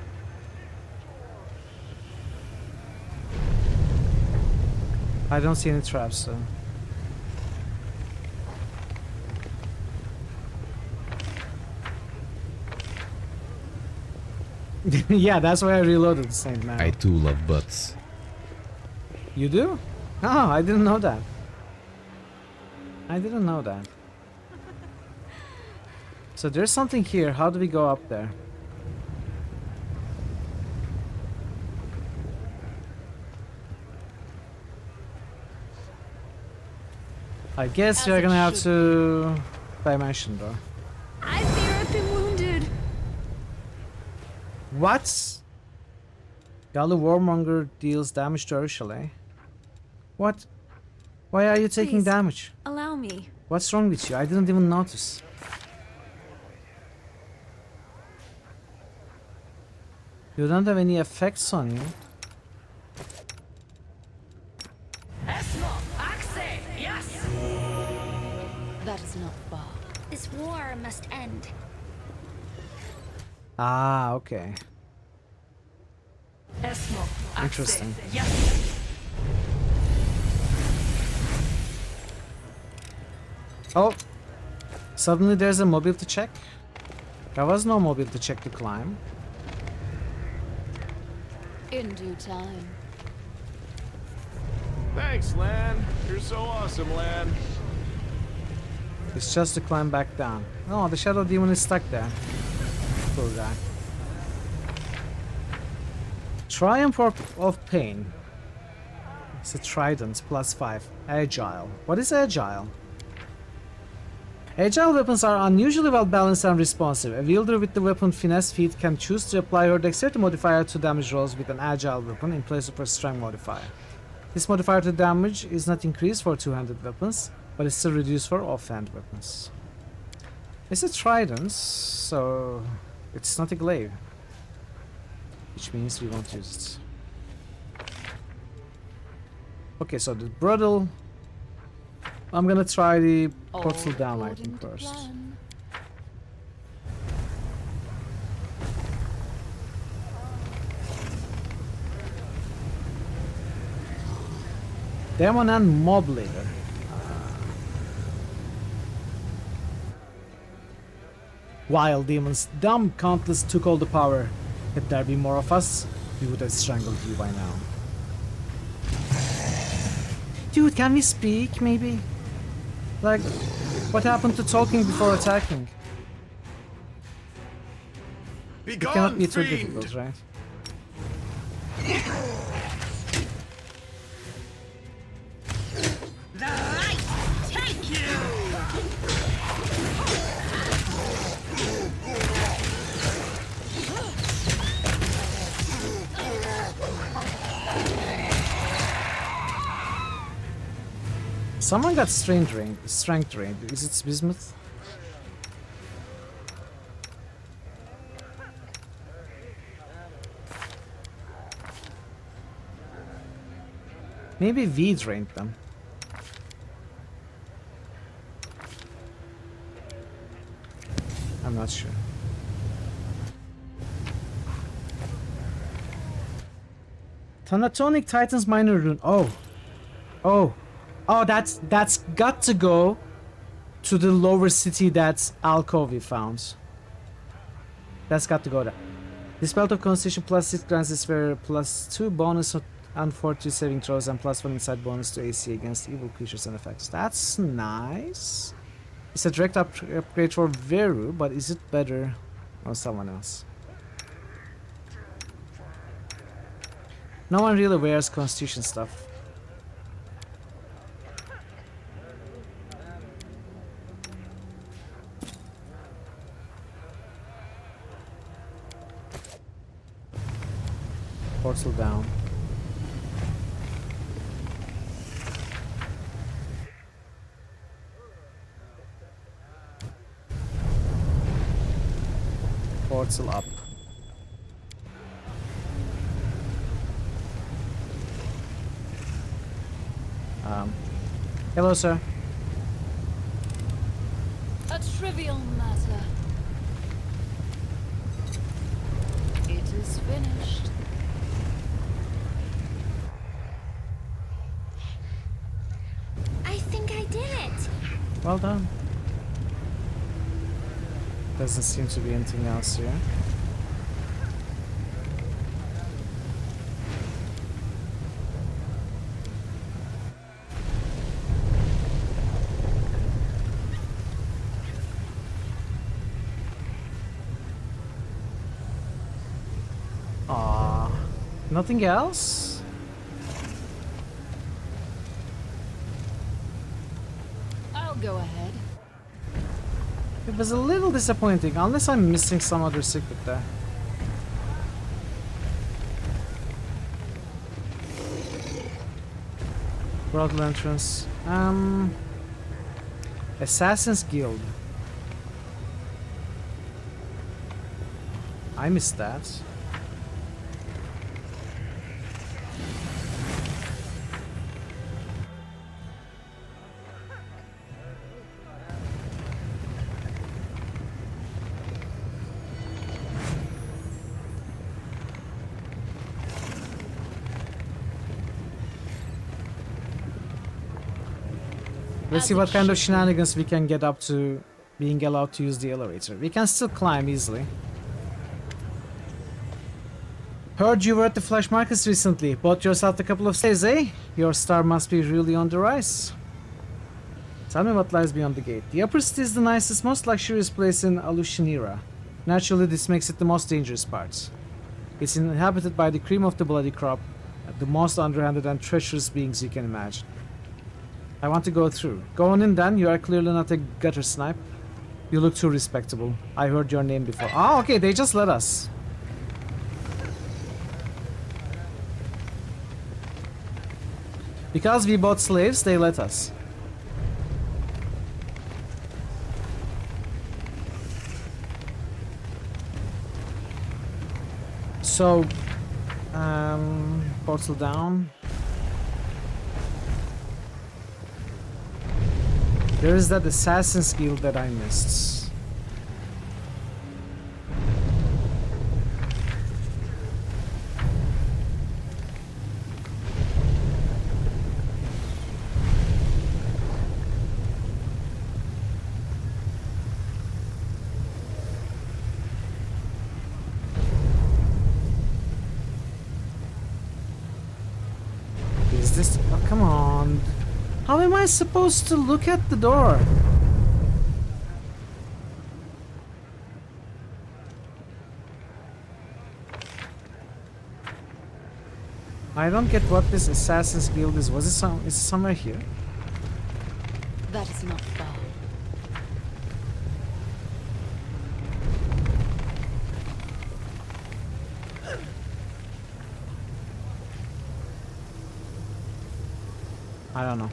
I don't see any traps, so... Yeah, that's why I reloaded the same man. I too love butts. You do? Oh, I didn't know that. I didn't know that. So there's something here. How do we go up there? I guess you're gonna have to dimension door. I fear I've been wounded. What? Gala Warmonger deals damage to our chalet. What? Why are you taking Please, damage? Allow me. What's wrong with you? I didn't even notice. You don't have any effects on you. Yes. That is not far. This war must end. Ah, okay. Esmo, Interesting. Yes. Oh, suddenly there's a mobility check. There was no mobility check to climb. In due time. Thanks, Lan. You're so awesome, Lan. It's just to climb back down. Oh, the shadow demon is stuck there. Poor guy. Triumph of Pain. It's a trident, +5. Agile. What is agile? Agile weapons are unusually well balanced and responsive. A wielder with the weapon finesse feat can choose to apply her dexterity modifier to damage rolls with an agile weapon in place of her strength modifier. This modifier to damage is not increased for two-handed weapons, but is still reduced for off-hand weapons. It's a trident, so it's not a glaive, which means we won't use it. Okay, so the bridle. I'm gonna try the portal down item first. Demon and Mob Leader. Wild demons, dumb countless took all the power. If there be more of us, we would have strangled you by now. Dude, can we speak, maybe? Like, what happened to talking before attacking? It cannot be too difficult, right? The light take you! Someone got strength drained. Is it Bismuth? Maybe V drained them. I'm not sure. Thanatonic Titan's minor rune. Oh, that's got to go to the lower city that Alkovi found. That's got to go there. This belt of Constitution +6 grants this sphere +2 bonus and 40 saving throws and +1 inside bonus to AC against evil creatures and effects. That's nice. It's a direct upgrade for Veru, but is it better on someone else? No one really wears Constitution stuff. Portal down. Portal up. Hello, sir. A trivial matter. It is finished. I think I did it. Well done. Doesn't seem to be anything else here. Nothing else? I'll go ahead. It was a little disappointing, unless I'm missing some other secret there. Broad entrance. Assassin's Guild. I missed that. Let's see what kind of shenanigans we can get up to being allowed to use the elevator. We can still climb easily. Heard you were at the Flash Markets recently. Bought yourself a couple of slaves, eh? Your star must be really on the rise. Tell me what lies beyond the gate. The Upper City is the nicest, most luxurious place in Alushanira. Naturally, this makes it the most dangerous part. It's inhabited by the cream of the bloody crop, the most underhanded and treacherous beings you can imagine. I want to go through. Go on in then, you are clearly not a gutter snipe. You look too respectable. I heard your name before. Ah, okay, they just let us. Because we bought slaves, they let us. So, portal down. There is that Assassin's Guild that I missed. Is this... Oh, come on. How am I supposed to look at the door? I don't get what this Assassin's Guild is. Was it is it somewhere here? That is not far. I don't know.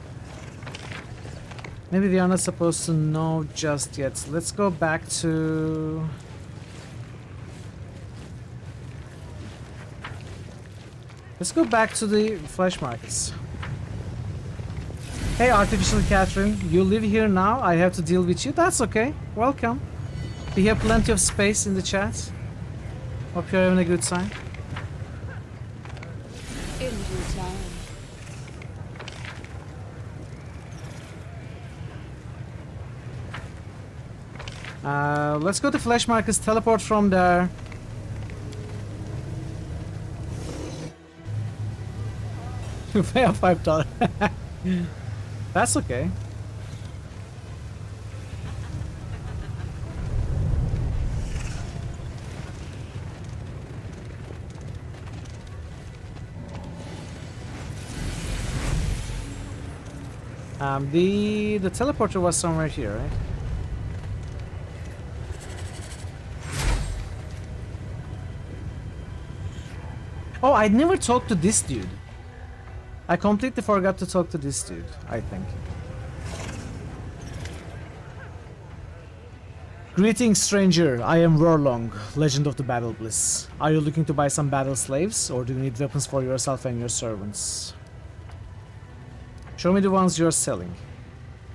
Maybe we are not supposed to know just yet. Let's go back to... Let's go back to the Flash Markets. Hey, Artificial Catherine, you live here now? I have to deal with you? That's okay. Welcome. We have plenty of space in the chat. Hope you're having a good time. In due time. Let's go to Flash Markets, teleport from there. You pay a $5. That's okay. The teleporter was somewhere here, right? Oh, I never talked to this dude. I completely forgot to talk to this dude, I think. Greetings, stranger. I am Warlong, Legend of the Battle Bliss. Are you looking to buy some battle slaves, or do you need weapons for yourself and your servants? Show me the ones you're selling.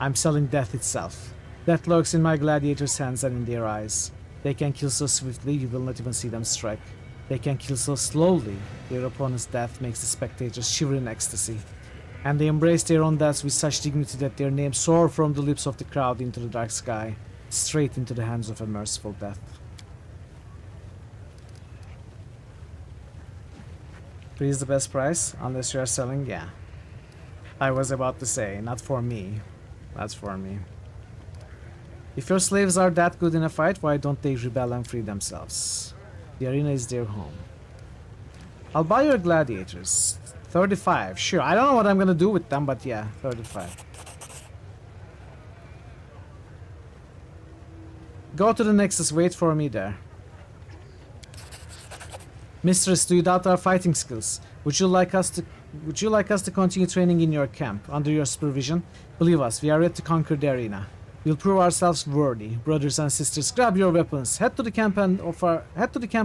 I'm selling death itself. Death lurks in my gladiators' hands and in their eyes. They can kill so swiftly you will not even see them strike. They can kill so slowly, their opponent's death makes the spectators shiver in ecstasy. And they embrace their own deaths with such dignity that their names soar from the lips of the crowd into the dark sky, straight into the hands of a merciful death. 3 is the best price, unless you are selling, yeah. I was about to say, not for me. That's for me. If your slaves are that good in a fight, why don't they rebel and free themselves? The arena is their home. I'll buy your gladiators. 35, sure. I don't know what I'm gonna do with them, but yeah, 35. Go to the Nexus, wait for me there. Mistress, do you doubt our fighting skills? Would you like us to continue training in your camp, under your supervision? Believe us, we are ready to conquer the arena. We'll prove ourselves worthy. Brothers and sisters, grab your weapons. Head to the camp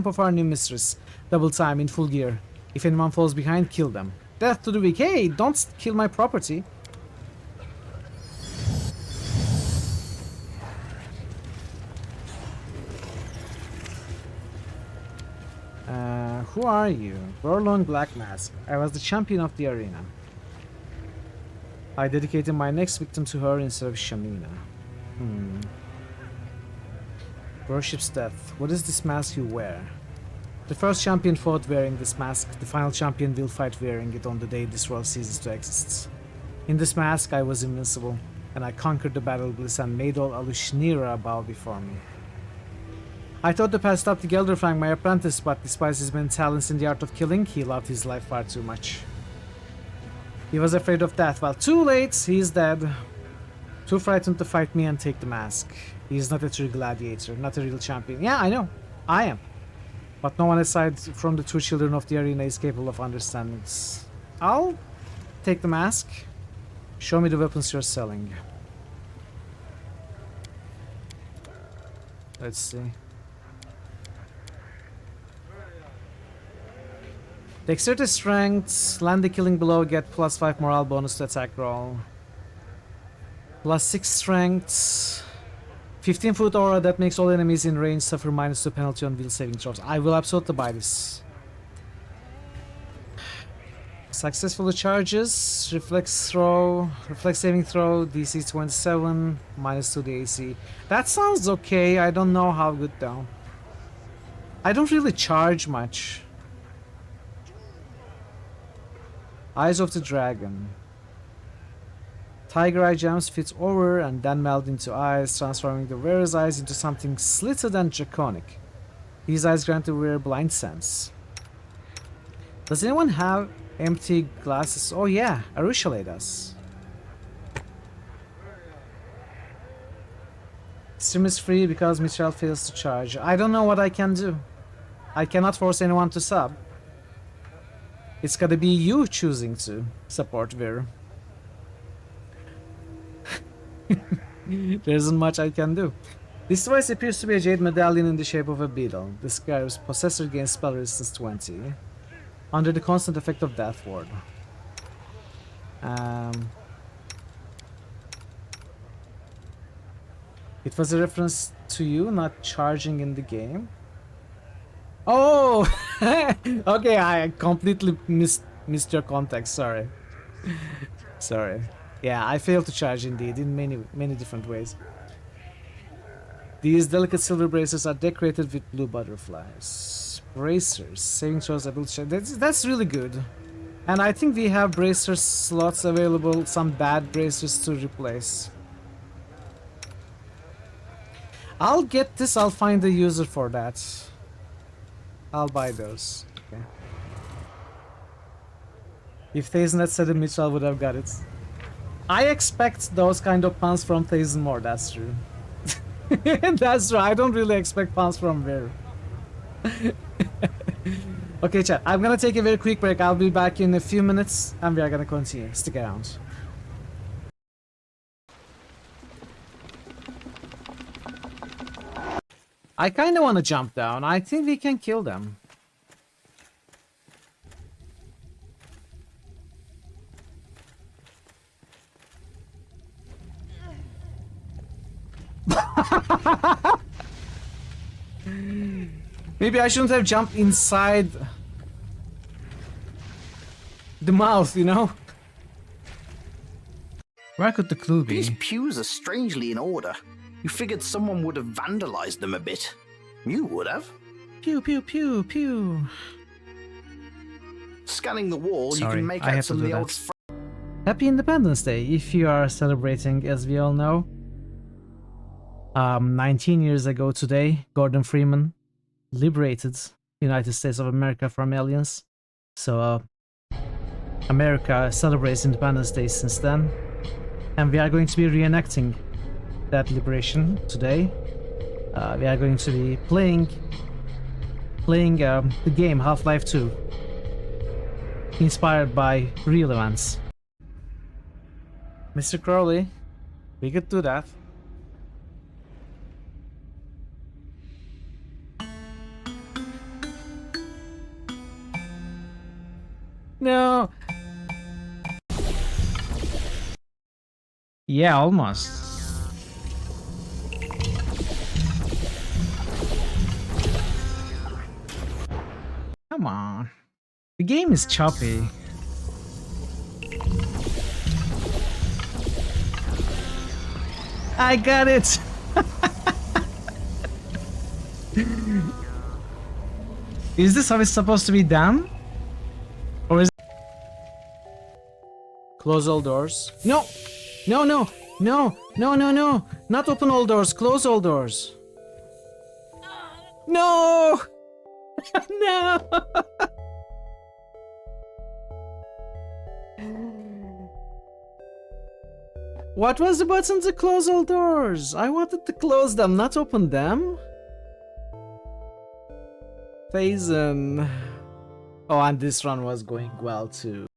of our new mistress. Double time in full gear. If anyone falls behind, kill them. Death to the weak. Hey, don't kill my property. Who are you? Burlong Black Mask. I was the champion of the arena. I dedicated my next victim to her instead of Shamina. Worships death. What is this mask you wear? The first champion fought wearing this mask. The final champion will fight wearing it on the day this world ceases to exist. In this mask, I was invincible, and I conquered the battle bliss and made all Alushnira bow before me. I thought the path stopped Gelderfang, my apprentice, but despite his many talents in the art of killing, he loved his life far too much. He was afraid of death. Well, too late, he is dead. Too frightened to fight me and take the mask. He is not a true gladiator, not a real champion. Yeah, I know. I am. But no one aside from the two children of the arena is capable of understanding this. I'll take the mask. Show me the weapons you're selling. Let's see. Dexterity strength, land the killing blow, get +5 morale bonus to attack roll. +6 strength. 15-foot aura that makes all enemies in range suffer -2 penalty on will saving throws. I will absolutely buy this. Successful charges, reflex saving throw, DC 27, -2 the AC. That sounds okay, I don't know how good though. I don't really charge much. Eyes of the Dragon. Tiger Eye gems fit over and then melt into eyes, transforming the wearer's eyes into something slitted and draconic. These eyes grant the wearer blind sense. Does anyone have empty glasses? Oh yeah, Arushale does. Stream is free because Mitchell fails to charge. I don't know what I can do. I cannot force anyone to sub. It's gotta be you choosing to support Vir. There isn't much I can do. This device appears to be a jade medallion in the shape of a beetle. Describes possessor gains spell resistance 20 under the constant effect of Death Ward. It was a reference to you not charging in the game. Oh, okay. I completely missed your context. Sorry. Sorry. Yeah, I failed to charge indeed in many different ways. These delicate silver bracers are decorated with blue butterflies. Bracers, saving throws ability. That's really good. And I think we have bracer slots available. Some bad bracers to replace. I'll get this. I'll find a user for that. I'll buy those. Okay. If Thazen had said it, Mitchell would have got it. I expect those kind of puns from Thazen more, that's true. That's true, I don't really expect puns from Vir. Okay, chat, I'm gonna take a very quick break. I'll be back in a few minutes and we are gonna continue. Stick around. I kinda wanna jump down. I think we can kill them. Maybe I shouldn't have jumped inside the mouth, you know? Where could the clue be? These pews are strangely in order. You figured someone would have vandalized them a bit. You would have. Pew, pew, pew, pew. Scanning the wall, Sorry, you can make I out have to some of do the that. old... Happy Independence Day, if you are celebrating, as we all know. 19 years ago today, Gordon Freeman liberated the United States of America from aliens. So, America celebrates Independence Day since then. And we are going to be reenacting that liberation today. We are going to be playing the game Half-Life 2, inspired by real events. Mr. Crowley, we could do that. No. Yeah, almost. Come on. The game is choppy. I got it! Is this how it's supposed to be done? Or is it... Close all doors. No! No, no! No! No, no, no! Not open all doors, close all doors. No! No! What was the button to close all doors? I wanted to close them, not open them. Phazon. Oh, and this run was going well too.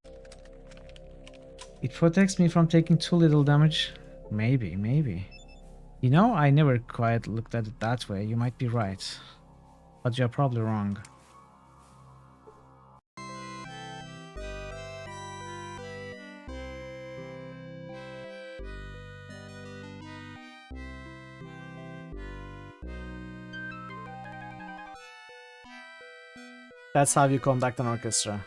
It protects me from taking too little damage. Maybe, maybe. You know, I never quite looked at it that way. You might be right. But you're probably wrong. That's how you conduct an orchestra.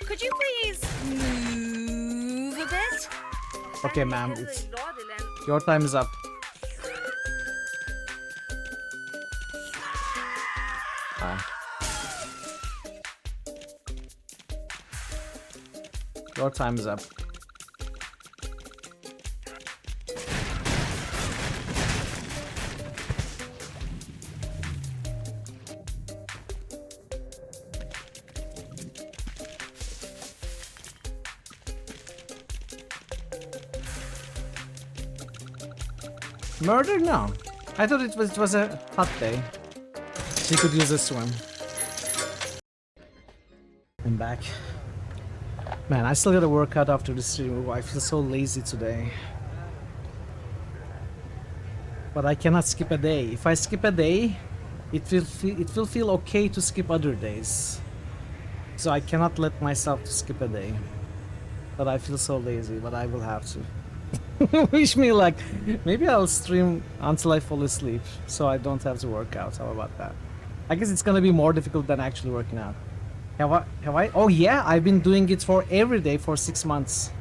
Could you please move a bit? Okay, ma'am, it's... Your time is up. Bye. Your time is up. Murder? No. I thought it was a hot day. He could use a swim. I'm back. Man, I still gotta work out after this stream. I feel so lazy today. But I cannot skip a day. If I skip a day, it will feel okay to skip other days. So I cannot let myself to skip a day. But I feel so lazy, but I will have to. Wish me luck. Maybe I'll stream until I fall asleep, so I don't have to work out. How about that? I guess it's gonna be more difficult than actually working out. Have I? Oh yeah, I've been doing it for every day for 6 months.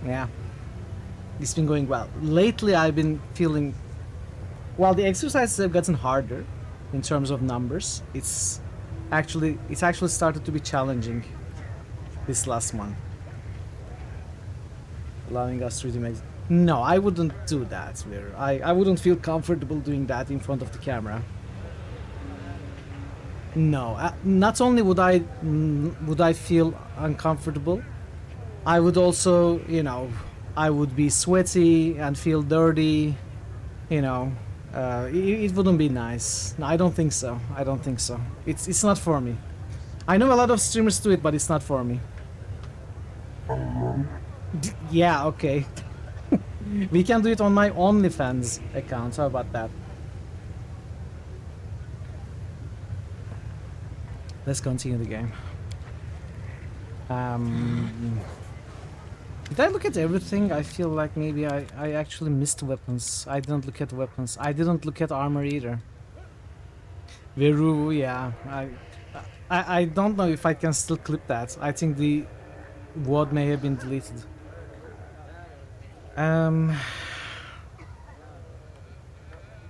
Yeah. It's been going well. Lately I've been feeling... While the exercises have gotten harder in terms of numbers, it's actually started to be challenging this last month. Allowing us to redeem. No, I wouldn't do that. I wouldn't feel comfortable doing that in front of the camera. No, not only would I feel uncomfortable, I would also, you know, I would be sweaty and feel dirty. You know, it wouldn't be nice. No, I don't think so. I don't think so. It's not for me. I know a lot of streamers do it, but it's not for me. Yeah, okay. We can do it on my OnlyFans account. How about that? Let's continue the game. Did I look at everything? I feel like maybe I actually missed weapons. I didn't look at weapons. I didn't look at armor either. Veru, yeah. I don't know if I can still clip that. I think the WOD may have been deleted.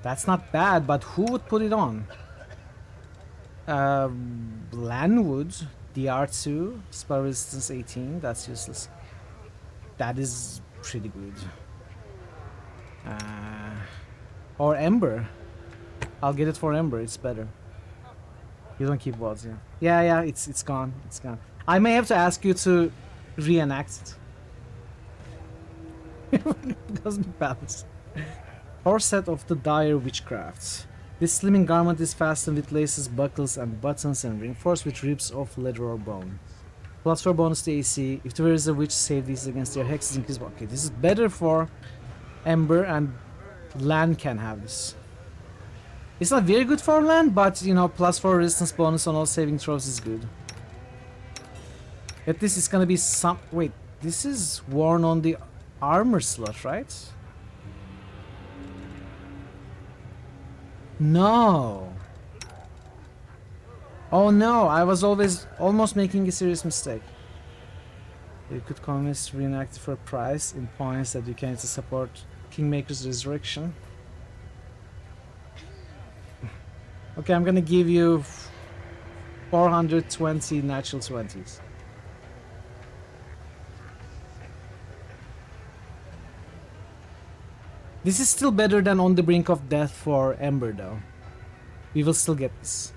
That's not bad, but who would put it on? Lanwood, DR2, spell resistance 18, that's useless. That is pretty good. Or Ember. I'll get it for Ember, it's better. You don't keep WODs, yeah. Yeah, it's gone, it's gone. I may have to ask you to reenact it. Doesn't balance. Corset of the Dire Witchcraft. This slimming garment is fastened with laces, buckles, and buttons, and reinforced with ribs of leather or bone. +4 bonus to AC. If there is a witch, save these against their hexes increase. Okay, this is better for Ember, and Lan can have this. It's not very good for Lan, but you know, +4 resistance bonus on all saving throws is good. At least it's gonna be some. Wait, this is worn on the armor slot, right? No. Oh no, I was almost making a serious mistake. You could convince reenact for a price in points that you can use to support Kingmaker's resurrection. Okay, I'm gonna give you 420 natural 20s. This is still better than On the Brink of Death for Ember though. We will still get this.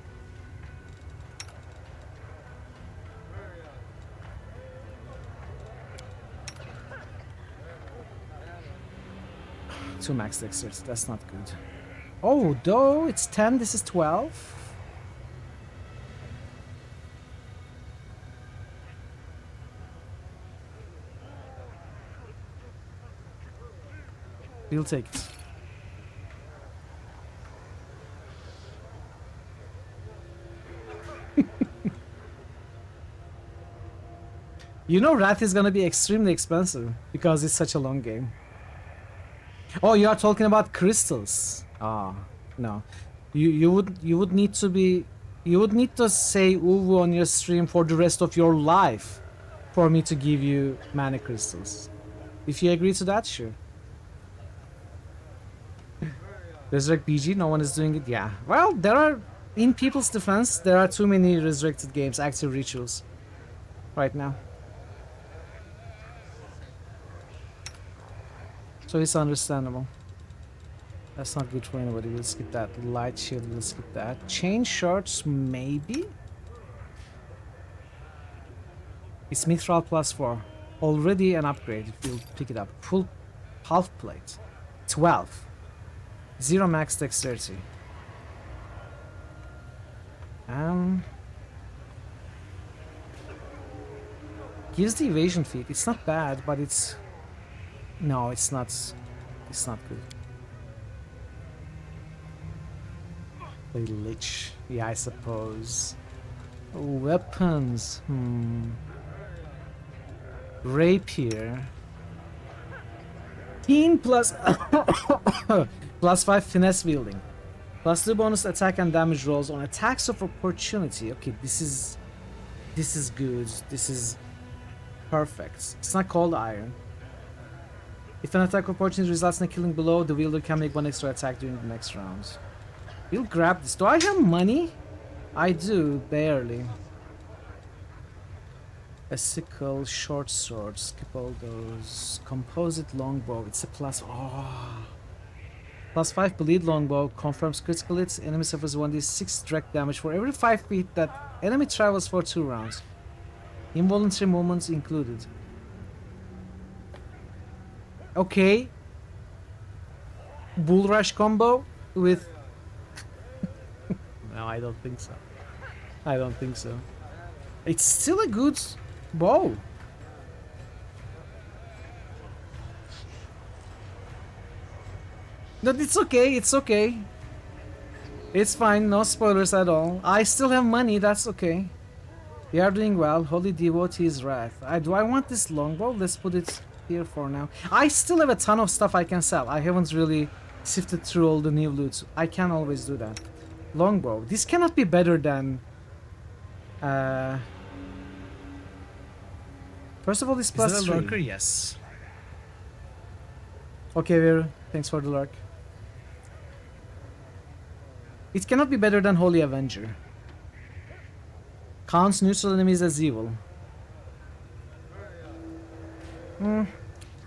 Two max dexterity, that's not good. Oh, though it's 10, this is 12. We'll take it. You know Wrath is gonna be extremely expensive because it's such a long game. Oh, you are talking about crystals. Ah, no. You would need to say Uwu on your stream for the rest of your life for me to give you mana crystals. If you agree to that, sure. Resurrect BG, no one is doing it. Yeah. Well, there are, in people's defense, there are too many resurrected games, active rituals right now. So it's understandable. That's not good for anybody. We'll skip that. Light shield, we'll skip that. Chain shorts, maybe? It's Mithril +4. Already an upgrade if you'll pick it up. Full half plate. 12. 0 max dexterity. Gives the evasion feat. It's not bad, but it's... No, it's not. It's not good. The Lich. Yeah, I suppose. Weapons. Rapier. Teen plus plus 5 finesse wielding. Plus 2 bonus attack and damage rolls on attacks of opportunity. Okay, this is good. This is perfect. It's not cold iron. If an attack of opportunity results in a killing below, the wielder can make one extra attack during the next round. We'll grab this. Do I have money? I do, barely. A sickle, short sword, skip all those. Composite longbow, it's a plus... Oh. Plus 5 bleed longbow, confirms critical hits. Enemy suffers 1d6 direct damage for every 5 feet that enemy travels for 2 rounds. Involuntary movements included. Okay. Bull rush combo with... No, I don't think so. I don't think so. It's still a good bow. No, it's okay, it's okay. It's fine, no spoilers at all. I still have money, that's okay. We are doing well. Holy Devotee's Wrath. Do I want this longbow? Let's put it here for now. I still have a ton of stuff I can sell. I haven't really sifted through all the new loot. I can always do that. Longbow. This cannot be better than... First of all, this plus 3. Is that a lurker? Yes. Okay, Veru. Thanks for the lurk. It cannot be better than Holy Avenger. Counts neutral enemies as evil.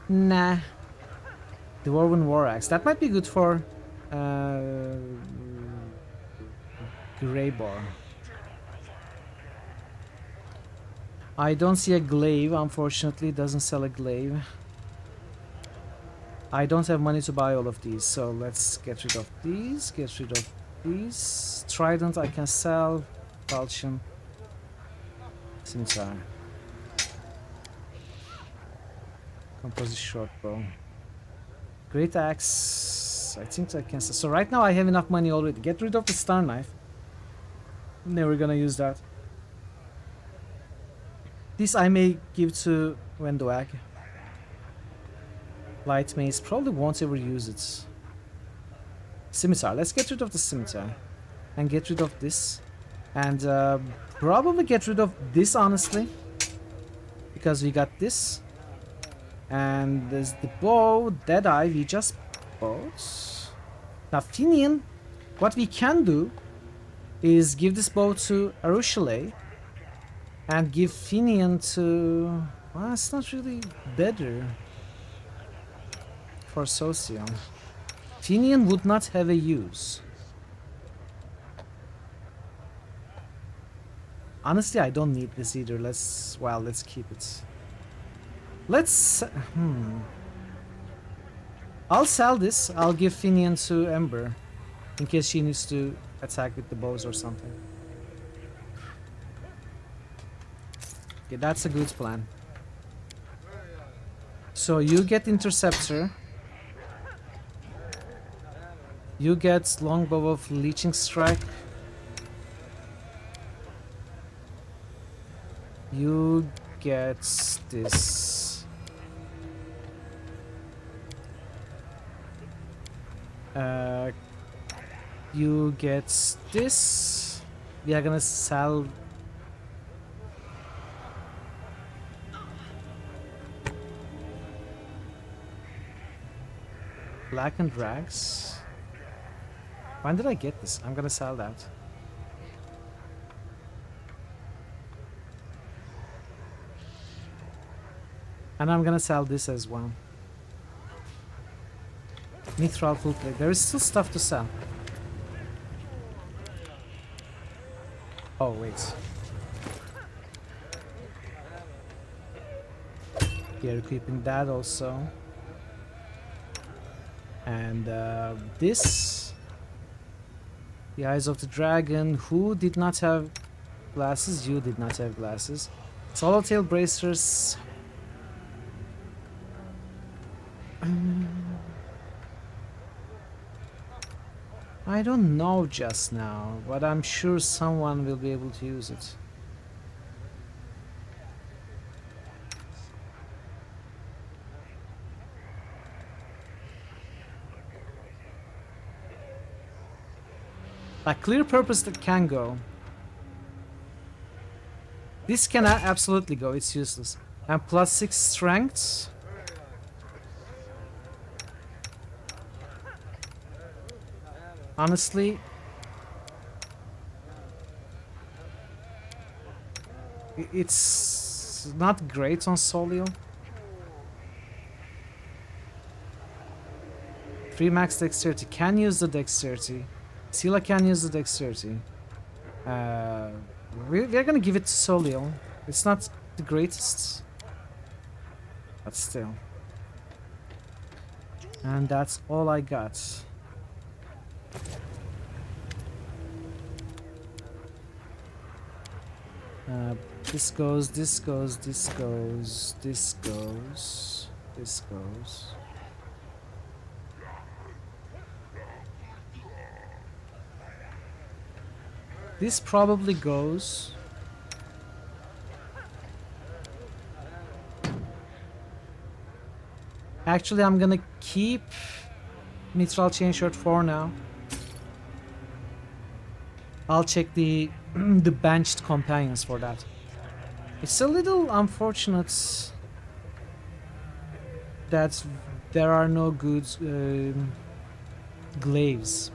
Nah. Dwarven War Axe. That might be good for Greybar. I don't see a glaive, unfortunately. It doesn't sell a glaive. I don't have money to buy all of these, so let's get rid of these. Get rid of these. Trident I can sell. Falchion. Scimitar. Composite shortbow. Great axe. I think I can sell. So right now I have enough money already. Get rid of the star knife. Never gonna use that. This I may give to Wendoag. Light mace. Probably won't ever use it. Scimitar. Let's get rid of the scimitar. And get rid of this. And probably get rid of this, honestly. Because we got this. And there's the bow, Deadeye, we just bought. Now, Finian, what we can do is give this bow to Arushale and give Finian to... Well, it's not really better for Socion. Finian would not have a use. Honestly, I don't need this either. Let's keep it. Let's... I'll sell this. I'll give Finian to Ember in case she needs to attack with the bows or something. Okay, that's a good plan. So you get Interceptor. You get Longbow of Leeching Strike. You get this. You get this. We are gonna sell. Blackened Rags. When did I get this? I'm gonna sell that. And I'm gonna sell this as well. Mithril full plate. There is still stuff to sell. Oh, wait. You're equipping that also. And this. The Eyes of the Dragon. Who did not have glasses? You did not have glasses. Swallowtail Bracers. I don't know just now, but I'm sure someone will be able to use it. A clear purpose that can go. This can absolutely go, it's useless. And plus 6 strength. Honestly, it's not great on Solio. 3 max dexterity. Can use the dexterity. Scylla can use the dexterity. We're gonna give it to Solio. It's not the greatest, but still. And that's all I got. This goes, this goes, this goes, this goes, this goes. This probably goes. Actually, I'm gonna keep Mithril Chainshirt for now. I'll check the the benched companions for that. It's a little unfortunate that there are no good glaives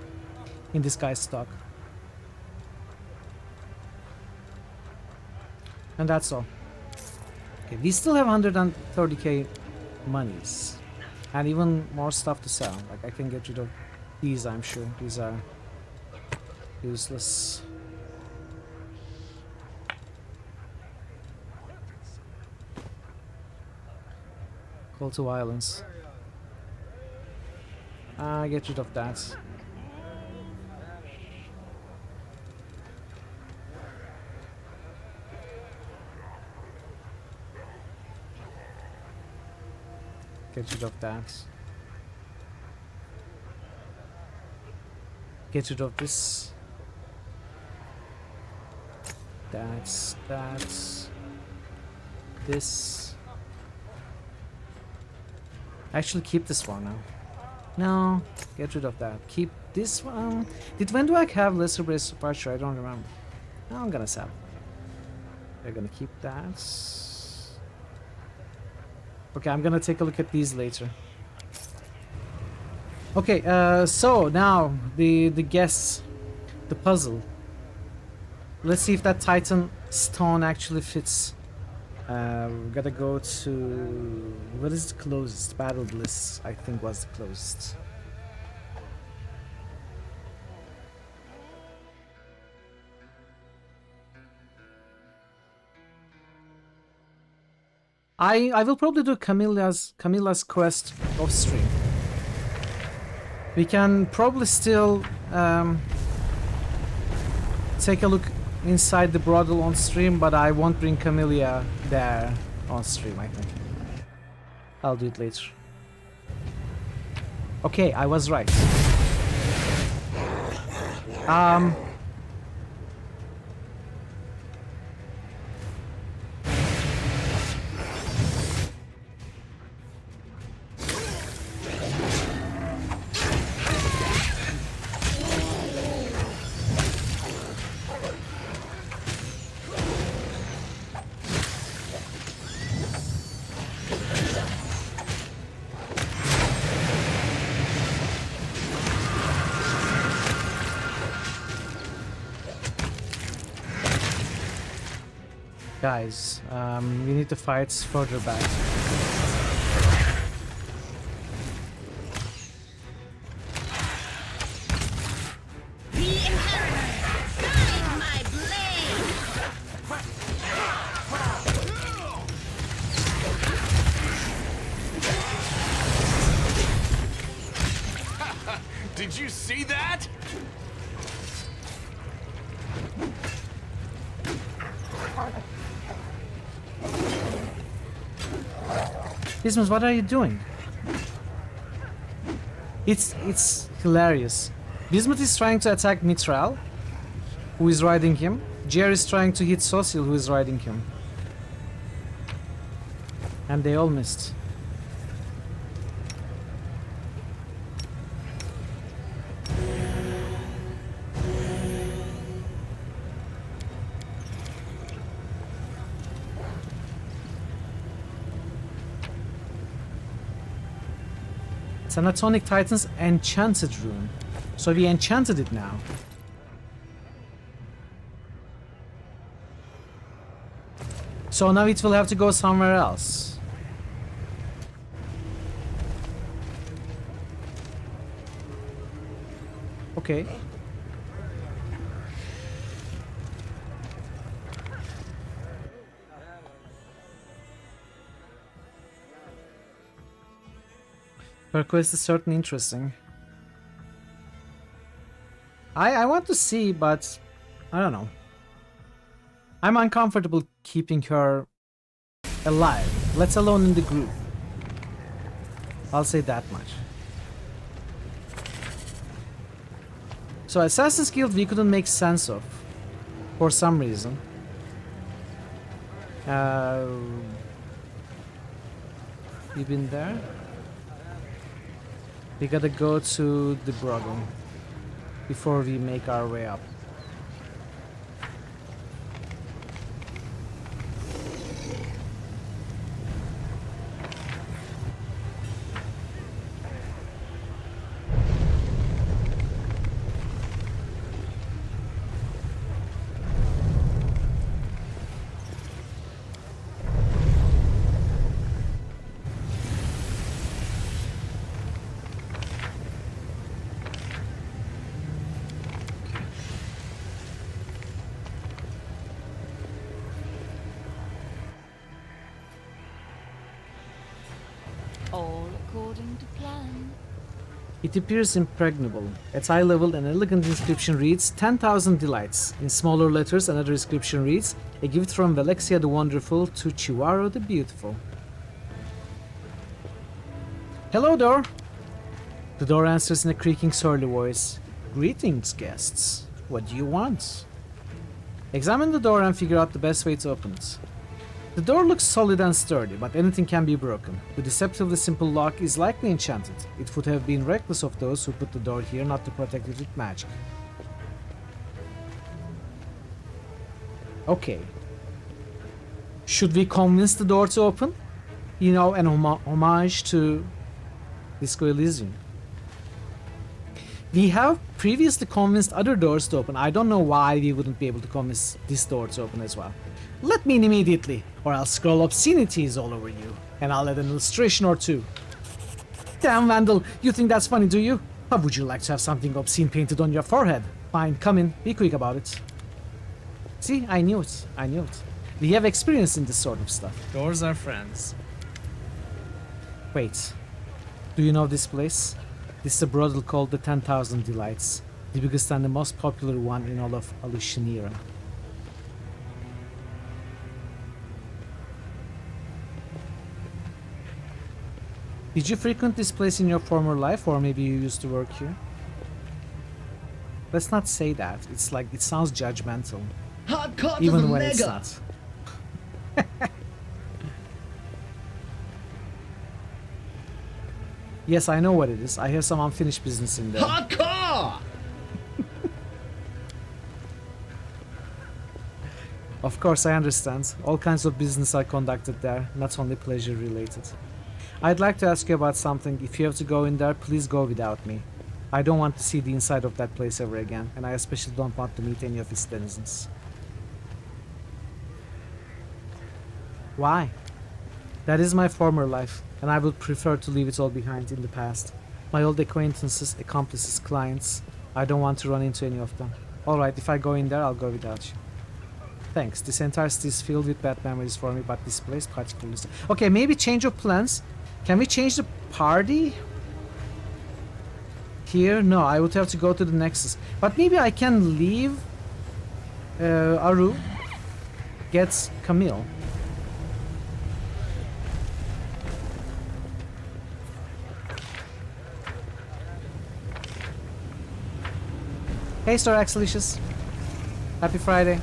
in this guy's stock. And that's all. Okay, we still have 130k monies. And even more stuff to sell. Like, I can get rid of these, I'm sure. These are useless. Call to violence. Get rid of that. Get rid of that. Get rid of this. That's this. Actually, keep this one now. No, get rid of that. Keep this one. When do I have lesser brace departure? I don't remember. No, I'm gonna sell. We're gonna keep that. Okay, I'm gonna take a look at these later. Okay, so now the guests, the puzzle. Let's see if that Titan stone actually fits. We gotta go to... what is the closest? Battle Bliss, I think, was the closest. I will probably do Camilla's quest off stream. We can probably still take a look inside the brothel on stream, but I won't bring Camilla there on stream, I think. I'll do it later. Okay, I was right. Guys, we need to fight further back. Did you see that? Bismuth, what are you doing? It's hilarious. Bismuth is trying to attack Mitral, who is riding him. Jerry is trying to hit Social, who is riding him. And they all missed. Sanatonic Titan's enchanted rune. So we enchanted it now. So now it will have to go somewhere else. Okay. Her quest is certainly interesting. I want to see, but I don't know. I'm uncomfortable keeping her alive, let alone in the group. I'll say that much. So Assassin's Guild we couldn't make sense of for some reason. You been there? We gotta go to the brothel before we make our way up. All according to plan. It appears impregnable. At eye level, an elegant inscription reads 10,000 delights. In smaller letters, another inscription reads, a gift from Velexia the Wonderful to Chiwaro the Beautiful. Hello, door. The door answers in a creaking, surly voice. Greetings, guests. What do you want? Examine the door and figure out the best way to open it. The door looks solid and sturdy, but anything can be broken. The deceptively simple lock is likely enchanted. It would have been reckless of those who put the door here not to protect it with magic. Okay. Should we convince the door to open? You know, an homage to Disco Elysium. We have previously convinced other doors to open. I don't know why we wouldn't be able to convince this door to open as well. Let me in immediately, or I'll scroll obscenities all over you, and I'll add an illustration or two. Damn, Vandal, you think that's funny, do you? How would you like to have something obscene painted on your forehead? Fine, come in, be quick about it. See, I knew it, I knew it. We have experience in this sort of stuff. Doors are friends. Wait, do you know this place? This is a brothel called the 10,000 Delights, the biggest and the most popular one in all of Alushanira. Did you frequent this place in your former life, or maybe you used to work here? Let's not say that. It's like, it sounds judgmental. Hardcore Even when it's not. Yes, I know what it is. I have some unfinished business in there. Hardcore! Of course, I understand. All kinds of business are conducted there, not only pleasure related. I'd like to ask you about something. If you have to go in there, please go without me. I don't want to see the inside of that place ever again, and I especially don't want to meet any of its denizens. Why? That is my former life, and I would prefer to leave it all behind in the past. My old acquaintances, accomplices, clients. I don't want to run into any of them. Alright, if I go in there, I'll go without you. Thanks. This entire city is filled with bad memories for me, but this place particularly. Okay, maybe change of plans. Can we change the party? Here? No, I would have to go to the Nexus. But maybe I can leave Aru, get Camille. Hey, Star Axelicious. Happy Friday.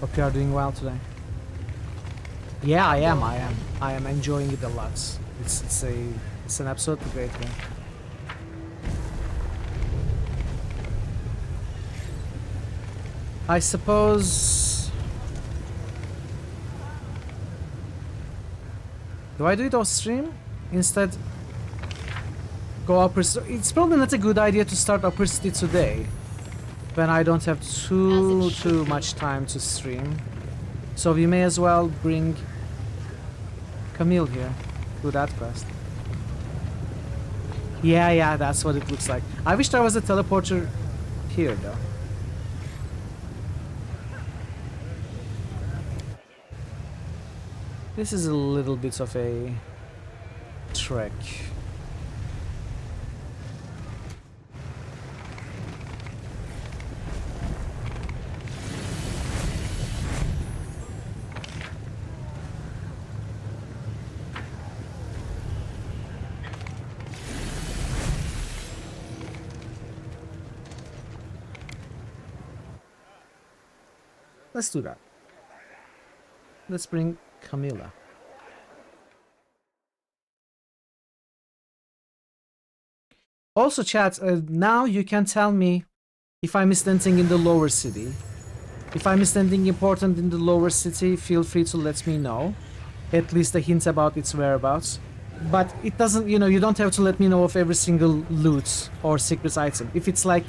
Hope you are doing well today. Yeah, I am. I am enjoying it a lot. It's an absolutely great game. I suppose. Do I do it off stream? Instead, go Upper City. It's probably not a good idea to start Upper City today, when I don't have too much time to stream. So we may as well bring Camille here, do that quest. Yeah, that's what it looks like. I wish there was a teleporter here though. This is a little bit of a trek. Let's do that. Let's bring Camilla. Also, chat, now you can tell me if I missed anything in the lower city. If I missed anything important in the lower city, feel free to let me know. At least a hint about its whereabouts. But it doesn't, you know, you don't have to let me know of every single loot or secret item. If it's like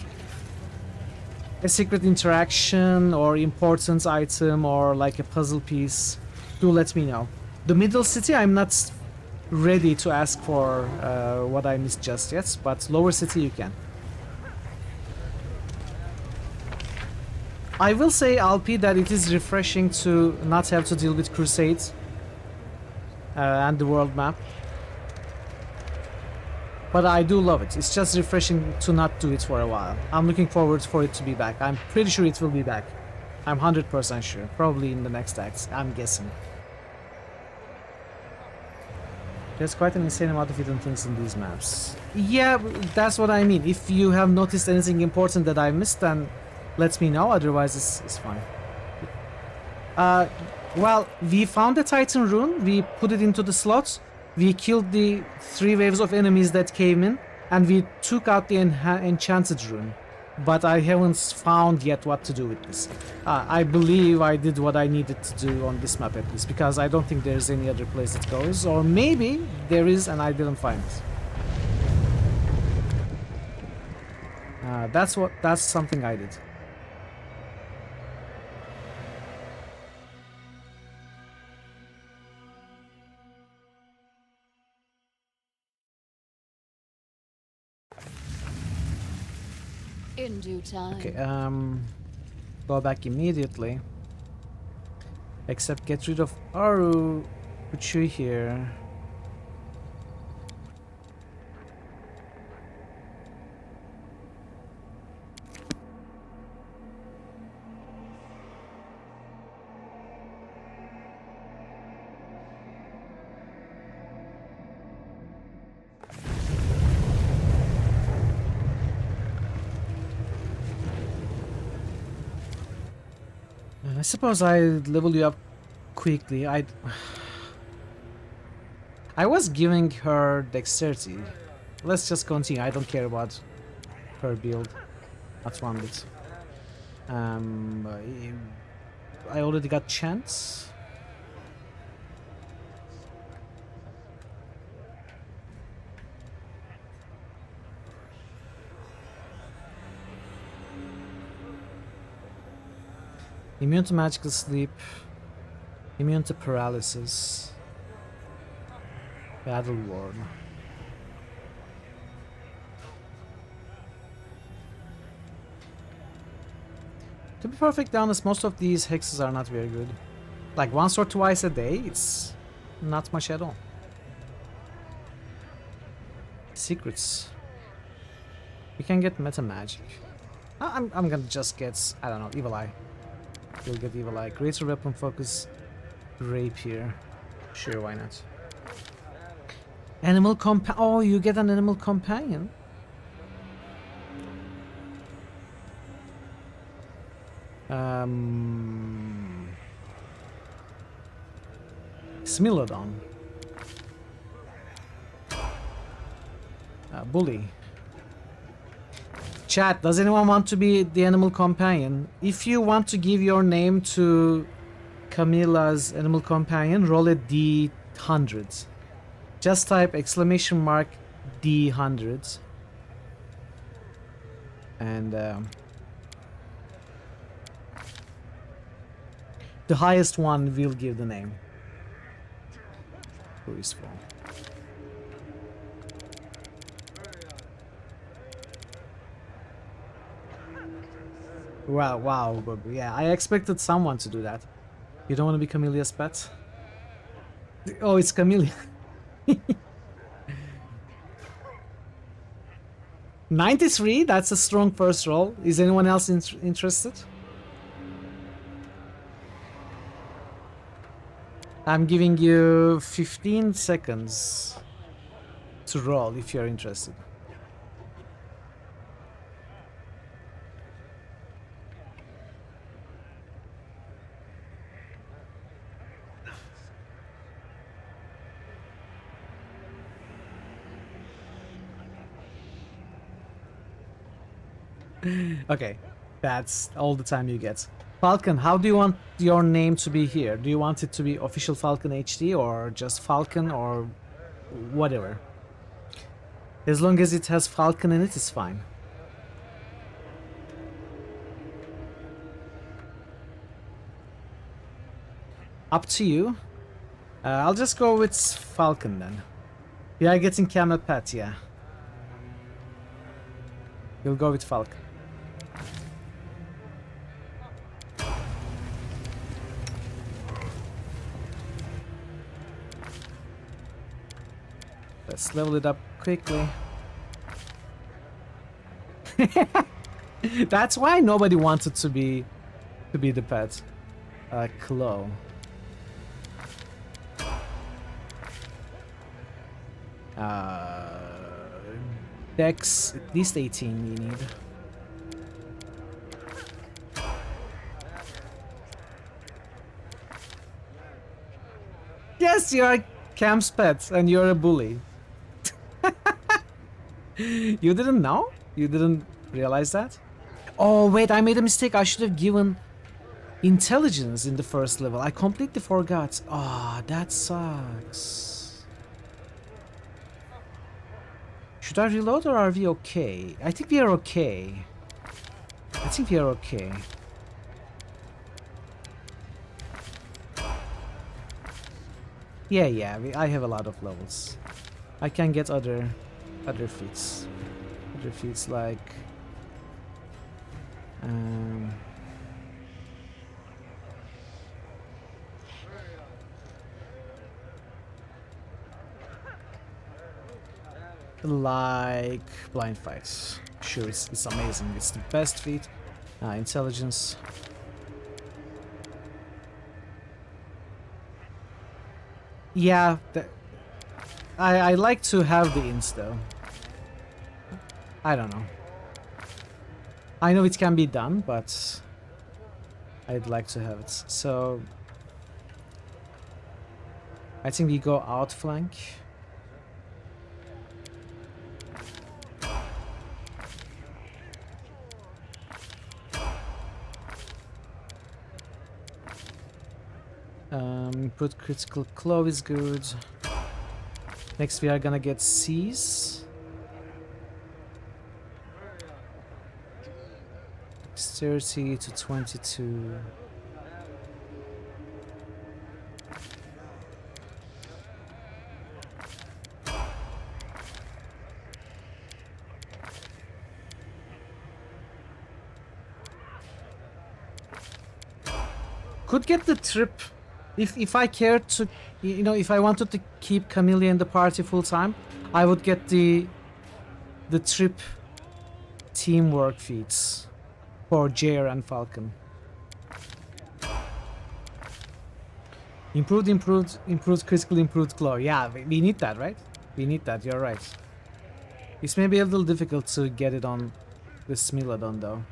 a secret interaction or important item or like a puzzle piece, do let me know. The middle city, I'm not ready to ask for what I missed just yet, but lower city you can. I will say, Alpi, that it is refreshing to not have to deal with Crusade and the world map. But I do love it. It's just refreshing to not do it for a while. I'm looking forward for it to be back. I'm pretty sure it will be back. I'm 100% sure. Probably in the next act, I'm guessing. There's quite an insane amount of hidden things in these maps. Yeah, that's what I mean. If you have noticed anything important that I missed, then let me know. Otherwise, it's fine. Well, we found the Titan rune. We put it into the slots. We killed the 3 waves of enemies that came in, and we took out the enchanted rune. but I haven't found yet what to do with this. I believe I did what I needed to do on this map at least, because I don't think there's any other place it goes, or maybe there is and I didn't find it. That's something I did. In due time. Okay, go back immediately. Except get rid of Aru, put you here. I suppose I level you up quickly. I was giving her dexterity. Let's just continue. I don't care about her build. That's one bit. I already got chance. Immune to magical sleep. Immune to paralysis. Battle ward. To be perfectly honest, most of these hexes are not very good. Like once or twice a day, it's not much at all. Secrets. We can get meta magic. I'm gonna just get, I don't know, Evil Eye. We'll get Evil Eye. Greater weapon focus. Rapier. Sure, why not? Animal compa— oh, you get an animal companion. Smilodon. Bully. Chat, does anyone want to be the animal companion? If you want to give your name to Camilla's animal companion, roll a D100. Just type exclamation mark D100. And the highest one will give the name. Who is for? Wow, Bobby. Yeah, I expected someone to do that. You don't want to be Camillea's pet? Oh, it's Camilla. 93? That's a strong first roll. Is anyone else interested? I'm giving you 15 seconds to roll if you're interested. Okay, that's all the time you get. Falcon, how do you want your name to be here? Do you want it to be official Falcon HD or just Falcon or whatever? As long as it has Falcon in it, it's fine. Up to you. I'll just go with Falcon then. We are getting Camel Pet, yeah. We'll go with Falcon. Let's level it up quickly. That's why nobody wanted to be the pet. Claw. Dex at least 18 we need. Yes, you're Cam's pet and you're a bully. You didn't know? You didn't realize that? Oh wait, I made a mistake. I should have given intelligence in the first level. I completely forgot. Ah, that sucks. Should I reload or are we okay? I think we are okay. I think we are okay. Yeah, I have a lot of levels. I can get other feats. Other feats like like blind fights. Sure, it's amazing. It's the best feat. Intelligence. Yeah, I like to have the ins though. I don't know. I know it can be done, but I'd like to have it. So I think we go outflank. Put critical claw is good. Next we are gonna get C's. It's 30 to 22. Could get the trip if I cared to, you know, if I wanted to keep Camellia in the party full time, I would get the trip teamwork feats for Jair and Falcon. Improved critical, improved claw. Yeah, we need that, right? We need that. You're right. It's maybe a little difficult to get it on this Smilodon though.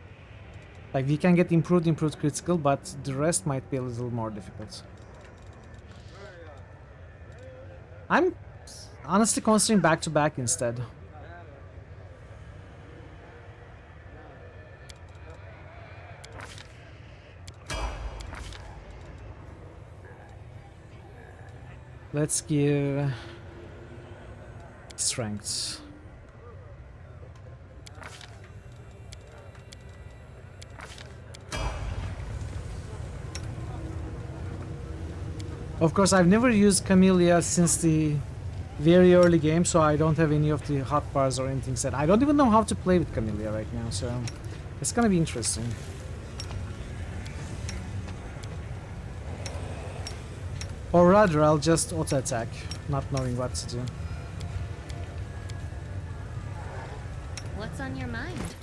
Like we can get improved critical, but the rest might be a little more difficult. I'm honestly considering back-to-back instead. Let's give strengths. Of course, I've never used Camellia since the very early game, so I don't have any of the hotbars or anything set. I don't even know how to play with Camellia right now, so it's gonna be interesting. Or rather, I'll just auto-attack, not knowing what to do. What's on your mind?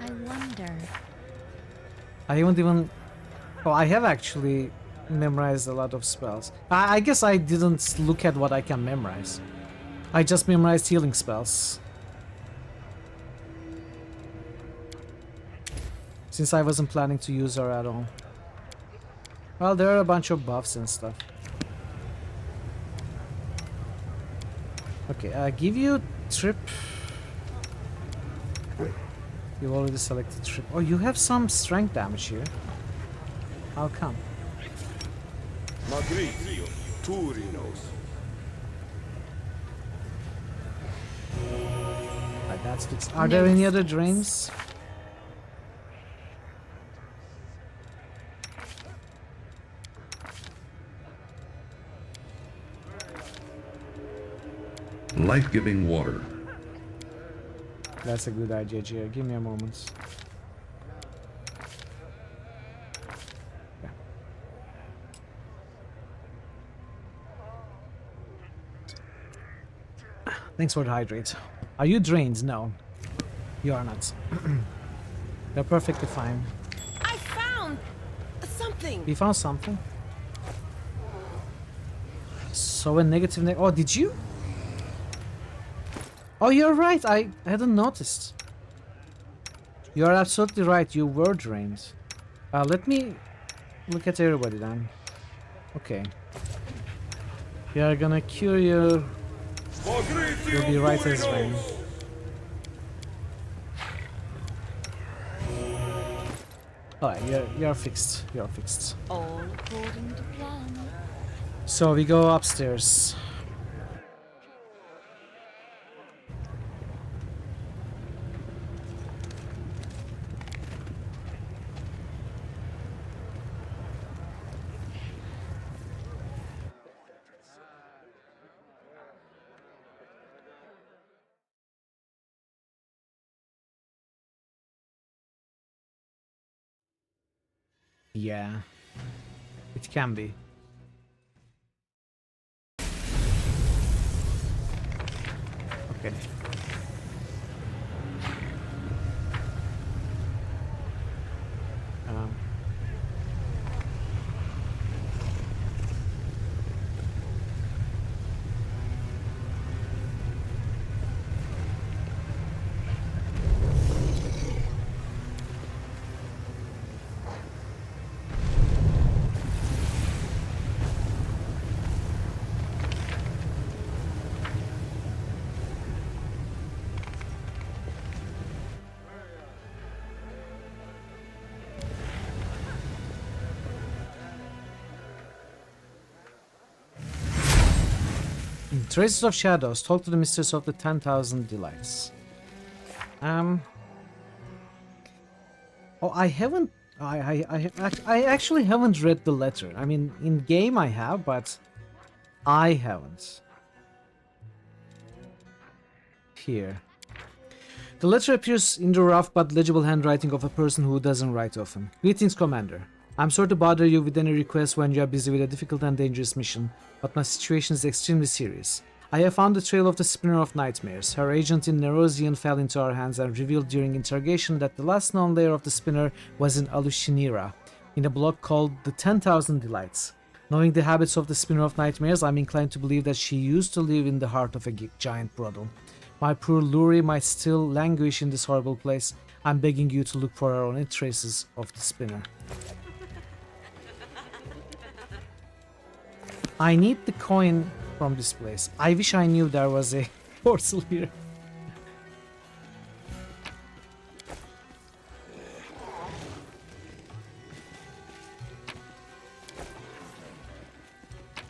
I wonder. I haven't even... Oh, I have actually memorized a lot of spells. I guess I didn't look at what I can memorize. I just memorized healing spells. Since I wasn't planning to use her at all. Well, there are a bunch of buffs and stuff. Okay, give you trip. You already selected trip. Oh, you have some strength damage here. How come? Magricio, Turinos. That's fixed. Are there any other drains? Life-giving water. That's a good idea, Gia. Give me a moment. Yeah. Thanks for the hydrate. Are you drained? No. You are not. You're perfectly fine. I found something. You found something? So a negative oh, did you? Oh, you're right. I hadn't noticed. You're absolutely right. You were drained. Let me look at everybody then. Okay. We are gonna cure you. You'll be right as rain. Alright, you're fixed. You're fixed. All according to plan. So we go upstairs. Yeah, it can be. Okay. Um. Traces of Shadows. Talk to the Mistress of the 10,000 Delights. Oh, I haven't. I actually haven't read the letter. I mean, in game I have, but I haven't. Here. The letter appears in the rough but legible handwriting of a person who doesn't write often. Greetings, Commander. I'm sorry to bother you with any requests when you are busy with a difficult and dangerous mission, but my situation is extremely serious. I have found the trail of the Spinner of Nightmares. Her agent in Nerosian fell into our hands and revealed during interrogation that the last known lair of the Spinner was in Alushinira, in a block called the 10,000 Delights. Knowing the habits of the Spinner of Nightmares, I'm inclined to believe that she used to live in the heart of a giant brothel. My poor Luri might still languish in this horrible place. I'm begging you to look for her only traces of the Spinner. I need the coin from this place. I wish I knew there was a portal here.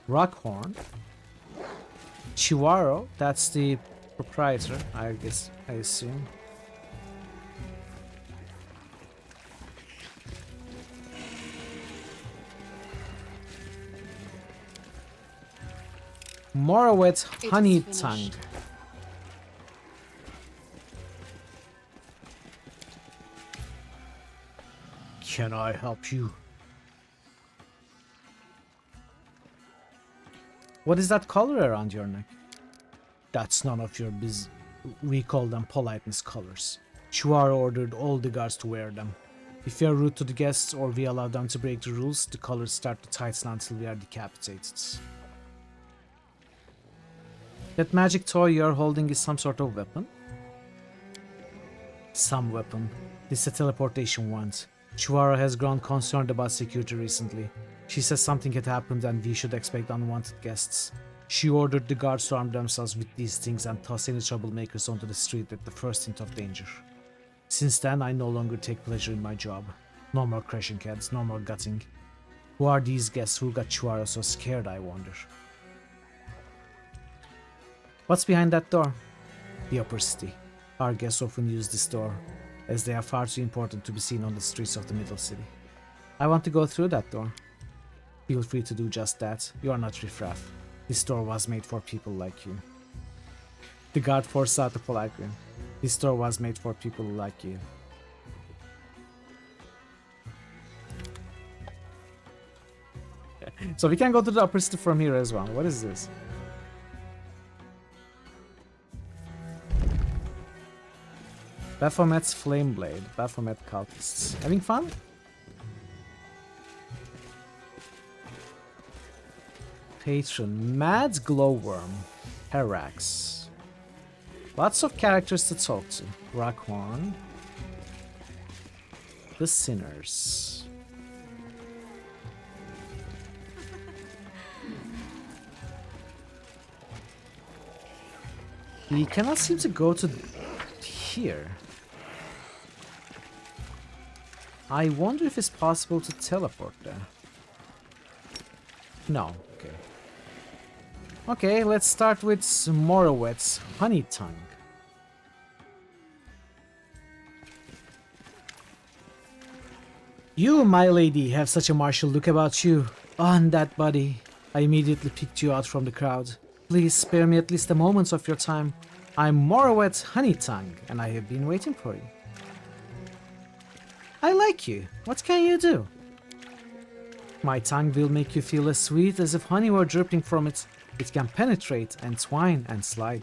Rockhorn. Chihuaro, that's the proprietor, I guess, I assume. Morowet Honey Tongue. Can I help you? What is that collar around your neck? That's none of your business. We call them politeness collars. Chihuahua ordered all the guards to wear them. If we are rude to the guests or we allow them to break the rules, the collars start to tighten until we are decapitated. That magic toy you are holding is some sort of weapon? Some weapon. This is a teleportation wand. Chihuahua has grown concerned about security recently. She says something had happened and we should expect unwanted guests. She ordered the guards to arm themselves with these things and toss any troublemakers onto the street at the first hint of danger. Since then, I no longer take pleasure in my job. No more crashing heads, no more gutting. Who are these guests who got Chihuahua so scared, I wonder? What's behind that door? The upper city. Our guests often use this door, as they are far too important to be seen on the streets of the middle city. I want to go through that door. Feel free to do just that. You are not riffraff. This door was made for people like you. The guard forced out the polite grin. This door was made for people like you. So we can go to the upper city from here as well. What is this? Baphomet's Flame Blade. Baphomet cultists. Having fun? Patron. Mad Glowworm. Herax. Lots of characters to talk to. Rockhorn. The Sinners. We cannot seem to go to here. I wonder if it's possible to teleport there. No, okay. Okay, let's start with Morowitz Honey Tongue. You, my lady, have such a martial look about you. On that body. I immediately picked you out from the crowd. Please spare me at least a moment of your time. I'm Morowitz Honey Tongue, and I have been waiting for you. I like you. What can you do? My tongue will make you feel as sweet as if honey were dripping from it. It can penetrate and twine and slide.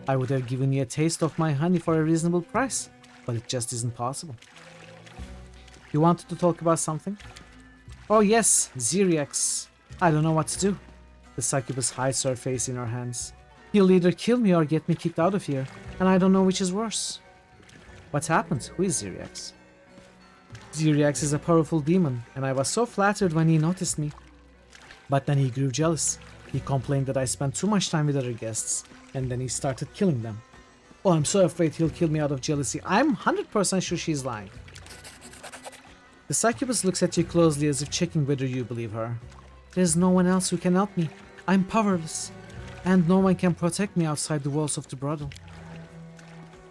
I would have given you a taste of my honey for a reasonable price, but it just isn't possible. You wanted to talk about something? Oh yes, Ziriax. I don't know what to do. The succubus hides her face in her hands. He'll either kill me or get me kicked out of here, and I don't know which is worse. What happened? Who is Ziriax? Ziriax is a powerful demon, and I was so flattered when he noticed me. But then he grew jealous. He complained that I spent too much time with other guests, and then he started killing them. Oh, I'm so afraid he'll kill me out of jealousy. I'm 100% sure she's lying. The succubus looks at you closely as if checking whether you believe her. There's no one else who can help me. I'm powerless, and no one can protect me outside the walls of the brothel.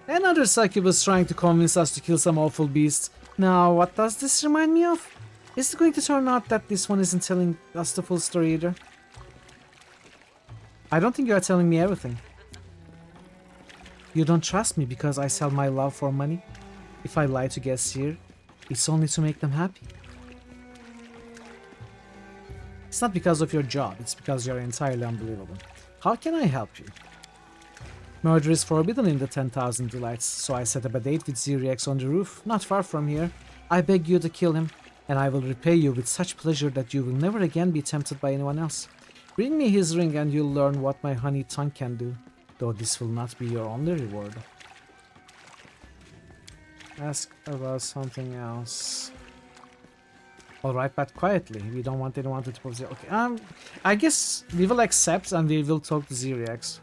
Another succubus trying to convince us to kill some awful beast. Now, what does this remind me of? Is it going to turn out that this one isn't telling us the full story either? I don't think you are telling me everything. You don't trust me because I sell my love for money? If I lie to guests here, it's only to make them happy. It's not because of your job, it's because you're entirely unbelievable. How can I help you? Murder is forbidden in the 10,000 Delights, so I set up a date with Ziriax on the roof, not far from here. I beg you to kill him, and I will repay you with such pleasure that you will never again be tempted by anyone else. Bring me his ring and you'll learn what my honey tongue can do, though this will not be your only reward. Ask about something else. Alright, but quietly. We don't want anyone to propose it. Okay, I guess we will accept and we will talk to Ziriax.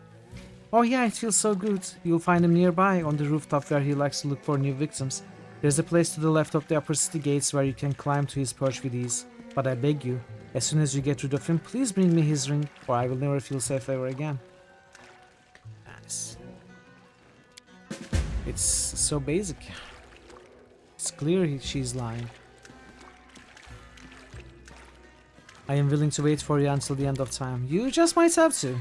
Oh yeah, it feels so good. You'll find him nearby on the rooftop where he likes to look for new victims. There's a place to the left of the upper city gates where you can climb to his perch with ease. But I beg you, as soon as you get rid of him, please bring me his ring, or I will never feel safe ever again. Nice. It's so basic. It's clear she's lying. I am willing to wait for you until the end of time. You just might have to.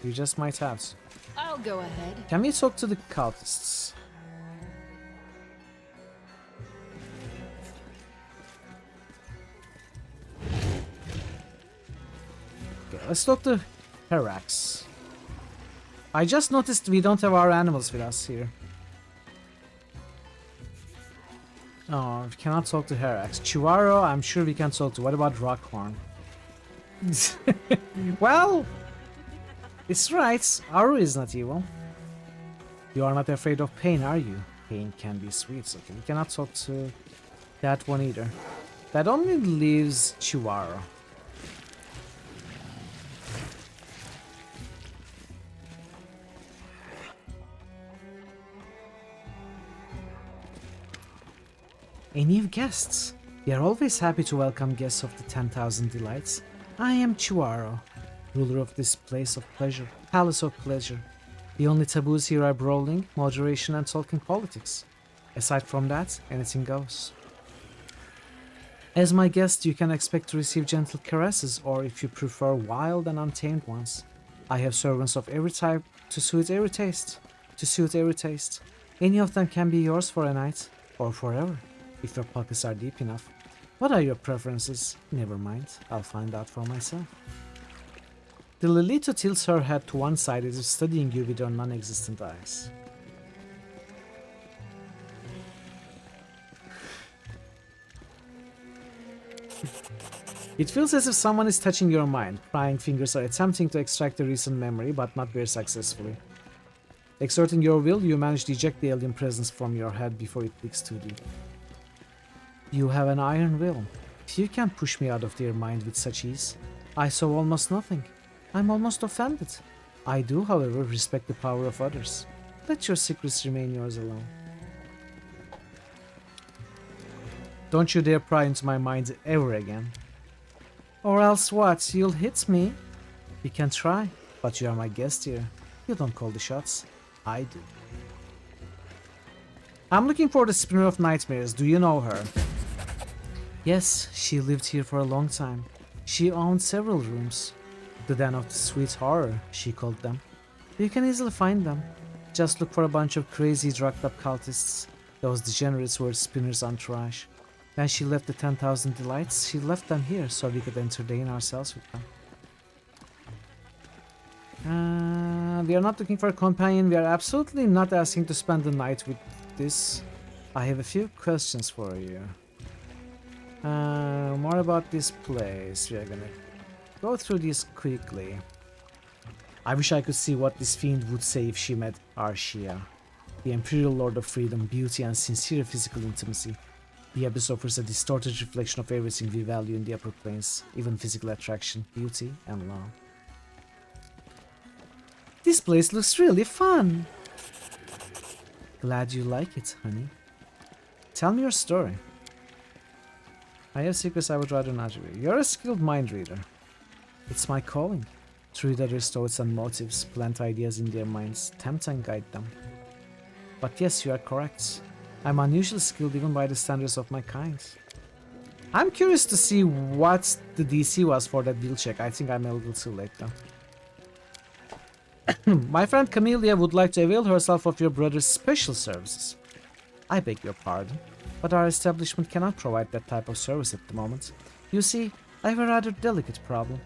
You just might have to. I'll go ahead. Can we talk to the cultists? Okay, let's talk to Herax. I just noticed we don't have our animals with us here. Oh, we cannot talk to Herax. Chihuahua, I'm sure we can talk to. What about Rockhorn? Well, it's right. Aru is not evil. You are not afraid of pain, are you? Pain can be sweet. Okay, we cannot talk to that one either. That only leaves Chihuahua. A new guests. We are always happy to welcome guests of the 10,000 Delights. I am Chihuahua, ruler of this place of pleasure, palace of pleasure. The only taboos here are brawling, moderation, and talking politics. Aside from that, anything goes. As my guest, you can expect to receive gentle caresses, or if you prefer, wild and untamed ones. I have servants of every type to suit every taste. Any of them can be yours for a night, or forever, if your pockets are deep enough. What are your preferences? Never mind, I'll find out for myself. The Lilito tilts her head to one side as if studying you with her non-existent eyes. It feels as if someone is touching your mind. Prying fingers are attempting to extract a recent memory, but not very successfully. Exerting your will, you manage to eject the alien presence from your head before it digs too deep. You have an iron will. If you can push me out of their mind with such ease, I saw almost nothing. I'm almost offended. I do, however, respect the power of others. Let your secrets remain yours alone. Don't you dare pry into my mind ever again. Or else what? You'll hit me? You can try, but you are my guest here. You don't call the shots. I do. I'm looking for the Spinner of Nightmares. Do you know her? Yes, she lived here for a long time. She owned several rooms. The Den of the Sweet Horror, she called them. You can easily find them. Just look for a bunch of crazy drugged up cultists. Those degenerates were Spinner's entourage. When she left the 10,000 Delights, she left them here so we could entertain ourselves with them. We are not looking for a companion. We are absolutely not asking to spend the night with this. I have a few questions for you. More about this place. We are gonna go through this quickly. I wish I could see what this fiend would say if she met Arshia. The Imperial Lord of Freedom, beauty and sincere physical intimacy. The Abyss offers a distorted reflection of everything we value in the upper planes, even physical attraction, beauty, and love. This place looks really fun! Glad you like it, honey. Tell me your story. I have secrets I would rather not reveal. You're a skilled mind reader. It's my calling. To read others' thoughts and motives, plant ideas in their minds, tempt and guide them. But yes, you are correct. I'm unusually skilled even by the standards of my kind. I'm curious to see what the DC was for that will check. I think I'm a little too late though. My friend Camellia would like to avail herself of your brother's special services. I beg your pardon, but our establishment cannot provide that type of service at the moment. You see, I have a rather delicate problem.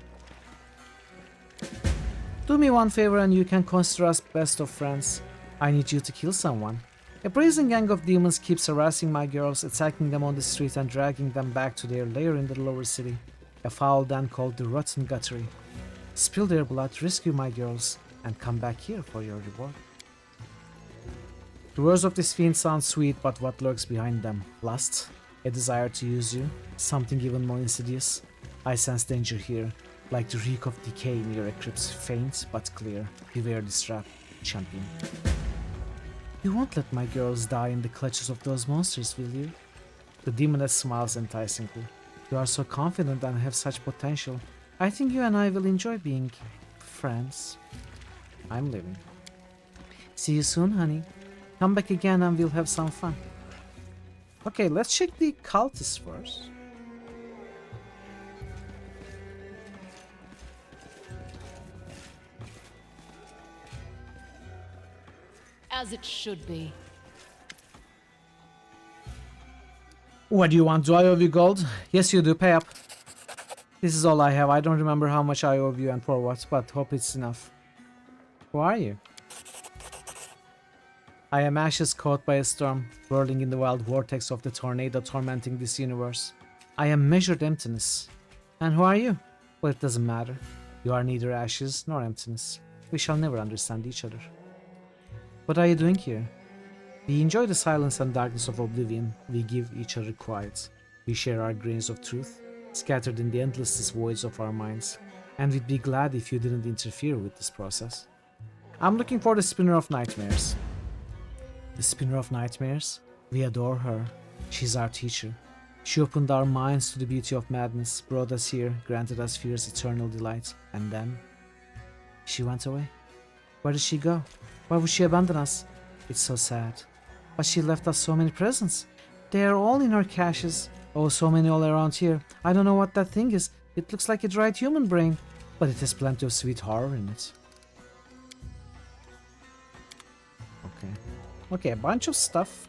Do me one favor and you can consider us best of friends. I need you to kill someone. A brazen gang of demons keeps harassing my girls, attacking them on the street and dragging them back to their lair in the lower city. A foul den called the Rotten Guttery. Spill their blood, rescue my girls, and come back here for your reward. The words of this fiend sound sweet, but what lurks behind them? Lust? A desire to use you? Something even more insidious? I sense danger here, like the reek of decay near a crypt, faint but clear. Beware this trap, champion. You won't let my girls die in the clutches of those monsters, will you? The demoness smiles enticingly. You are so confident and have such potential. I think you and I will enjoy being friends. I'm leaving. See you soon, honey. Come back again and we'll have some fun. Okay, let's check the cultists first. As it should be. What do you want? Do I owe you gold? Yes, you do. Pay up. This is all I have. I don't remember how much I owe you and for what, but hope it's enough. Who are you? I am ashes caught by a storm, whirling in the wild vortex of the tornado tormenting this universe. I am measured emptiness. And who are you? Well, it doesn't matter. You are neither ashes nor emptiness. We shall never understand each other. What are you doing here? We enjoy the silence and darkness of oblivion. We give each other quiet. We share our grains of truth, scattered in the endless voids of our minds. And we'd be glad if you didn't interfere with this process. I'm looking for the Spinner of Nightmares. The Spinner of Nightmares? We adore her. She's our teacher. She opened our minds to the beauty of madness, brought us here, granted us fear's eternal delight, and then... she went away. Where did she go? Why would she abandon us? It's so sad. But she left us so many presents. They are all in her caches. Oh, so many all around here. I don't know what that thing is. It looks like a dried human brain, but it has plenty of sweet horror in it. Okay. Okay, a bunch of stuff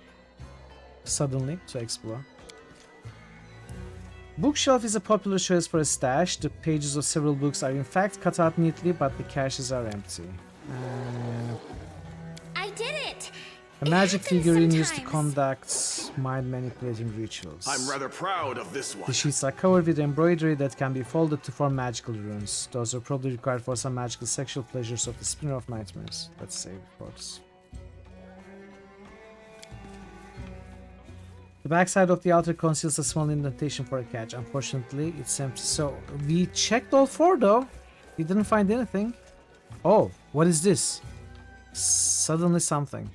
suddenly to explore. Bookshelf is a popular choice for a stash. The pages of several books are in fact cut out neatly, but the caches are empty. I did it! A magic figurine used to conduct mind-manipulating rituals. I'm rather proud of this one. The sheets are covered with embroidery that can be folded to form magical runes. Those are probably required for some magical sexual pleasures of the Spinner of Nightmares. Let's save, of course. The backside of the altar conceals a small indentation for a catch. Unfortunately, it's empty. So, we checked all four though. We didn't find anything. Oh, what is this? Suddenly something.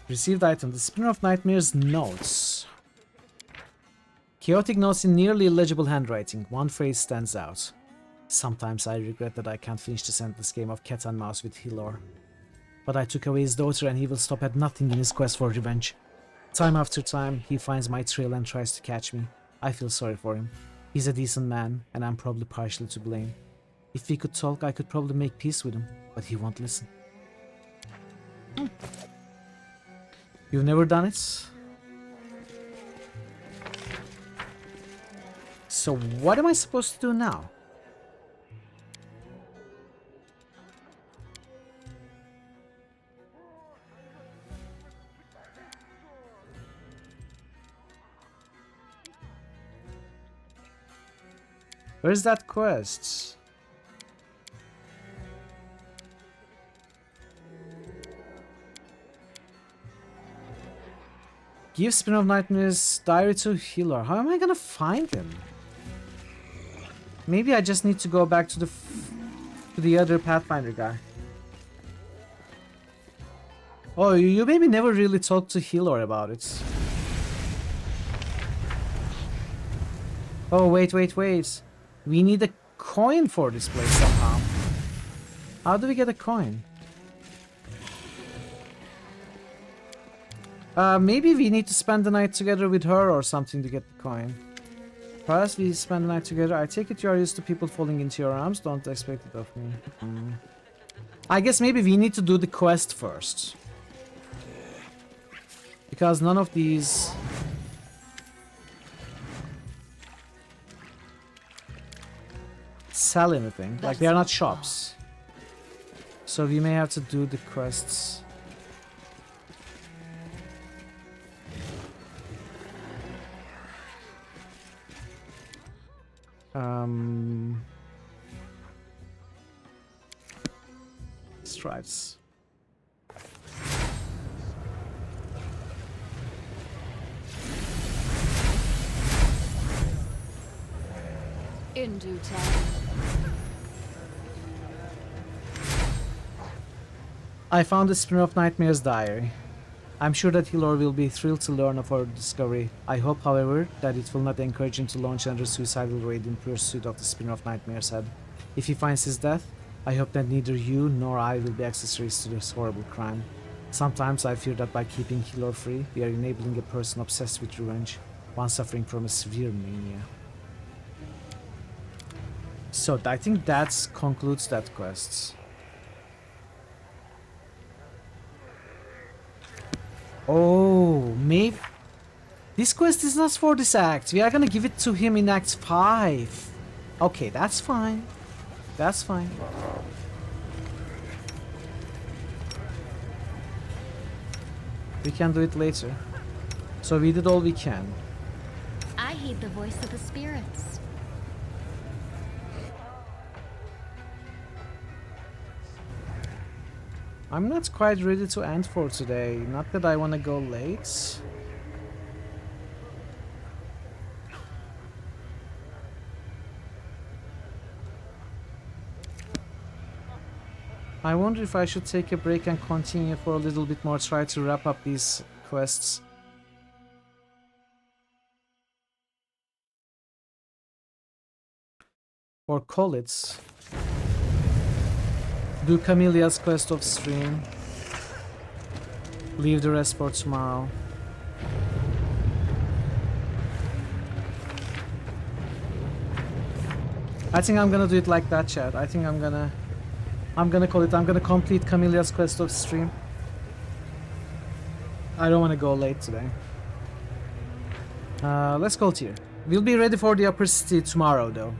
Received item. The Spinner of Nightmares notes. Chaotic notes in nearly illegible handwriting. One phrase stands out. Sometimes I regret that I can't finish this endless game of cat and mouse with Hilor. But I took away his daughter and he will stop at nothing in his quest for revenge. Time after time, he finds my trail and tries to catch me. I feel sorry for him. He's a decent man, and I'm probably partially to blame. If we could talk, I could probably make peace with him, but he won't listen. You've never done it? So what am I supposed to do now? Where's that quest? Give Spin of Nightmares diary to Healer. How am I gonna find him? Maybe I just need to go back to the other Pathfinder guy. Oh, you maybe never really talked to Healer about it. Oh, wait. We need a coin for this place somehow. How do we get a coin? Maybe we need to spend the night together with her or something to get the coin. Perhaps we spend the night together. I take it you are used to people falling into your arms. Don't expect it of me. I guess maybe we need to do the quest first. Because none of these... sell anything. Like, they are not shops. So we may have to do the quests. Stripes. In due time. I found the Spinner of Nightmares diary. I'm sure that Hilor will be thrilled to learn of our discovery. I hope, however, that it will not encourage him to launch another suicidal raid in pursuit of the Spinner of Nightmares head. If he finds his death, I hope that neither you nor I will be accessories to this horrible crime. Sometimes I fear that by keeping Hilor free, we are enabling a person obsessed with revenge, one suffering from a severe mania. So I think that concludes that quest. Oh, maybe this quest is not for this act. We are gonna give it to him in Act 5. Okay, that's fine. That's fine. We can do it later. So we did all we can. I heed the voice of the spirits. I'm not quite ready to end for today. Not that I want to go late. I wonder if I should take a break and continue for a little bit more, try to wrap up these quests. Or call it. Do Camillea's quest off stream. Leave the rest for tomorrow. I think I'm gonna do it like that, chat. I think I'm gonna call it. I'm gonna complete Camillea's quest off stream. I don't want to go late today. Let's go here. We'll be ready for the upper city tomorrow, though.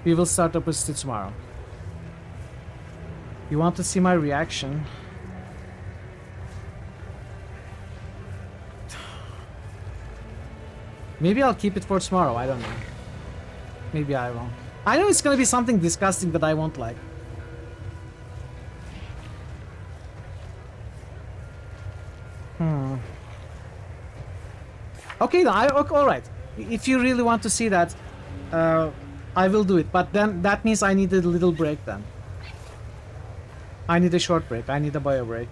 We will start upper city tomorrow. You want to see my reaction? Maybe I'll keep it for tomorrow, I don't know. Maybe I won't. I know it's gonna be something disgusting that I won't like. Okay, then, alright. If you really want to see that, I will do it. But then that means I need a little break then. I need a short break. I need a bio break.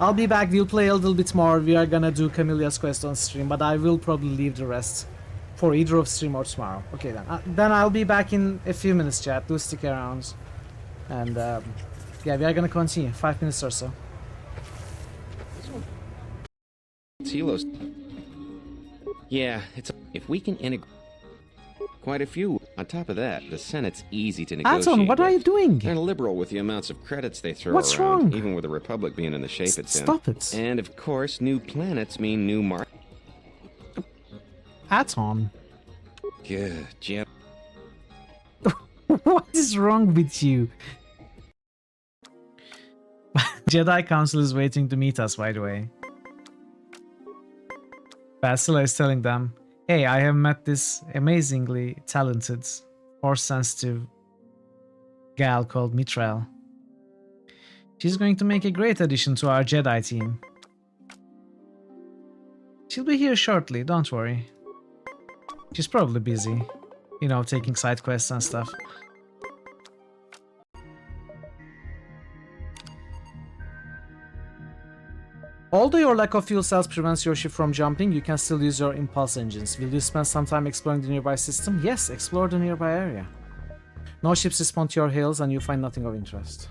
I'll be back. We'll play a little bit more. We are gonna do Camillea's quest on stream, but I will probably leave the rest for either of stream or tomorrow. Okay, then I'll be back in a few minutes, chat. Do stick around. And yeah, we are gonna continue. 5 minutes or so. Silos. Yeah, it's if we can integrate quite a few. On top of that, the Senate's easy to negotiate. Aton, what are you doing? They're liberal with the amounts of credits they throw What's around, wrong? even with the Republic being in the shape it's in. Stop it. And of course, new planets mean new markets. Aton. Good, Jim. What is wrong with you? Jedi Council is waiting to meet us, by the way. Basila is telling them, hey, I have met this amazingly talented, force-sensitive gal called Mithril. She's going to make a great addition to our Jedi team. She'll be here shortly, don't worry. She's probably busy, you know, taking side quests and stuff. Although your lack of fuel cells prevents your ship from jumping, you can still use your impulse engines. Will you spend some time exploring the nearby system? Yes, explore the nearby area. No ships respond to your hails and you find nothing of interest.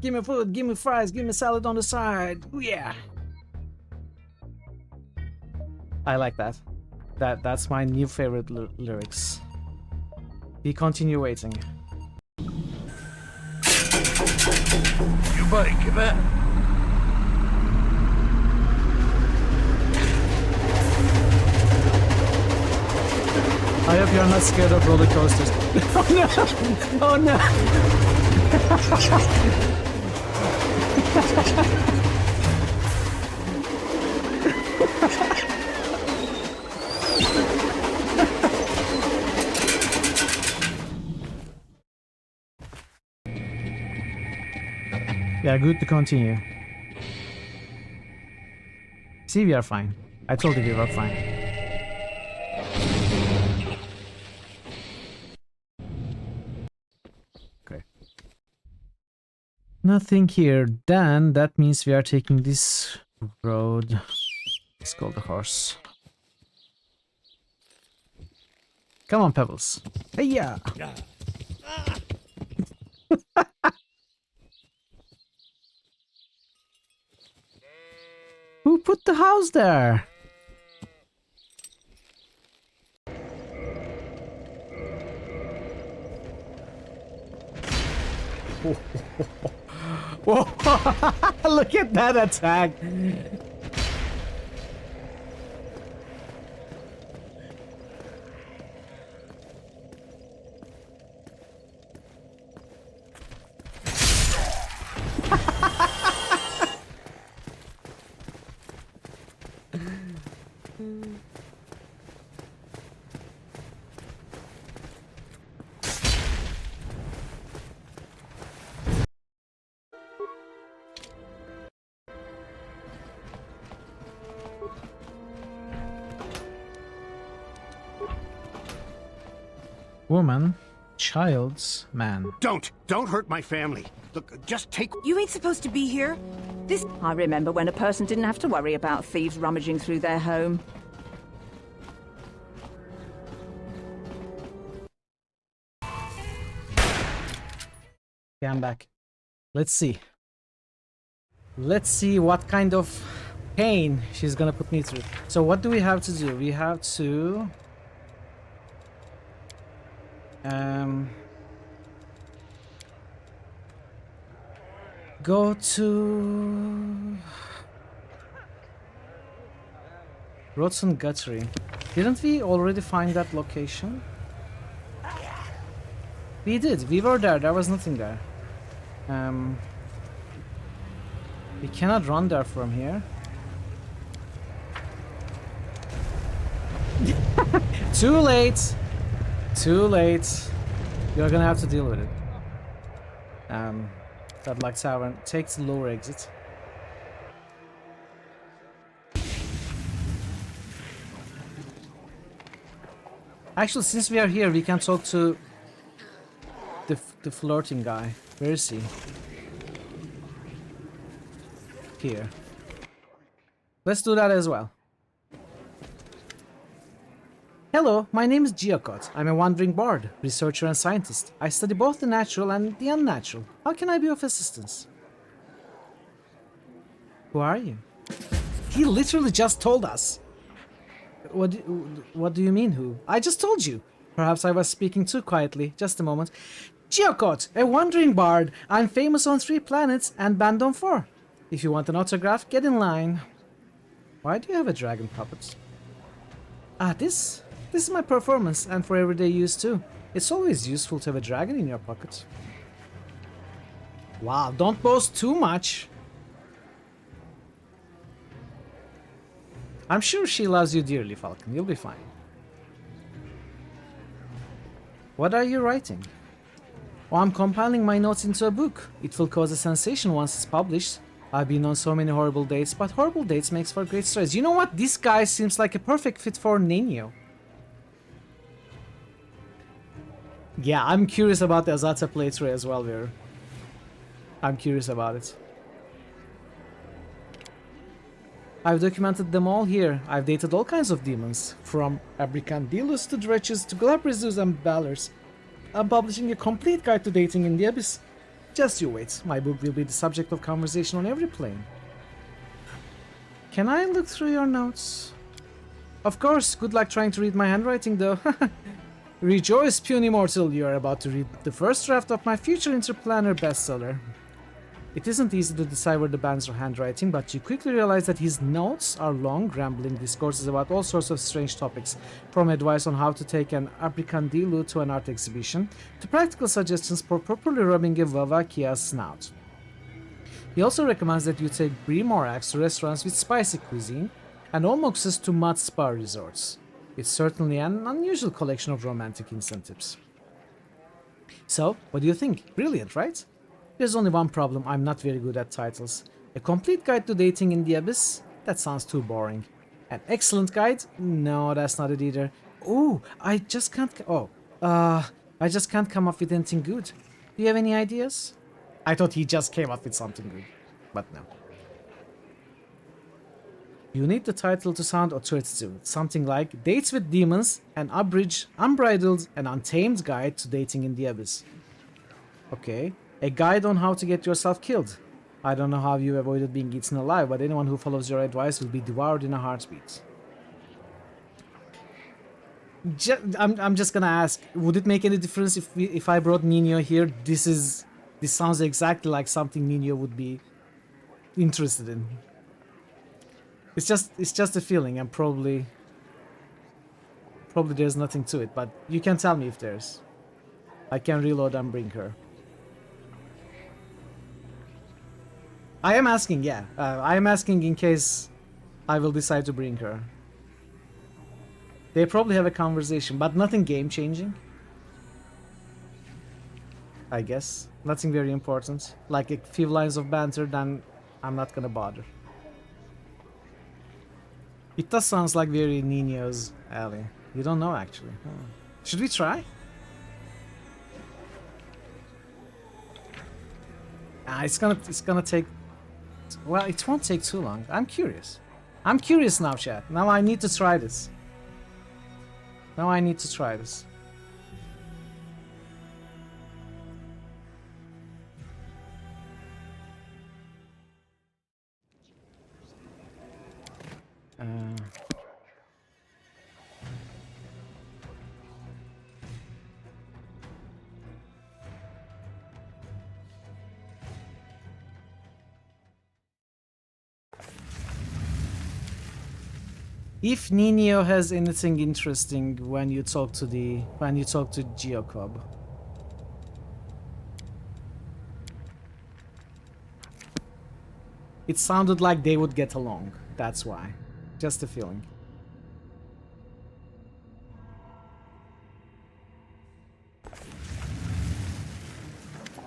Give me food, give me fries, give me salad on the side. Ooh, yeah. I like that. That's my new favorite lyrics. We continue waiting. You buddy, give it. I hope you're not scared of roller coasters. Oh no! Oh no! Yeah, good to continue. See, we are fine. I told you we were fine. Okay. Nothing here. Then that means we are taking this road. Let's call the horse. Come on, Pebbles. Hey, yeah. Who put the house there? Whoa. Look at that attack. Woman, child's man. Don't hurt my family. Look, just take... You ain't supposed to be here. I remember when a person didn't have to worry about thieves rummaging through their home. Okay, I'm back. Let's see. Let's see what kind of pain she's gonna put me through. So what do we have to do? We have to... go to Rotten Guttery. Didn't we already find that location? We did. We were there. There was nothing there. We cannot run there from here. Too late. Too late. You're gonna have to deal with it. That like tavern takes the lower exit. Actually, since we are here, we can talk to the flirting guy. Where is he? here. Let's do that as well. Hello, my name is Geocot. I'm a wandering bard, researcher and scientist. I study both the natural and the unnatural. How can I be of assistance? Who are you? He literally just told us. What do you mean, who? I just told you. Perhaps I was speaking too quietly. Just a moment. Geocot, a wandering bard. I'm famous on 3 planets and banned on 4. If you want an autograph, get in line. Why do you have a dragon puppet? Ah, this is my performance, and for everyday use too. It's always useful to have a dragon in your pocket. Wow, don't boast too much. I'm sure she loves you dearly, Falcon. You'll be fine. What are you writing? Oh, I'm compiling my notes into a book. It will cause a sensation once it's published. I've been on so many horrible dates, but horrible dates makes for great stories. You know what? This guy seems like a perfect fit for Nino. Yeah, I'm curious about the Azata playthrough as well, Vera. I'm curious about it. I've documented them all here. I've dated all kinds of demons, from Abricandilus to Dretches to Glabrizus and Ballers. I'm publishing a complete guide to dating in the Abyss. Just you wait, my book will be the subject of conversation on every plane. Can I look through your notes? Of course, good luck trying to read my handwriting though. Rejoice, puny mortal, you are about to read the first draft of my future interplanar bestseller. It isn't easy to decipher the band's handwriting, but you quickly realize that his notes are long, rambling discourses about all sorts of strange topics, from advice on how to take an abricandilu to an art exhibition, to practical suggestions for properly rubbing a Vavakia's snout. He also recommends that you take Brie Morax to restaurants with spicy cuisine, and Olmoxes to mud spa resorts. It's certainly an unusual collection of romantic incentives. So, what do you think? Brilliant, right? There's only one problem, I'm not very good at titles. A complete guide to dating in the Abyss? That sounds too boring. An excellent guide? No, that's not it either. Ooh, I just can't come up with anything good. Do you have any ideas? I thought he just came up with something good, but no. You need the title to sound authoritative, something like Dates with Demons, an abridged, unbridled, and untamed guide to dating in the Abyss. Okay. A guide on how to get yourself killed. I don't know how you avoided being eaten alive, but anyone who follows your advice will be devoured in a heartbeat. I'm just gonna ask, would it make any difference if I brought Nino here? This sounds exactly like something Nino would be interested in. It's just a feeling, and probably there's nothing to it, but you can tell me if there's. I can reload and bring her. I am asking, yeah. I am asking in case I will decide to bring her. They probably have a conversation, but nothing game-changing. I guess. Nothing very important. Like a few lines of banter, then I'm not gonna bother. It does sound like very Nino's alley. You don't know, actually. Should we try? It's gonna take... Well, it won't take too long. I'm curious. I'm curious now, chat. Now I need to try this. Now I need to try this. If Nino has anything interesting when you talk to Geocob. It sounded like they would get along. That's why. Just a feeling.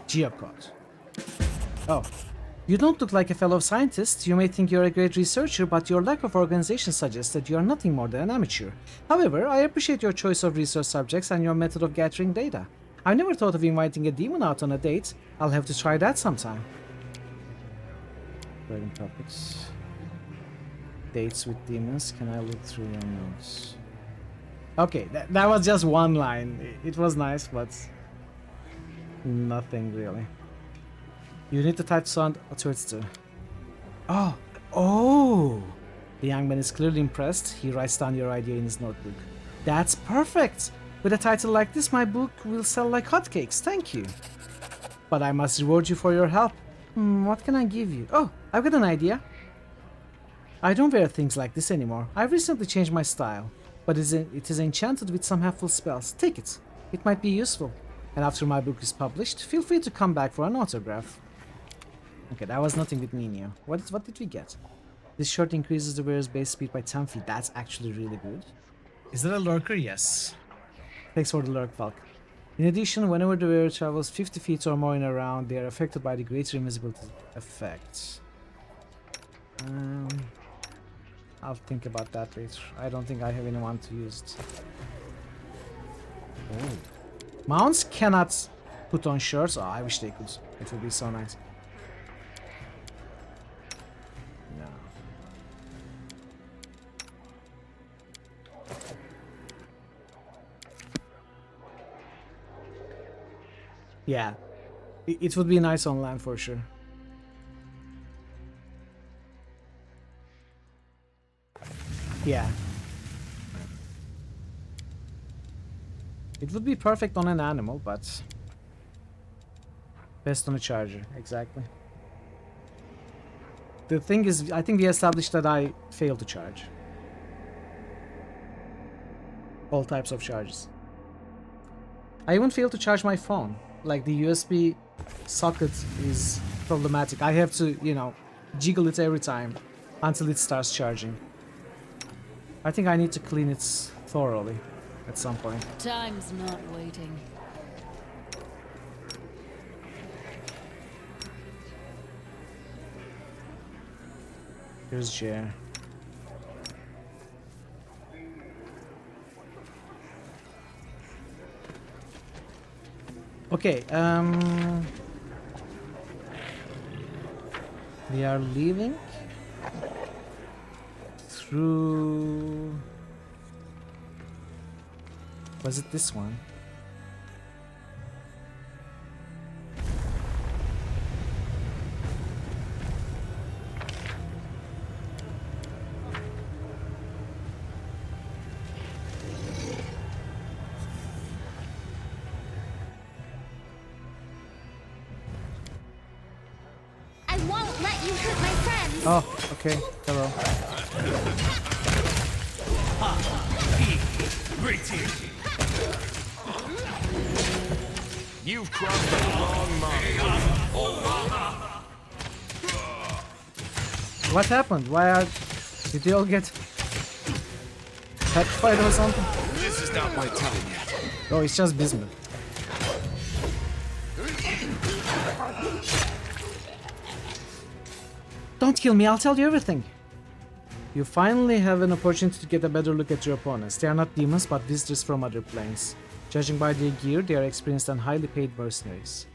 Geocob. Oh. You don't look like a fellow scientist. You may think you're a great researcher, but your lack of organization suggests that you are nothing more than an amateur. However, I appreciate your choice of research subjects and your method of gathering data. I never thought of inviting a demon out on a date. I'll have to try that sometime. Writing topics. Dates with demons. Can I look through your notes? Okay, that was just one line. It was nice, but nothing really. You need to type sound towards the... Oh! Oh! The young man is clearly impressed. He writes down your idea in his notebook. That's perfect! With a title like this, my book will sell like hotcakes. Thank you. But I must reward you for your help. What can I give you? Oh, I've got an idea. I don't wear things like this anymore. I've recently changed my style. But it is enchanted with some helpful spells. Take it. It might be useful. And after my book is published, feel free to come back for an autograph. Okay, that was nothing with Nino. What did we get? This shirt increases the wearer's base speed by 10 feet. That's actually really good. Is that a lurker? Yes. Thanks for the lurk, Valk. In addition, whenever the wearer travels 50 feet or more in a round, they are affected by the greater invisibility effect. I'll think about that later. I don't think I have anyone to use it. Oh. Mounts cannot put on shirts. Oh, I wish they could. It would be so nice. No. Yeah. It would be nice on land for sure. Yeah. It would be perfect on an animal, but best on a charger, exactly. The thing is, I think we established that I fail to charge. All types of charges. I even fail to charge my phone. Like the USB socket is problematic. I have to, you know, jiggle it every time until it starts charging. I think I need to clean it thoroughly at some point. Time's not waiting. Here's Jer. Okay, we are leaving through... Was it this one? I won't let you hurt my friends. Oh, okay. Hello. Great team. You've crossed the wrong mark. What happened? Did they all get petrified or something? This is not my time yet. Oh, it's just Bismuth. Don't kill me, I'll tell you everything. You finally have an opportunity to get a better look at your opponents. They are not demons, but visitors from other planes. Judging by their gear, they are experienced and highly paid mercenaries.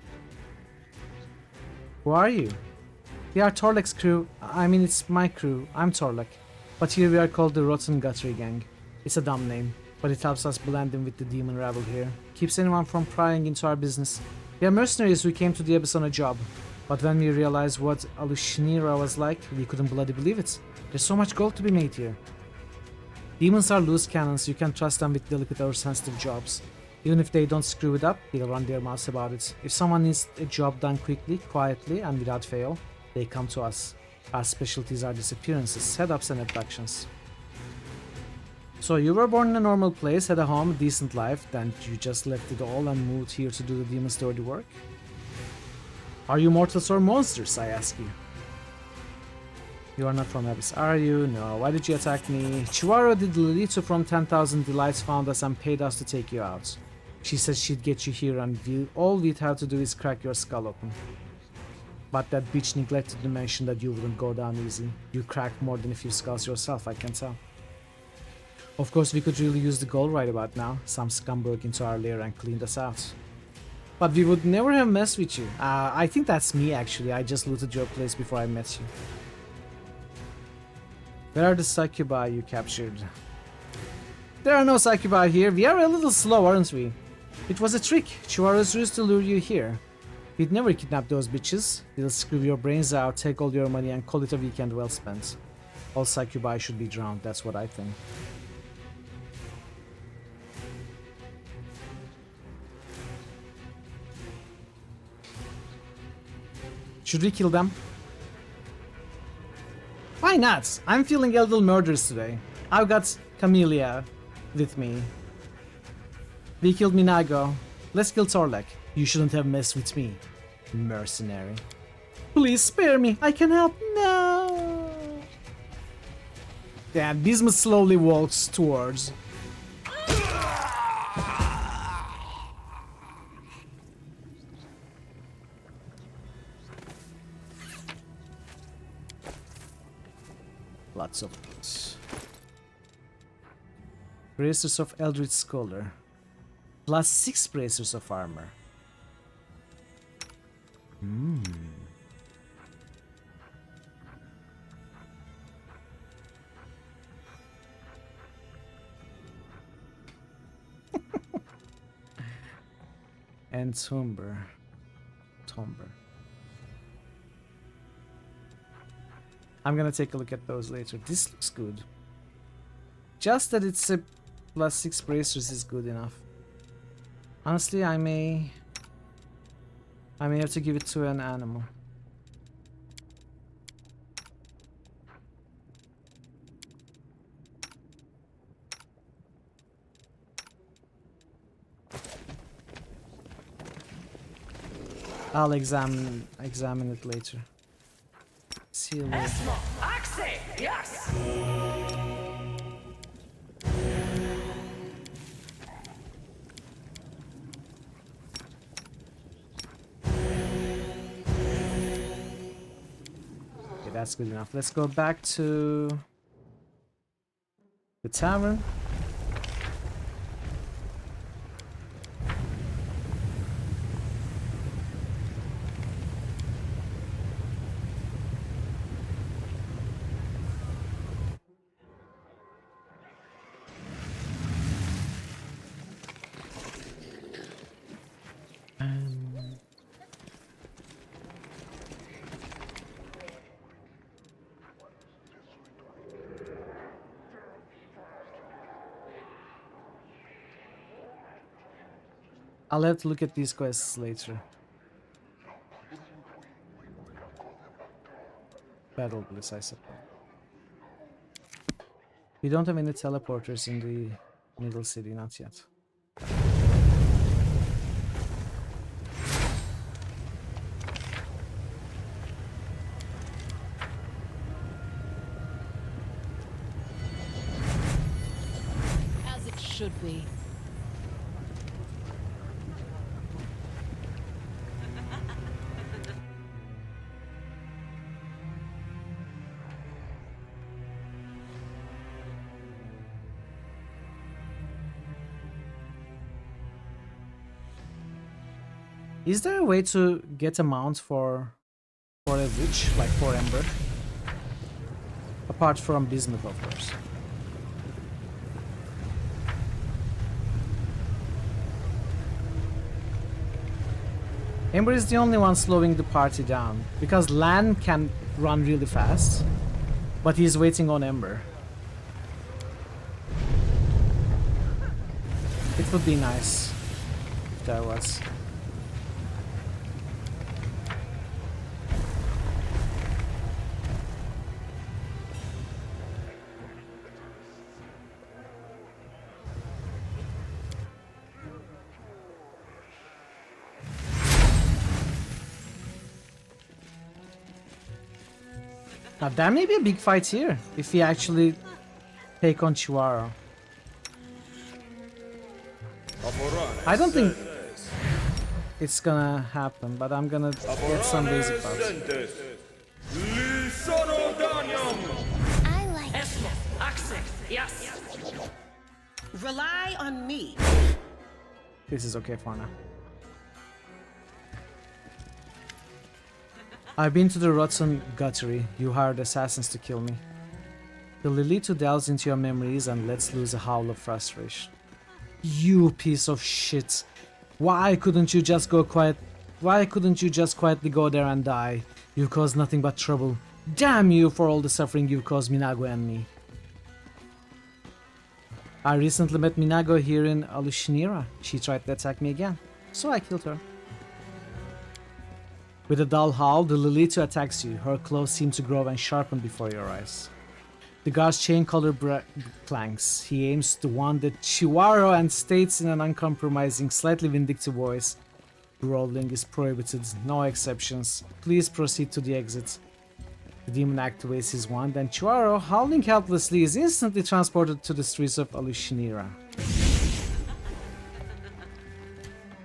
Who are you? We are Torlek's crew. I mean, it's my crew. I'm Torlek. But here we are called the Rotten Guthrie Gang. It's a dumb name, but it helps us blend in with the demon rabble here. Keeps anyone from prying into our business. We are mercenaries who came to the Abyss on a job. But when we realized what Alushinira was like, we couldn't bloody believe it. There's so much gold to be made here. Demons are loose cannons, you can't trust them with delicate or sensitive jobs. Even if they don't screw it up, they'll run their mouths about it. If someone needs a job done quickly, quietly, and without fail, they come to us. Our specialties are disappearances, setups, and abductions. So you were born in a normal place, had a home, a decent life, then you just left it all and moved here to do the demon's dirty work? Are you mortals or monsters, I ask you? You are not from Abyss, are you? No. Why did you attack me? Chihuahua the Lilito from 10,000 Delights found us and paid us to take you out. She said she'd get you here and all we'd have to do is crack your skull open. But that bitch neglected to mention that you wouldn't go down easy. You cracked more than a few skulls yourself, I can tell. Of course, we could really use the gold right about now. Some scum broke into our lair and cleaned us out. But we would never have messed with you. I think that's me actually. I just looted your place before I met you. Where are the succubi you captured? There are no succubi here. We are a little slow, aren't we? It was a trick. Chihuahuas used to lure you here. We'd never kidnap those bitches. They'll screw your brains out, take all your money, and call it a weekend well spent. All succubi should be drowned, that's what I think. Should we kill them? Why not? I'm feeling a little murderous today. I've got Camellia with me. We killed Minago. Let's kill Torlek. You shouldn't have messed with me, mercenary. Please spare me. I can help. No. Damn, Bismuth slowly walks towards. Lots of books. Bracers of Eldritch Scholar. Plus 6 bracers of armor. And Tomber. I'm gonna take a look at those later. This looks good. Just that it's a plus 6 bracers is good enough. Honestly, I may have to give it to an animal. I'll examine it later. See you later. Yes. Okay, that's good enough. Let's go back to the tavern. I'll have to look at these quests later. Battle Bliss, I suppose. We don't have any teleporters in the middle city, not yet. As it should be. Is there a way to get a mount for a witch, like for Ember? Apart from Bismuth, of course. Ember is the only one slowing the party down, because Lan can run really fast, but he's waiting on Ember. It would be nice if there was. Now that may be a big fight here, if we actually take on Chihuahua. I don't think it's gonna happen, but I'm gonna get some basic parts. I like Yes. Rely on me. This is okay for now. I've been to the Rotten Guttery. You hired assassins to kill me. The Lilito delves into your memories and lets loose a howl of frustration. You piece of shit. Why couldn't you just quietly go there and die? You've caused nothing but trouble. Damn you for all the suffering you've caused Minago and me. I recently met Minago here in Alushinira. She tried to attack me again, so I killed her. With a dull howl, the Lilito attacks you. Her claws seem to grow and sharpen before your eyes. The guard's chain-collar clanks. He aims the one that Chihuahua and states in an uncompromising, slightly vindictive voice. Brawling is prohibited, no exceptions. Please proceed to the exit. The demon activates his wand and Chihuahua, howling helplessly, is instantly transported to the streets of Alushinira.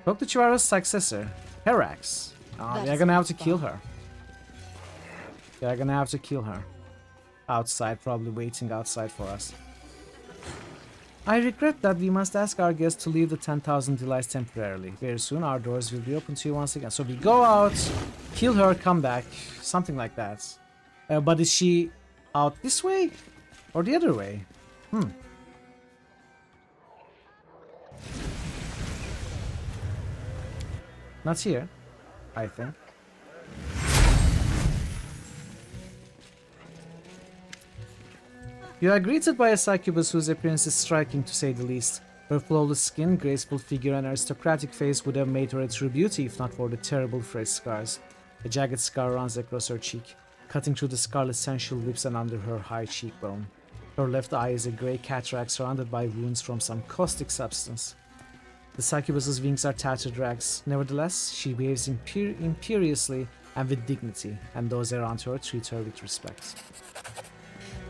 Talk to Chihuahua's successor, Herax. They're gonna have to kill her. They're gonna have to kill her. Outside, probably waiting outside for us. I regret that we must ask our guests to leave the 10,000 Delights temporarily. Very soon our doors will be open to you once again. So we go out, kill her, come back, something like that. But is she out this way or the other way? Not here, I think. You are greeted by a succubus whose appearance is striking to say the least. Her flawless skin, graceful figure and aristocratic face would have made her a true beauty if not for the terrible fresh scars. A jagged scar runs across her cheek, cutting through the scarlet sensual lips and under her high cheekbone. Her left eye is a grey cataract surrounded by wounds from some caustic substance. The succubus's wings are tattered rags. Nevertheless, she behaves imperiously and with dignity, and those around her treat her with respect.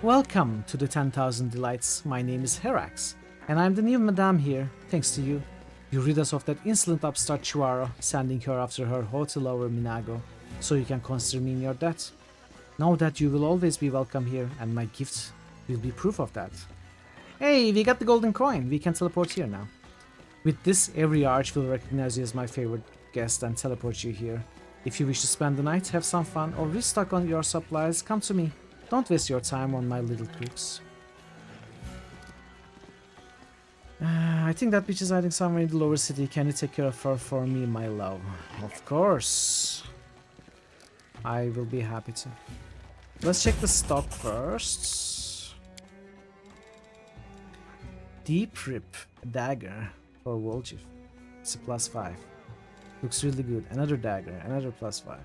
Welcome to the 10,000 Delights. My name is Herax, and I'm the new madame here, thanks to you. You rid us of that insolent upstart Chihuahua, sending her after her haughty lover Minago, so you can consider me in your debt. Know that you will always be welcome here, and my gift will be proof of that. Hey, we got the golden coin. We can teleport here now. With this, every arch will recognize you as my favorite guest and teleport you here. If you wish to spend the night, have some fun, or restock on your supplies, come to me. Don't waste your time on my little crooks. I think that bitch is hiding somewhere in the lower city. Can you take care of her for me, my love? Of course. I will be happy to. Let's check the stock first. Deep Rip Dagger for Woljif. It's a +5. Looks really good. Another dagger, another +5.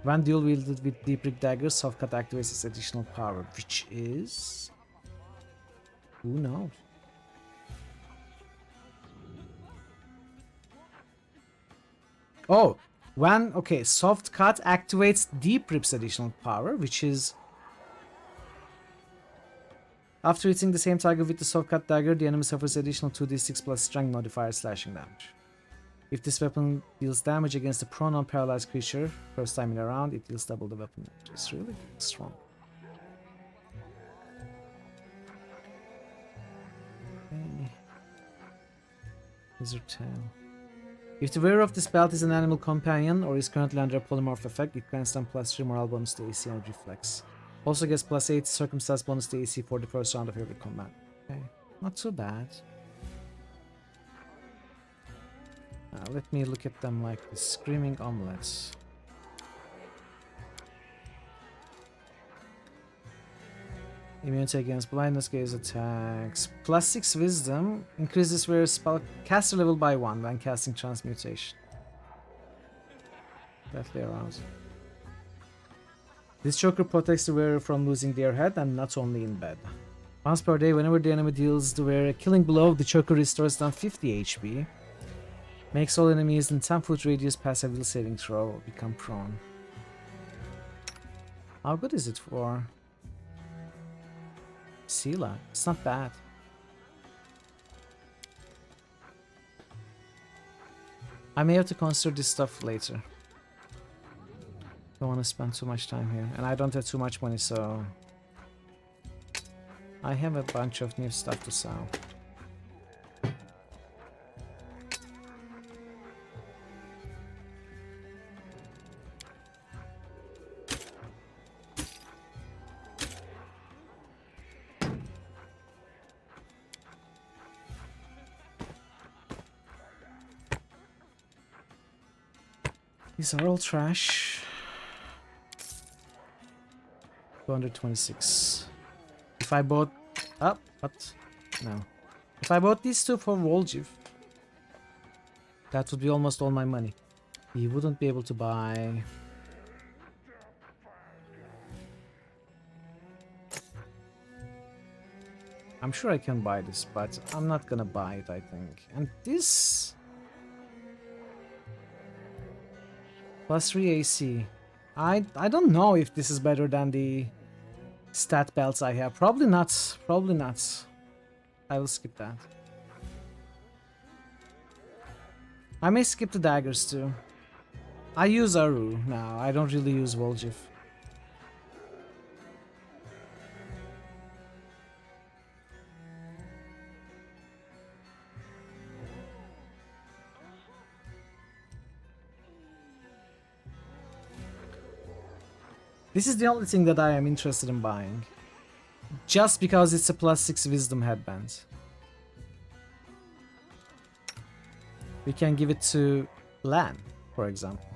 When dual wielded with Deep Rip Dagger, soft cut activates its additional power, which is... who knows? Oh, okay, soft cut activates Deep Rip's additional power, which is... after hitting the same target with the soft cut dagger, the enemy suffers additional 2d6 plus strength modifier slashing damage. If this weapon deals damage against a prone or paralyzed creature, first time in a round, it deals double the weapon damage. It's really strong. Okay. Lizard tail. If the wearer of this belt is an animal companion or is currently under a polymorph effect, it grants them +3 morale bonus to AC and reflex. Also gets +8 circumstance bonus to AC for the first round of every combat. Okay, not too bad. Let me look at them like the screaming omelets. Immunity against blindness, gaze attacks. +6 wisdom increases wearer's spell caster level by 1 when casting transmutation. Deathly aroused. This choker protects the wearer from losing their head and not only in bed. Once per day, whenever the enemy deals the wearer a killing blow, the choker restores them 50 HP. Makes all enemies in 10-foot radius pass a will saving throw or become prone. How good is it for Sela? It's not bad. I may have to consider this stuff later. Don't want to spend too much time here. And I don't have too much money, so... I have a bunch of new stuff to sell. These are all trash. 226. If I bought... Oh, what? No. If I bought these two for Voljiv, that would be almost all my money. You wouldn't be able to buy... I'm sure I can buy this, but I'm not gonna buy it, I think. And this... Plus 3 AC. I don't know if this is better than the stat belts I have. Probably not. Probably not. I will skip that. I may skip the daggers too. I use Aru now. I don't really use Voljiv. This is the only thing that I am interested in buying. Just because it's a plus 6 wisdom headband. We can give it to Lan, for example.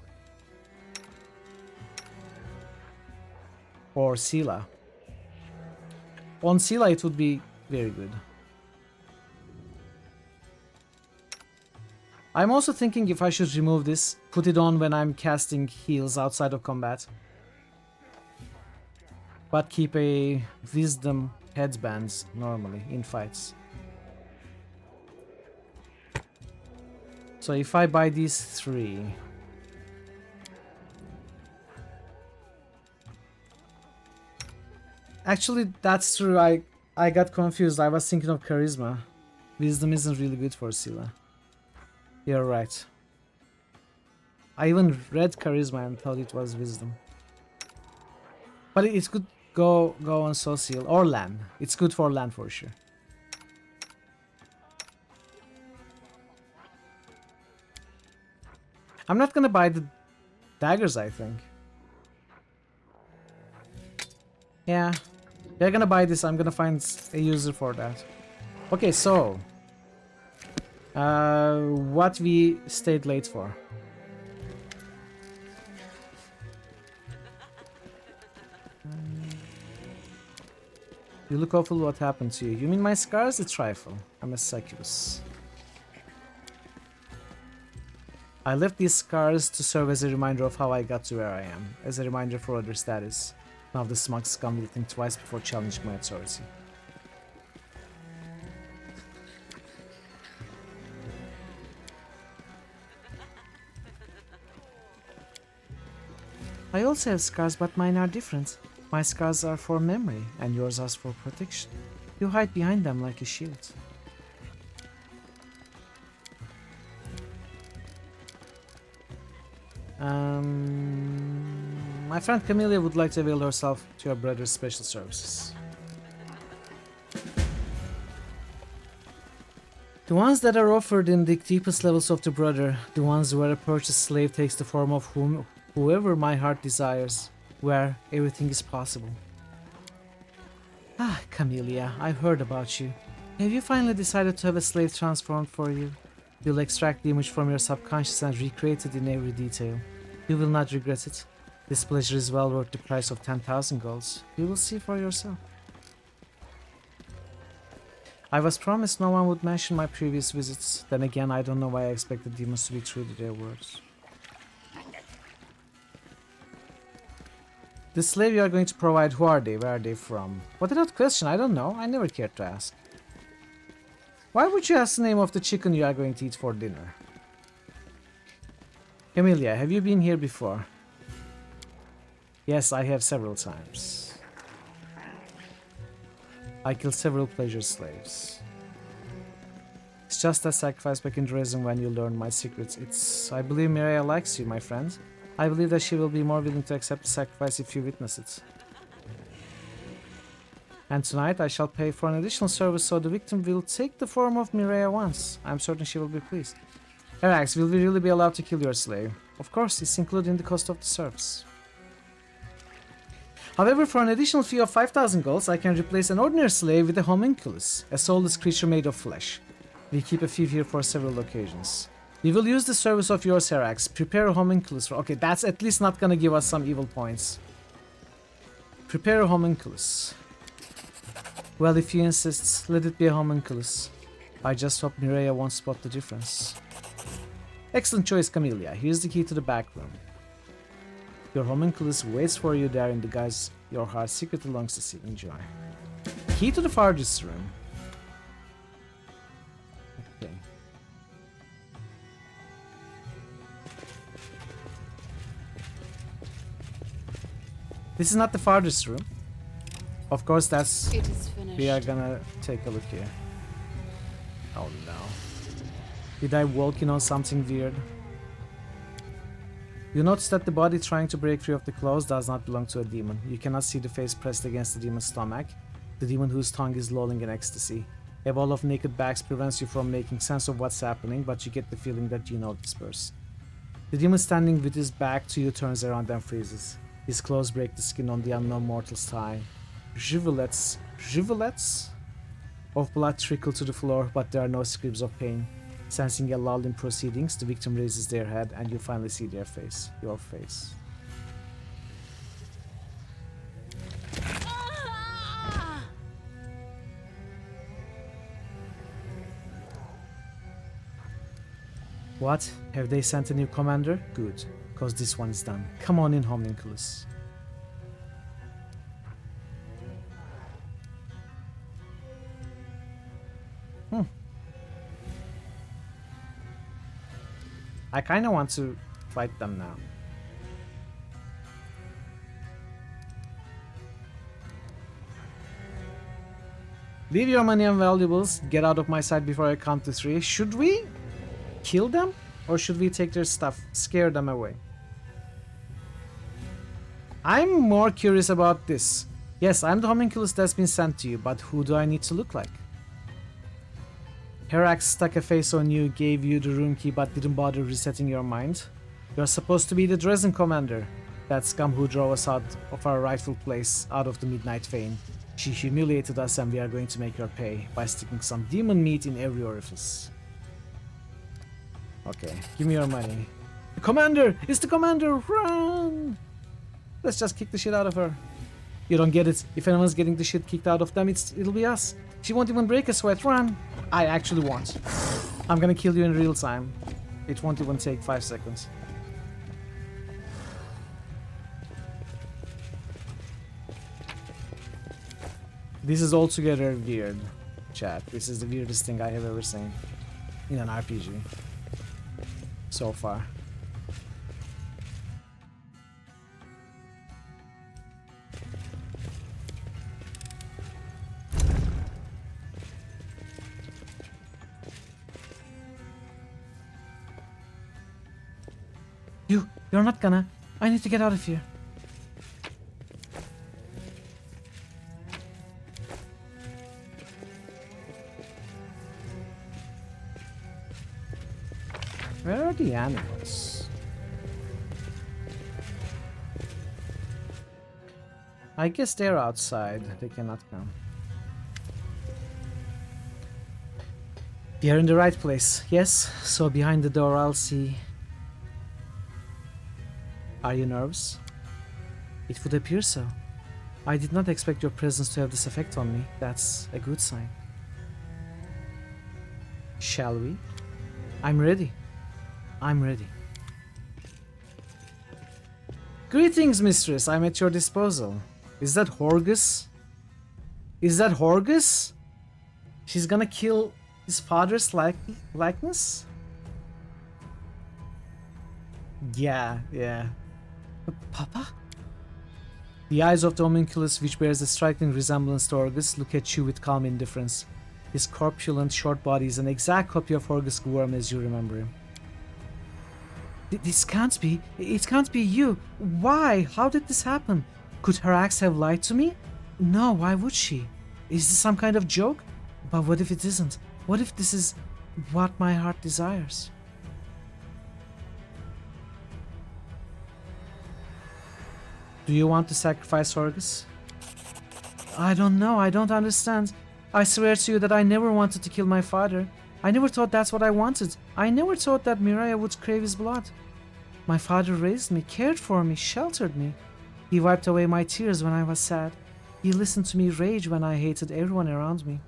Or Sela. On Sela it would be very good. I'm also thinking if I should remove this, put it on when I'm casting heals outside of combat. But keep a wisdom headbands normally in fights. So if I buy these 3... Actually, that's true. I got confused. I was thinking of charisma. Wisdom isn't really good for Sela. You're right. I even read charisma and thought it was wisdom. But it's good. Go on Social or Lan. It's good for Lan for sure. I'm not gonna buy the daggers, I think. Yeah. They're gonna buy this. I'm gonna find a user for that. Okay, so what we stayed late for. You look awful, what happened to you? You mean my scars? A trifle. I'm a succubus. I left these scars to serve as a reminder of how I got to where I am. As a reminder for other status. Now the smug scum will think twice before challenging my authority. I also have scars, but mine are different. My scars are for memory, and yours are for protection. You hide behind them like a shield. My friend Camellia would like to avail herself to your brother's special services. The ones that are offered in the deepest levels of the brother, the ones where a purchased slave takes the form of whoever my heart desires, where everything is possible. Ah, Camellia, I've heard about you. Have you finally decided to have a slave transformed for you? You'll extract the image from your subconscious and recreate it in every detail. You will not regret it. This pleasure is well worth the price of 10,000 golds. You will see for yourself. I was promised no one would mention my previous visits. Then again, I don't know why I expect the demons to be true to their words. The slave you are going to provide, who are they? Where are they from? What an odd question, I don't know. I never cared to ask. Why would you ask the name of the chicken you are going to eat for dinner? Camellia, have you been here before? Yes, I have several times. I killed several pleasure slaves. It's just a sacrifice back in Dresden when you learn my secrets. I believe Mireia likes you, my friend. I believe that she will be more willing to accept the sacrifice if you witness it. And tonight I shall pay for an additional service so the victim will take the form of Mireia once. I'm certain she will be pleased. Arax, will we really be allowed to kill your slave? Of course, it's included in the cost of the service. However, for an additional fee of 5,000 golds, I can replace an ordinary slave with a homunculus, a soulless creature made of flesh. We keep a few here for several occasions. We will use the service of your Serax. Prepare a homunculus for... Okay, that's at least not gonna give us some evil points. Prepare a homunculus. Well, if you insist, let it be a homunculus. I just hope Mireia won't spot the difference. Excellent choice, Camellia. Here's the key to the back room. Your homunculus waits for you there in the guise your heart secretly longs to see. Enjoy. Key to the farthest room. Okay. This is not the farthest room. Of course, that's... It is finished. We are gonna take a look here. Oh no. Did I walk in on something weird? You notice that the body trying to break free of the claws does not belong to a demon. You cannot see the face pressed against the demon's stomach, the demon whose tongue is lolling in ecstasy. A wall of naked backs prevents you from making sense of what's happening, but you get the feeling that you know this person. The demon standing with his back to you turns around and freezes. His claws break the skin on the unknown mortal's thigh. Rivulets of blood trickle to the floor, but there are no screams of pain. Sensing a lull in proceedings, the victim raises their head and you finally see their face. Your face. What? Have they sent a new commander? Good, cause this one is done. Come on in, homunculus. I kinda want to fight them now. Leave your money and valuables. Get out of my sight before I count to 3. Should we kill them? Or should we take their stuff? Scare them away? I'm more curious about this. Yes, I'm the homunculus that's been sent to you, but who do I need to look like? Herax stuck a face on you, gave you the room key, but didn't bother resetting your mind. You're supposed to be the Dresden commander. That scum who drove us out of our rightful place, out of the Midnight Vein. She humiliated us and we are going to make her pay by sticking some demon meat in every orifice. Okay, give me your money. The commander! It's the commander! Run! Let's just kick the shit out of her. You don't get it. If anyone's getting the shit kicked out of them, it'll be us. She won't even break a sweat. Run! I actually won't. I'm gonna kill you in real time. It won't even take 5 seconds. This is altogether weird, chat. This is the weirdest thing I have ever seen in an RPG so far. You're not gonna. I need to get out of here. Where are the animals? I guess they're outside. They cannot come. We are in the right place. Yes, so behind the door I'll see. Are you nervous? It would appear so. I did not expect your presence to have this effect on me. That's a good sign. Shall we? I'm ready. I'm ready. Greetings, mistress. I'm at your disposal. Is that Horgus? Is that Horgus? She's gonna kill his father's likeness? Yeah. Papa? The eyes of the homunculus, which bears a striking resemblance to Horgus, look at you with calm indifference. His corpulent, short body is an exact copy of Horgus Guarm as you remember him. This can't be. It can't be you. Why? How did this happen? Could Herax have lied to me? No, why would she? Is this some kind of joke? But what if it isn't? What if this is what my heart desires? Do you want to sacrifice Horgus? I don't know. I don't understand. I swear to you that I never wanted to kill my father. I never thought that's what I wanted. I never thought that Mireia would crave his blood. My father raised me, cared for me, sheltered me. He wiped away my tears when I was sad. He listened to me rage when I hated everyone around me.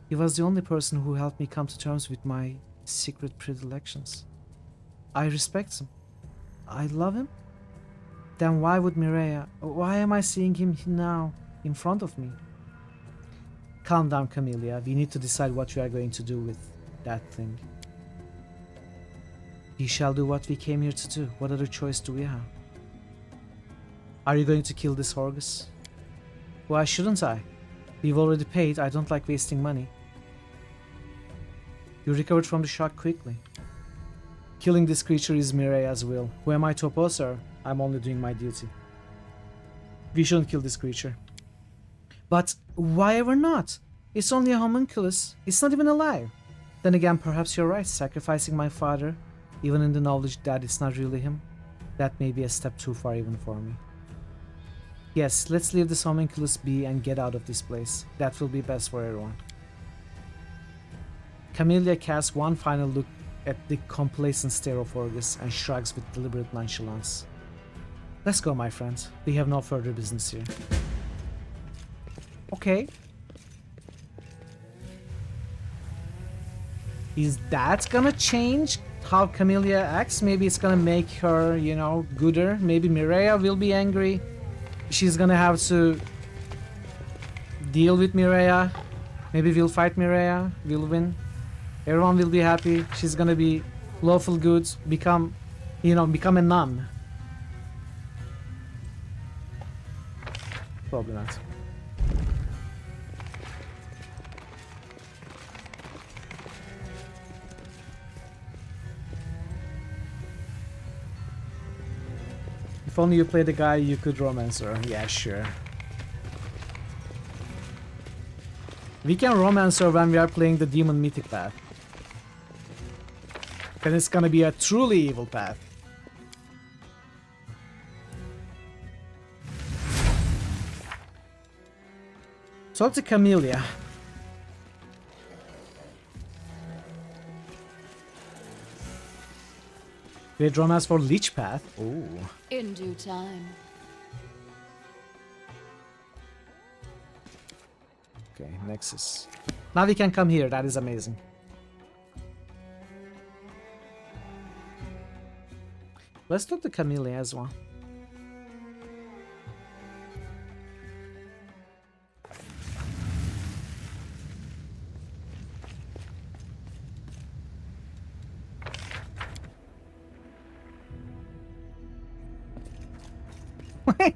He was the only person who helped me come to terms with my secret predilections. I respect him. I love him. Then why would Mireia... Why am I seeing him now, in front of me? Calm down, Camellia. We need to decide what we are going to do with that thing. We shall do what we came here to do. What other choice do we have? Are you going to kill this Horgus? Why shouldn't I? We've already paid. I don't like wasting money. You recovered from the shock quickly. Killing this creature is Mireia's will. Who am I to oppose her? I'm only doing my duty. We shouldn't kill this creature. But why ever not? It's only a homunculus. It's not even alive. Then again, perhaps you're right. Sacrificing my father, even in the knowledge that it's not really him, that may be a step too far even for me. Yes, let's leave this homunculus be and get out of this place. That will be best for everyone. Camellia casts one final look at the complacent stare of Horgus and shrugs with deliberate nonchalance. Let's go, my friend. We have no further business here. Okay. Is that gonna change how Camellia acts? Maybe it's gonna make her, you know, gooder. Maybe Mireia will be angry. She's gonna have to deal with Mireia. Maybe we'll fight Mireia. We'll win. Everyone will be happy. She's gonna be lawful good. Become, you know, become a nun. Probably not. If only you played the guy you could romance her. Yeah, sure. We can romance her when we are playing the demon mythic path. Then it's gonna be a truly evil path. Talk to Camellia. Great romance for Lich Path. Ooh. In due time. Okay, Nexus. Now we can come here. That is amazing. Let's talk to Camellia as well.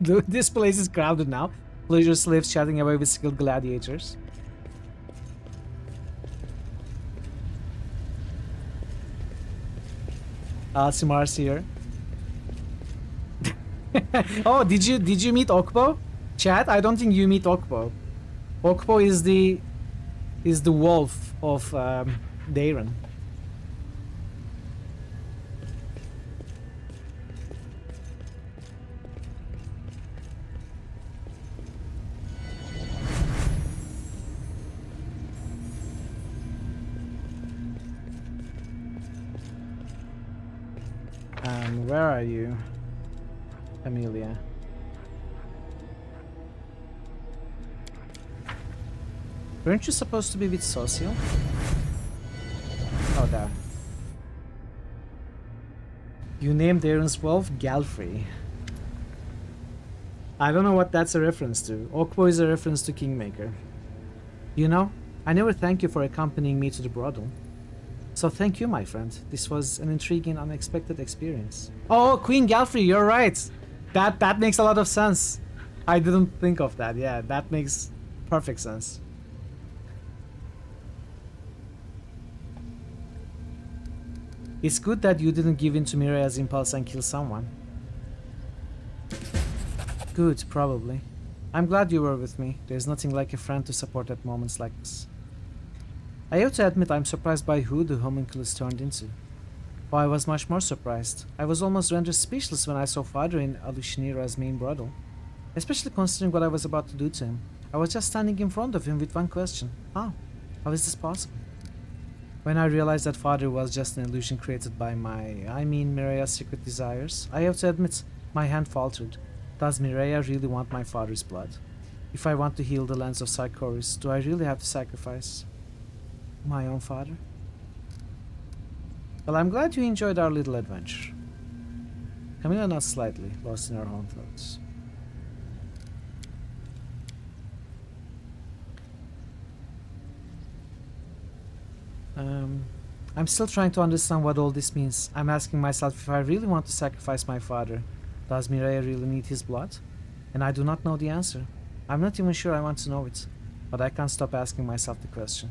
Dude, this place is crowded now. Pleasure slaves chatting away with skilled gladiators. Alcimar's here. Oh, did you meet Okpo? Chat, I don't think you meet Okpo. Okpo is the wolf of Dayron. Where are you, Camellia? Weren't you supposed to be with Social? Oh, there. You named Darren's wolf Galfrey. I don't know what that's a reference to. Okpo is a reference to Kingmaker. You know, I never thank you for accompanying me to the brothel. So thank you, my friend. This was an intriguing, unexpected experience. Oh, Queen Galfrey, you're right. That makes a lot of sense. I didn't think of that. Yeah, that makes perfect sense. It's good that you didn't give in to Mireia's impulse and kill someone. Good, probably. I'm glad you were with me. There's nothing like a friend to support at moments like this. I have to admit I'm surprised by who the homunculus turned into. Oh, I was much more surprised. I was almost rendered speechless when I saw Father in Alushinira's main brothel. Especially considering what I was about to do to him. I was just standing in front of him with one question. How? How is this possible? When I realized that father was just an illusion created by Mireya's secret desires, I have to admit, my hand faltered. Does Mireya really want my father's blood? If I want to heal the lands of Sarkoris, do I really have to sacrifice my own father? Well, I'm glad you enjoyed our little adventure. Camilla not slightly, lost in her own thoughts. I'm still trying to understand what all this means. I'm asking myself if I really want to sacrifice my father. Does Mireya really need his blood? And I do not know the answer. I'm not even sure I want to know it, but I can't stop asking myself the question.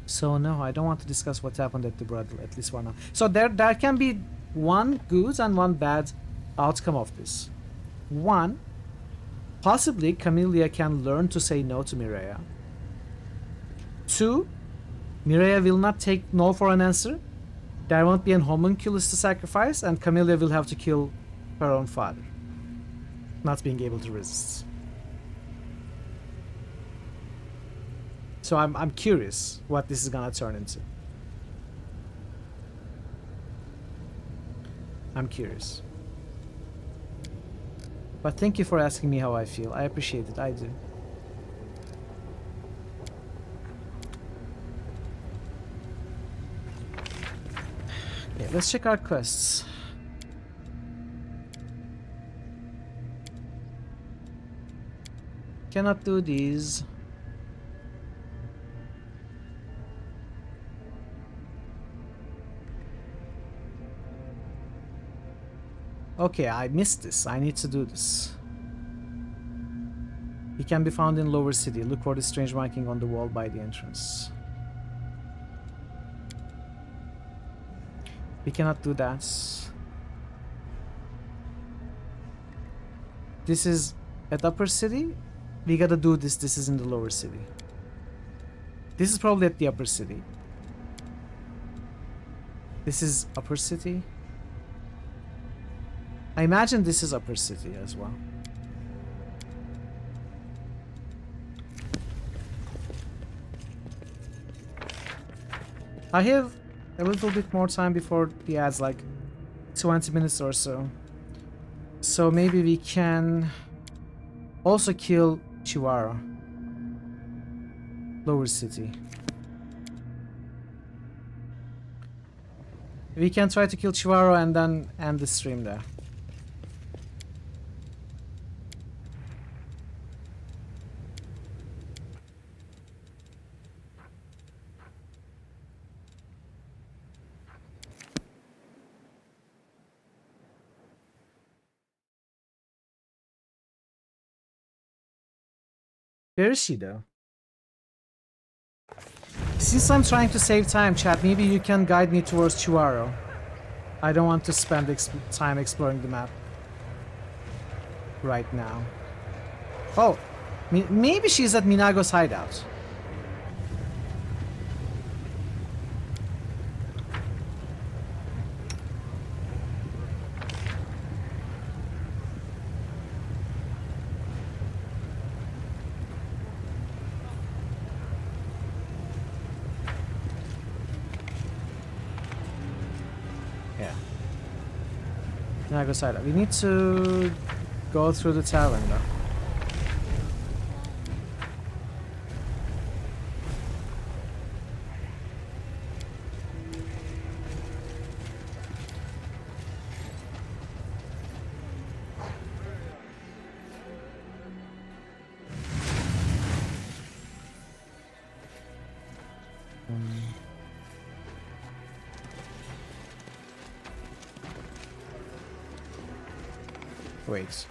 So no, I don't want to discuss what happened at the brothel, at least for now. So there can be one good and one bad outcome of this. One, possibly Camilla can learn to say no to Mireya. Two, Mireya will not take no for an answer. There won't be an homunculus to sacrifice, and Camilla will have to kill her own father, not being able to resist. So I'm curious what this is gonna turn into. I'm curious. But thank you for asking me how I feel. I appreciate it. I do. Okay, let's check our quests. Cannot do these. Okay, I missed this. I need to do this. He can be found in Lower City. Look for the strange marking on the wall by the entrance. We cannot do that. This is at Upper City. We gotta do this. This is in the Lower City. This is probably at the Upper City. This is Upper City. I imagine this is Upper City as well. I have a little bit more time before the ads, like 20 minutes or so. So maybe we can also kill Chihuahua. Lower City. We can try to kill Chihuahua and then end the stream there. Where is she though? Since I'm trying to save time, chat, maybe you can guide me towards Chihuahua. I don't want to spend time exploring the map right now. Oh, maybe she's at Minago's hideout. Minago's hideout. We need to go through the tavern though. Wait.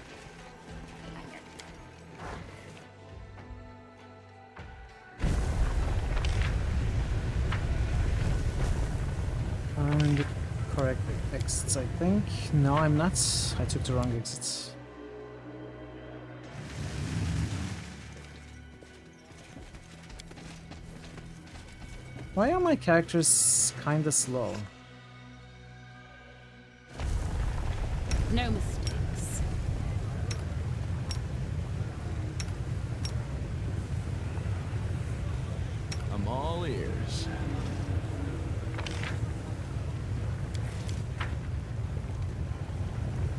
I'm in the correct exits, I think. No, I'm not. I took the wrong exits. Why are my characters kinda slow? No mistakes. I'm all ears.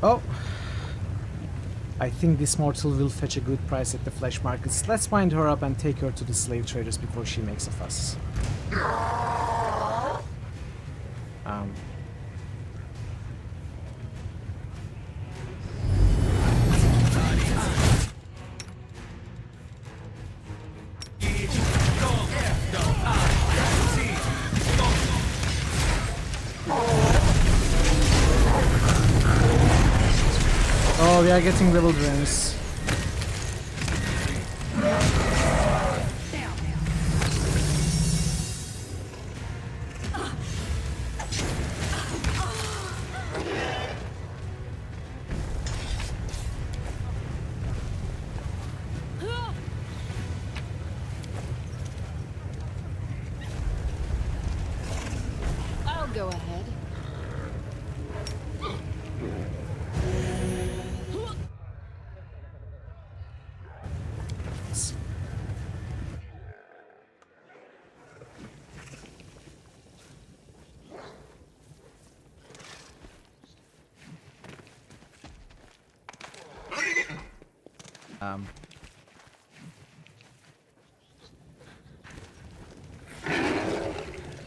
Oh, I think this mortal will fetch a good price at the flesh markets. Let's bind her up and take her to the slave traders before she makes a fuss. Oh, we are getting level drains. I'll go ahead.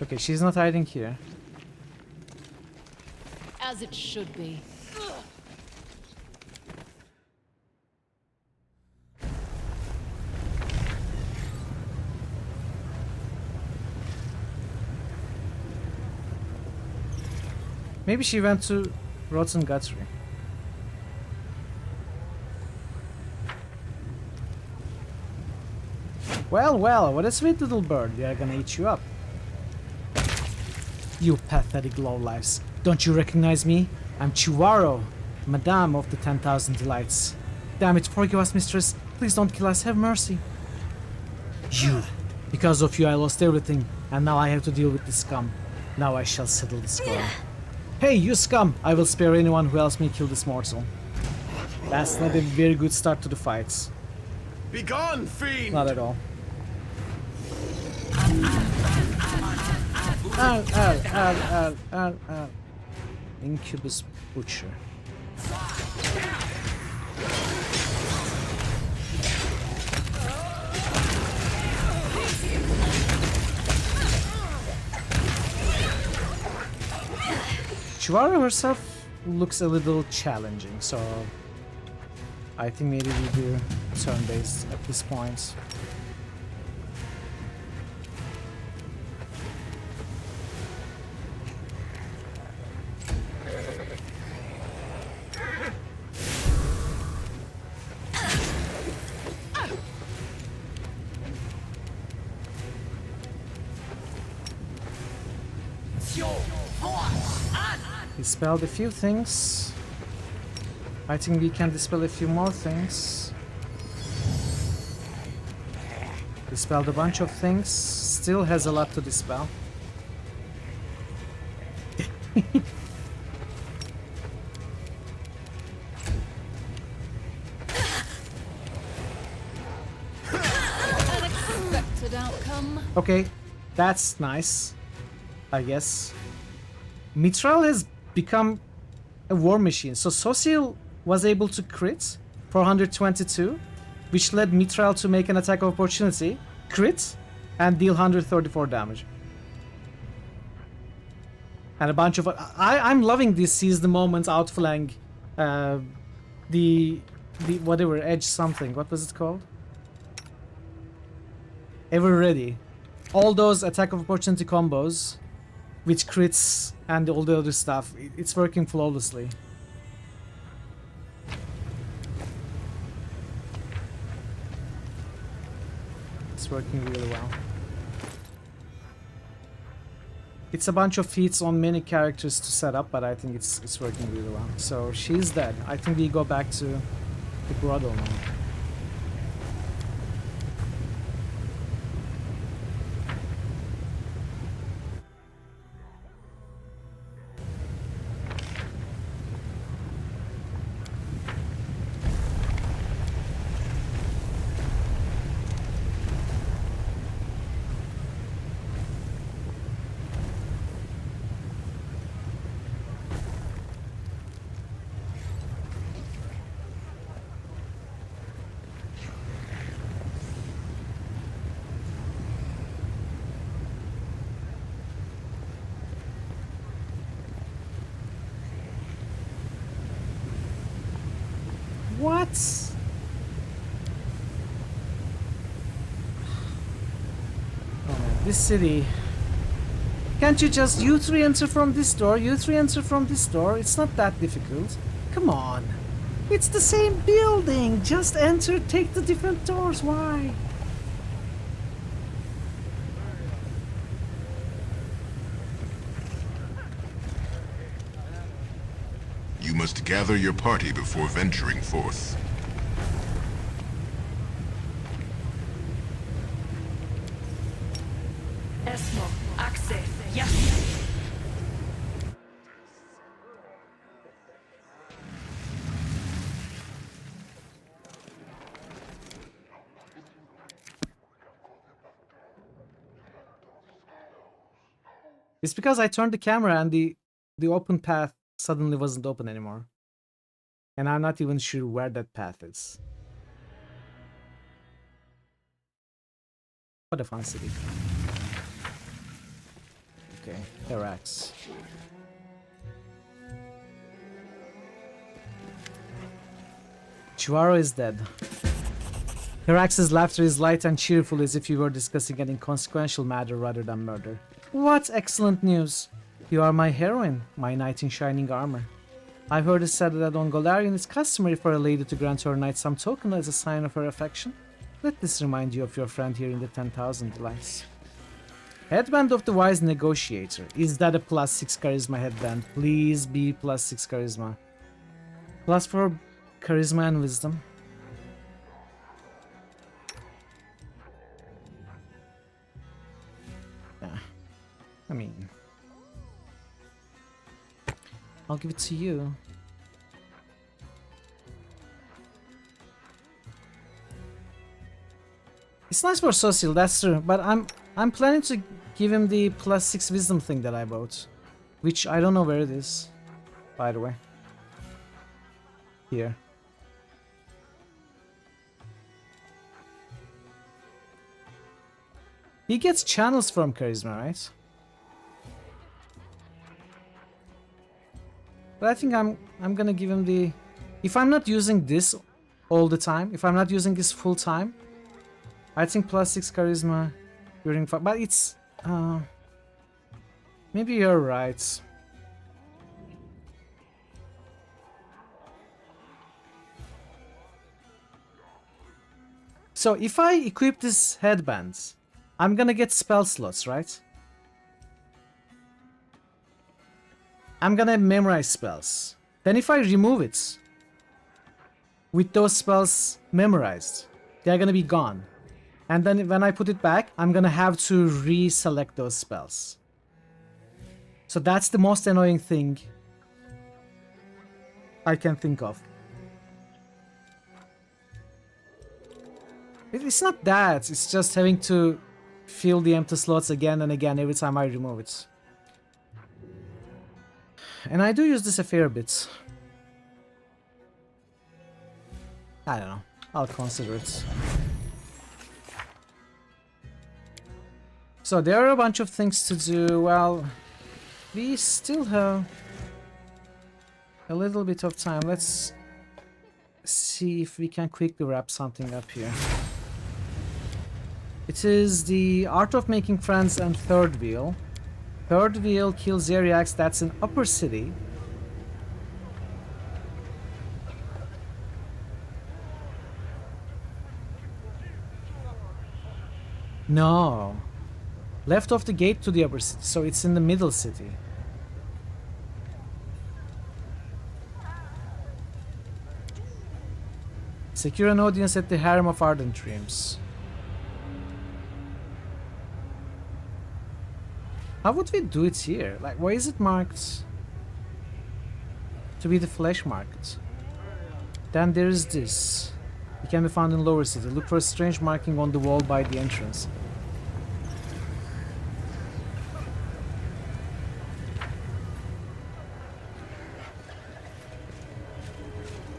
Okay, she's not hiding here. As it should be. Maybe she went to Rotten Guthrie. Well, well, what a sweet little bird. We are gonna eat you up. You pathetic lowlifes. Don't you recognize me? I'm Chihuaro, Madame of the 10,000 Delights. Damn it, forgive us, mistress. Please don't kill us, have mercy. You. Because of you I lost everything, and now I have to deal with this scum. Now I shall settle the score. Hey, you scum! I will spare anyone who helps me kill this mortal. That's not a very good start to the fights. Be gone, fiend! Not at all. Ow. Incubus Butcher. Chihuahua herself looks a little challenging, so I think maybe we do turn-based at this point. Dispelled a few things. I think we can dispel a few more things. Dispelled a bunch of things. Still has a lot to dispel. Unexpected outcome. Okay, that's nice, I guess. Mithril has become a war machine. So Social was able to crit for 122, which led Mithril to make an attack of opportunity, crit, and deal 134 damage. And a bunch of... I'm loving this seize the moment outflank, the whatever, edge something, what was it called? Ever ready. All those attack of opportunity combos, with crits and all the other stuff, it's working flawlessly. It's working really well. It's a bunch of feats on many characters to set up, but I think it's working really well. So she's dead. I think we go back to the grotto now. What? Oh man, this city. Can't you just you three enter from this door, you three enter from this door? It's not that difficult. Come on. It's the same building. Just enter, take the different doors. Why? You must gather your party before venturing forth. Esmo, Axe, yes. It's because I turned the camera and the open path suddenly wasn't open anymore. And I'm not even sure where that path is. What a fun city. Okay, Herax. Chihuahua is dead. Herax's laughter is light and cheerful as if you were discussing an inconsequential matter rather than murder. What excellent news! You are my heroine, my knight in shining armor. I've heard it said that on Golarion it's customary for a lady to grant her knight some token as a sign of her affection. Let this remind you of your friend here in the 10,000 delights. Headband of the Wise Negotiator. Is that a +6 charisma headband? Please be +6 charisma. +4 charisma and wisdom. Yeah. I mean, I'll give it to you. It's nice for social, that's true, but I'm planning to give him the +6 wisdom thing that I bought, which I don't know where it is, by the way. Here. He gets channels from charisma, right? But I think I'm gonna give him the... If I'm not using this all the time, if I'm not using this full time, I think +6 charisma during... But it's... maybe you're right. So if I equip this headband, I'm gonna get spell slots, right? I'm gonna memorize spells. Then if I remove it, with those spells memorized, they're gonna be gone. And then when I put it back, I'm gonna have to reselect those spells. So that's the most annoying thing I can think of. It's not that, it's just having to fill the empty slots again and again every time I remove it. And I do use this a fair bit. I don't know, I'll consider it. So there are a bunch of things to do. Well, we still have a little bit of time. Let's see if we can quickly wrap something up here. It is the Art of Making Friends and Third Wheel. Third Wheel kills Zeriax, that's in Upper City. No. Left of the gate to the Upper City, so it's in the Middle City. Secure an audience at the Harem of Ardent Dreams. How would we do it here? Like, why is it marked to be the Flesh Market? Then there is this. It can be found in Lower City. Look for a strange marking on the wall by the entrance.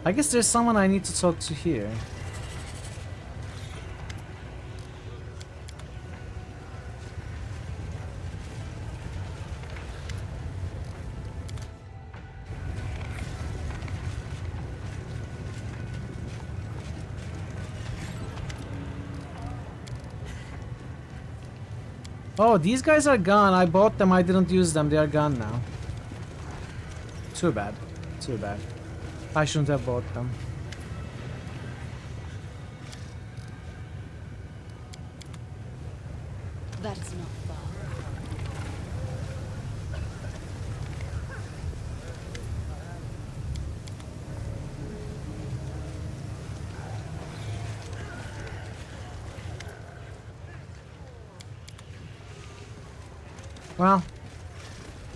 I guess there's someone I need to talk to here. Oh, these guys are gone. I bought them. I didn't use them. They are gone now. Too bad. Too bad. I shouldn't have bought them. That is not far. Well,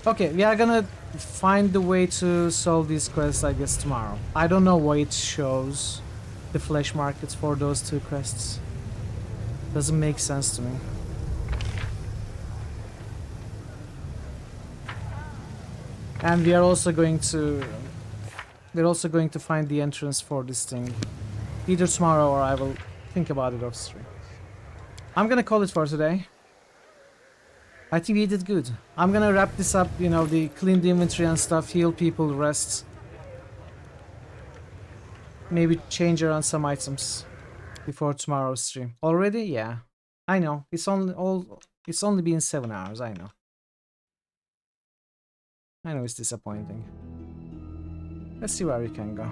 okay, we are gonna find the way to solve these quests, I guess, tomorrow. I don't know why it shows the flesh markets for those two quests. Doesn't make sense to me. And we are also going to find the entrance for this thing either tomorrow, or I will think about it off stream. I'm gonna call it for today. I think we did good. I'm gonna wrap this up, you know, the clean the inventory and stuff, heal people, rest. Maybe change around some items before tomorrow's stream. Already? Yeah. I know. It's only been 7 hours, I know. I know it's disappointing. Let's see where we can go.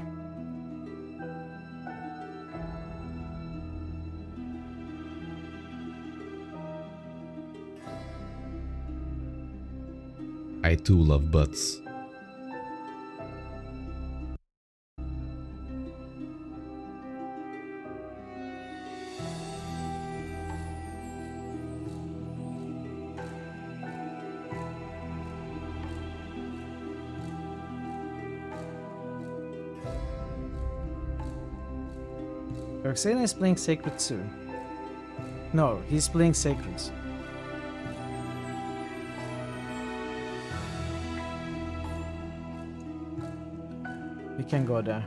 I too love butts. Roxana is playing Sacred too. No, he's playing Sacred. We can go there.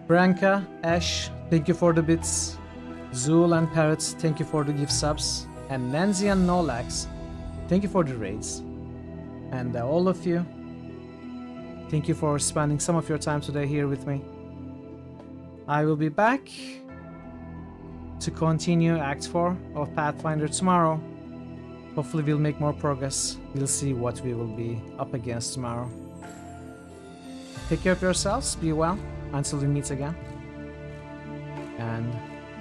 Branka, Ash, thank you for the bits. Zool and Parrot, thank you for the gift subs. And Nancy and Nolax, thank you for the raids. And all of you, thank you for spending some of your time today here with me. I will be back to continue Act 4 of Pathfinder tomorrow. Hopefully we'll make more progress. We'll see what we will be up against tomorrow. Take care of yourselves, be well, until we meet again. And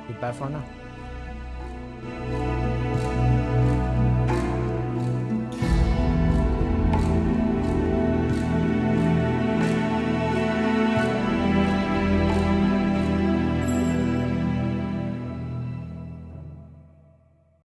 goodbye for now.